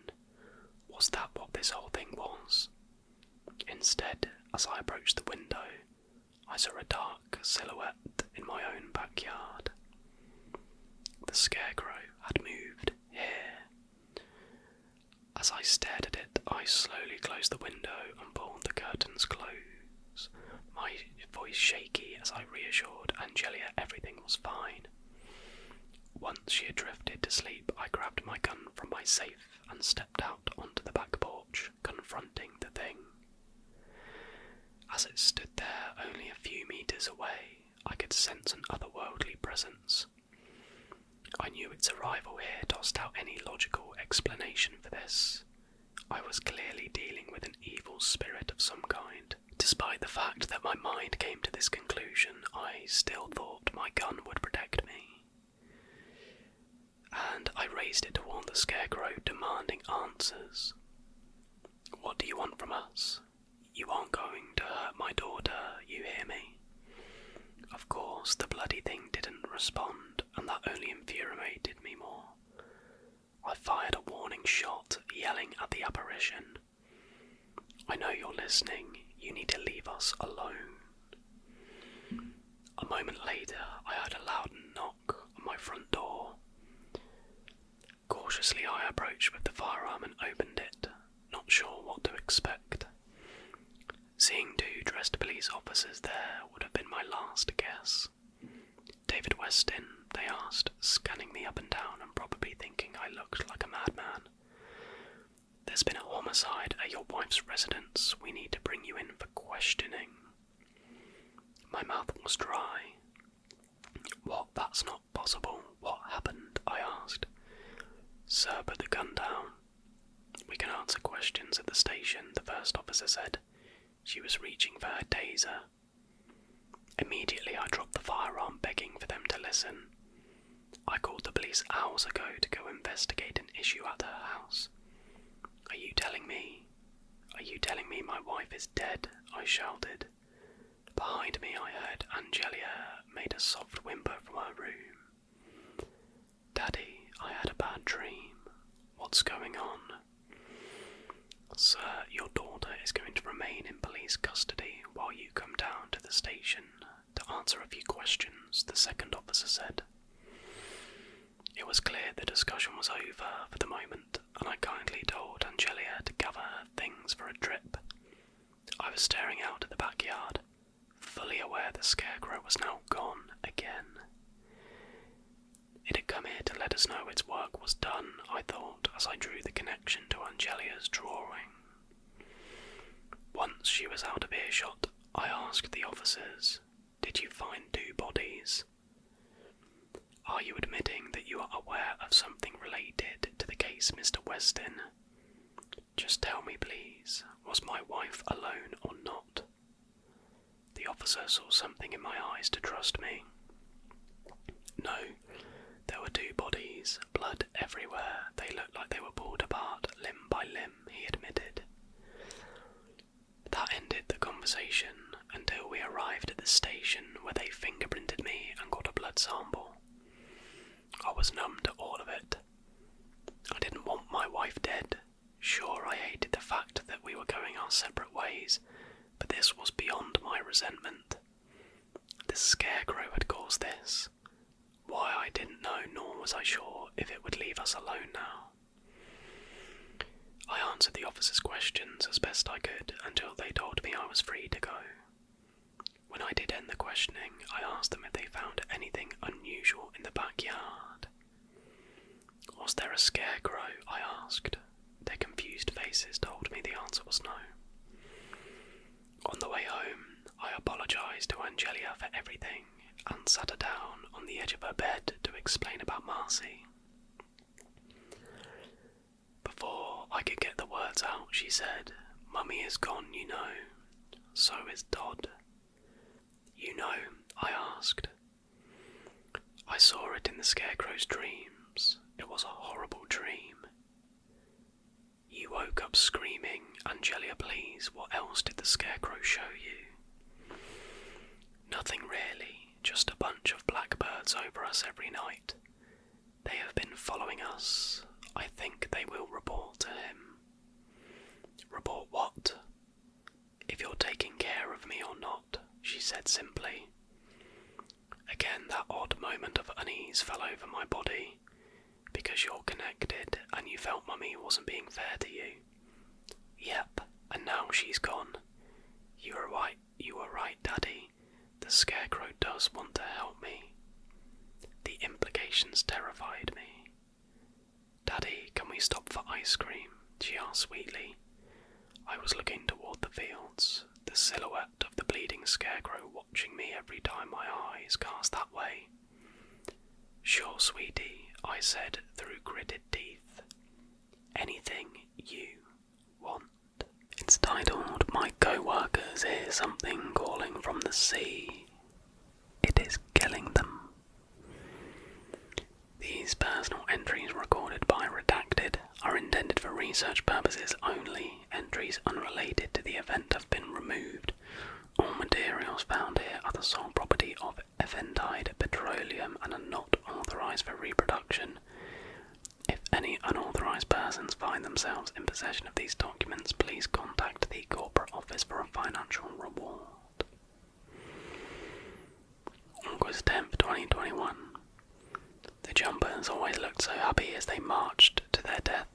Was that what this whole thing was? Instead, as I approached the window, I saw a dark silhouette in my own backyard. The scarecrow had moved here. As I stared at it, I slowly closed the window and pulled the curtains close, my voice shaky as I reassured Angelia everything was fine. Once she had drifted to sleep, I grabbed my gun from my safe and stepped out onto the back porch, confronting the thing. As it stood there only a few meters away, I could sense an otherworldly presence. I knew its arrival here tossed out any logical explanation for this. I was clearly dealing with an evil spirit of some kind. Despite the fact that my mind came to this conclusion, I still thought my gun would protect me. And I raised it toward the scarecrow, demanding answers. "What do you want from us? You aren't going to hurt my daughter, you hear me?" Of course, the bloody thing didn't respond, and that only infuriated me more. I fired a warning shot, yelling at the apparition. "I know you're listening. You need to leave us alone." A moment later, I heard a loud knock on my front door. Cautiously, I approached with the firearm and opened it, not sure what to expect. Seeing 2 dressed police officers there would have been my last guess. "David Weston?" they asked, scanning me up and down and probably thinking I looked like a madman. "There's been a homicide at your wife's residence. We need to bring you in for questioning." My mouth was dry. "What? That's not possible. What happened?" I asked. "Sir, put the gun down. We can answer questions at the station," the first officer said. She was reaching for her taser. Immediately I dropped the firearm, begging for them to listen. "I called the police hours ago to go investigate an issue at her house. Are you telling me my wife is dead?" I shouted. Behind me I heard Angelia made a soft whimper from her room. "Daddy, I had a bad dream. What's going on?" "Sir, your daughter is going to remain in police custody while you come down to the station to answer a few questions," the second officer said. It was clear the discussion was over for the moment, and I kindly told Angelia to gather her things for a trip. I was staring out at the backyard, fully aware the scarecrow was now gone again. It had come here to let us know its work was done, I thought, as I drew the connection to Angelia's drawing. Once she was out of earshot, I asked the officers, "Did you find 2 bodies? Are you admitting that you are aware of something related to the case, Mr. Weston? Just tell me, please, was my wife alone or not?" The officer saw something in my eyes to trust me. "No, there were 2 bodies, blood everywhere. They looked like they were pulled apart limb by limb," he admitted. That ended the conversation until we arrived at the station where they fingerprinted me and got a blood sample. I was numb to all of it. I didn't want my wife dead. Sure, I hated the fact that we were going our separate ways, but this was beyond my resentment. The scarecrow had caused this. Why, I didn't know, nor was I sure best I could until they told me I was free to go. When I did end the questioning, I asked them if they found anything unusual in the backyard. Was there a scarecrow? I asked. Their confused faces told me the answer was no. On the way home, I apologised to Angelia for everything and sat her down on the edge of her bed to explain about Marcy. Before I could get the words out, she said, "Mummy is gone, you know. So is Todd." "You know?" I asked. "I saw it in the Scarecrow's dreams. It was a horrible dream." "You woke up screaming. Angelia, please, what else did the Scarecrow show you?" "Nothing really, just a bunch of blackbirds over us every night. They have been following us. I think they will report to him." "Report what?" "If you're taking care of me or not," she said simply. Again that odd moment of unease fell over my body. "Because you're connected and you felt Mummy wasn't being fair to you." "Yep, and now she's gone. You were right, Daddy. The Scarecrow does want to help me." The implications terrified me. "Daddy, can we stop for ice cream?" she asked sweetly. I was looking toward the fields, the silhouette of the bleeding Scarecrow watching me every time my eyes cast that way. "Sure, sweetie," I said through gritted teeth. "Anything you want." It's titled, "My Co-Workers Hear Something Calling from the Sea. It is Killing Them." These personal entries recorded by Redacted are intended for research purposes only. Entries unrelated to the event have been removed. All materials found here are the sole property of Eventide Petroleum and are not authorised for reproduction. If any unauthorised persons find themselves in possession of these documents, please contact the corporate office for a financial reward. August 10th, 2021. The jumpers always looked so happy as they marched to their death.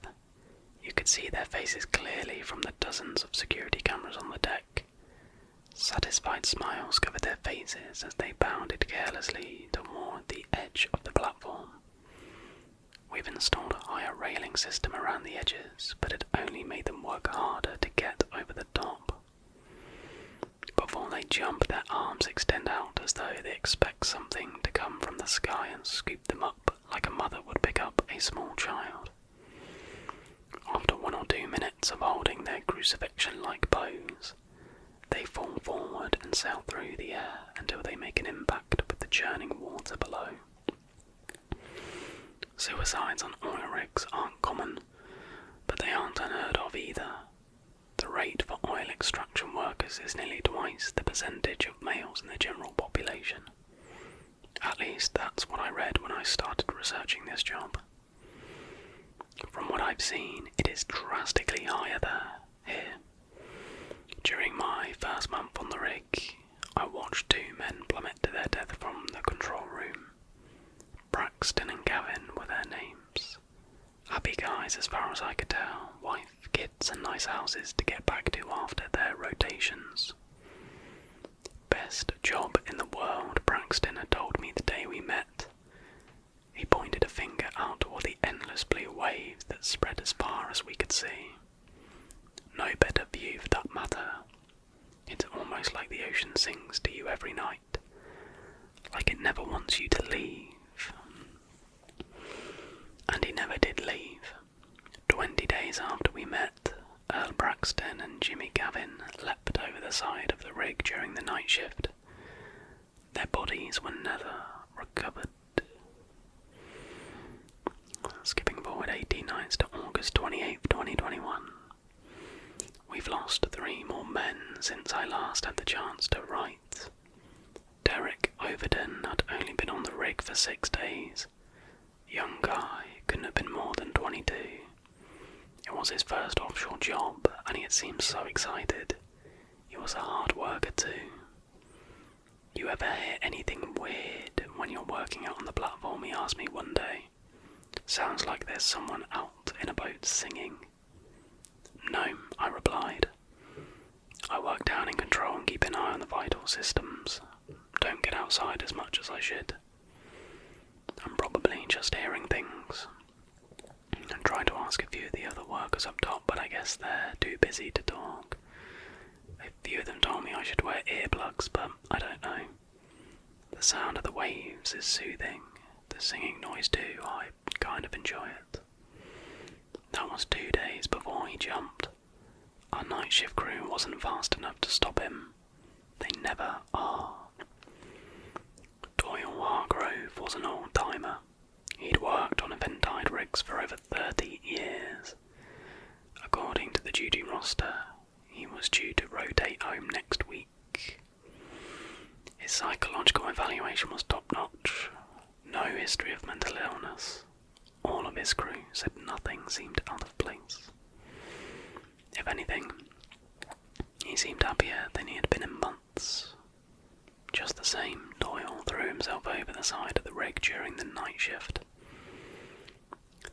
You could see their faces clearly from the dozens of security cameras on the deck. Satisfied smiles covered their faces as they bounded carelessly toward the edge of the platform. We've installed a higher railing system around the edges, but it only made them work harder to get over the top. Before they jump, their arms extend out as though they expect something to come from the sky and scoop them up like a mother would pick up a small child. After 1 or 2 minutes of holding their crucifixion-like pose, they fall forward and sail through the air until they make an impact with the churning water below. Suicides on oil rigs aren't common, but they aren't unheard of either. The rate for oil extraction workers is nearly twice the percentage of males in the general population. At least that's what I read when I started researching this job. From what I've seen, it is drastically higher here. During my first month on the rig, I watched 2 men plummet to their death from the control room. Braxton and Gavin were their names. Happy guys as far as I could tell, wife, kids and nice houses to get back to after their rotations. Best job in the world, Braxton had told me the day we met. He pointed a finger out toward the endless blue waves that spread as far as we could see. No better view for that matter. It's almost like the ocean sings to you every night, like it never wants you to leave. And he never did leave. 20 days after we met, Earl Braxton and Jimmy Gavin leapt over the side of the rig during the night shift. Their bodies were never recovered. Skipping forward 18 nights to August 28th, 2021. We've lost 3 more men since I last had the chance to write. Derek Overton had only been on the rig for 6 days. Young guy, couldn't have been more than 22. It was his first offshore job, and he had seemed so excited. He was a hard worker too. "You ever hear anything weird when you're working out on the platform?" he asked me one day. "Sounds like there's someone out in a boat singing." "No," I replied. I work down in control and keep an eye on the vital systems. Don't get outside as much as I should. I'm probably just hearing things. And trying to ask a few of the other workers up top, but I guess they're too busy to talk. A few of them told me I should wear earplugs, but I don't know. The sound of the waves is soothing. The singing noise too, I kind of enjoy it. That was 2 days before he jumped. Our night shift crew wasn't fast enough to stop him. They never are. Doyle Hargrove was an old-timer. He'd worked on event-tide rigs for over 30 years. According to the duty roster, he was due to rotate home next week. His psychological evaluation was top-notch. No history of mental illness. All of his crew said nothing seemed out of place. If anything, he seemed happier than he had been in months. Just the same, Doyle threw himself over the side of the rig during the night shift.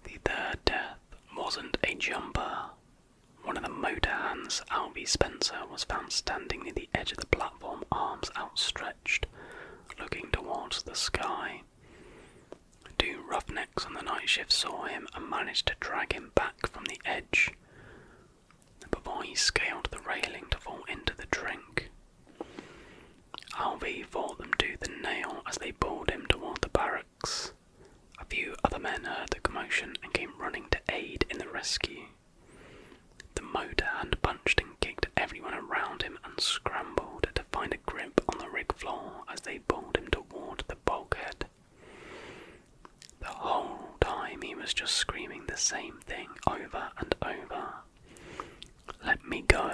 The third death wasn't a jumper. One of the motor hands, Albie Spencer, was found standing near the edge of the platform, arms outstretched, looking towards the sky. 2 roughnecks on the night shift saw him and managed to drag him back from the edge before he scaled the railing to fall into the drink. Albie fought them tooth and nail as they pulled him toward the barracks. A few other men heard the commotion and came running to aid in the rescue. The motor hand punched and kicked everyone around him and scrambled to find a grip on the rig floor as they pulled him toward the bulkhead. The whole time he was just screaming the same thing over and over. Let me go,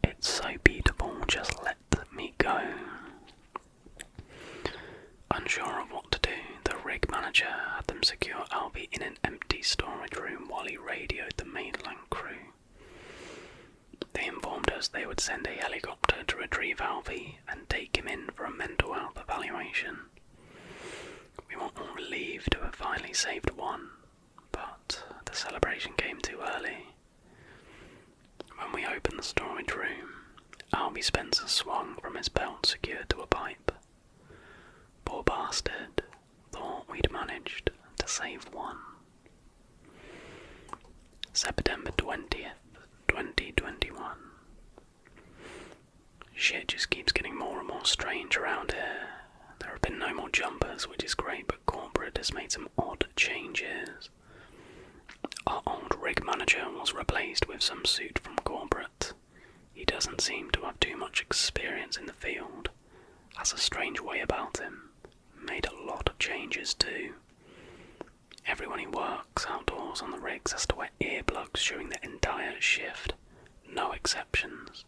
it's so beautiful, just let me go. Unsure of what to do, the rig manager had them secure Albie in an empty storage room while he radioed the mainland crew. They informed us they would send a helicopter to retrieve Albie and take him in for a mental health evaluation. We were all relieved to have finally saved one, but the celebration came too early. When we opened the storage room, Albie Spencer swung from his belt secured to a pipe. Poor bastard, thought we'd managed to save one. September 20th, 2021. Shit just keeps getting more and more strange around here. There have been no more jumpers, which is great, but corporate has made some odd changes. Our old rig manager was replaced with some suit from corporate. He doesn't seem to have too much experience in the field, has a strange way about him, made a lot of changes too. Everyone who works outdoors on the rigs has to wear earplugs during the entire shift, no exceptions.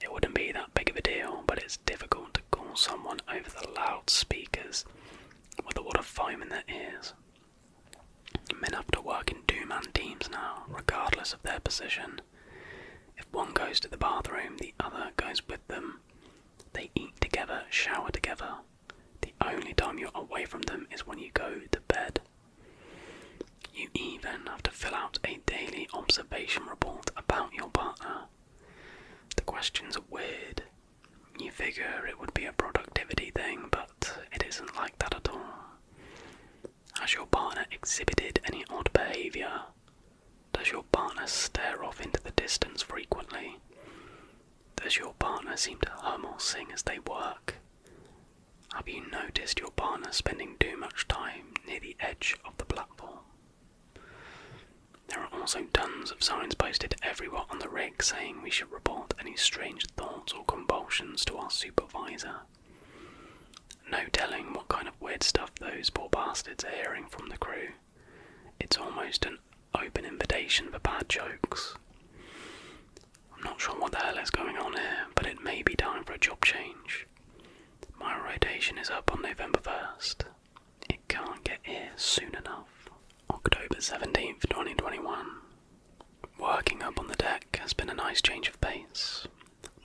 It wouldn't be that big of a deal, but it's difficult to call someone over the loudspeakers with a wad of foam in their ears. Men have to work in 2-man teams now, regardless of their position. If one goes to the bathroom, the other goes with them. They eat together, shower together. The only time you're away from them is when you go to bed. You even have to fill out a daily observation report about your partner. The questions are weird. You figure it would be a productivity thing, but it isn't like that at all. Has your partner exhibited any odd behaviour? Does your partner stare off into the distance frequently? Does your partner seem to hum or sing as they work? Have you noticed your partner spending too much time near the edge of the platform? There are also tons of signs posted everywhere on the rig saying we should report any strange thoughts or convulsions to our supervisor. No telling what kind of weird stuff those poor bastards are hearing from the crew. It's almost an open invitation for bad jokes. I'm not sure what the hell is going on here, but it may be time for a job change. My rotation is up on November 1st. It can't get here soon enough. October 17th, 2021. Working up on the deck has been a nice change of pace.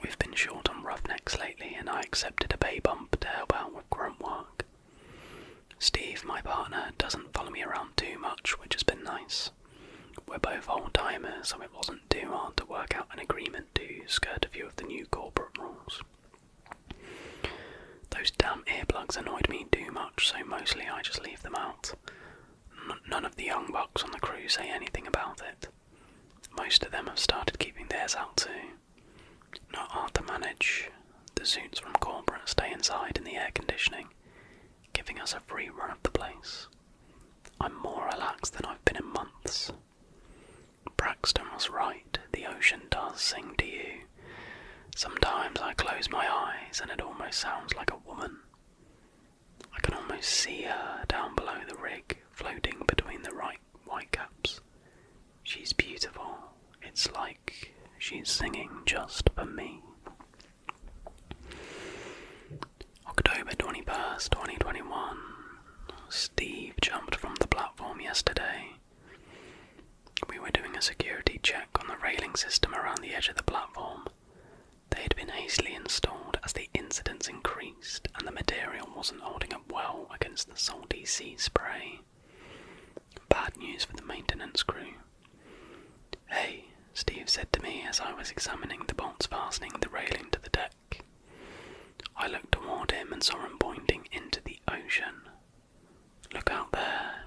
We've been short on roughnecks lately, and I accepted a pay bump to help out with grunt work. Steve, my partner, doesn't follow me around too much, which has been nice. We're both old-timers, so it wasn't too hard to work out an agreement to skirt a few of the new corporate rules. Those damn earplugs annoyed me too much, so mostly I just leave them out. None of the young bucks on the crew say anything about it. Most of them have started keeping theirs out too. Not hard to manage. The suits from corporate stay inside in the air conditioning, giving us a free run of the place. I'm more relaxed than I've been in months. Braxton was right, the ocean does sing to you. Sometimes I close my eyes and it almost sounds like a woman. I can almost see her down below the rig, floating between the white caps. She's beautiful. It's like she's singing just for me. October 21st, 2021. Steve jumped from the platform yesterday. We were doing a security check on the railing system around the edge of the platform. They had been hastily installed as the incidents increased and the material wasn't holding up well against the salty sea spray. Bad news for the maintenance crew. "Hey," Steve said to me as I was examining the bolts fastening the railing to the deck. I looked toward him and saw him pointing into the ocean. "Look out there.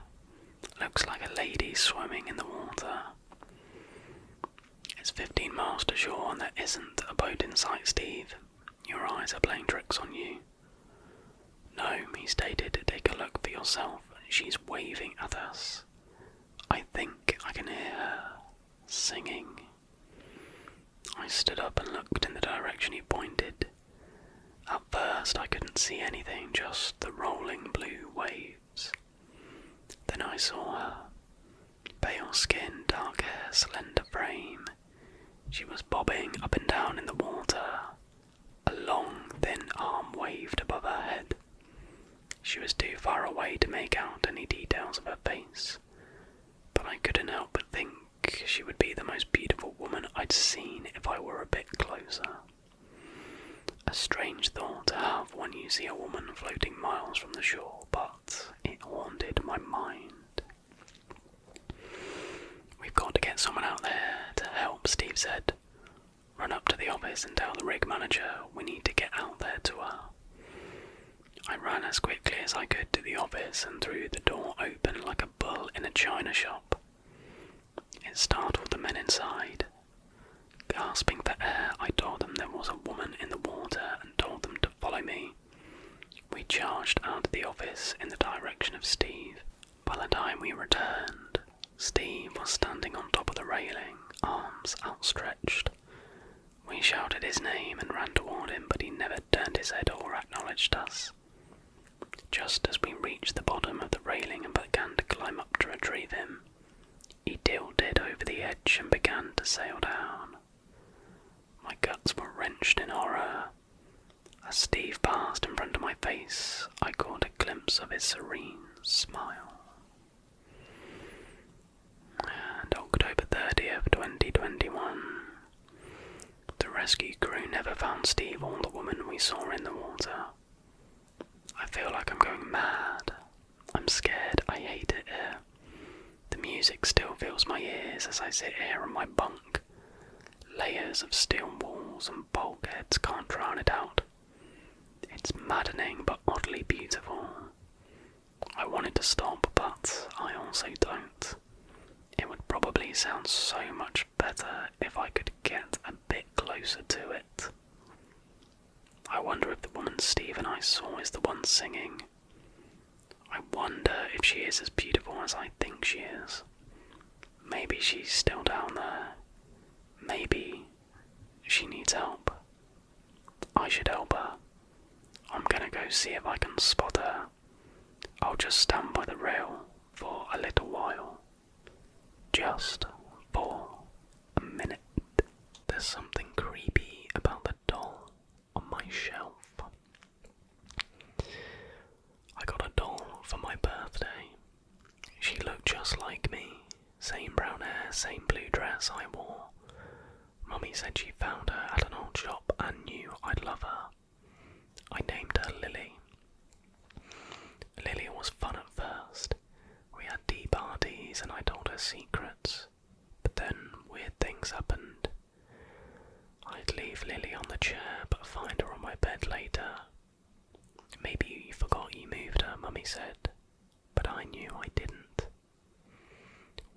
Looks like a lady swimming in the water." "It's 15 miles to shore and there isn't a boat in sight, Steve. Your eyes are playing tricks on you." "No," he stated, "take a look for yourself. She's waving at us. I think I can hear her singing." I stood up and looked in the direction he pointed. At first I couldn't see anything, just the rolling blue waves. Then I saw her. Pale skin, dark hair, slender frame. She was bobbing up and down in the water. A long, thin arm waved above her head. She was too far away to make out any details of her face, but I couldn't help but think she would be the most beautiful woman I'd seen if I were a bit closer. A strange thought to have when you see a woman floating miles from the shore, but it haunted my mind. "We've got to get someone out there to help," Steve said. "Run up to the office and tell the rig manager we need to get out there to her." I ran as quickly as I could to the office and threw the door open like a bull in a china shop. It startled the men inside. Gasping for air, I told them there was a woman in the water and told them to follow me. We charged out of the office in the direction of Steve. By the time we returned, Steve was standing on top of the railing, arms outstretched. We shouted his name and ran toward him, but he never turned his head or acknowledged us. Just as we reached the bottom of the railing and began to climb up to retrieve him, he tilted over the edge and began to sail down. My guts were wrenched in horror. As Steve passed in front of my face, I caught a glimpse of his serene smile. And October 30th, 2021. The rescue crew never found Steve or the woman we saw in the water. I feel like I'm going mad. I'm scared. I hate it here. The music still fills my ears as I sit here on my bunk. Layers of steel walls and bulkheads can't drown it out. It's maddening but oddly beautiful. I wanted to stop, but I also don't. It would probably sound so much better if I could get a bit closer to it. I wonder if the woman Steve and I saw is the one singing. I wonder if she is as beautiful as I think she is. Maybe she's still down there. Maybe she needs help. I should help her. I'm gonna go see if I can spot her. I'll just stand by the rail for a little while. Just for a minute. There's something creepy about the doll on my shelf. I got a doll for my birthday. She looked just like me. Same brown hair, same blue dress I wore. Mummy said she found her at an old shop and knew I'd love her. I named her Lily. Lily was fun at first. We had tea parties and I told her secrets. But then weird things happened. I'd leave I knew I didn't.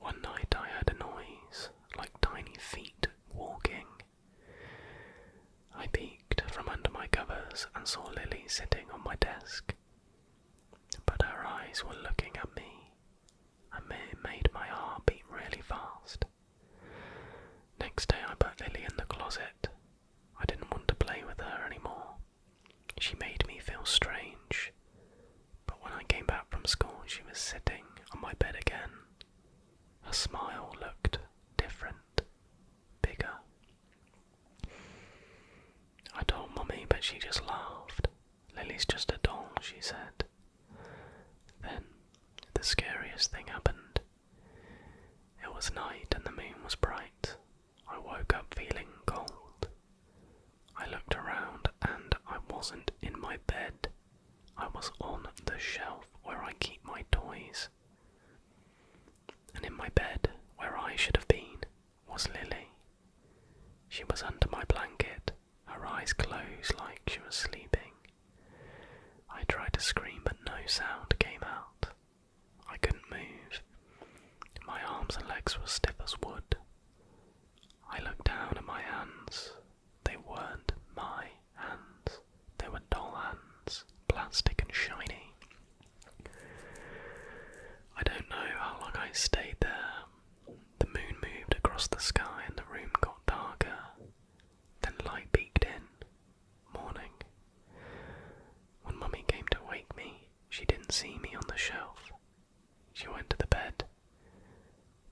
One night I heard a noise, like tiny feet walking. I peeked from under my covers and saw Lily sitting on my desk, but her eyes were looking at me, and it made my heart beat really fast. Next day I put Lily in the closet. I didn't want to play with her anymore. She made me feel strange, but when I came back from school she was sitting on my bed again. Her smile looked different, bigger. I told Mummy, but she just laughed. Lily's just a doll, she said. Then, the scariest thing happened. It was night and the moon was bright. I woke up feeling cold. I looked around and I wasn't in my bed. I was on the shelf where I keep my toys. And in my bed, where I should have been, was Lily. She was under my blanket, her eyes closed like she was sleeping. I tried to scream but no sound came out. I couldn't move. My arms and legs were stiff as wood. I looked down at my hands. They weren't my hands. They were doll hands, plastic and shiny. I don't know how long I stayed there. The moon moved across the sky and the room got darker. Then light peeked in. Morning. When Mummy came to wake me, she didn't see me on the shelf. She went to the bed.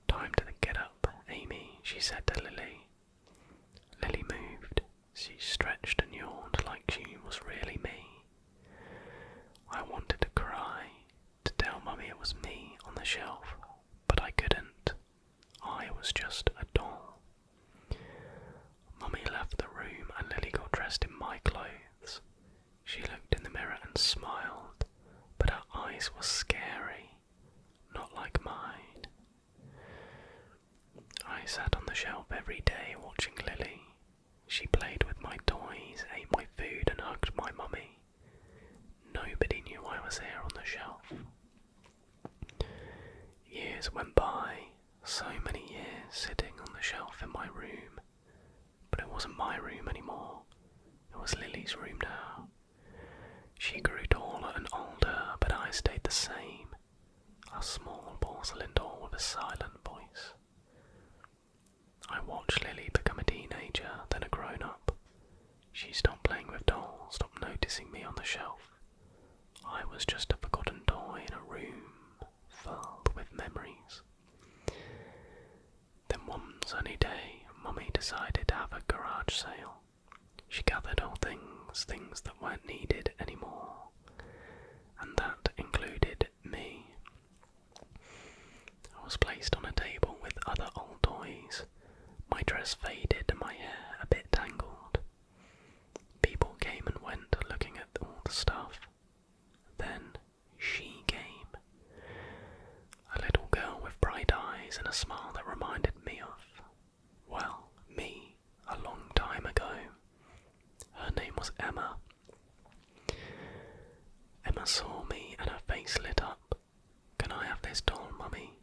Time to get up, Amy, she said to Lily. Lily moved. She stretched and yawned like she was really me. I wanted to cry, to tell Mummy it was me on the shelf, but I couldn't. I was just a doll. Mummy left the room and Lily got dressed in my clothes. She looked in the mirror and smiled, but her eyes were scary, not like mine. I sat on the shelf every day watching Lily. She played with my toys, ate my food and hugged my mummy. Nobody knew I was here on the shelf. Years went by, so many years sitting on the shelf in my room. But it wasn't my room anymore. It was Lily's room now. She grew taller and older, but I stayed the same. A small porcelain doll with a silent voice. I watched Lily become a teenager, then a grown-up. She stopped playing with dolls, stopped noticing me on the shelf. I was just a forgotten toy in a room filled with memories. Then one sunny day, Mummy decided to have a garage sale. She gathered all things that weren't needed anymore, and that included me. I was placed on a table with other old toys, my dress faded and my hair a bit tangled. People came and went looking at all the stuff. Then she came. A little girl with bright eyes and a smile that reminded me of, well, me, a long time ago. Her name was Emma. Emma saw me and her face lit up. "Can I have this doll, Mummy?"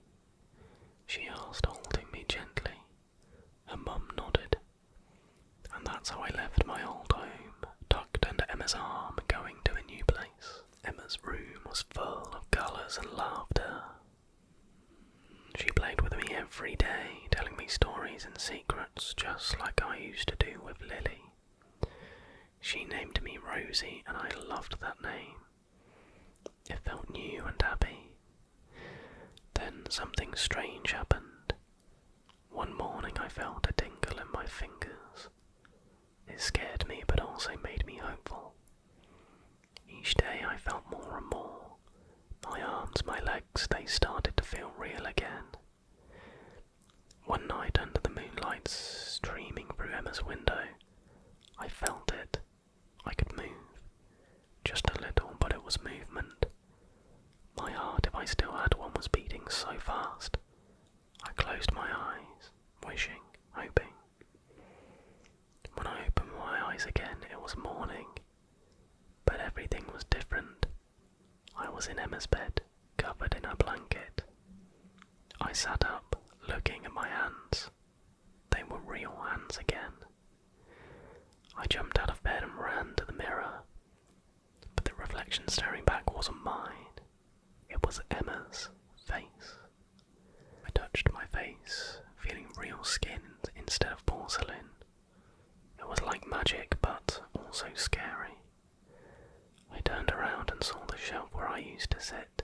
she asked, holding me gently. Her mum nodded. And that's how I left my old home, tucked under Emma's arm, going to a new place. Emma's room was full of colours and laughter. She played with me every day, telling me stories and secrets, just like I used to do with Lily. She named me Rosie, and I loved that name. It felt new and happy. Then something strange happened. One morning I felt a tingle in my fingers. It scared me but also made me hopeful. Each day I felt more and more. My arms, my legs, they started to feel real again. One night under the moonlight streaming through Emma's window, I felt it. I could move. Just a little, but it was movement. My heart, if I still had one, was beating so fast. I closed my eyes, wishing, hoping. When I opened my eyes again, it was morning. But everything was different. I was in Emma's bed, covered in her blanket. I sat up, looking at my hands. They were real hands again. I jumped out of bed and ran to the mirror, but the reflection staring back wasn't mine. It was Emma's face. I touched my face, feeling real skin instead of porcelain. It was like magic, but also scary. I turned around and saw the shelf where I used to sit.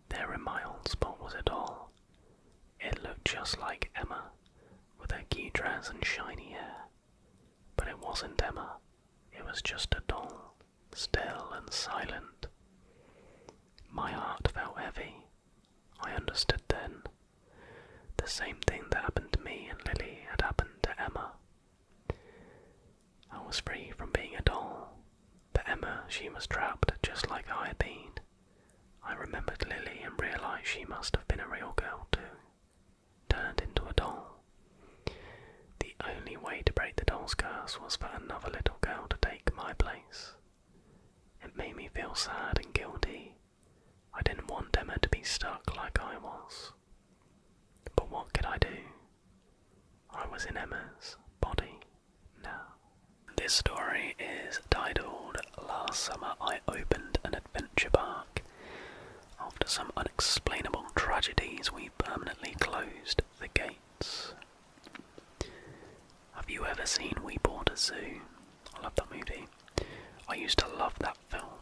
There in my old spot was a doll. It looked just like Emma, with her key dress and shiny hair. But it wasn't Emma. It was just a doll, still and silent. My heart felt heavy. I understood then. The same thing that happened to me and Lily had happened to Emma. I was free from being a doll, but Emma, she was trapped just like I had been. I remembered Lily and realised she must have been a real girl too, turned into a doll. The only way to break the doll's curse was for another little girl to take my place. It made me feel sad and guilty. I didn't want Emma to be stuck like I was. But what could I do? I was in Emma's body now. This story is titled "Last Summer I Opened an Adventure Park. After some unexplainable tragedies, we permanently closed the gates." Have you ever seen We Bought a Zoo? I love that movie. I used to love that film.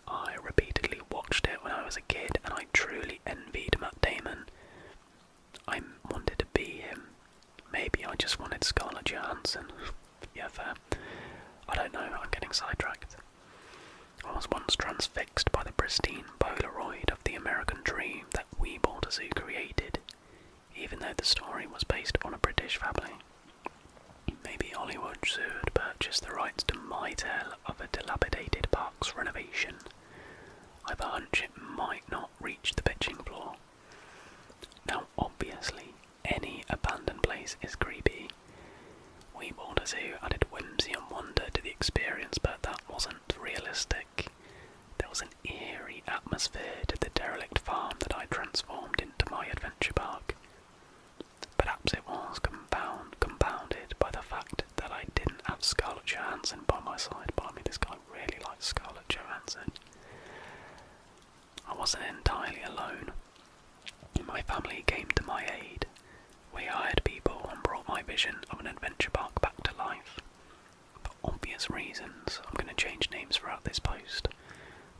I repeatedly watched it when I was a kid and I truly envied Matt Damon. I wanted to be him. Maybe I just wanted Scarlett Johansson. Yeah, fair. I don't know, I'm getting sidetracked. I was once transfixed by the pristine Polaroid of the American dream that We Bought a Zoo created, even though the story was based on a British family. Maybe Hollywood Zoo had purchased the rights to my tale of a dilapidated park's renovation. I've a hunch it might not reach the pitching floor. Now obviously, any abandoned place is creepy. We Bought a Zoo added whimsy and wonder to the experience, but that wasn't realistic. There was an eerie atmosphere to the derelict farm that I transformed into my adventure park. Perhaps it was compounded by the fact that I didn't have Scarlett Johansson by my side, but I mean, this guy really likes Scarlett Johansson. I wasn't entirely alone. My family came to my aid. We hired people and brought my vision of an adventure park back to life. For obvious reasons, I'm going to change names throughout this post.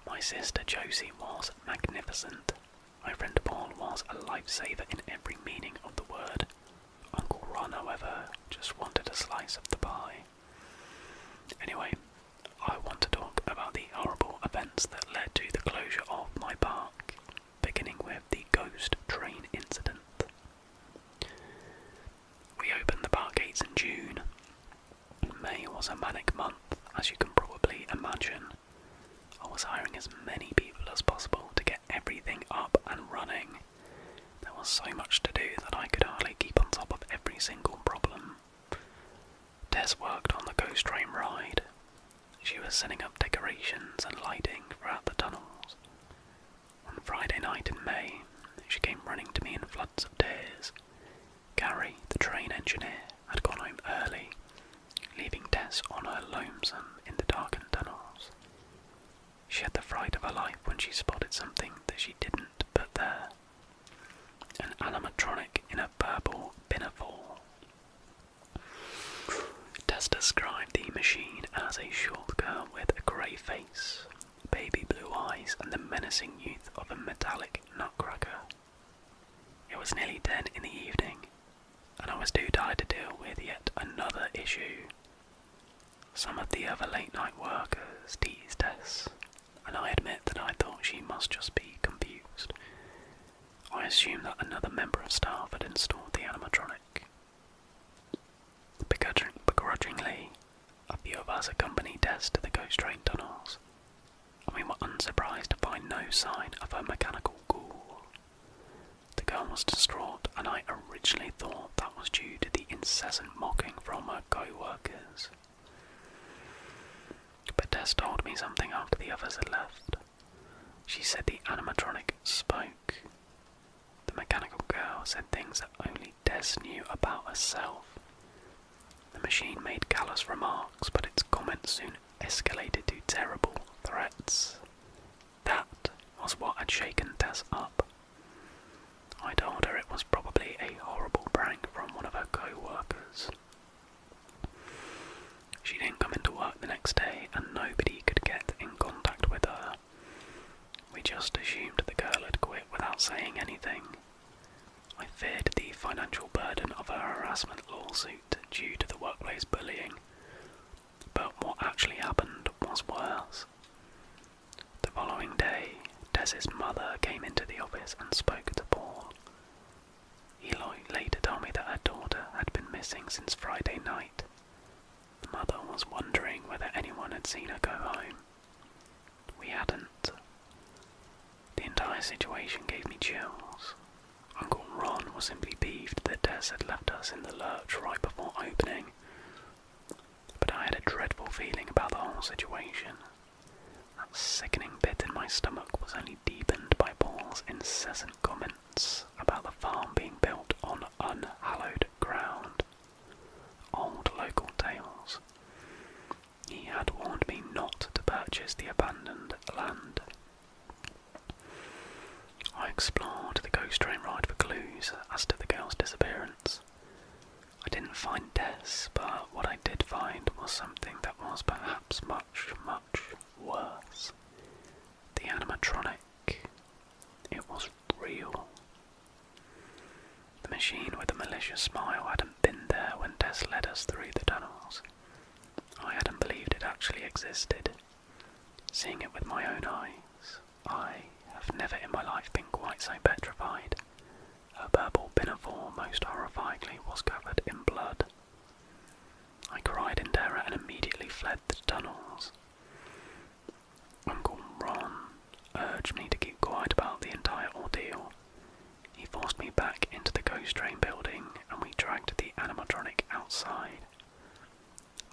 My sister Josie was magnificent. My friend Paul was a lifesaver in every meaning of the word. Uncle Ron, however, just wanted a slice of the pie. Anyway, I want to talk about the horrible events that led to the closure of my park, beginning with the ghost train incident. We opened the park gates in June. May was a manic month, as you can probably imagine. I was hiring as many people as possible to get everything up and running. There was so much to do that I could hardly keep on top of every single problem. Tess worked on the ghost train ride. She was setting up decorations and lighting throughout the tunnels. On Friday night in May, she came running to me in floods of tears. Gary, the train engineer, had gone home early, leaving Tess on her lonesome in the darkened tunnels. She had the fright of her life when she spotted something that she didn't put there. An animatronic in a purple pinafore. Tess described the machine as a short girl with a grey face, baby blue eyes, and the menacing youth of a metallic nutcracker. It was nearly 10 in the evening, and I was too tired to deal with yet another issue. Some of the other late-night workers teased Tess, and I admit that I thought she must just be confused. I assumed that another member of staff had installed the animatronic. Begrudgingly, a few of us accompanied Tess to the ghost train tunnels, and we were unsurprised to find no sign of her mechanical ghoul. The girl was distraught, and I originally thought that was due to the incessant mocking from her co-workers. But Tess told me something after the others had left. She said the animatronic spoke. about herself. The machine made callous remarks, but its comments soon escalated to terrible threats. That was what had shaken Tess up. I told her it was probably a horrible prank from one of her co-workers. She didn't come into work the next day, and nobody could get in contact with her. We just assumed the girl had quit without saying anything. I feared the financial burden of her harassment lawsuit due to the workplace bullying, but what actually happened was worse. The following day, Tess's mother came into the office and spoke to Paul. He later told me that her daughter had been missing since Friday night. The mother was wondering whether anyone had seen her go home. We hadn't. The entire situation gave me chills. Uncle Ron was simply peeved that Tess had left us in the lurch right before opening, but I had a dreadful feeling about the whole situation. That sickening pit in my stomach was only deepened by Paul's incessant comments about the farm being built on unhallowed ground. Old local tales. He had warned me not to purchase the abandoned land. I explored the ghost train ride for clues as to the girl's disappearance. I didn't find Tess, but what I did find was something that was perhaps much, much worse. The animatronic. It was real. The machine with the malicious smile hadn't been there when Tess led us through the tunnels. I hadn't believed it actually existed. Seeing it with my own eyes, I have never in my life been quite so petrified. Her purple pinafore most horrifyingly was covered in blood. I cried in terror and immediately fled the tunnels. Uncle Ron urged me to keep quiet about the entire ordeal. He forced me back into the ghost train building and we dragged the animatronic outside.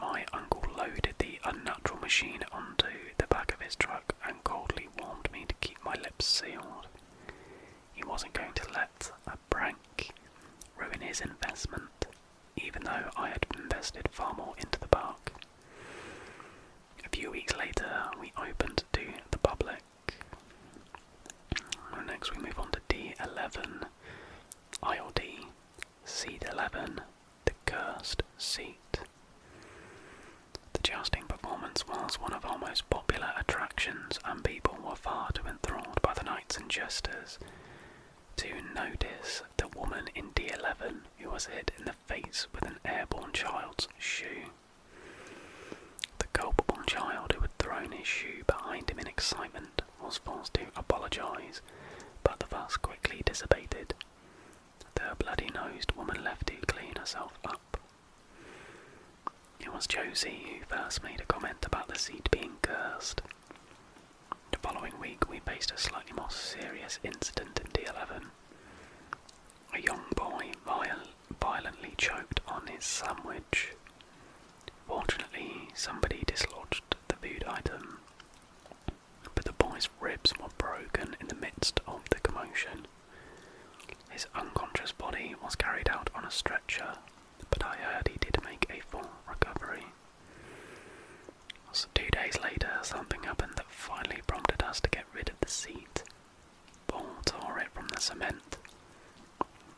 My uncle loaded the unnatural machine onto the back of his truck and coldly warned me to keep my lips sealed. He wasn't going to let a prank ruin his investment, even though I had invested far more into the park. A few weeks later, we opened to the public. Next we move on to D11, Aisle D, Seat 11, the Cursed Seat. The jousting performance was one of our most popular attractions, and people were far too enthralled by the knights and jesters to notice the woman in D11 who was hit in the face with an airborne child's shoe. The culpable child who had thrown his shoe behind him in excitement was forced to apologise, but the fuss quickly dissipated. The bloody-nosed woman left to clean herself up. It was Josie who first made a comment about the seat being cursed. The following week we faced a slightly more serious incident in D11. A young boy violently choked on his sandwich. Fortunately, somebody dislodged the food item, but the boy's ribs were broken in the midst of the commotion. His unconscious body was carried out on a stretcher, but I heard he did make a full recovery. So 2 days later, something happened that finally prompted us to get rid of the seat. Paul tore it from the cement.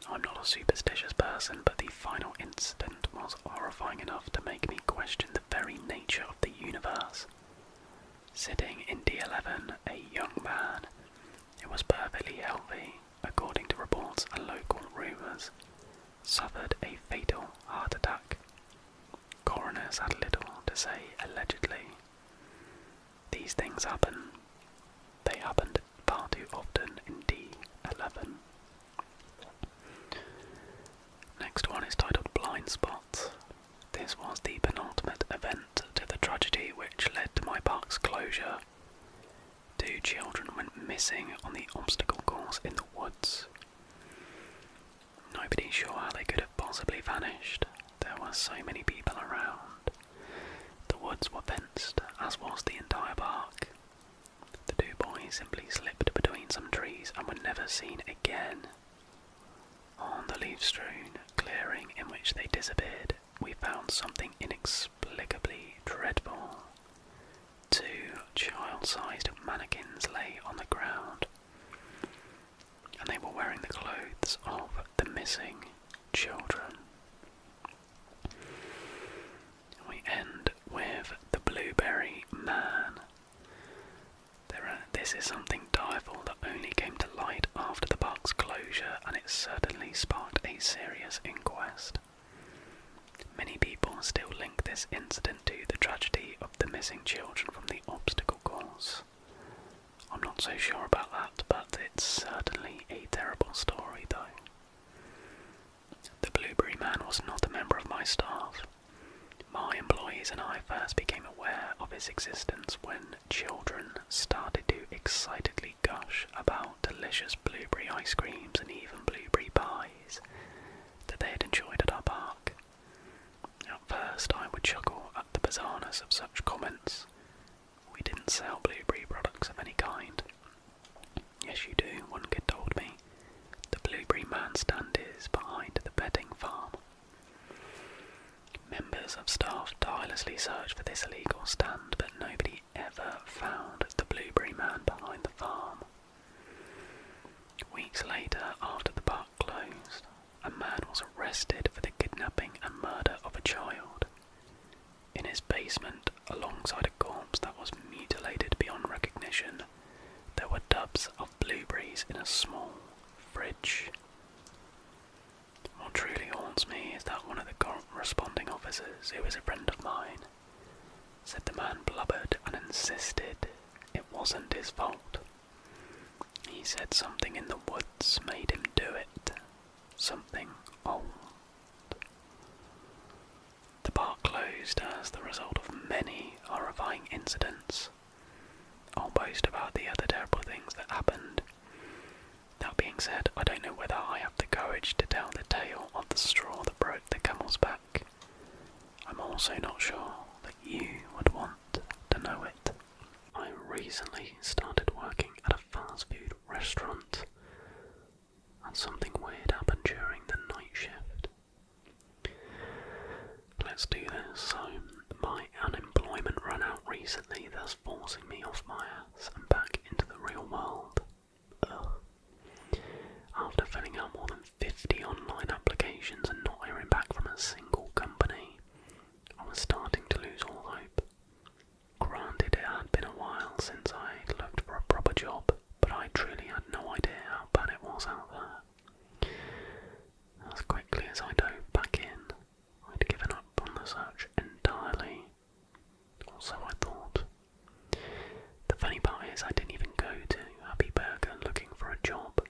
I'm not a superstitious person, but the final incident was horrifying enough to make me question the very nature of the universe. Sitting in D11, a young man who was perfectly healthy, according to reports and local rumours, suffered a fatal heart attack. Coroners had little to say, allegedly. These things happen. They happened far too often in D11. Next one is titled Blind Spot. This was the penultimate event to the tragedy which led to my park's closure. 2 children went missing on the obstacle course in the woods. Nobody's sure how they could have possibly vanished. There were so many people around. The woods were fenced, as was the entire park. The 2 boys simply slipped between some trees and were never seen again. On the leaf-strewn, clearing in which they disappeared, we found something inexplicably dreadful. 2 child-sized mannequins lay on the ground, and they were wearing the clothes of the missing children. We end with the Blueberry Man. This is something direful that only came to light after the park's closure, and it certainly sparked a serious inquest. Many people still link this incident to the tragedy of the missing children from the obstacle course. I'm not so sure about that, but it's certainly a terrible story though. The Blueberry Man was not a member of my staff. My employees and I first became aware of his existence when children started to excitedly gush about delicious blueberry ice creams and even blueberry pies that they had enjoyed at our park. At first I would chuckle at the bizarreness of such comments. We didn't sell blueberry products of any kind. Yes you do, one kid told me. The Blueberry Man stand is behind the betting farm. Members of staff tirelessly searched for this illegal stand, but nobody ever found the Blueberry Man behind the farm. Weeks later, after the park closed, a man was arrested for the kidnapping and murder of a child. In his basement, alongside a corpse that was mutilated beyond recognition, there were tubs of blueberries in a small fridge. What truly haunts me is that one of the corresponding officers, who was a friend of mine, said the man blubbered and insisted it wasn't his fault. He said something in the woods made him do it. Something old. The park closed as the result of many horrifying incidents. I'll boast about the other terrible things that happened. That being said, I don't know whether I have the courage to tell the tale of the straw that broke the camel's back. I'm also not sure that you would want to know it. I recently started working at a fast food restaurant, and something weird happened during the night shift. Let's do this. So, my unemployment ran out recently, thus forcing me off my ass and back into the real world. Ugh. After filling out more than 50 online applications and not hearing back from a single company, I was starting to lose all hope. Granted, it had been a while since I looked for a proper job, but I truly had no idea how bad it was out there. As quickly as I dove back in, I'd given up on the search entirely. Or so I thought. The funny part is I didn't even go to Happy Burger looking for a job.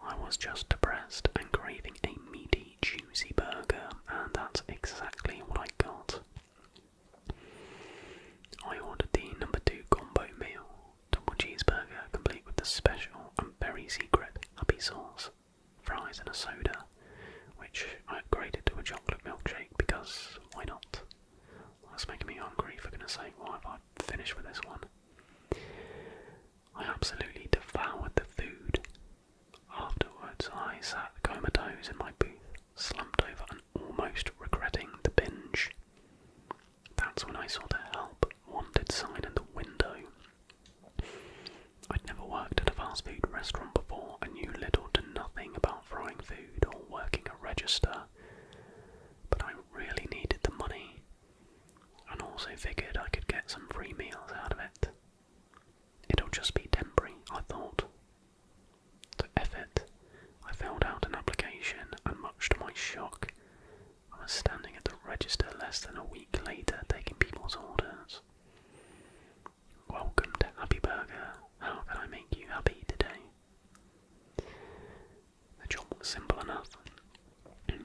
I was just depressed and craving a meaty, juicy burger, and that's exactly what I got. I ordered the number 2 combo meal, double cheeseburger complete with the special and very secret happy sauce, fries and a soda, which I upgraded to a chocolate milkshake because why not? That's making me hungry, for goodness sake. Why have I finished with this one? I absolutely devoured the food. Afterwards, I sat comatose in my booth, slumped over and almost regretting the binge. That's when I saw the help wanted sign in the window. I'd never worked at a fast food restaurant before and knew little to nothing about frying food or working a register, but I really needed the money, and also figured I could get some free meals out of it. It'll just be temporary, I thought. To F it, I filled out an application, and much to my shock, I was standing at the register less than a week later taking people's orders. Welcome to Happy Burger. How can I make you happy today? The job was simple enough,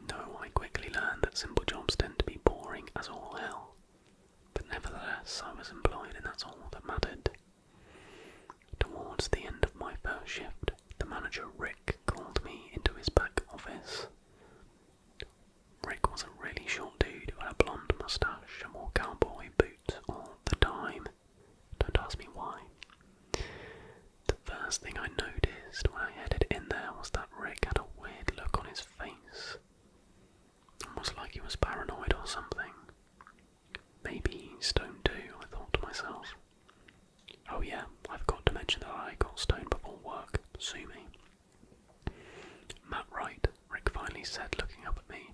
though I quickly learned that simple jobs tend to be boring as all hell. But nevertheless, I was employed, and that's all that mattered. Towards the end of my first shift, the manager Rick called me into his back office. Rick was a really short dude who had a blonde moustache and wore cowboy boots all the time. Don't ask me why. The first thing I noticed when I headed in there was that Rick had a weird look on his face. sue me. Matt Wright, Rick finally said, looking up at me.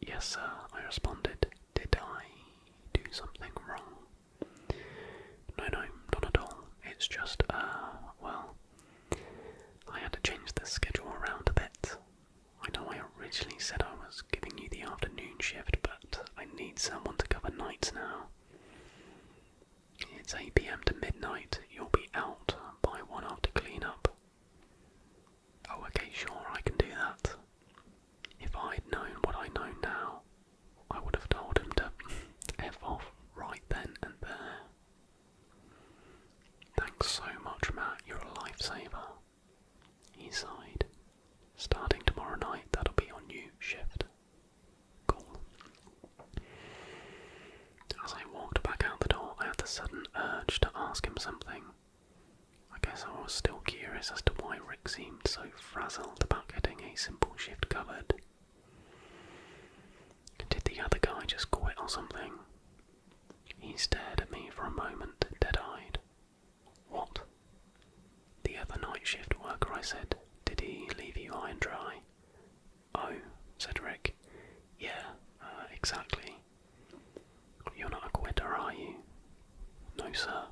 Yes, sir, I responded. Did I do something wrong? No, not at all. It's just, well, I had to change the schedule around a bit. I know I originally said I was giving you the afternoon shift, but I need someone to cover nights now. It's 8 PM to midnight. You'll be out by 1 after clean-up. Oh, okay, sure, I can do that. If I'd known what I know now, I would have told him to F off right then and there. Thanks so much, Matt, you're a lifesaver. He sighed. Starting tomorrow night, that'll be your new shift. Cool. As I walked back out the door, I had the sudden urge to ask him something. I guess I was still curious as to why Rick seemed so frazzled about getting a simple shift covered. Did the other guy just quit or something? He stared at me for a moment, dead-eyed. What? The other night shift worker, I said. Did he leave you high and dry? Oh, said Rick. Yeah, exactly. You're not a quitter, are you? No, sir.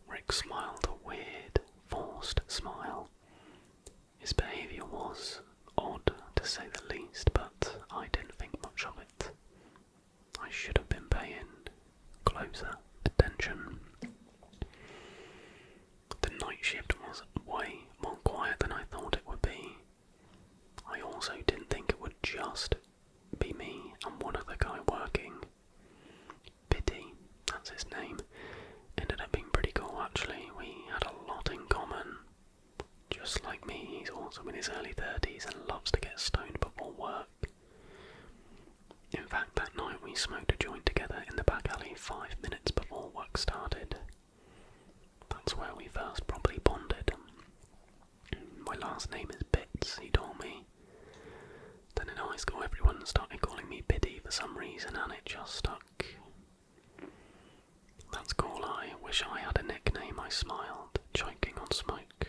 Rick smiled a weird, forced smile. His behaviour was odd, to say the least, but I didn't think much of it. I should have been paying closer attention. The night shift was way more quiet than I thought it would be. I also didn't think it would just be me and one other guy working. Biddy, that's his name, ended up being pretty cool actually. We had a lot in common. Just like me, he's also in his early 30s and loves to get stoned before work. In fact, that night we smoked a joint together in the back alley 5 minutes before work started. That's where we first probably bonded. My last name is Bits, he told me. Then in high school everyone started calling me Biddy for some reason and it just stuck. That's cool, I wish I had a nickname, I smiled, choking on smoke.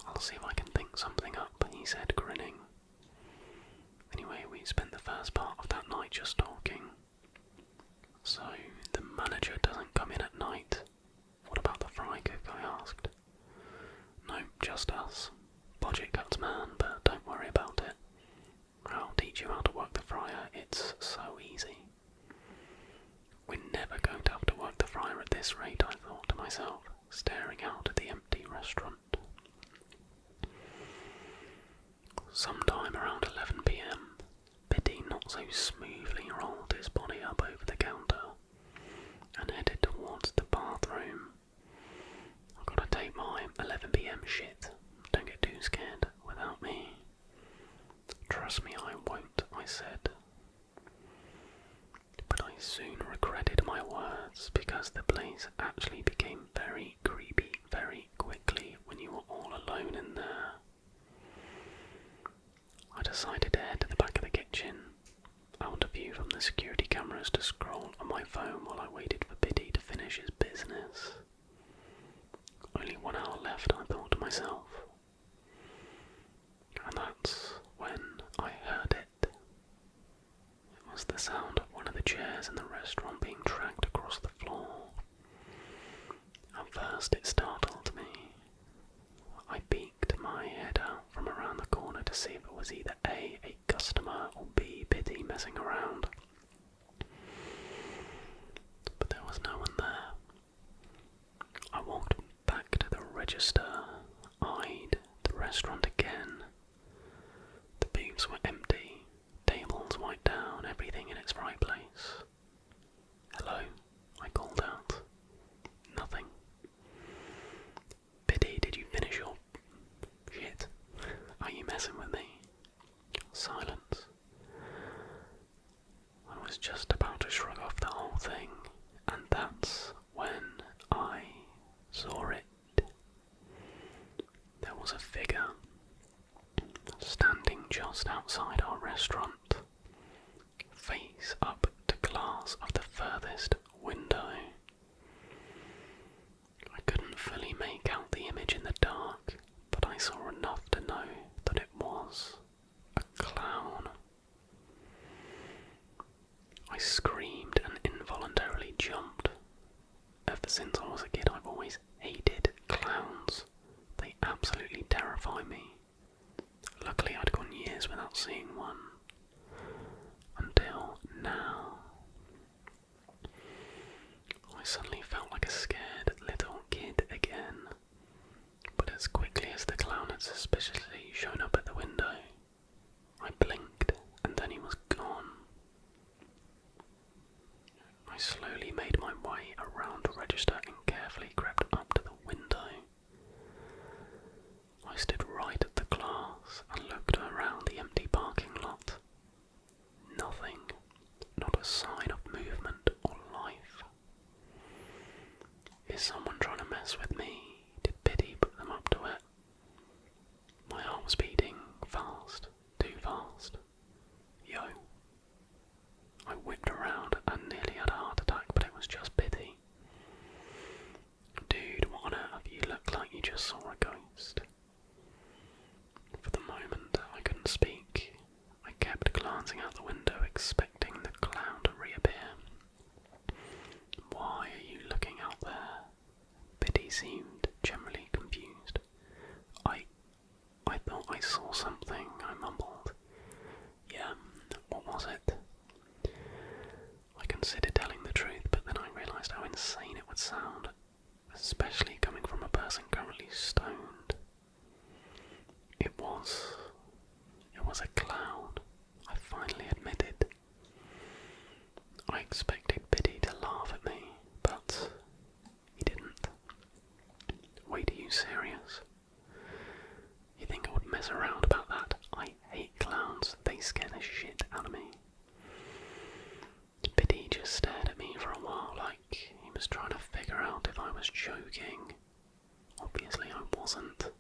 I'll see if I can think something up, he said, grinning. Anyway, we spent the first part of that night just talking. So, the manager doesn't come in at night. What about the fry cook, I asked. No, just us. Budget cuts, man, but don't worry about it. I'll teach you how to work the fryer, it's so easy. We're never going to have to work the fryer at this rate, I thought to myself, staring out at the empty restaurant. Sometime around 11 PM, Biddy not so smoothly rolled his body up over the counter and headed towards the bathroom. I've got to take my 11 PM shit. Don't get too scared without me. Trust me, I won't, I said. But I soon regretted my words because the place actually became very creepy very quickly when you were all alone in there. I decided to head to the back of the kitchen, out of view from the security cameras, to scroll on my phone while I waited for Biddy to finish his business. Only 1 hour left, I thought to myself. And that's when I heard it. It was the sound of one of the chairs in the restaurant being dragged across the floor. At first it startled me. I peeked my head out from around the corner to see if it was either A, a customer, or B, Biddy messing around. But there was no one there. I walked back to the register, eyed the restaurant again. The booths were empty, tables wiped down, everything in its right place. Hello, I called out. Nothing. Biddy, did you finish your shit? Are you messing with me? Silence. I was just about to shrug off the whole thing, and that's when I saw it. There was a figure standing just outside our restaurant, face up to glass of the furthest window. I couldn't fully make out the image find me. Luckily, I'd gone years without seeing one. Until now. I suddenly felt like a scared little kid again. But as quickly as the clown had suspiciously shown up at the window, I blinked and then he was gone. I slowly made my way around the register and carefully crept up to the window. I stood right at the glass and looked around the empty parking lot. Nothing, not a sign of movement or life. Is someone trying to mess with me? Did pity put them up to it? My heart was beating fast, too fast. Yo. I whipped around and nearly had a heart attack, but it was just pity. Dude, what on earth? You look like you just saw a ghost. For the moment, I couldn't speak. I kept glancing out the window, expecting the clown to reappear. Why are you looking out there? Biddy seemed generally confused. I thought I saw something, I mumbled. Yeah, what was it? I considered telling the truth, but then I realised how insane it would sound, especially coming from a person currently stoned. It was a clown, I finally admitted. I expected Biddy to laugh at me, but he didn't. Wait, are you serious? You think I would mess around about that? I hate clowns, they scare the shit out of me. Biddy just stared at me for a while like he was trying to figure out if I was joking. Obviously I wasn't.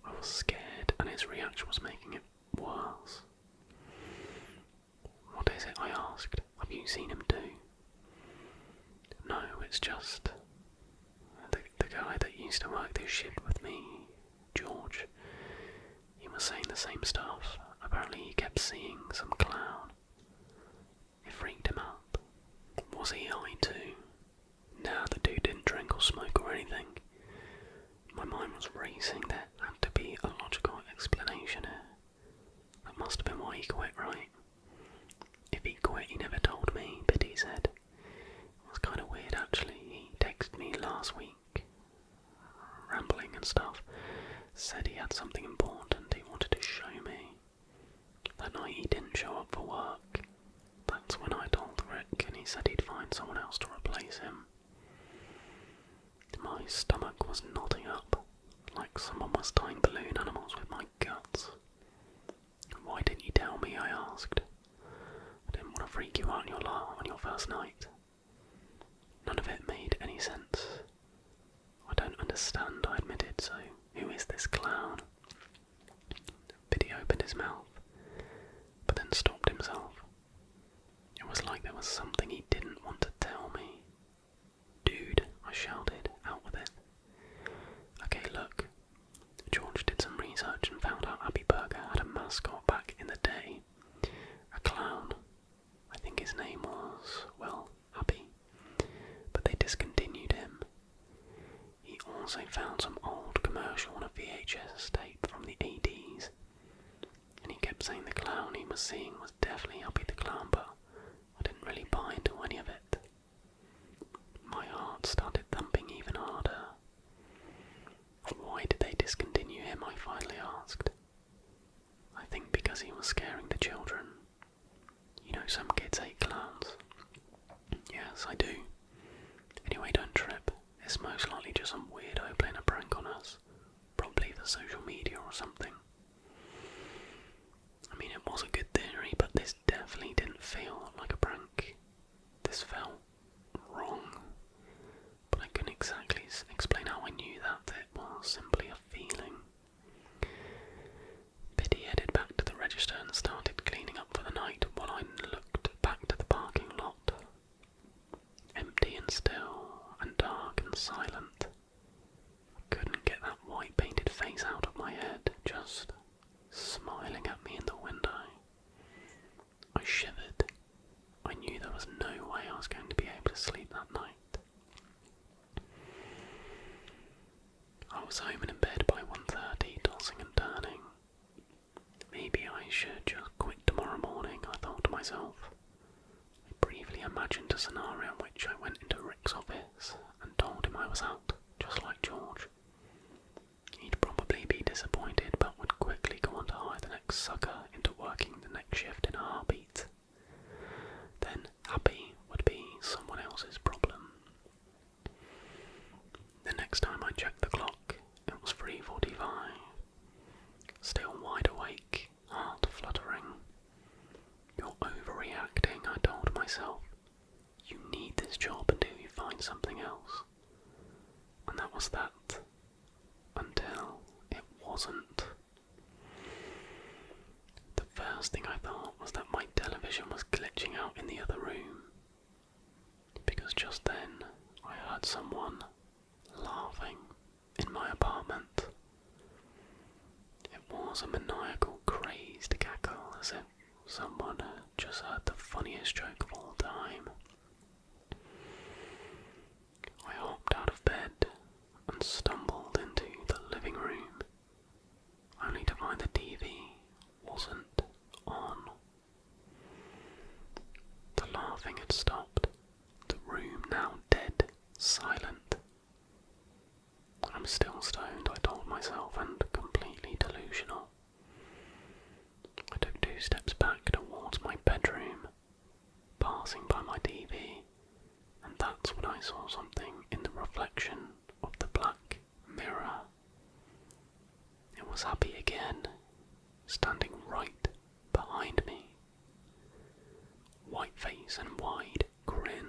I was scared and his reaction was making it worse. What is it? I asked. Have you seen him do? No, it's just the guy that used to work this shift with me, George. He was saying the same stuff. Apparently he kept seeing some clown. It freaked him out. Was he high too? Nah, the dude didn't drink or smoke or anything. My mind was racing. There had to be a logical explanation here. That must have been why he quit, right? If he quit, he never told me, Biddy said. It was kind of weird actually. He texted me last week, rambling and stuff. Said he had something important he wanted to show me. That night he didn't show up for work. That's when I told Rick and he said he'd find someone else to replace him. My stomach was knotting up, like someone was tying balloon animals with my guts. Why didn't you tell me? I asked. I didn't want to freak you out on your first night. None of it made any sense. I don't understand, I admitted, so who is this clown? Biddy opened his mouth, but then stopped himself. It was like there was something he didn't want to tell me. Dude, I shouted, out with it. Okay, look. George did some research and found out Happy Burger had a mascot back in the day. A clown. I think his name was, well, Happy. But they discontinued him. He also found some old commercial on a VHS tape from the 80s. And he kept saying the clown he was seeing was definitely Happy the Clown, but I didn't really buy into any of it. My heart started thumping even harder. Why did they discontinue him? I finally asked. I think because he was scaring the children. You know, some kids hate clowns. Yes, I do. Anyway, don't trip. It's most likely just some weirdo playing a prank on us. Probably for social media or something. I mean, it was a good theory, but this definitely didn't feel like a prank. This felt wrong. But I couldn't exactly explain how I knew that. It was simply a feeling. Biddy headed back to the register and started cleaning up for the night while I looked back to the parking lot. Empty and still, and dark and silent. I couldn't get that white painted face out of my head, just smiling at me in the window. I shivered. I knew there was no way I was going to be able to sleep that night. I was home in a scenario in which I went into Rick's office and told him I was out, just like George. He'd probably be disappointed, but would quickly go on to hire the next sucker into working the next shift in a heartbeat. Then happy would be someone else's problem. The next time I checked the clock, it was 3:45. Still wide awake, heart fluttering. You're overreacting, I told myself. You need this job until you find something else. And that was that. Until it wasn't. The first thing I thought was that my television was glitching out in the other room. Because just then, I heard someone laughing in my apartment. It was a maniacal, crazed cackle, as if someone had just heard the funniest joke of all time. I hopped out of bed and stumbled into the living room, only to find the TV wasn't on. The laughing had stopped, the room now dead silent. I'm still stoned, I told myself, and completely delusional. I took 2 steps back towards my bedroom, passing by my TV, and that's when I saw something in the reflection of the black mirror. It was Happy again, standing right behind me. White face and wide grin.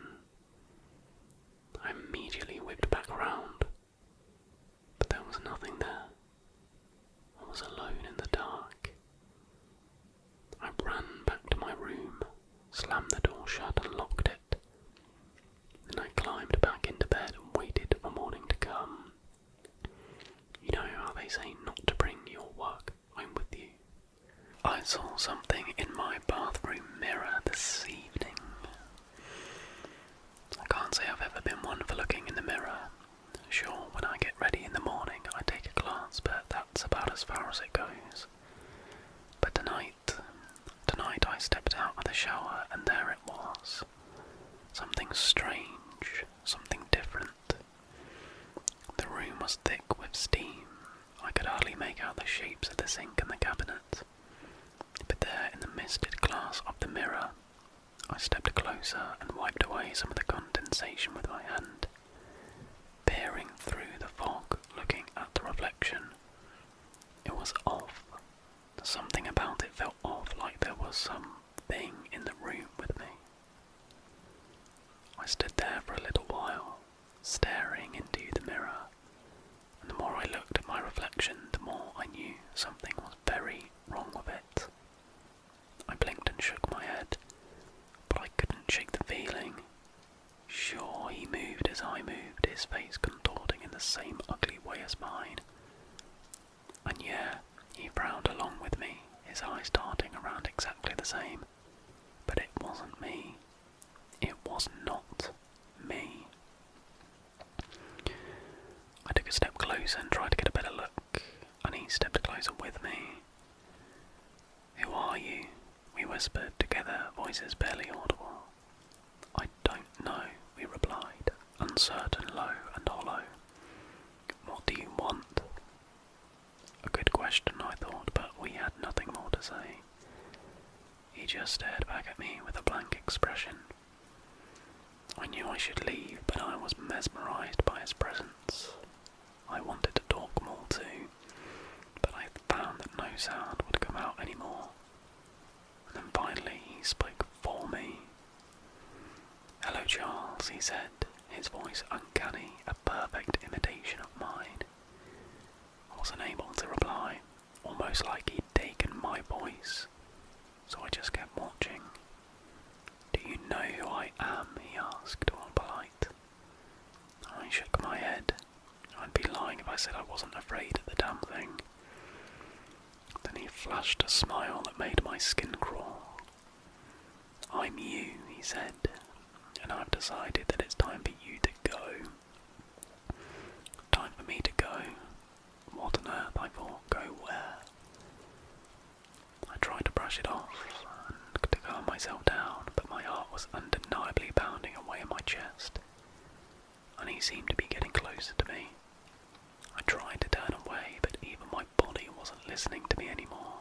I immediately whipped back round, but there was nothing there. I was alone in the dark. I ran back to my room, slammed the door shut and locked it. Then I climbed back into bed and waited for morning to come. You know how they say not to bring your work home with you? I saw something in my bathroom mirror this evening. I can't say I've ever been one for looking in the mirror. Sure, when I get ready in the morning I take a glance, but that's about as far as it goes. But tonight I stepped out of the shower and there it was. Something strange, something different. The room was thick with steam. I could hardly make out the shapes of the sink and the cabinet. But there in the misted glass of the mirror, I stepped closer and wiped away some of the condensation with my hand. Peering through the fog, looking at the reflection. It was off. Something about it felt off, like there was something in the room with me. I stood there for a little while, staring into the mirror, and the more I looked at my reflection, the more I knew something was very wrong with it. I blinked and shook my head, but I couldn't shake the feeling. Sure, he moved as I moved, his face contorting in the same ugly way as mine. And yeah, he frowned along with me, his eyes darting around exactly the same. But it wasn't me. It was not me. I took a step closer and tried to get a better look, and he stepped closer with me. "Who are you?" we whispered together, voices barely audible. "I don't know," we replied, uncertain, low and hollow. "What do you want?" A good question, I thought, but we had nothing more to say. He just stared back at me with a blank expression. I knew I should leave, but I was mesmerised by his presence. I wanted to talk more too, but I found that no sound would come out anymore. And then finally he spoke for me. "Hello, Charles," he said, his voice uncanny, a perfect imitation of mine. I was unable to reply, almost like he'd taken my voice, so I just kept watching. "Do you know who I am?" he asked, all polite. I shook my head. I'd be lying if I said I wasn't afraid of the damn thing. Then he flashed a smile that made my skin crawl. "I'm you," he said, "and I've decided that it's time for you to go." Time for me to go? What on earth, I thought, go where? I tried to brush it off and to calm myself down, but my heart was undeniably pounding at away in my chest, and he seemed to be getting closer to me. I tried to turn away, but even my body wasn't listening to me anymore,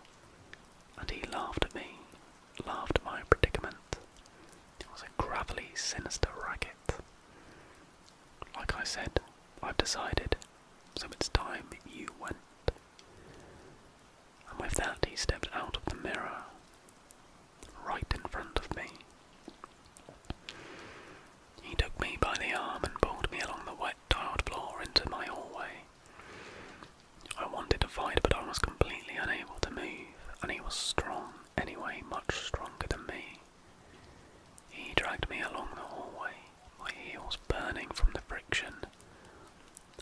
and he laughed at me, laughed at my predicament. It was a gravelly, sinister racket. Like I said, I've decided, so it's time you went. And with that he stepped out of the mirror, right in front of me. He took me by the arm and pulled me along the wet tiled floor into my hallway. I wanted to fight, but I was completely unable to move, and he was strong anyway, much stronger than me. He dragged me along the hallway, my heels burning from the friction,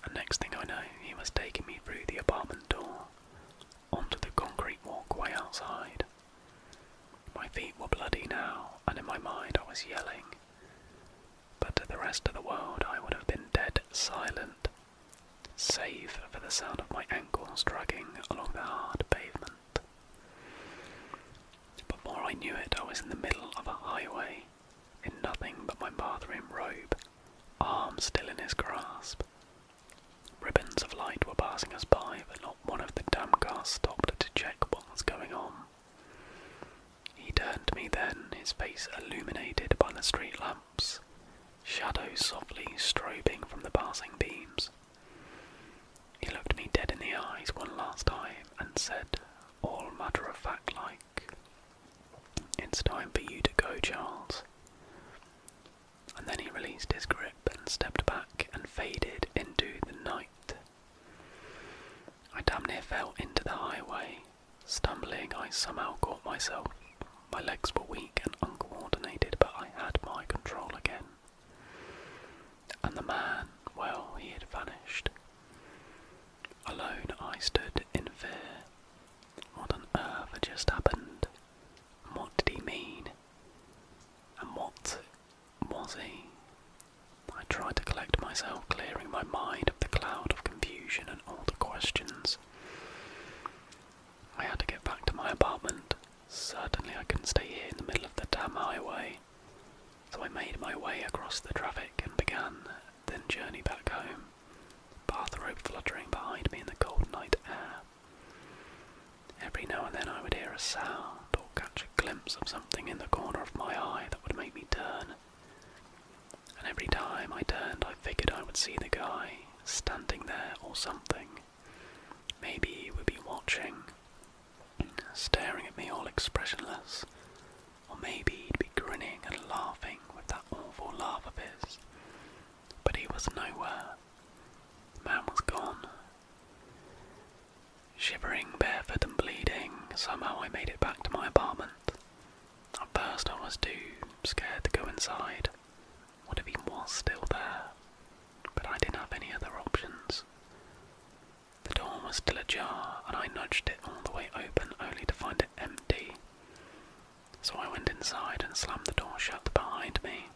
and next thing I know, he was taking me through the apartment door, onto the concrete walkway outside. My feet were bloody now, and in my mind I was yelling, but to the rest of the world I would have been dead silent, save for the sound of my ankles dragging along the hard pavement. Before I knew it, I was in the middle of a highway, in nothing but my bathroom robe, arms still in his grasp. Ribbons of light were passing us by, but not one of the damn cars stopped to check what was going on. He turned to me then, his face illuminated by the street lamps, shadows softly strobing from the passing beams. He looked me dead in the eyes one last time and said, all matter-of-fact like, "It's time for you to go, Charles." And then he released his grip and stepped back and faded into the night. I damn near fell into the highway. Stumbling, I somehow caught myself. My legs were weak and uncoordinated, but I had my control again. And the man, well, he had vanished. Alone, I stood in fear. What on earth had just happened? And what did he mean? And what was he? I tried to collect myself, clearing my mind of the cloud of confusion and all the questions. I had to get back to my apartment. Certainly I couldn't stay here in the middle of the damn highway. So I made my way across the traffic and began the journey back home, bathrobe fluttering behind me in the cold night air. Every now and then I would hear a sound or catch a glimpse of something in the corner of my eye that would make me turn. And every time I turned, I figured I would see the guy standing there or something. Maybe he would be watching, staring at me all expressionless, or maybe he'd be grinning and laughing with that awful laugh of his. But he was nowhere. The man was gone. Shivering, barefoot and bleeding, somehow I made it back to my apartment. At first I was too scared to go inside. What if he was still there? But I didn't have any other options. The door was still ajar, and I nudged it all the way open only to find it empty. So I went inside and slammed the door shut behind me.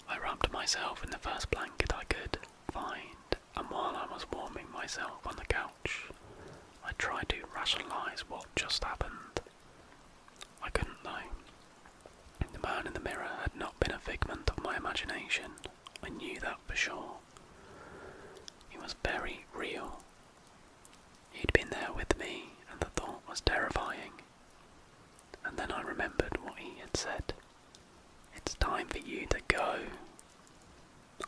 I wrapped myself in the first blanket I could find, and while I was warming myself on the couch, I tried to rationalise what just happened. I couldn't though. The man in the mirror had not been a figment of my imagination. I knew that for sure. He was very real. He'd been there with me, and the thought was terrifying. And then I remembered what he had said. "It's time for you to go."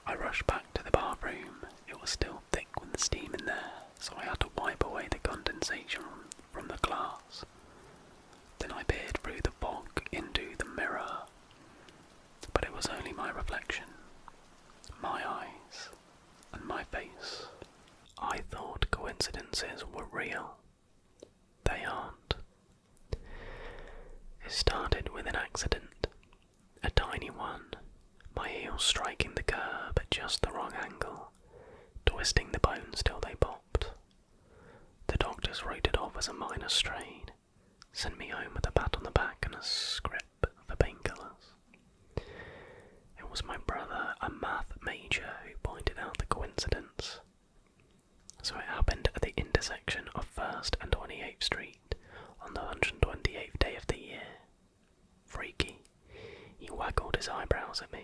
I rushed back to the bathroom. It was still thick with the steam in there, so I had to wipe away the condensation from the glass. Then I peered through the fog into the mirror. But it was only my reflection, my eyes, and my face. I thought coincidences were real. They aren't. It started with an accident, a tiny one, my heels striking the curb at just the wrong angle, twisting the bones till they popped. The doctors wrote it off as a minor strain, sent me home with a pat on the back and a script for painkillers. It was my brother, a math major, who pointed out the coincidence. So it happened at the intersection of 1st and 28th Street on the 128th day of the year. Freaky. He waggled his eyebrows at me.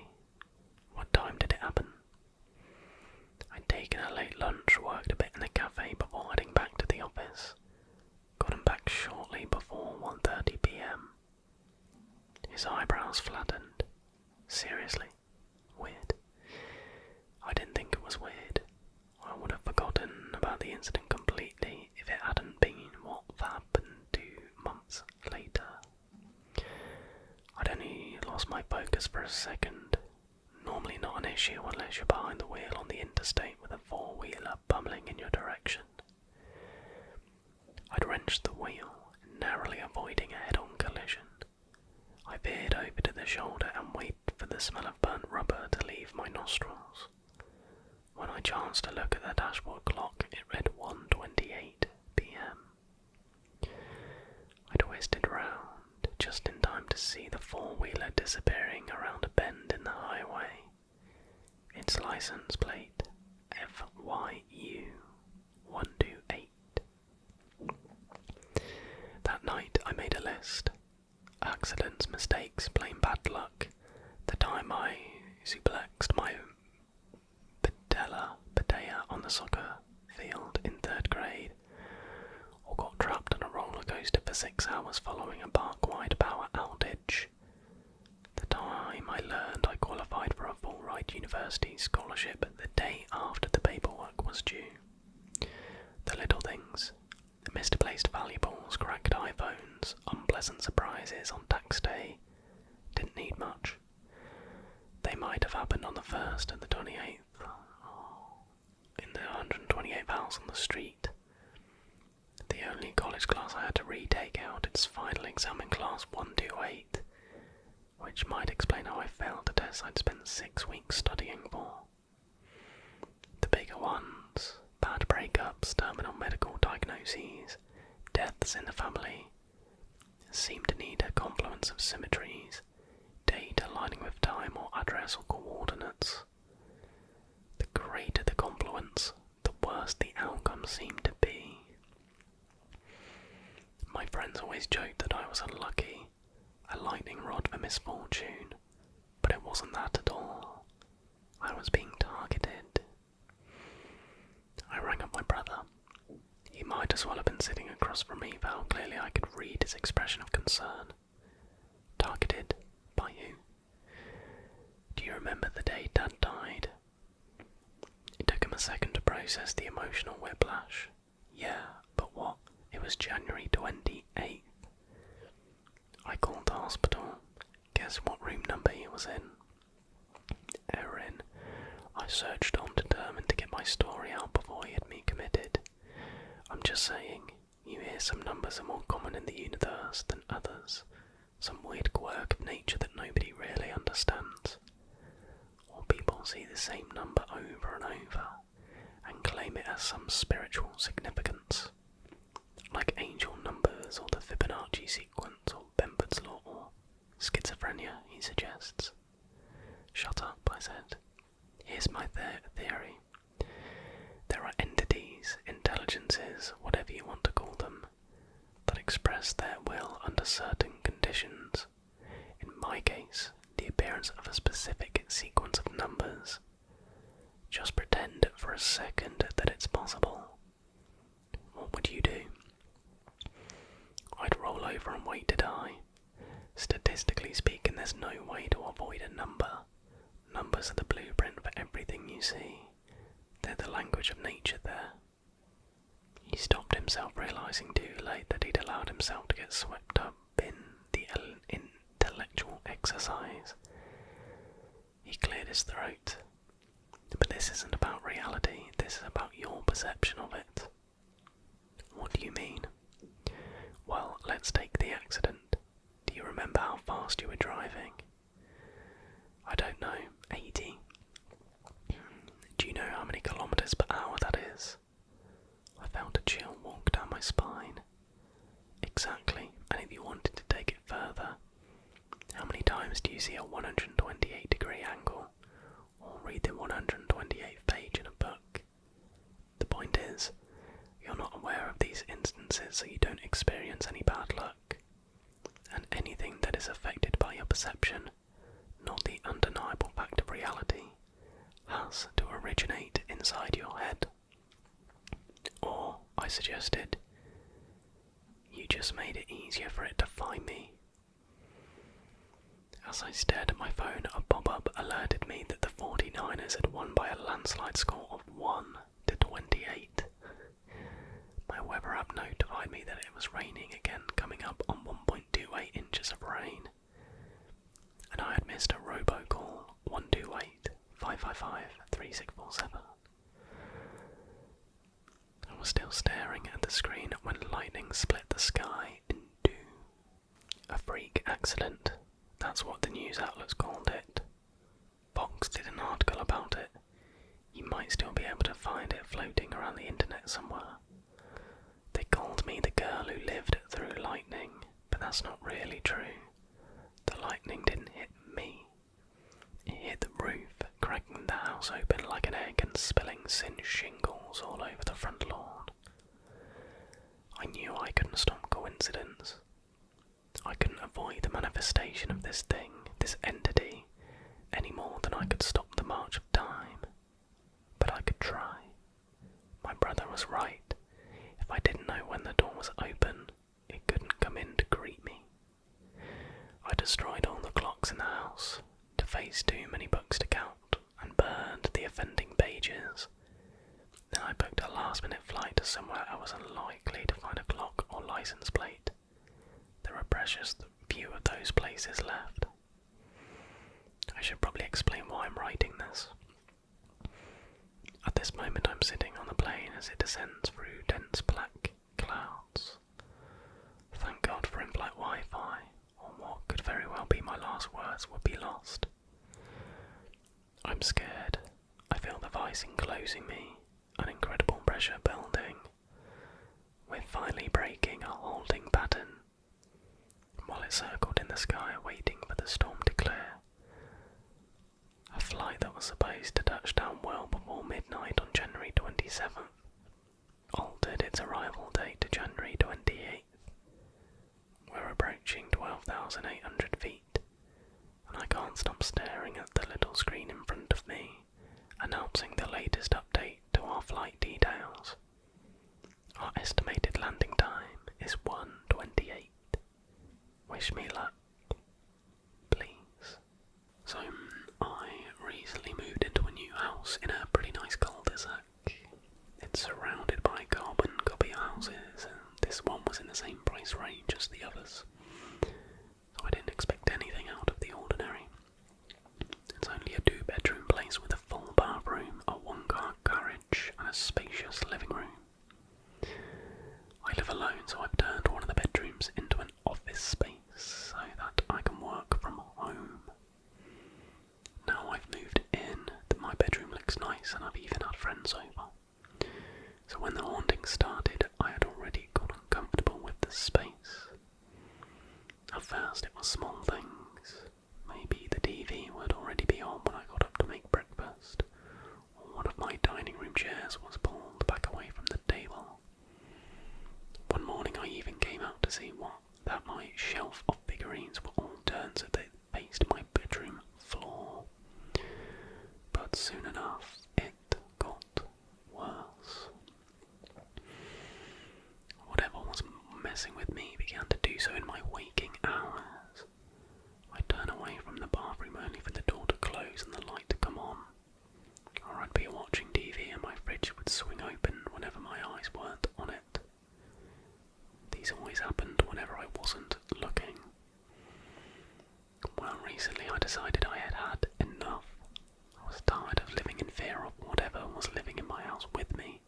focus for a second. Normally not an issue unless you're behind the wheel on the interstate with a four-wheeler pummeling in your direction. I'd wrenched the wheel, narrowly avoiding a head-on collision. I veered over to the shoulder and waited for the smell of burnt rubber to leave my nostrils. When I chanced to look at the dashboard clock, it read 1:28 p.m. I twisted round, just in time to see the four-wheeler disappearing around a bend in the highway. Its license plate, FYU 128. That night I made a list. Accidents, mistakes, plain bad luck. The time I suplexed my patella on the soccer field in 3rd grade, or got trapped on a roller coaster for 6 hours following a park-wide power outage. The time I learned I qualified for a full-ride university scholarship the day after the paperwork was due. The little things. Misplaced valuables, cracked iPhones, unpleasant surprises on tax day. Didn't need much. They might have happened on the 1st and the 28th. In the 128th house on the street. The only college class I had to retake out its final exam in class 128, which might explain how I failed the test I'd spent 6 weeks studying for. The bigger ones, bad breakups, terminal medical diagnoses, deaths in the family, seem to need a confluence of symmetries, date aligning with time or address or coordinates. The greater the confluence, the worse the outcome seemed to be. My friends always joked that I was unlucky, a lightning rod for misfortune, but it wasn't that at all. I was being targeted. I rang up my brother. He might as well have been sitting across from me for how clearly I could read his expression of concern. Targeted? By who? Do you remember the day Dad died? It took him a second to process the emotional whiplash. Yeah, but what? It was January 28th. I called the hospital. Guess what room number he was in? Erin. I searched on, determined to get my story out before he had me committed. I'm just saying, you hear some numbers are more common in the universe than others. Some weird quirk of nature that nobody really understands. Or people see the same number over and over, and claim it has some spiritual significance. Like angel numbers or the Fibonacci sequence or Benford's law or schizophrenia, he suggests. Shut up, I said. Here's my theory. There are entities, intelligences, whatever you want to call them, that express their will under certain conditions. In my case, the appearance of a specific sequence of numbers. Just pretend for a second that it's possible. What would you do? I'd roll over and wait to die. Statistically speaking, there's no way to avoid a number. Numbers are the blueprint for everything you see. They're the language of nature there. He stopped himself, realizing too late that he'd allowed himself to get swept up in the intellectual exercise. He cleared his throat. But this isn't about reality, this is about your perception of it. What do you mean? Well, let's take the accident. Do you remember how fast you were driving? I don't know, 80. Do you know how many kilometers per hour that is? I felt a chill walk down my spine. Exactly, and if you wanted to take it further, how many times do you see a 128-degree angle, or read the 128th page in a book? The point is, you're not aware of these instances so you don't experience any bad luck, and anything that is affected by your perception, not the undeniable fact of reality, has to originate inside your head. Or, I suggested, you just made it easier for it to find me. As I stared at my phone, a pop-up alerted me that the 49ers had won by a landslide score of 1-28. My weather app notified me that it was raining again, coming up on 1.28 inches of rain. And I had missed a robocall 128-555-3647. I was still staring at the screen when lightning split the sky in two. A freak accident, that's what the news outlets called it. Fox did an article about it. You might still be able to find it floating around the internet somewhere. They called me the girl who lived through lightning, but that's not really true. The lightning didn't hit me. It hit the roof, cracking the house open like an egg and spilling singed shingles all over the front lawn. I knew I couldn't stop coincidence. I couldn't avoid the manifestation of this thing, this entity, any more than I could stop the march of time. But I could try. My brother was right. If I didn't know when the door was open, it couldn't come in to greet me. I destroyed all the clocks in the house, defaced too many books to count, and burned the offending pages. Then I booked a last-minute flight to somewhere I was unlikely to find a clock or license plate. There are precious few of those places left. I should probably explain why I'm writing this. At this moment I'm sitting on the plane as it descends through dense black clouds. Thank God for in-flight Wi-Fi, or what could very well be my last words would be lost. I'm scared. I feel the vice enclosing me, an incredible pressure building. We're finally breaking a holding pattern. While it circled in the sky waiting for the storm to clear, a flight that was supposed to touch down well before midnight on January 27th altered its arrival date to January 28th. We're approaching 12,800 feet, and I can't stop staring at the little screen in front of me, announcing the latest update to our flight details. Our estimated landing time is 1:28. Wish me luck, please. So, I recently moved into a new house in a pretty nice cul-de-sac. It's surrounded by carbon copy houses, and this one was in the same price range as the others, so I didn't expect anything out of the ordinary. It's only a 2-bedroom place with a full bathroom, a 1-car garage, and a spacious living room. I live alone, so I've turned one of the bedrooms into an office space so that I can work from home. Now I've moved in, my bedroom looks nice and I've even had friends over. So when the haunting started, I had already got uncomfortable with the space. At first it was small things. Maybe the TV would already be on when I got up to make breakfast, or one of my dining room chairs was pulled back away from the table. One morning I even came out to see that my shelf of figurines were all turned so they faced my bedroom floor. But soon enough, it got worse. Whatever was messing with me began to do so in my waking hours. I'd turn away from the bathroom only for the door to close and the light to come on. Or I'd be watching TV and my fridge would swing open whenever my eyes weren't on it. These always happened whenever I wasn't looking. Well, recently I decided I had had enough. I was tired of living in fear of whatever was living in my house with me,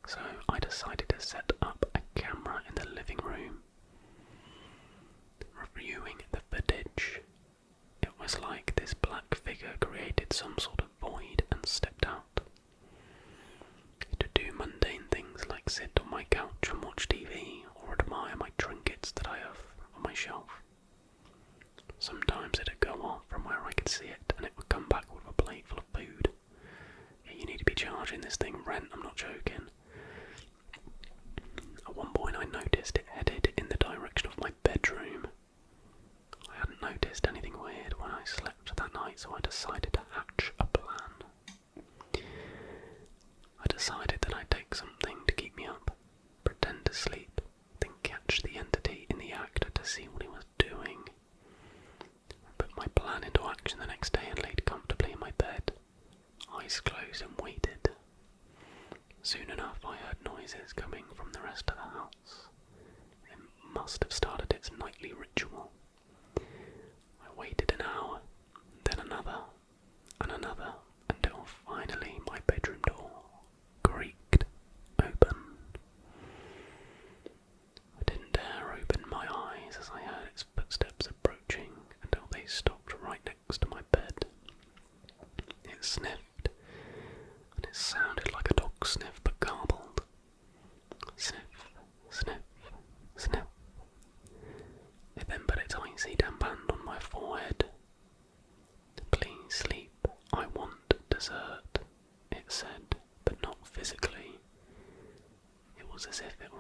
so I decided to set up a camera in the living room. Reviewing the footage, it was like this black figure created some sort of void and stepped out. To do mundane things like sit on my couch and watch TV or admire my trinkets that I have on my shelf. Sometimes it'd go off from where I could see it and it would come back with a plate full of food. Yeah, you need to be charging this thing rent, I'm not joking. At one point I noticed it headed in the direction of my bedroom. I hadn't noticed anything weird when I slept that night, so I decided to hatch a plan. I decided that I'd take something to keep me up, pretend to sleep, then catch the entity in the act to see what he was doing. I put my plan into action the next day and laid comfortably in my bed, eyes closed and waited. Soon enough,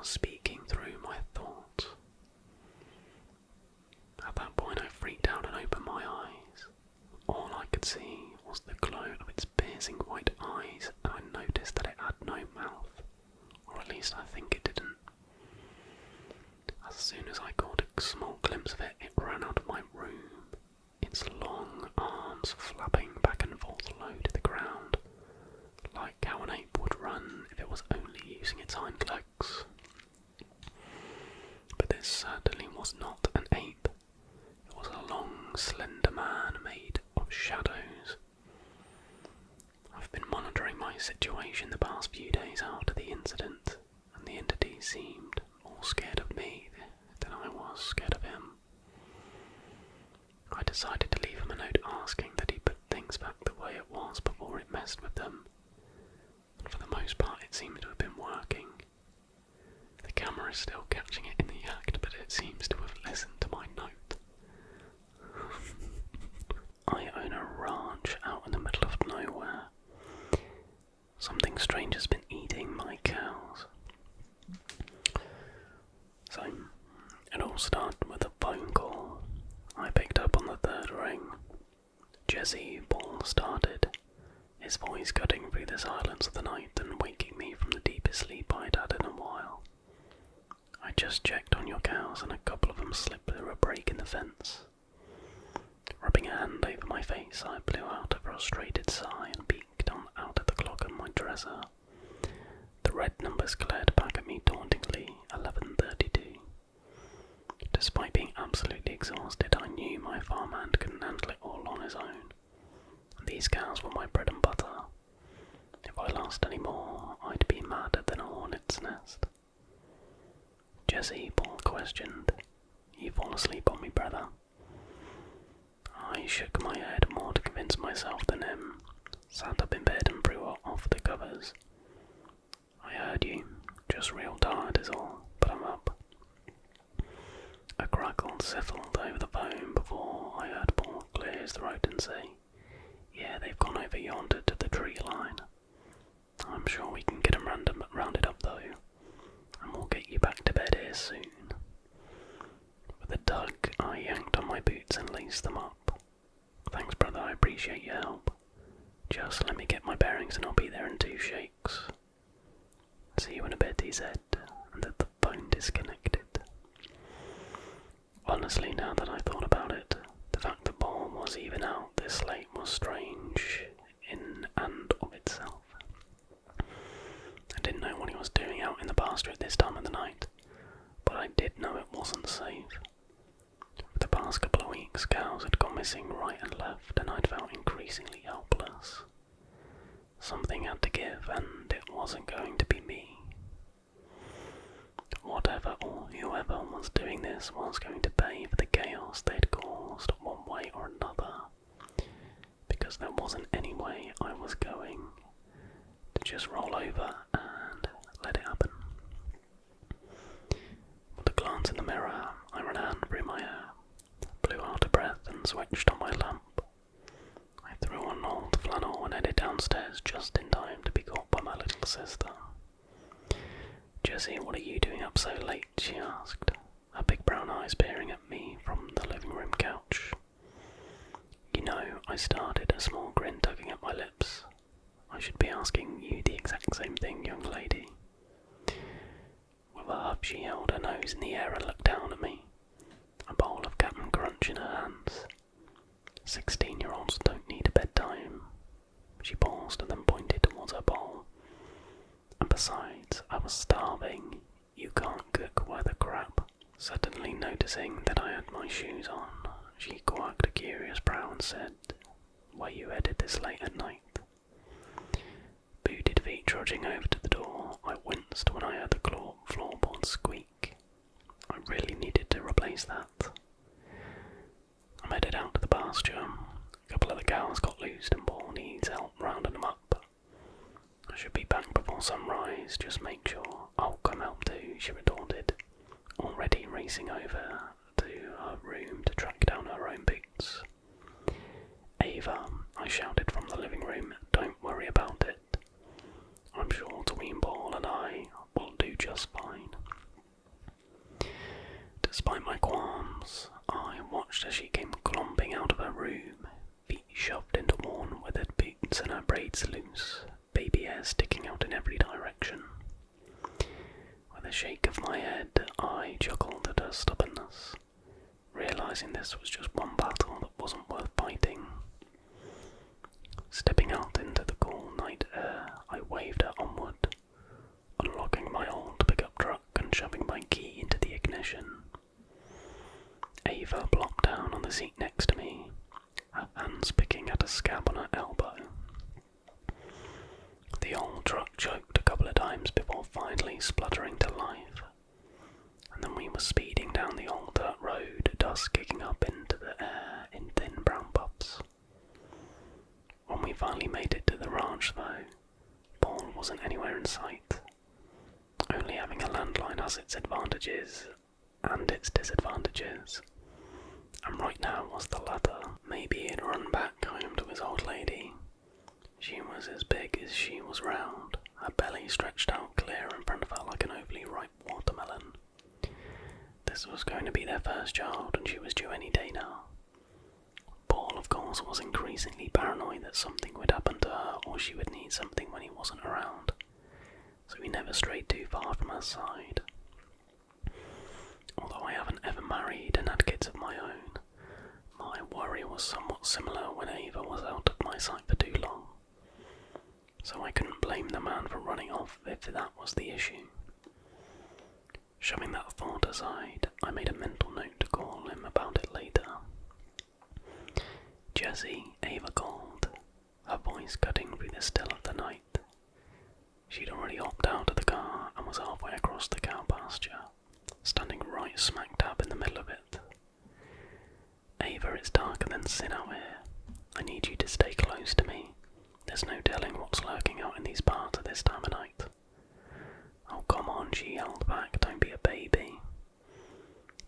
was speaking through my thoughts. At that point I freaked out and opened my eyes. All I could see was the glow of its piercing white eyes, and I noticed that it had no mouth, or at least I think it didn't. As soon as I caught a small glimpse of it, it ran out of my room, its long arms flapping back and forth low to the ground, like how an ape would run if it was only using its hind legs. But this certainly was not an ape. It was a long, slender man made of shadows. I've been monitoring my situation the past few days after the incident, and the entity seemed more scared of me than I was scared of him. I decided to leave him a note asking that he put things back the way it was before it messed with them, and for the most part it seems to have been working. The camera is still catching it in the act, but it seems to have listened to my note. I own a ranch out in the middle of nowhere. Something strange has been eating my cows. So, it all started with a phone call. I picked up on the third ring. Jesse Ball started, his voice cutting through the silence of the night and waking me from the deepest sleep I'd had in a while. I just checked on your cows and a couple of them slipped through a break in the fence. Rubbing a hand over my face, I blew out a frustrated sigh and peeked out at the clock on my dresser. The red numbers glared back at me tauntingly, 11:32. Despite being absolutely exhausted, I knew my farmhand couldn't handle it all on his own. These cows were my bread and butter. If I lost any more, I'd be madder than a hornet's nest. Jesse, Paul questioned. You fall asleep on me, brother? I shook my head more to convince myself than him, sat up in bed and threw off the covers. I heard you, just real tired is all, but I'm up. A crackle settled over the phone before I heard Paul clear his throat and say, Yeah, they've gone over yonder to the tree line. I'm sure we can get them rounded up though, and we'll get you back to bed here soon. With a tug, I yanked on my boots and laced them up. Thanks, brother, I appreciate your help. Just let me get my bearings and I'll be there in 2 shakes. See you in a bit, he said, and the phone disconnected. Honestly, now that I thought about it, the fact that Paul was even out this late was strange in and of itself. I didn't know what he was doing out in the pasture at this time of the night, but I did know it wasn't safe. For the past couple of weeks, cows had gone missing right and left, and I'd felt increasingly helpless. Something had to give, and it wasn't going to be me. Whatever or whoever was doing this was going to pay for the chaos they'd caused one way or another, because there wasn't any way I was going to just roll over and let it happen. With a glance in the mirror, I ran a hand through my hair, blew out a breath and switched on my lamp. I threw on old flannel and headed downstairs just in time to be caught by my little sister. Jessie, what are you doing up so late? She asked, her big brown eyes peering at me from the living room couch. You know, I started, a small grin tugging at my lips. I should be asking you the exact same thing, young lady. With a huff, she held her nose in the air and looked down at me, a bowl of Captain Crunch in her hands. 16-year-olds don't need a bedtime. She paused and then pointed towards her bowl. And besides, I was starving. You can't cook weather crap. Suddenly noticing that I had my shoes on, she quirked a curious brow and said, Where you headed this late at night? Booted feet trudging over to the door, I winced when I heard the floorboard squeak. I really needed to replace that. I headed out to the pasture. A couple of the cows got loose and Paul needs help rounding them up. I should be back before sunrise, just make sure. I'll come help too, she retorted, already racing over to her room to track down her own boots. Ava, I shouted from the living room, don't worry about it. I'm sure Tween Paul and I will do just fine. Despite my qualms, I watched as she came clomping out of her room, feet shoved into worn, weathered boots and her braids loose, baby hair sticking out in every direction. With a shake of my head, I chuckled at her stubbornness, realizing this was just one battle that wasn't worth fighting. Stepping out into the cool night air, I waved her onward, unlocking my old pickup truck and shoving my key into the ignition. Ava plopped down on the seat next to me, her hands picking at a scab on her elbow. The old truck choked a couple of times before finally spluttering to life, and then we were speeding down the old dirt road, dust kicking up into the air in thin brown puffs. When we finally made it to the ranch though, Paul wasn't anywhere in sight. Only having a landline has its advantages and its disadvantages, and right now was the latter. Maybe he'd run back home to his old lady. She was as big as she was round, her belly stretched out clear in front of her like an overly ripe watermelon. This was going to be their first child, and she was due any day now. Paul, of course, was increasingly paranoid that something would happen to her or she would need something when he wasn't around, so he never strayed too far from her side. Although I haven't ever married and had kids of my own, my worry was somewhat similar when Ava was out of my sight for too long, so I couldn't blame the man for running off if that was the issue. Shoving that thought aside, I made a mental note to call him about it later. Jessie, Ava called, her voice cutting through the still of the night. She'd already hopped out of the car and was halfway across the cow pasture, standing right smack dab in the middle of it. Ava, it's darker than sin out here. I need you to stay close to me. There's no telling what's lurking out in these parts at this time of night. Oh, come on, she yelled back, don't be a baby.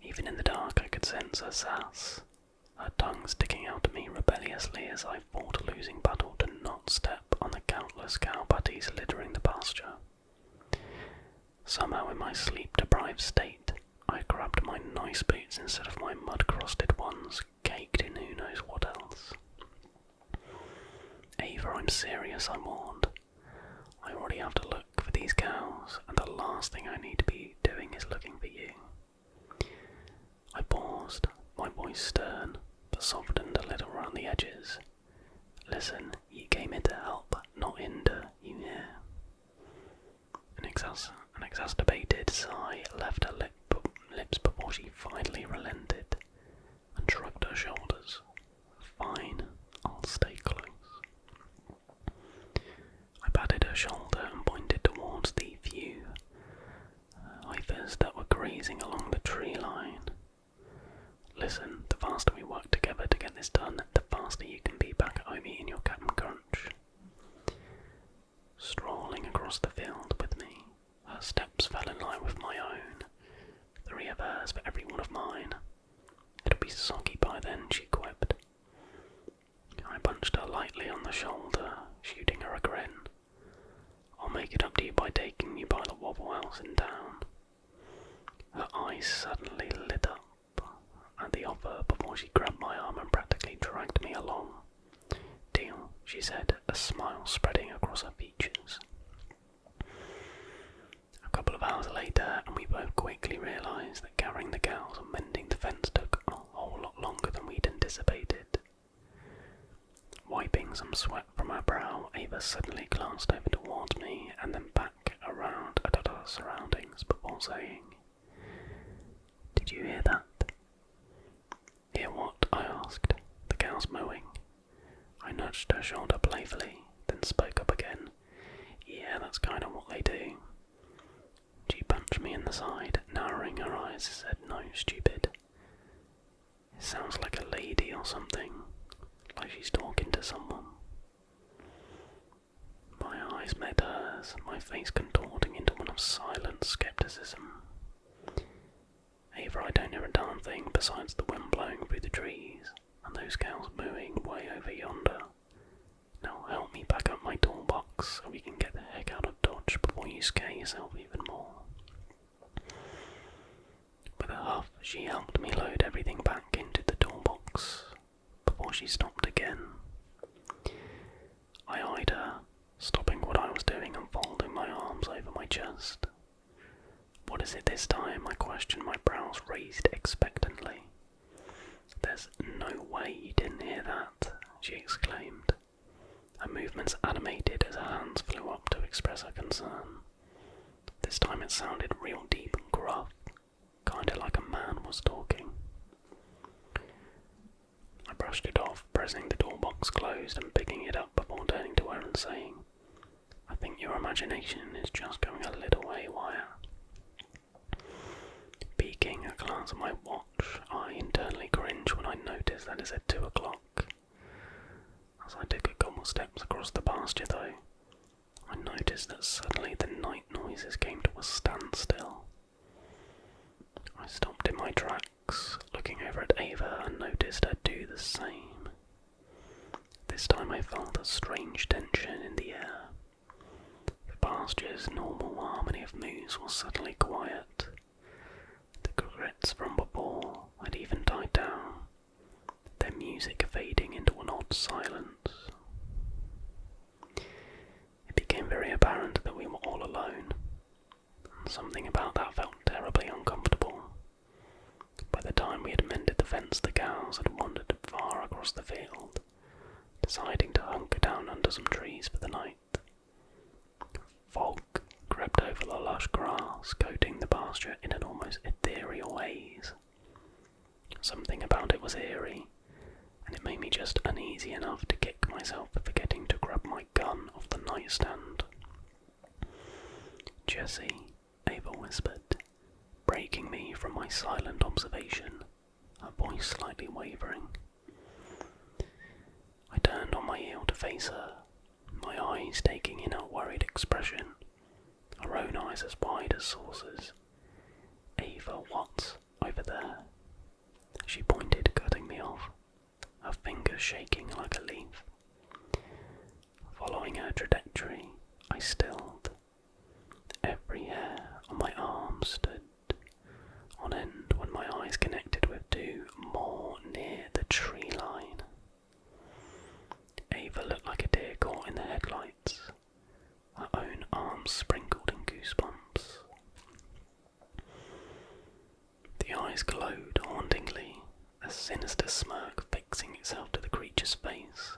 Even in the dark I could sense her sass, her tongue sticking out at me rebelliously as I fought a losing battle to not step on the countless cow patties littering the pasture. Somehow in my sleep-deprived state, I grabbed my nice boots instead of my mud-crusted ones, caked in who knows what else. Ava, I'm serious, I warned. I already have to look for these cows, and the last thing I need to be doing is looking for you. I paused, my voice stern, but softened a little around the edges. Listen, you came in to help, not hinder, you hear? An exacerbated sigh left her lips before she finally relented, and shrugged her shoulders. Fine, I'll stay close. I patted her shoulder and pointed towards the few heifers that were grazing along the tree line. Listen, the faster we work together to get this done, the faster you can be back at home eating your Captain Crunch. Strolling across the field with me, her steps fell in line with my own. 3 of hers for every one of mine. It'll be soggy by then, she quipped. I punched her lightly on the shoulder, shooting her a grin. I'll make it up to you by taking you by the Wobble House in town. Her eyes suddenly lit up at the offer before she grabbed my arm and practically dragged me along. Deal, she said, a smile spreading across her features. A couple of hours later, and we both quickly realised that carrying the cows and mending the fence took a whole lot longer than we'd anticipated. Wiping some sweat from her brow, Ava suddenly glanced over towards me and then back around at her surroundings before saying, "Did you hear that?" "Hear what?" I asked. "The cows mowing." I nudged her shoulder playfully, then spoke up again. "Yeah, that's kind of what they do." She punched me in the side, narrowing her eyes, and said, "No, stupid. It sounds like a lady or something, like she's talking to someone." My eyes met hers, my face contorting into one of silent skepticism. "Ava, I don't hear a darn thing besides the wind blowing through the trees, and those cows mooing way over yonder. Now help me pack up my toolbox so we can get the heck out of Dodge before you scare yourself even more." With a huff, She helped me load everything back into the toolbox before she stopped again. I eyed her, stopping what I was doing and folding my arms over my chest. "What is it this time?" I questioned, my brows raised expectantly. "There's no way you didn't hear that," she exclaimed. Her movements animated as her hands flew up to express her concern. This time it sounded real deep and gruff, kinda like a man was talking. I brushed it off, pressing the toolbox closed and picking it up before turning to her and saying, "I think your imagination is just going a little haywire." Peeking a glance at my watch, I internally cringed when I noticed that it said 2 o'clock. As I took a couple steps across the pasture though, I noticed that suddenly the night noises came to a standstill. I stopped in my tracks, looking over at Ava, and noticed her do the same. This time I felt a strange tension in the air. The pasture's normal harmony of moves was suddenly quiet. The crickets from before had even died down, their music fading into an odd silence. It became very apparent that we were all alone, and something about that felt terribly uncomfortable. By the time we had mended the fence, the cows had wandered far across the field, deciding to hunker down under some trees for the night. Fog crept over the lush grass, coating the pasture in an almost ethereal haze. Something about it was eerie, and it made me just uneasy enough to kick myself for forgetting to grab my gun off the nightstand. "Jessie," Ava whispered, breaking me from my silent observation, her voice slightly wavering. I turned on my heel to face her, my eyes taking in her worried expression, her own eyes as wide as saucers. "Ava, what's over there?" She pointed, cutting me off, her fingers shaking like a leaf. Following her trajectory, I stilled. Every hair on my arm stood on end when my eyes connected with 2 more near the tree line. Ava looked like a deer caught in the headlights, her own arms sprinkled in goosebumps. The eyes glowed hauntingly, a sinister smirk fixing itself to the creature's face,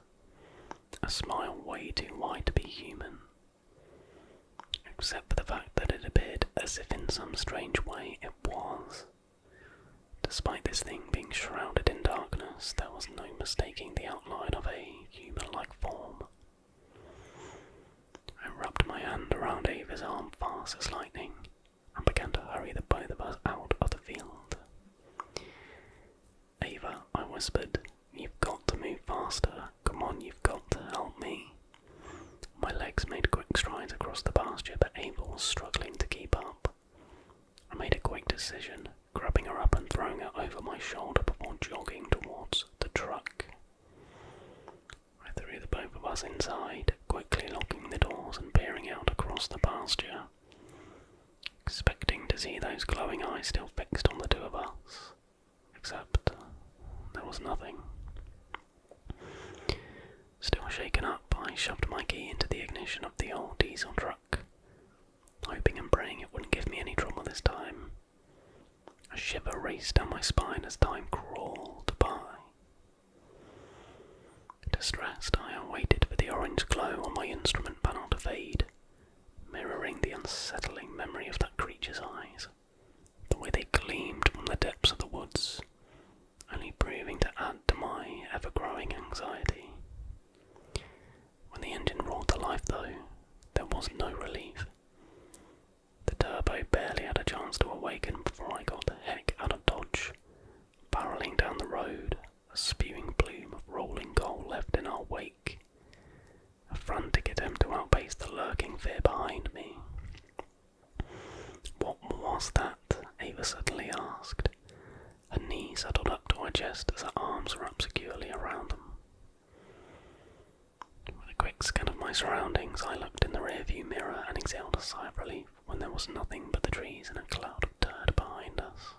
a smile way too wide to be human, except for the fact that it appeared as if in some strange way it was. Despite this thing being shrouded in darkness, there was no mistaking the outline of a human-like form. I wrapped my hand around Ava's arm fast as lightning, and began to hurry the both of us out of the field. "Ava," I whispered, "you've got to move faster. Come on, you've got to help me." My legs made quick strides across the pasture, but Ava was struggling to keep up. I made a quick decision, grabbing her up and throwing her over my shoulder before jogging towards the truck. I threw the both of us inside, quickly locking the doors and peering out across the pasture, expecting to see those glowing eyes still fixed on the 2 of us, except there was nothing. Still shaken up, I shoved my key into the ignition of the old diesel truck, hoping and praying it wouldn't give me any trouble this time. A shiver raced down my spine as time crawled by. Distressed, I waited for the orange glow on my instrument panel to fade, mirroring the unsettling memory of that creature's eyes, the way they gleamed from the depths of the woods, only proving to add to my ever-growing anxiety. When the engine roared to life though, there was no relief. The turbo barely had a chance to awaken before I got the heck out of Dodge, barreling down the road, a spewing plume of rolling coal left in our wake, a frantic attempt to outpace the lurking fear behind me. "What was that?" Ava suddenly asked, her knees huddled up to her chest as her arms wrapped securely around them. With a quick scan of my surroundings, I looked in the rearview mirror and exhaled a sigh of relief when there was nothing but the trees and a cloud of dirt behind us.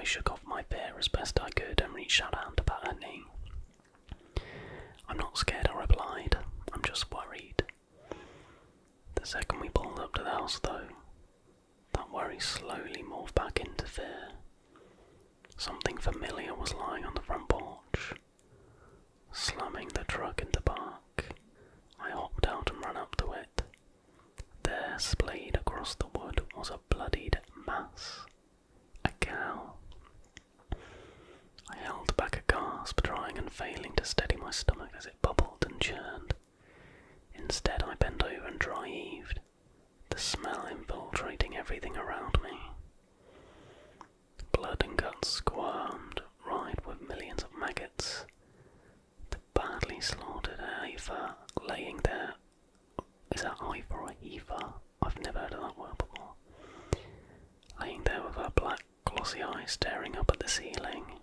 shook off my fear as best I could and reached out a hand to pat her knee. "I'm not scared," I replied. "I'm just worried." The second we pulled up to the house, though, that worry slowly morphed back into fear. Something familiar was lying on the front porch. Slamming the truck into park, I hopped out and ran up to it. There, splayed across the wood, was a bloodied mass. A cow. I held back a gasp, trying and failing to steady my stomach as it bubbled and churned. Instead, I bent over and dry heaved, the smell infiltrating everything around me. Blood and guts squirmed, rife with millions of maggots. The badly slaughtered heifer laying there. Is that heifer or heifer? I've never heard of that word before. Laying there with her black, glossy eyes staring up at the ceiling,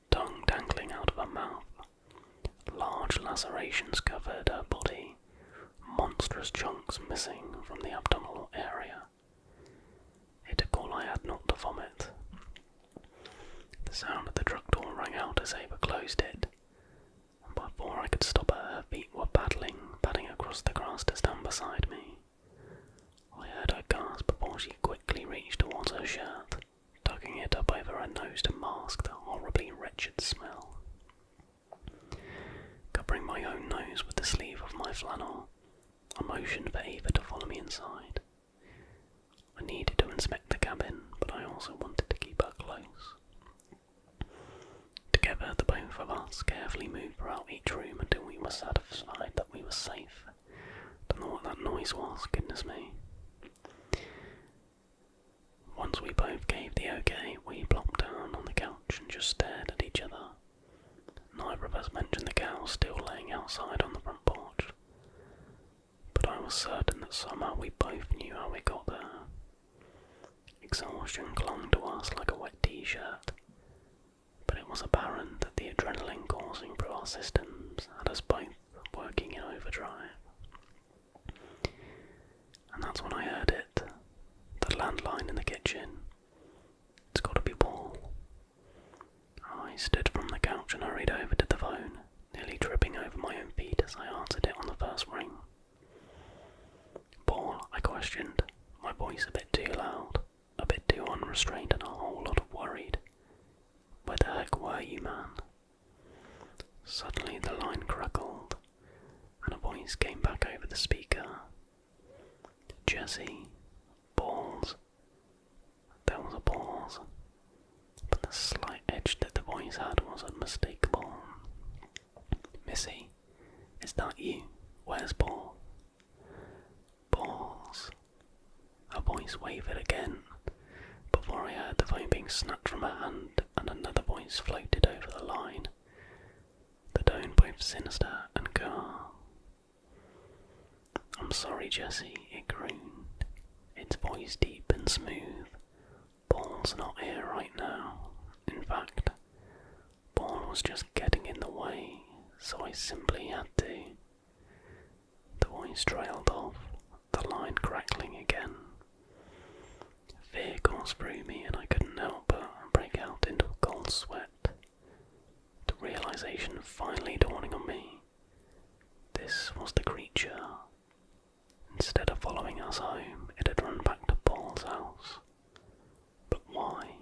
tongue dangling out of her mouth. Large lacerations covered her body, monstrous chunks missing from the abdominal area. It took all I had not to vomit. The sound of the truck door rang out as Ava closed it, and before I could stop her feet were padding across the grass to stand beside me. I heard her gasp before she quickly reached towards her shirt, tugging it up over her nose to mask the horribly wretched smell. Covering my own nose with the sleeve of my flannel, I motioned for Ava to follow me inside. I needed to inspect the cabin, but I also wanted to keep her close. Together, the both of us carefully moved throughout each room until we were satisfied that we were safe. Don't know what that noise was, goodness me. Once we both gave the okay, we plopped down on the couch and just stared at each other. Neither of us mentioned the cow still laying outside on the front porch, but I was certain that somehow we both knew how we got there. Exhaustion clung to us like a wet t-shirt, but it was apparent that the adrenaline coursing through our systems had us both working in overdrive. And that's when I heard it, the landline in the kitchen. It's gotta be Paul. I stood from the couch and hurried over to the phone, nearly tripping over my own feet as I answered it on the first ring. "Paul," I questioned, my voice a bit too loud, a bit too unrestrained and a whole lot of worried. "Where the heck were you, man?" Suddenly the line crackled, and a voice came back over the speaker. "Jesse, balls." There was a pause, but the slight edge that the voice had was unmistakable. "Missy, is that you? Where's Paul?" "Balls." Her voice wavered again, before I heard the phone being snatched from her hand and another voice floated over the line, the tone both sinister and calm. "I'm sorry, Jesse," it crooned, its voice deep and smooth. "Paul's not here right now. In fact, Paul was just getting in the way, so I simply had to." The voice trailed off, the line crackling again. Fear coursed through me and I couldn't help but break out into a cold sweat. The realization finally dawning on me. This was the creature. Instead of following us home, it had run back to Paul's house. But why?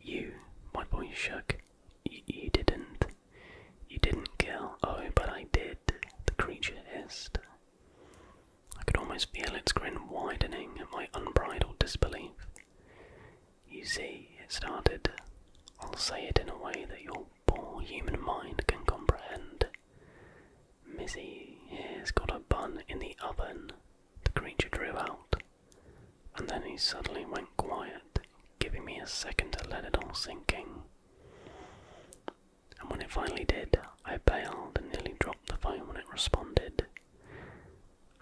"You," my voice shook. You didn't kill." "Oh, but I did," the creature hissed. I could almost feel its grin widening at my unbridled disbelief. "You see," it started, "I'll say it in a way that your poor human mind can comprehend. Missy here's got a bun in the oven," the creature drew out, and then he suddenly went quiet, giving me a second to let it all sink in. And when it finally did, I bailed and nearly dropped the phone when it responded.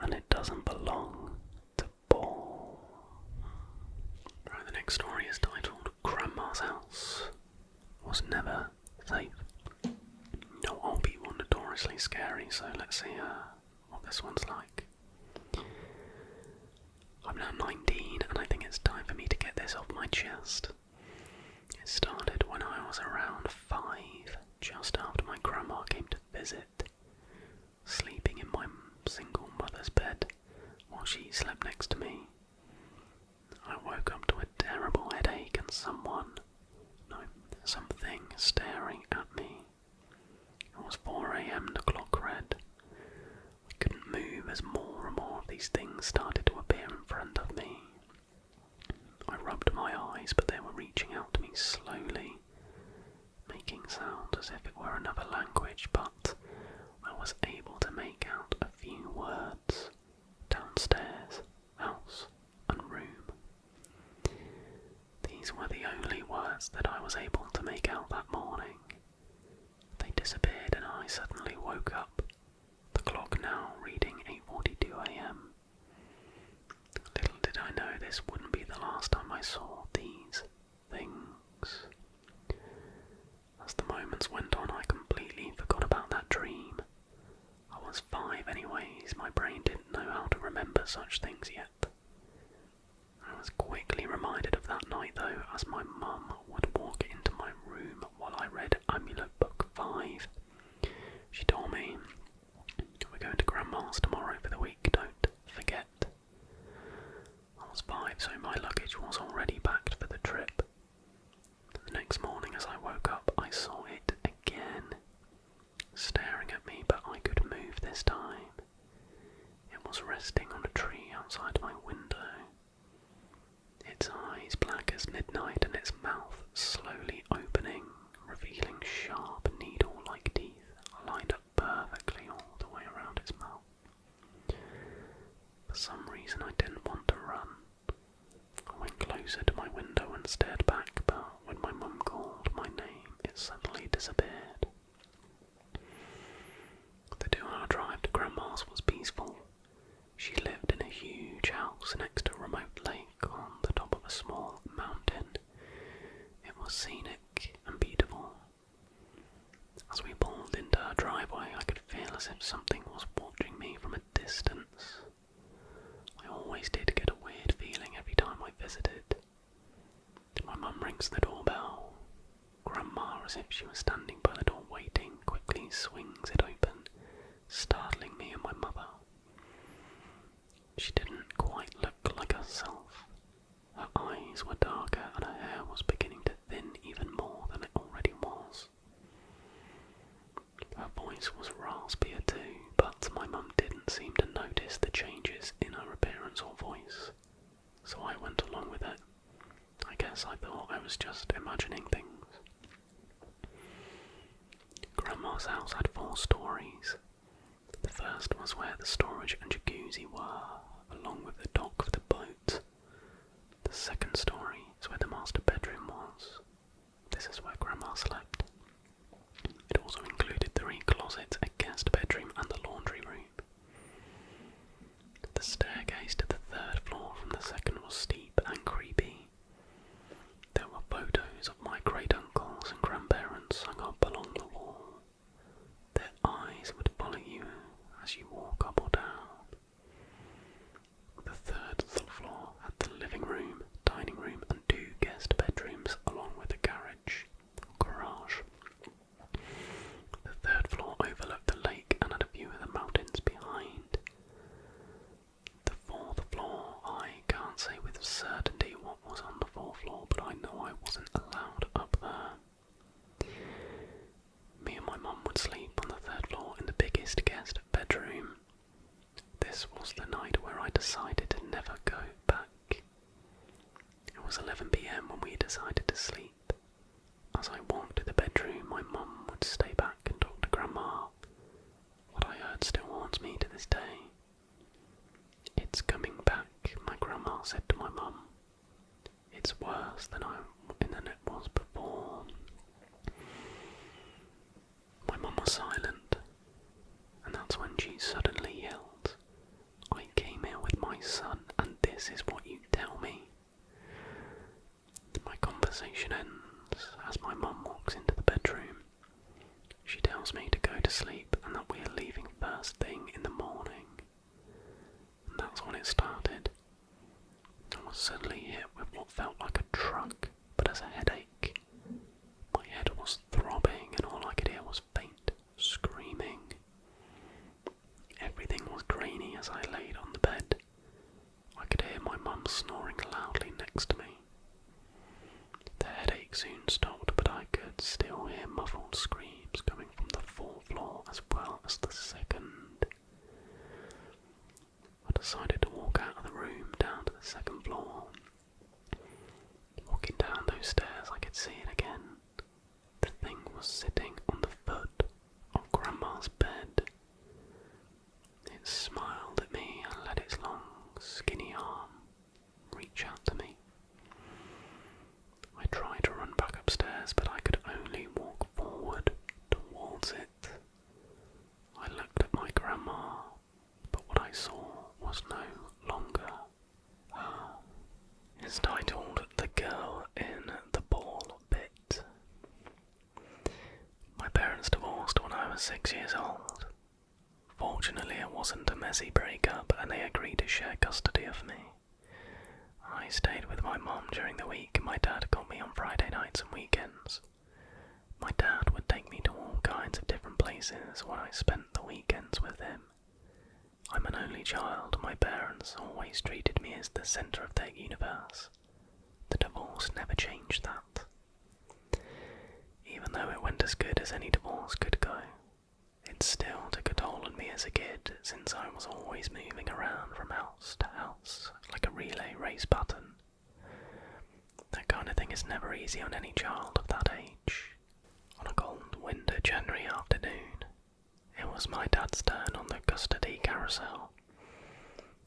And it doesn't belong to Paul. Right, the next story is titled "Grandma's House Was Never Safe." Not all people are notoriously scary, so let's see what this one's like. I'm now 19 and I think it's time for me to get this off my past. It started when I was around 5, just after my grandma came to visit, sleeping in my single mother's bed while she slept next to me. I woke up to a terrible headache and something staring at me. It was 4 a.m. The clock read. I couldn't move as more and more of these things started to appear in front of me. I rubbed my eyes, but they were reaching out to me slowly, making sounds as if it were another language, but I was able to make out a few words: downstairs, house, and room. These were the only words that I was able to make out that morning. They disappeared and I suddenly woke up, the clock now reading 8:42 a.m. Little did I know this wouldn't be the last time I saw these things. As the moments went on, I completely forgot about that dream. I was 5 anyways, my brain didn't know how to remember such things yet. I was quickly reminded of that night though, as my mum would walk into my room while I read Amulet Book 5. She told me, "We're going to Grandma's tomorrow for the week, don't forget." I was 5, so my luggage was already packed for the trip. The next morning as I woke up, I saw it again, staring at me, but I could move this time. It was resting on a tree outside my window. Its eyes black as midnight and its mouth slowly opening, revealing sharp needle-like teeth lined up perfectly all the way around its mouth. For some reason I didn't want to run. I went closer to my window and stared back, but when my mum called my name, it suddenly disappeared. The 2-hour drive to Grandma's was peaceful. She lived in a huge house next to a remote lake on the top of a small mountain. It was scenic and beautiful. As we pulled into her driveway, I could feel as if something was watching me from a distance. I always did get a weird feeling every time I visited. My mum rings the doorbell. Grandma, as if she was standing by the door waiting, quickly swings it open, startling me and my mother. She didn't quite look like herself. Her eyes were darker and her hair was beginning to thin even more than it already was. Her voice was raspier too, but my mum didn't seem to notice the changes in her appearance or voice, so I went along with it. I guess I thought I was just imagining things. Grandma's house had 4 stories. The first was where the storage and jacuzzi were, along with the dock for the boat. The second story is where the master bedroom was. This is where Grandma slept. It also included 3 closets, a guest bedroom and the laundry room. The staircase to the 3rd floor from the second was steep and creepy. There were photos of my great-uncles and grandparents hung up along the wall. Their eyes would follow you as you walk up or down. The 3rd floor had the living room, dining room and 2 guest bedrooms along with a garage. The 3rd floor overlooked the lake and had a view of the mountains behind. The 4th floor, I can't say with certainty what was on the 4th floor, but I know I wasn't allowed up there. Me and my mum would sleep on the 3rd floor in the biggest guest bedroom. This was the night where I decided to never go back. It was 11 p.m. when we decided to sleep. As I walked to the bedroom, my mum would stay back and talk to Grandma. What I heard still haunts me to this day. "It's coming back," my grandma said to my mum. "It's worse than it was before." My mum was silent, and that's when she suddenly yelled, "I came here with my son, and this is what you tell me." My conversation ends as my mum walks into the bedroom. She tells me to go to sleep and that we are leaving first thing in the morning. And that's when it started. I was suddenly hit with what felt like a truck was a headache. My head was throbbing and all I could hear was faint screaming. Everything was grainy as I laid on the bed. I could hear my mum snoring loudly next to me. The headache soon stopped, but I could still hear muffled screams coming from the 4th floor as well as the 2nd. I decided to walk out of the room down to the 2nd floor. Walking down those stairs, I could see it again. The thing was sitting on the foot of Grandma's bed. It smiled at me and let its long, skinny arm reach out to me. I tried to run back upstairs, but I could only walk forward towards it. I looked at my grandma, but what I saw was no longer her. It's titled The Girl in the Ball Pit. My parents divorced when I was 6 years old. Fortunately, it wasn't a messy breakup and they agreed to share custody of me. I stayed with my mom during the week and my dad got me on Friday nights and weekends. My dad would take me to all kinds of different places where I spent the weekends with him. I'm an only child and my parents always treated me as the centre of their universe. The divorce never changed that. Even though it went as good as any divorce could go, it still took a toll on me as a kid since I was always moving around from house to house like a relay race button. That kind of thing is never easy on any child of that age. On a cold winter January afternoon, it was my dad's turn on the custody carousel.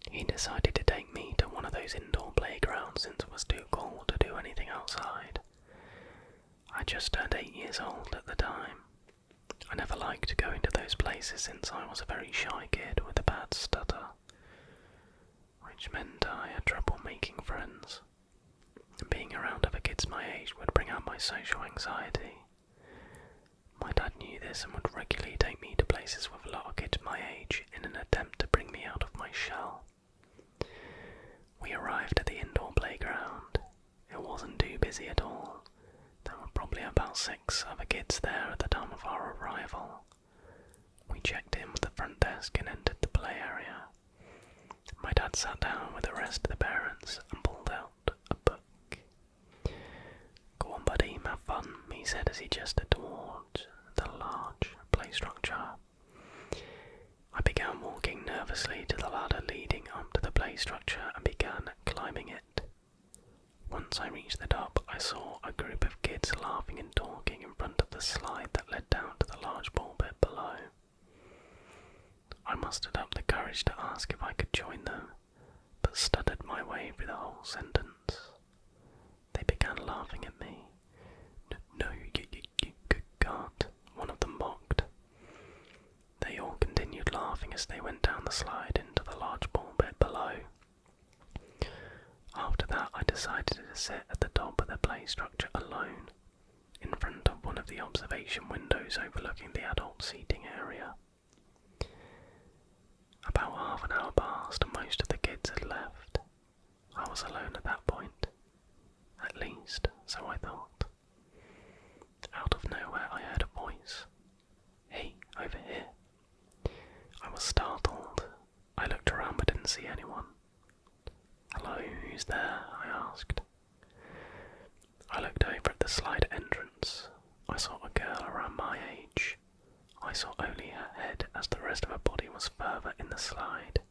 He decided to take me to one of those indoor playgrounds since it was too cold to do anything outside. I just turned 8 years old at the time. I never liked going to those places since I was a very shy kid with a bad stutter, which meant I had trouble making friends. Being around other kids my age would bring out my social anxiety. My dad knew this and would regularly take me to places with a lot of kids my age in an attempt to bring me out of my shell. We arrived at the indoor playground. It wasn't too busy at all. There were probably about 6 other kids there at the time of our arrival. We checked in with the front desk and entered the play area. My dad sat down with the rest of the parents and pulled out a book. "Go on, buddy, have fun," he said as he gestured towards the large play structure. I began walking nervously to the ladder leading up to the play structure and began climbing it. Once I reached the top, I saw a group of kids laughing and talking in front of the slide that led down to the large ball pit below. I mustered up the courage to ask if I could join them, but stuttered my way through the whole sentence. They began laughing at me. "No, you can't," one of them mocked. They all continued laughing as they went down the slide into the large ball pit below. After that, I decided to sit at the top of the play structure alone, in front of one of the observation windows overlooking the adult seating area. About half an hour passed and most of the kids had left. I was alone at that point. At least, so I thought. Out of nowhere I heard a voice. "Hey, over here." I was startled. I looked around but didn't see anyone. "Hello, who's there?" I asked. I looked over at the slide entrance. I saw a girl around my age. I saw only her head as the rest of her body was further in the slide.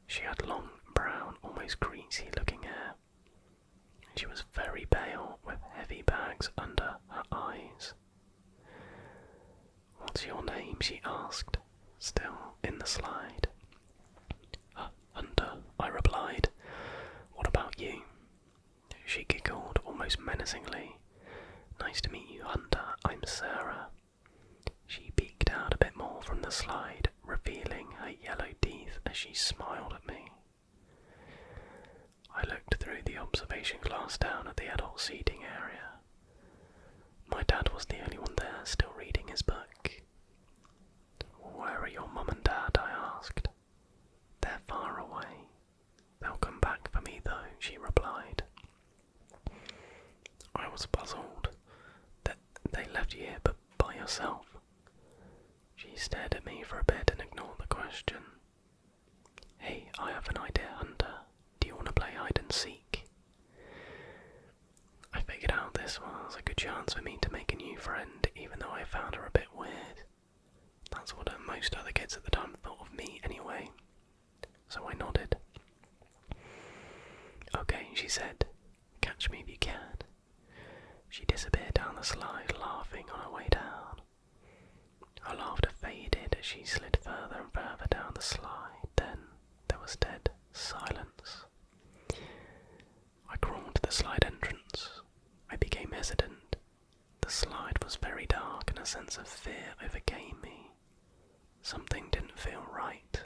She had long, brown, almost greasy looking hair. She was very pale with heavy bags under her eyes. "What's your name?" she asked, still in the slide. "Hunter," I replied. "What about you?" She giggled almost menacingly. "Nice to meet you, Hunter. I'm Sarah." She peeked out a bit more from the slide, revealing her yellow teeth as she smiled at me. I looked through the observation glass down at the adult seating area. My dad was the only one there, still reading his book. "Where are your mum and dad?" I asked. "They're far away. They'll come back for me though," she replied. I have an idea, Hunter. Do you want to play hide and seek? I figured out this was a good chance for me to make a new friend, even though I found her a bit weird. That's what most other kids at the time thought of me anyway. So I nodded. Okay, she said. Catch me if you can. She disappeared down the slide, laughing on her way down. Her laughter faded as she slid further and further down the slide. Then there was dead silence. I crawled to the slide entrance. I became hesitant. The slide was very dark and a sense of fear overcame me. Something didn't feel right.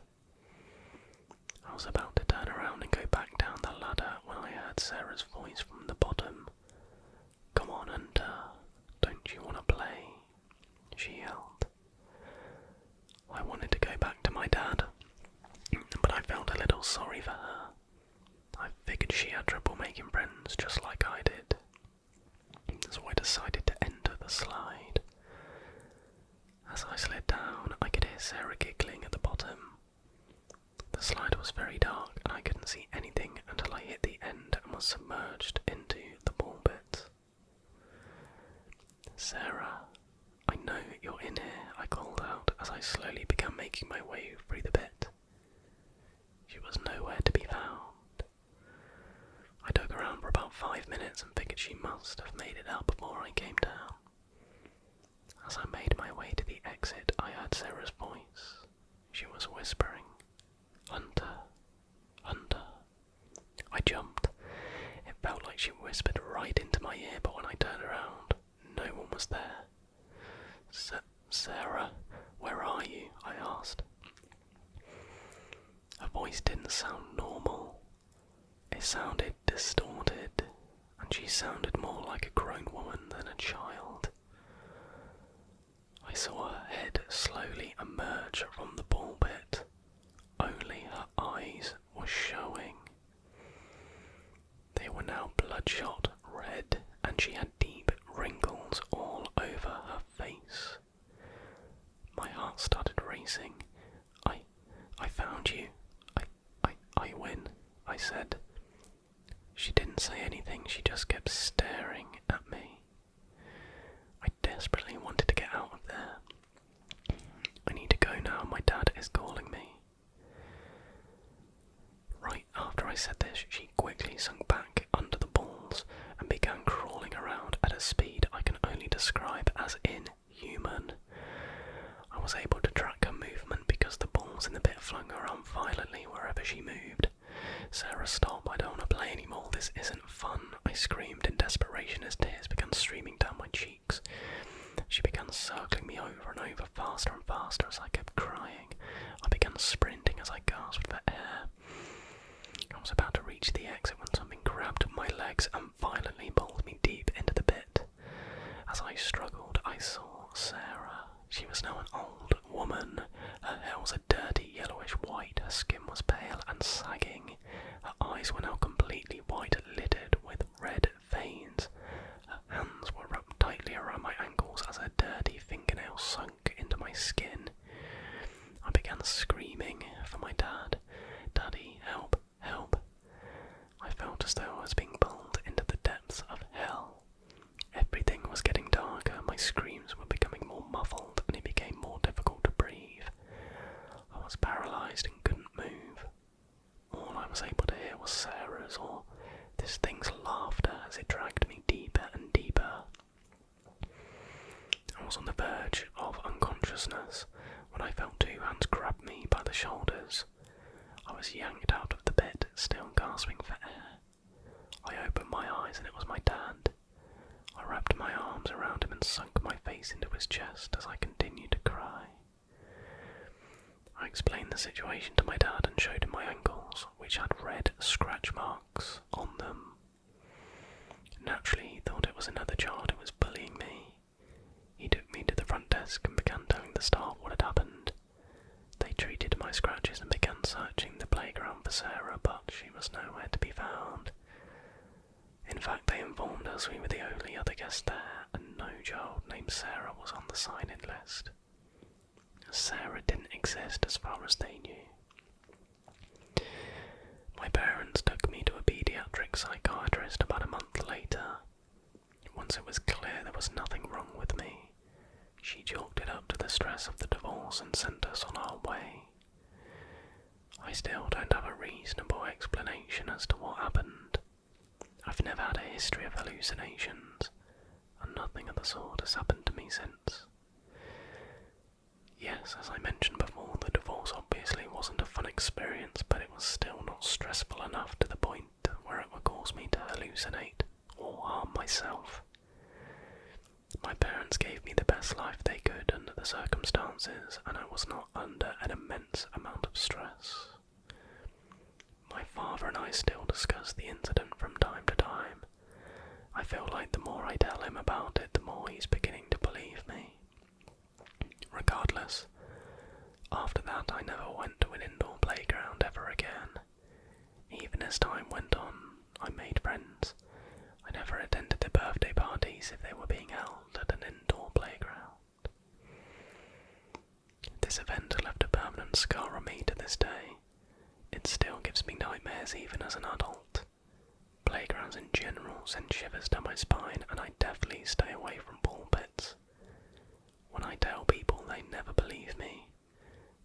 I was about to turn around and go back down the ladder when I heard Sarah's voice from the bottom. Come on, Hunter. Don't you want to play? She yelled. I wanted to go back to my dad, but I felt a little sorry for her. I figured she had trouble making friends just like I did. So I decided to enter the slide. As I slid down, I could hear Sarah giggling at the bottom. The slide was very dark and I couldn't see anything until I hit the end and was submerged into the ball pit. Sarah, I know you're in here, I called out as I slowly began making my way through the pit. She was nowhere to be found. I dug around for about 5 minutes and figured she must have made it out before I came down. As I made my way to the exit, I heard Sarah's voice. She was whispering, Hunter, Hunter. I jumped. It felt like she whispered right into my ear, but when I turned around, no one was there. Sarah, where are you? I asked. Her voice didn't sound normal. It sounded distorted, and she sounded more like a grown woman than a child. I saw her head slowly emerge from the ball pit. Only her eyes were showing. They were now bloodshot red, and she had deep wrinkles all over her face. My heart started racing. I found you. I win, I said. She didn't say anything, she just kept staring at me. I desperately wanted to get out of there. I need to go now, my dad is calling me. Right after I said this, she quickly sunk back under the balls and began crawling around at a speed I can only describe as inhuman. I was able to track her movement because the balls in the pit flung around violently wherever she moved. Sarah, stop, I don't want to play anymore, this isn't fun, I screamed in desperation as tears began streaming down my cheeks. She began circling me over and over, faster and faster as I kept crying. I began sprinting as I gasped for air. I was about to reach the exit when something grabbed my legs and violently pulled me deep into the pit. As I struggled, I saw Sarah. She was now an old woman. Her hair was a dirty yellowish white, her skin was pale and sagging. Her eyes were now completely white, littered with red veins. Her hands were wrapped tightly around my ankles as her dirty fingernails sunk into my skin. I began screaming for my dad. Daddy, help, help. I felt as though I was being pulled into the depths of hell. Everything was getting darker, my screams were becoming more muffled, and it became more difficult to breathe. I was paralysed and couldn't move. All I was able to hear was Sarah's or this thing's laughter as it dragged me deeper and deeper. I was on the verge of unconsciousness when I felt 2 hands grab me by the shoulders. I was yanked out of the bed, still gasping for air. I opened my eyes and it was my dad. I wrapped my arms around him and sunk my face into his chest as I continued to cry. I explained the situation to my dad and showed him my ankles, which had red scratch marks on them. Naturally, he thought it was another child who was bullying me. He took me to the front desk and began telling the staff what had happened. They treated my scratches and began searching the playground for Sarah, but she was nowhere to be found. In fact, they informed us we were the only other guest there, and no child named Sarah was on the sign-in list. Sarah didn't exist as far as they knew. house and sent us on our way. I still don't have a reasonable explanation as to what happened. I've never had a history of hallucinations, and nothing of the sort has happened to me since. Yes, as I mentioned before, the divorce obviously wasn't a fun experience, but it was still not stressful enough to the point where it would cause me to hallucinate or harm myself. My parents gave me the best life they could under the circumstances, and I was not under an immense amount of stress. My father and I still discuss the incident from time to time. I feel like the more I tell him about it, the more he's beginning to believe me. Regardless, after that I never went to an indoor playground ever again. Even as time went on, I made friends. I never attended their birthday parties if they were being held at an indoor playground. This event left a permanent scar on me to this day. It still gives me nightmares even as an adult. Playgrounds in general send shivers down my spine, and I definitely stay away from ball pits. When I tell people, they never believe me.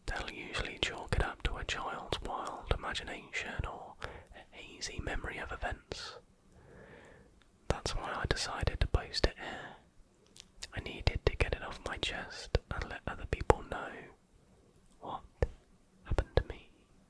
They'll usually chalk it up to a child's wild imagination or a hazy memory of events